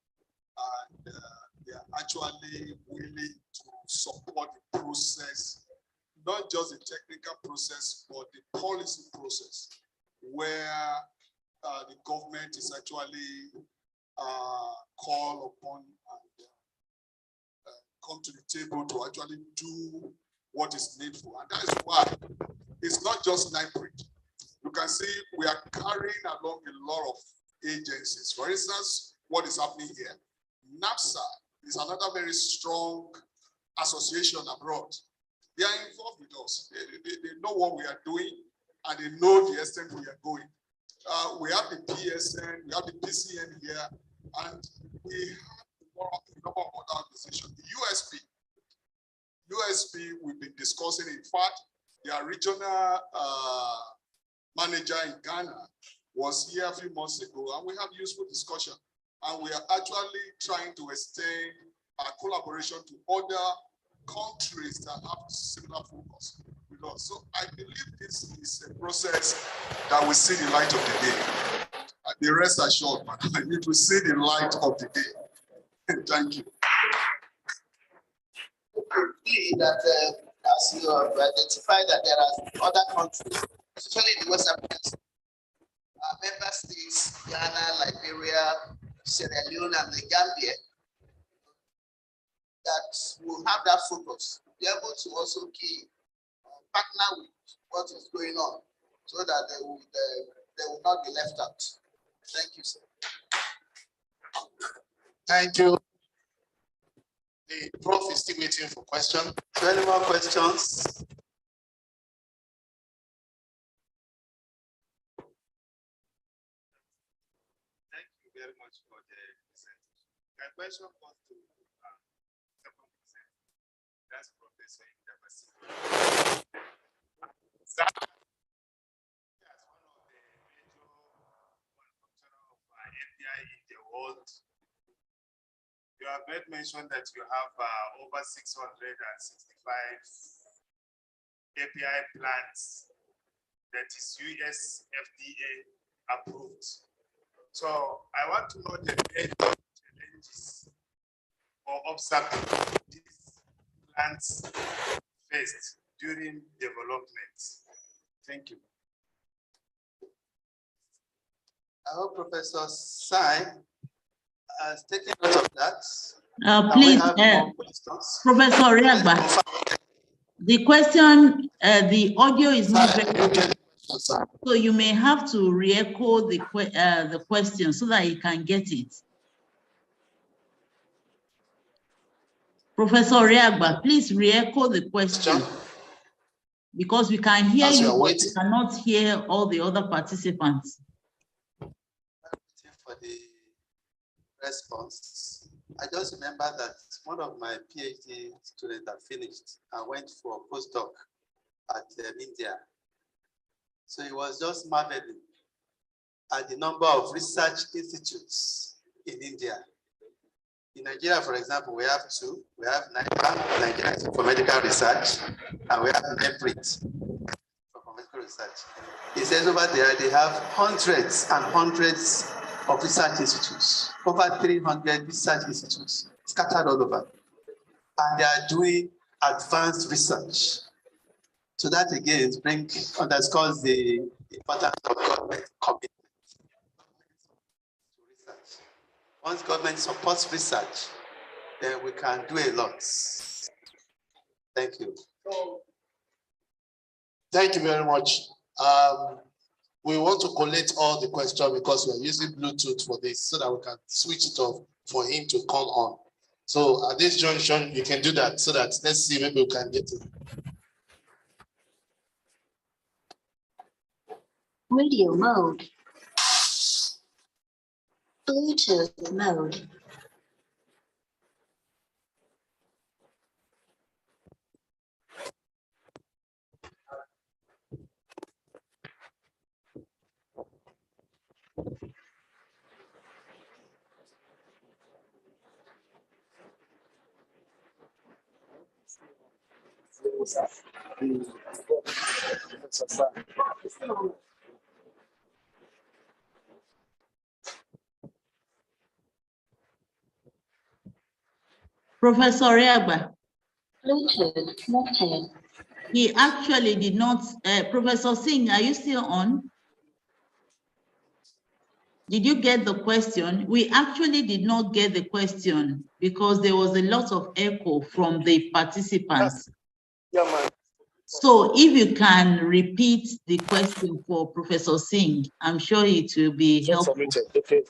they are actually willing to support the process, not just the technical process, but the policy process, where the government is actually called upon and come to the table to actually do what is needful. And that is why it's not just NIPRD. You can see we are carrying along a lot of agencies. For instance, what is happening here? NAPSA is another very strong association abroad. They are involved with us. They know what we are doing and they know the extent we are going. We have the PSN, we have the PCN here, and we have a number of other organizations. The USP we've been discussing. In fact, their regional manager in Ghana was here a few months ago, and we have useful discussion. And we are actually trying to extend our collaboration to other countries that have similar focus with us. So I believe this is a process that will see the light of the day. The rest assured, it will see the light of the day. Thank you. That as you have identified that there are other countries, especially in the West African member states, Ghana, Liberia, Sierra Leone, and the Gambia, that will have that focus, be able to also partner with what is going on, so that they will not be left out. Thank you, sir. Thank you. The prof is still waiting for questions. So any more questions? Thank you very much for the presentation. My question was to second presenter. That's Professor in diversity. That's one of the major manufacturers of API in the world. You have made mention that you have over 665 API plants that is US FDA approved. So I want to know the major challenges or obstacles these plants faced during development. Thank you. I hope Professor Sai has taken note of that. Please, Professor Riagba, the question, the audio is not very good, so you may have to re-echo the question so that you can get it. Professor Riagba, please re-echo the question, because we can hear you, but we cannot hear all the other participants. For the response, I just remember that one of my PhD students that finished and went for a postdoc at India. So he was just marveling at the number of research institutes in India. In Nigeria, for example, we have two. We have NIPRD, Nigeria Institute for Medical Research, and we have NIPRD for medical research. He says over there they have hundreds and hundreds of research institutes, over 300 research institutes scattered all over. And they are doing advanced research. So that again underscores the importance of government commitment. Once government supports research, then we can do a lot. Thank you. Thank you very much. We want to collect all the questions because we're using Bluetooth for this so that we can switch it off for him to come on. So at this junction, you can do that so that let's see, maybe we can get it. Radio mode. Bluetooth mode. Professor Reagba. Bluetooth muted. He actually did not, Professor Singh, are you still on? Did you get the question? We actually did not get the question because there was a lot of echo from the participants. Yeah, man. So if you can repeat the question for Professor Singh, I'm sure it will be helpful. Okay.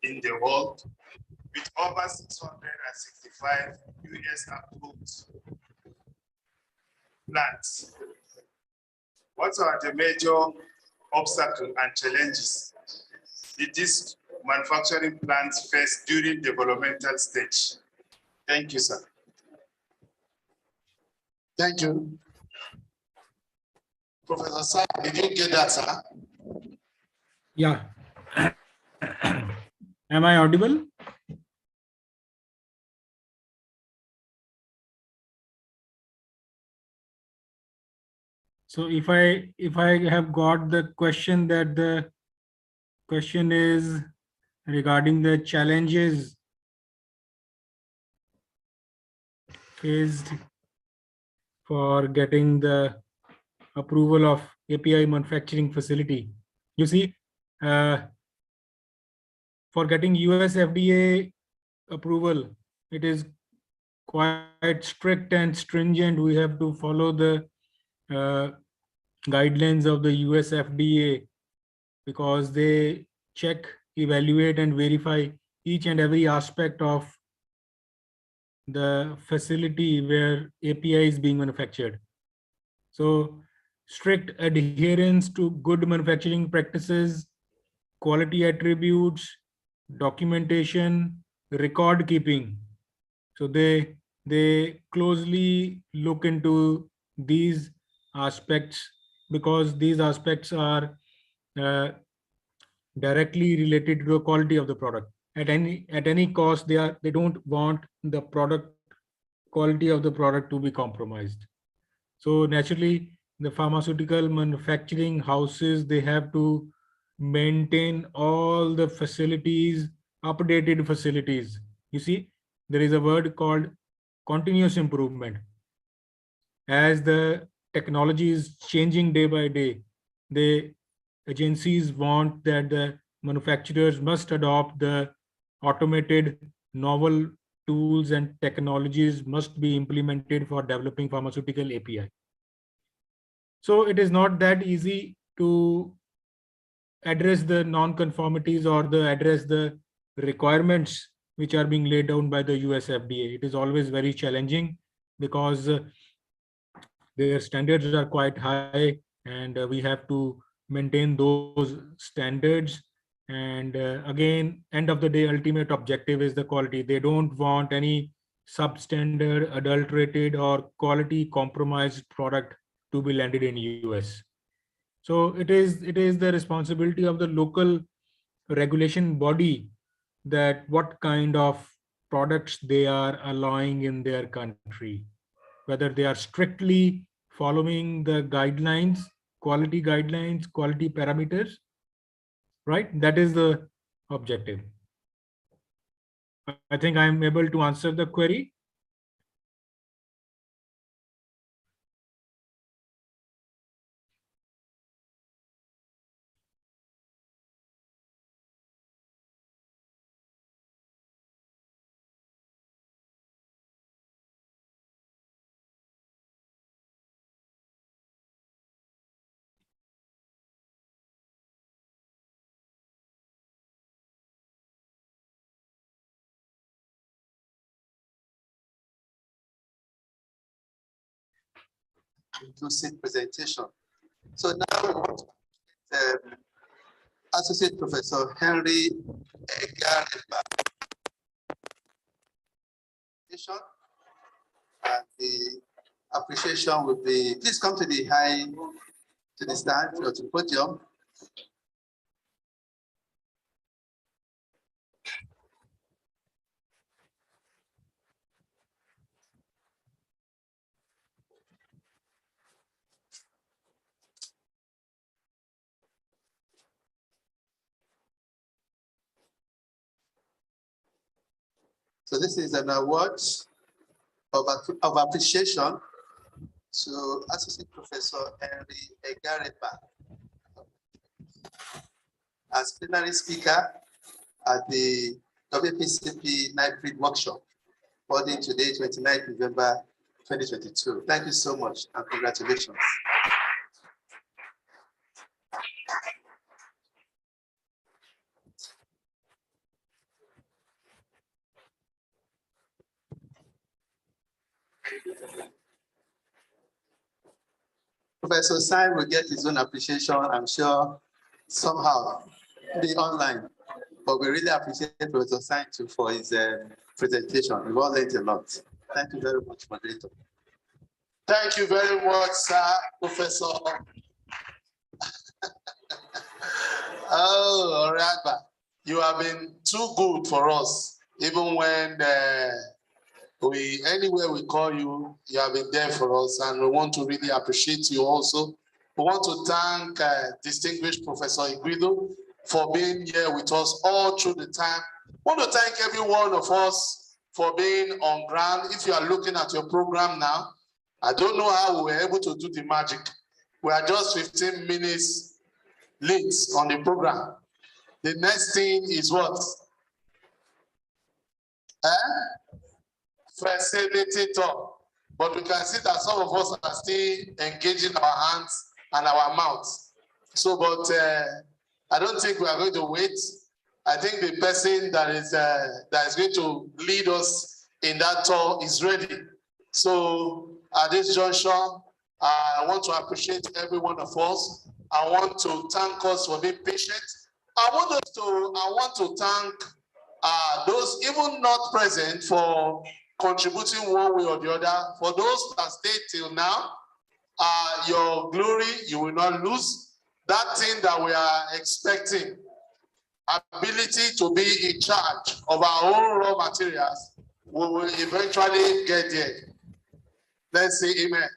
in the world, with over 665 US approved plants. What are the major obstacles and challenges did these manufacturing plants face during developmental stage? Thank you, sir. Thank you. Professor Sai, did you get that, sir? Yeah. Am I audible? So if I have got the question, that the question is regarding the challenges faced for getting the approval of API manufacturing facility. You see, for getting US FDA approval, it is quite strict and stringent. We have to follow the guidelines of the US FDA, because they check, evaluate, and verify each and every aspect of the facility where API is being manufactured. So strict adherence to good manufacturing practices, quality attributes, documentation, record keeping. So they closely look into these aspects, because these aspects are directly related to the quality of the product. At any cost, they don't want the product quality of the product to be compromised. So naturally, the pharmaceutical manufacturing houses, they have to maintain all the facilities, updated facilities. You see, there is a word called continuous improvement. As the technology is changing day by day, the agencies want that the manufacturers must adopt the automated novel tools and technologies must be implemented for developing pharmaceutical API. So it is not that easy to address the non-conformities or address the requirements which are being laid down by the US FDA. It is always very challenging, because their standards are quite high, and we have to maintain those standards. And again, end of the day, ultimate objective is the quality. They don't want any substandard, adulterated, or quality compromised product to be landed in US. So it is the responsibility of the local regulation body that what kind of products they are allowing in their country, whether they are strictly following the guidelines, quality parameters, right? That is the objective. I think I'm able to answer the query. Inclusive presentation. So now, Associate Professor Henry Gareba, and the appreciation will be, please come to the stand or to the podium. So this is an award of appreciation to Associate Professor Henry Egareba as plenary speaker at the WAPCP NIPRD workshop, holding today, 29 November 2022. Thank you so much and congratulations. Professor Sai will get his own appreciation, I'm sure, somehow, be online. But we really appreciate Professor Sai too for his presentation. We've all learned a lot. Thank you very much, moderator. Thank you very much, sir, Professor. Oh, Oraba, you have been too good for us. Even when anywhere we call you, you have been there for us, and we want to really appreciate you also. We want to thank distinguished Professor Iguido for being here with us all through the time. I want to thank every one of us for being on ground. If you are looking at your program now, I don't know how we were able to do the magic. We are just 15 minutes late on the program. The next thing is what? Facilitator. But we can see that some of us are still engaging our hands and our mouths. So, but I don't think we are going to wait. I think the person that is going to lead us in that tour is ready. So at this juncture, I want to appreciate every one of us. I want to thank us for being patient. I want to thank those even not present for contributing one way or the other. For those that stayed till now, your glory you will not lose. That thing that we are expecting, ability to be in charge of our own raw materials, we will eventually get there. Let's say amen.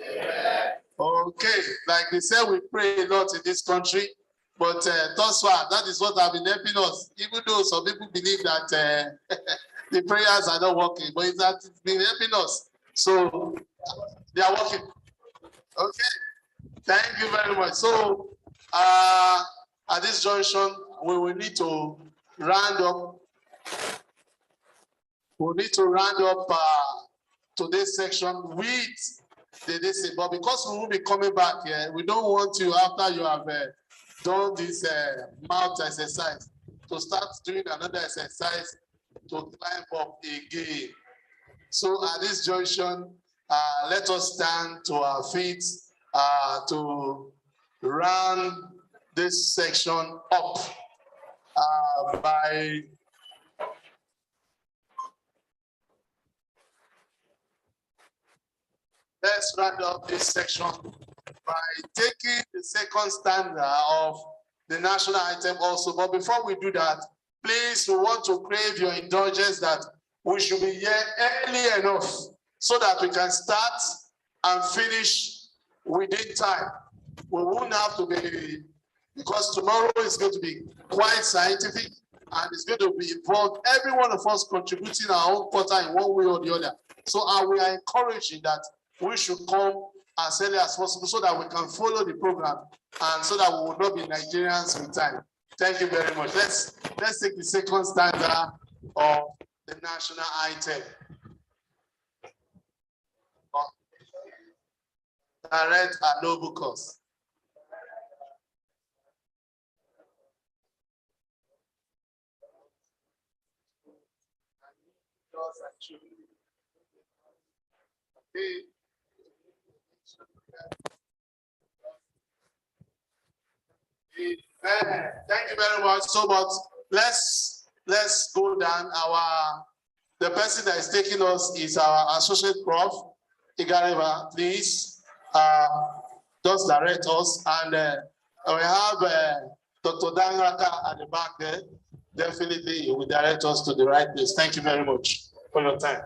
Amen. Okay, like they said, we pray a lot in this country, but thus far, that is what has been helping us, even though some people believe that the prayers are not working, but it's been helping us. So they are working. Okay, thank you very much. So at this junction, we will need to round up. We'll need to round up today's section with the but because we will be coming back here, we don't want you, after you have done this mouth exercise, to start doing another exercise to climb up again. So at this junction, let us stand to our feet to round this section up by let's round up this section by taking the second stanza of the national anthem also. But before we do that, please, we want to crave your indulgence that we should be here early enough so that we can start and finish within time. We won't have to be, because tomorrow is going to be quite scientific and it's going to be involved, every one of us contributing our own quota in one way or the other. So we are encouraging that we should come as early as possible so that we can follow the program and so that we will not be Nigerians with time. Thank you very much. Let's take the second stanza of the national anthem. Direct a noble cause. Thank you very much. So much. Let's go down. The person that is taking us is our associate prof, Igareva. Please just direct us. And we have Dr. Dangraka at the back there. Definitely, he will direct us to the right place. Thank you very much for your time.